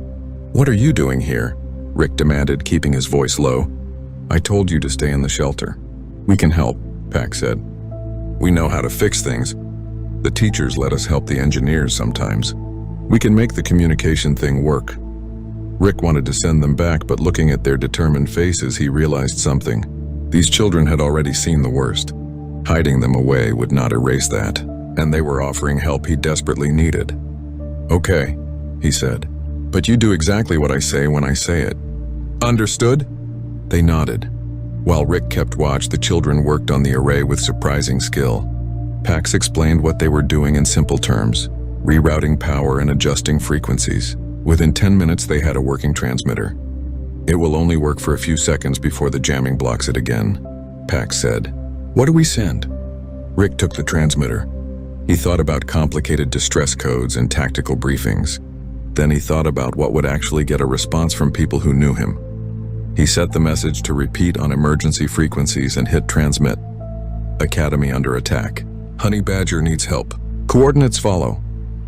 Speaker 4: "What are you doing here?" Rick demanded, keeping his voice low. "I told you to stay in the shelter." "We can help," Pac said. "We know how to fix things. The teachers let us help the engineers sometimes. We can make the communication thing work." Rick wanted to send them back, but looking at their determined faces, he realized something. These children had already seen the worst. Hiding them away would not erase that, and they were offering help he desperately needed. "Okay," he said, "but you do exactly what I say when I say it." "Understood?" They nodded. While Rick kept watch, the children worked on the array with surprising skill. Pax explained what they were doing in simple terms, rerouting power and adjusting frequencies. Within 10 minutes, they had a working transmitter. "It will only work for a few seconds before the jamming blocks it again," Pax said. "What do we send?" Rick took the transmitter. He thought about complicated distress codes and tactical briefings. Then he thought about what would actually get a response from people who knew him. He set the message to repeat on emergency frequencies and hit transmit. "Academy under attack. Honey Badger needs help. Coordinates follow."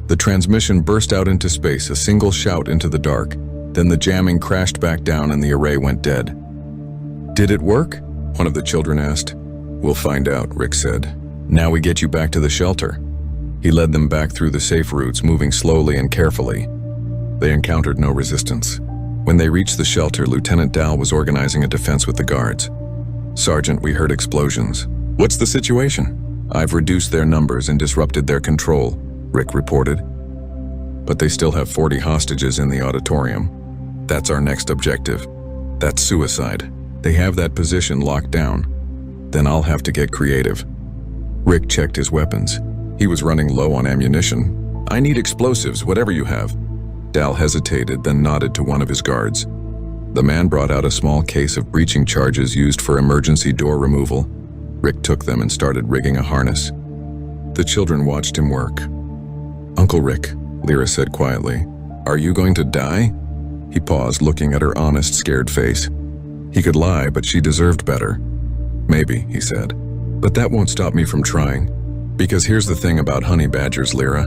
Speaker 4: The transmission burst out into space, a single shout into the dark. Then the jamming crashed back down and the array went dead. "Did it work?" one of the children asked. "We'll find out," Rick said. "Now we get you back to the shelter." He led them back through the safe routes, moving slowly and carefully. They encountered no resistance. When they reached the shelter, Lieutenant Dal was organizing a defense with the guards. "Sergeant, we heard explosions." "What's the situation?" "I've reduced their numbers and disrupted their control," Rick reported. "But they still have 40 hostages in the auditorium. That's our next objective. That's suicide. They have that position locked down. Then I'll have to get creative." Rick checked his weapons. He was running low on ammunition. "I need explosives, whatever you have." Dal hesitated, then nodded to one of his guards. The man brought out a small case of breaching charges used for emergency door removal. Rick took them and started rigging a harness. The children watched him work. "Uncle Rick," Lyra said quietly, "are you going to die?" He paused, looking at her honest, scared face. He could lie, but she deserved better. "Maybe," he said, "but that won't stop me from trying. Because here's the thing about honey badgers, Lyra.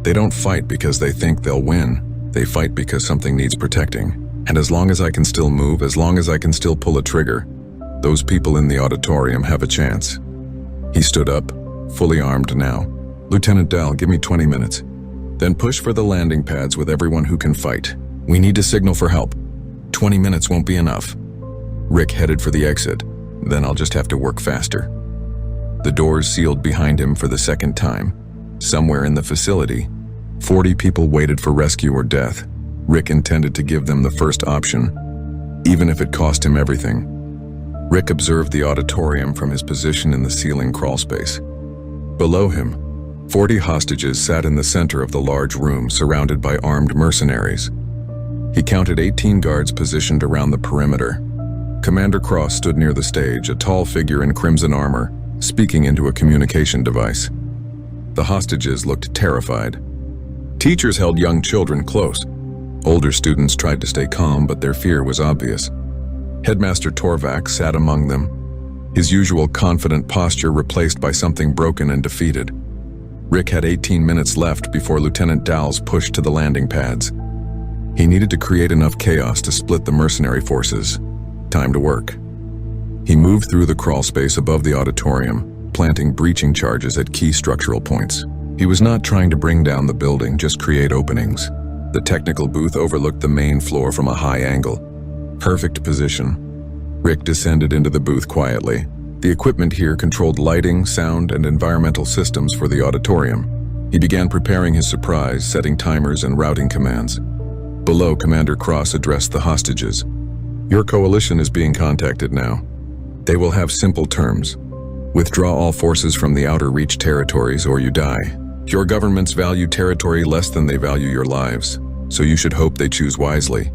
Speaker 4: They don't fight because they think they'll win. They fight because something needs protecting. And as long as I can still move, as long as I can still pull a trigger, those people in the auditorium have a chance." He stood up, fully armed now. "Lieutenant Dal, give me 20 minutes. Then push for the landing pads with everyone who can fight. We need to signal for help. 20 minutes won't be enough." Rick headed for the exit. "Then I'll just have to work faster." The doors sealed behind him for the second time. Somewhere in the facility, 40 people waited for rescue or death. Rick intended to give them the first option, even if it cost him everything. Rick observed the auditorium from his position in the ceiling crawlspace. Below him, 40 hostages sat in the center of the large room, surrounded by armed mercenaries. He counted 18 guards positioned around the perimeter. Commander Cross stood near the stage, a tall figure in crimson armor, speaking into a communication device. The hostages looked terrified. Teachers held young children close. Older students tried to stay calm, but their fear was obvious. Headmaster Torvak sat among them, his usual confident posture replaced by something broken and defeated. Rick had 18 minutes left before Lieutenant Dals pushed to the landing pads. He needed to create enough chaos to split the mercenary forces. Time to work. He moved through the crawl space above the auditorium, planting breaching charges at key structural points. He was not trying to bring down the building, just create openings. The technical booth overlooked the main floor from a high angle. Perfect position. Rick descended into the booth quietly. The equipment here controlled lighting, sound, and environmental systems for the auditorium. He began preparing his surprise, setting timers and routing commands. Below, Commander Cross addressed the hostages. Your coalition is being contacted now. They will have simple terms. Withdraw all forces from the outer reach territories or you die. Your governments value territory less than they value your lives, so you should hope they choose wisely.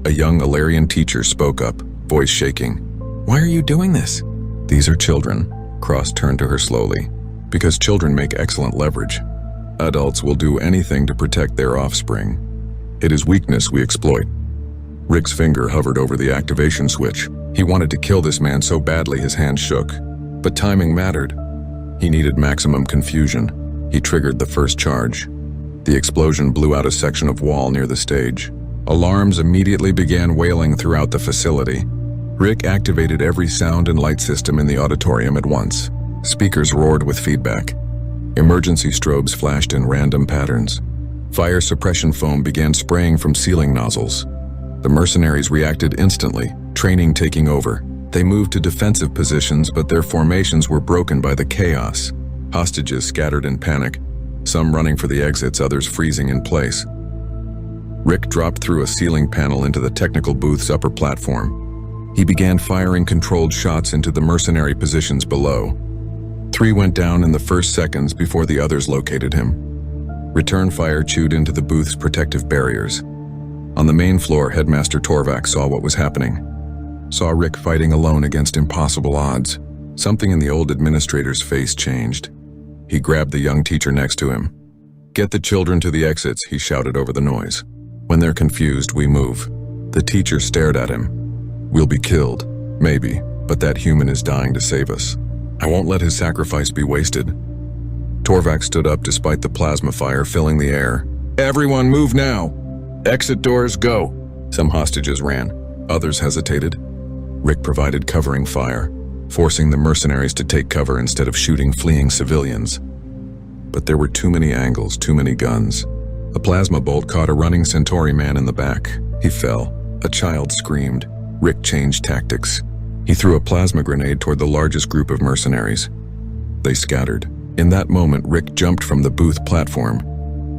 Speaker 4: A young Alarian teacher spoke up, voice shaking. Why are you doing this? These are children. Cross turned to her slowly. Because children make excellent leverage. Adults will do anything to protect their offspring. It is weakness we exploit. Rick's finger hovered over the activation switch. He wanted to kill this man so badly his hand shook. But timing mattered. He needed maximum confusion. He triggered the first charge. The explosion blew out a section of wall near the stage. Alarms immediately began wailing throughout the facility. Rick activated every sound and light system in the auditorium at once. Speakers roared with feedback. Emergency strobes flashed in random patterns. Fire suppression foam began spraying from ceiling nozzles. The mercenaries reacted instantly, training taking over. They moved to defensive positions, but their formations were broken by the chaos. Hostages scattered in panic, some running for the exits, others freezing in place. Rick dropped through a ceiling panel into the technical booth's upper platform. He began firing controlled shots into the mercenary positions below. 3 went down in the first seconds before the others located him. Return fire chewed into the booth's protective barriers. On the main floor, Headmaster Torvak saw what was happening. Saw Rick fighting alone against impossible odds. Something in the old administrator's face changed. He grabbed the young teacher next to him. Get the children to the exits, he shouted over the noise. When they're confused, we move. The teacher stared at him. We'll be killed, maybe, but that human is dying to save us. I won't let his sacrifice be wasted. Torvak stood up despite the plasma fire filling the air. Everyone move now! Exit doors, go! Some hostages ran. Others hesitated. Rick provided covering fire, forcing the mercenaries to take cover instead of shooting fleeing civilians. But there were too many angles, too many guns. A plasma bolt caught a running Centauri man in the back. He fell. A child screamed. Rick changed tactics. He threw a plasma grenade toward the largest group of mercenaries. They scattered. In that moment, Rick jumped from the booth platform,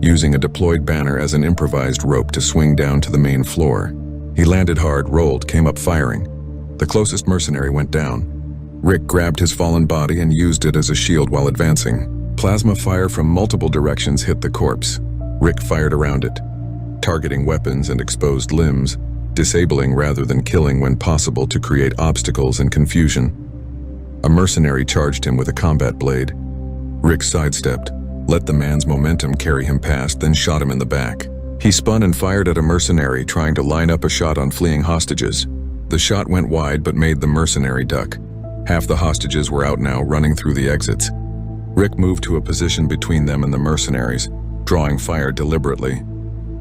Speaker 4: using a deployed banner as an improvised rope to swing down to the main floor. He landed hard, rolled, came up firing. The closest mercenary went down. Rick grabbed his fallen body and used it as a shield while advancing. Plasma fire from multiple directions hit the corpse. Rick fired around it, targeting weapons and exposed limbs, disabling rather than killing when possible to create obstacles and confusion. A mercenary charged him with a combat blade. Rick sidestepped, let the man's momentum carry him past, then shot him in the back. He spun and fired at a mercenary, trying to line up a shot on fleeing hostages. The shot went wide but made the mercenary duck. Half the hostages were out now, running through the exits. Rick moved to a position between them and the mercenaries, drawing fire deliberately.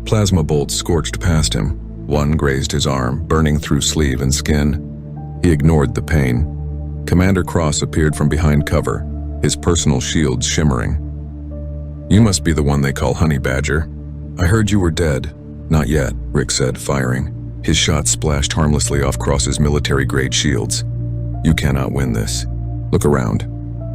Speaker 4: Plasma bolts scorched past him. One grazed his arm, burning through sleeve and skin. He ignored the pain. Commander Cross appeared from behind cover, his personal shields shimmering. You must be the one they call Honey Badger. I heard you were dead. Not yet, Rick said, firing. His shot splashed harmlessly off Cross's military-grade shields. You cannot win this. Look around.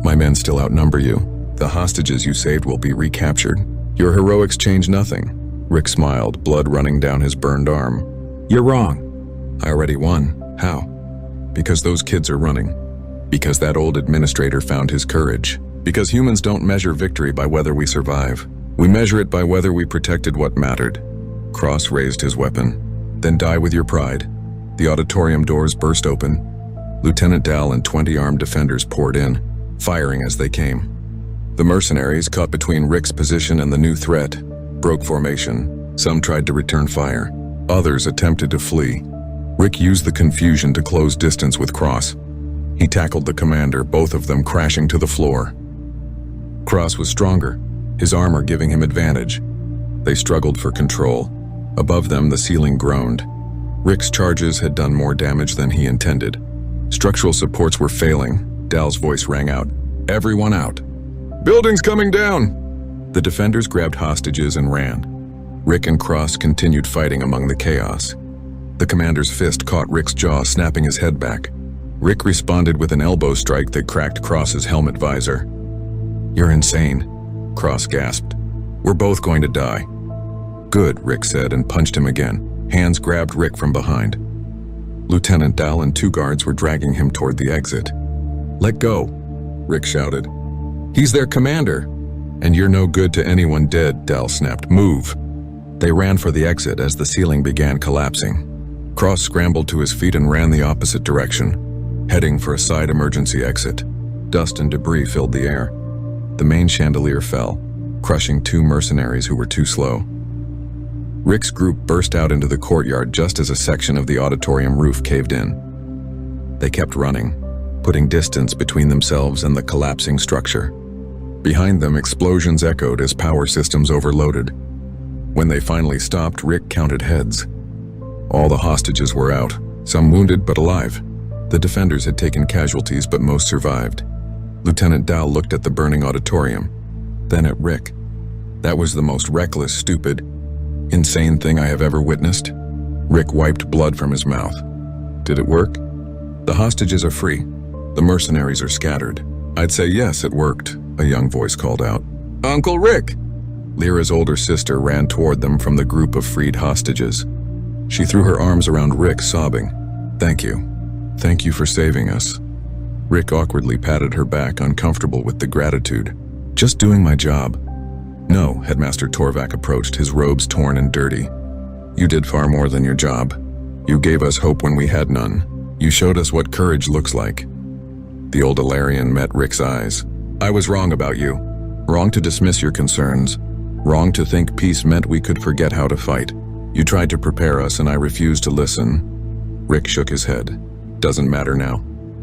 Speaker 4: My men still outnumber you. The hostages you saved will be recaptured. Your heroics change nothing. Rick smiled, blood running down his burned arm. You're wrong. I already won. How? Because those kids are running. Because that old administrator found his courage. Because humans don't measure victory by whether we survive. We measure it by whether we protected what mattered. Cross raised his weapon. Then die with your pride. The auditorium doors burst open. Lieutenant Dal and 20 armed defenders poured in, firing as they came. The mercenaries, caught between Rick's position and the new threat, broke formation. Some tried to return fire. Others attempted to flee. Rick used the confusion to close distance with Cross. He tackled the commander, both of them crashing to the floor. Cross was stronger, his armor giving him advantage. They struggled for control. Above them, the ceiling groaned. Rick's charges had done more damage than he intended. Structural supports were failing. Dal's voice rang out. Everyone out. Buildings coming down! The defenders grabbed hostages and ran. Rick and Cross continued fighting among the chaos. The commander's fist caught Rick's jaw, snapping his head back. Rick responded with an elbow strike that cracked Cross's helmet visor. You're insane. Cross gasped. "We're both going to die." "Good," Rick said and punched him again. Hands grabbed Rick from behind. Lieutenant Dal and 2 guards were dragging him toward the exit. "Let go," Rick shouted. "He's their commander." "And you're no good to anyone dead," Dal snapped. "Move." They ran for the exit as the ceiling began collapsing. Cross scrambled to his feet and ran the opposite direction, heading for a side emergency exit. Dust and debris filled the air. The main chandelier fell, crushing 2 mercenaries who were too slow. Rick's group burst out into the courtyard just as a section of the auditorium roof caved in. They kept running, putting distance between themselves and the collapsing structure. Behind them, explosions echoed as power systems overloaded. When they finally stopped, Rick counted heads. All the hostages were out, some wounded but alive. The defenders had taken casualties, but most survived. Lieutenant Dal looked at the burning auditorium, then at Rick. "That was the most reckless, stupid, insane thing I have ever witnessed." Rick wiped blood from his mouth. "Did it work?" "The hostages are free. The mercenaries are scattered." "I'd say yes, it worked," a young voice called out. "Uncle Rick!" Lyra's older sister ran toward them from the group of freed hostages. She threw her arms around Rick, sobbing. "Thank you. Thank you for saving us." Rick awkwardly patted her back, uncomfortable with the gratitude. "Just doing my job." "No," Headmaster Torvak approached, his robes torn and dirty. "You did far more than your job. You gave us hope when we had none. You showed us what courage looks like." The old Ilarian met Rick's eyes. "I was wrong about you. Wrong to dismiss your concerns. Wrong to think peace meant we could forget how to fight. You tried to prepare us and I refused to listen." Rick shook his head. "Doesn't matter now.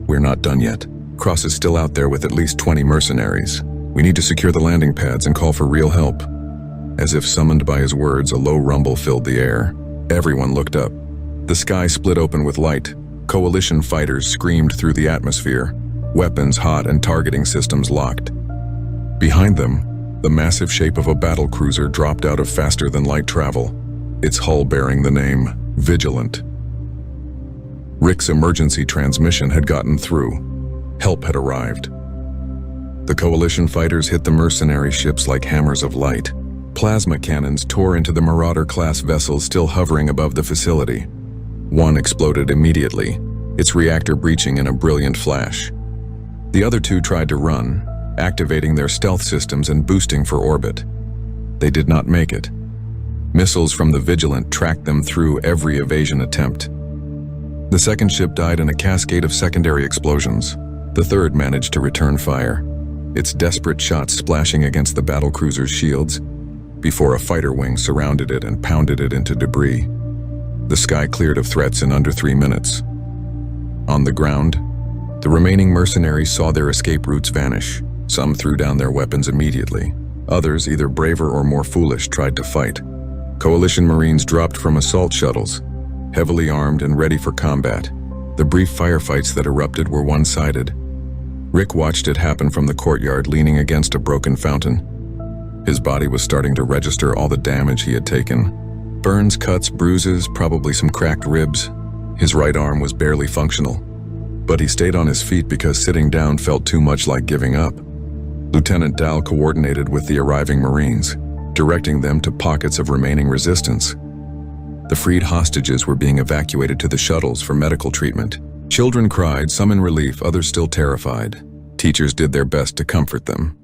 Speaker 4: We're not done yet. Cross is still out there with at least 20 mercenaries. We need to secure the landing pads and call for real help." As if summoned by his words, a low rumble filled the air. Everyone looked up. The sky split open with light. Coalition fighters screamed through the atmosphere, weapons hot and targeting systems locked. Behind them, the massive shape of a battle cruiser dropped out of faster-than-light travel, its hull bearing the name Vigilant. Rick's emergency transmission had gotten through. Help had arrived. The Coalition fighters hit the mercenary ships like hammers of light. Plasma cannons tore into the Marauder-class vessels still hovering above the facility. One exploded immediately, its reactor breaching in a brilliant flash. The other 2 tried to run, activating their stealth systems and boosting for orbit. They did not make it. Missiles from the Vigilant tracked them through every evasion attempt. The second ship died in a cascade of secondary explosions. The third managed to return fire, its desperate shots splashing against the battlecruiser's shields, before a fighter wing surrounded it and pounded it into debris. The sky cleared of threats in under 3 minutes. On the ground, the remaining mercenaries saw their escape routes vanish. Some threw down their weapons immediately. Others, either braver or more foolish, tried to fight. Coalition Marines dropped from assault shuttles, heavily armed and ready for combat. The brief firefights that erupted were one-sided. Rick watched it happen from the courtyard, leaning against a broken fountain. His body was starting to register all the damage he had taken. Burns, cuts, bruises, probably some cracked ribs. His right arm was barely functional. But he stayed on his feet because sitting down felt too much like giving up. Lieutenant Dal coordinated with the arriving Marines, directing them to pockets of remaining resistance. The freed hostages were being evacuated to the shuttles for medical treatment. Children cried, some in relief, others still terrified. Teachers did their best to comfort them.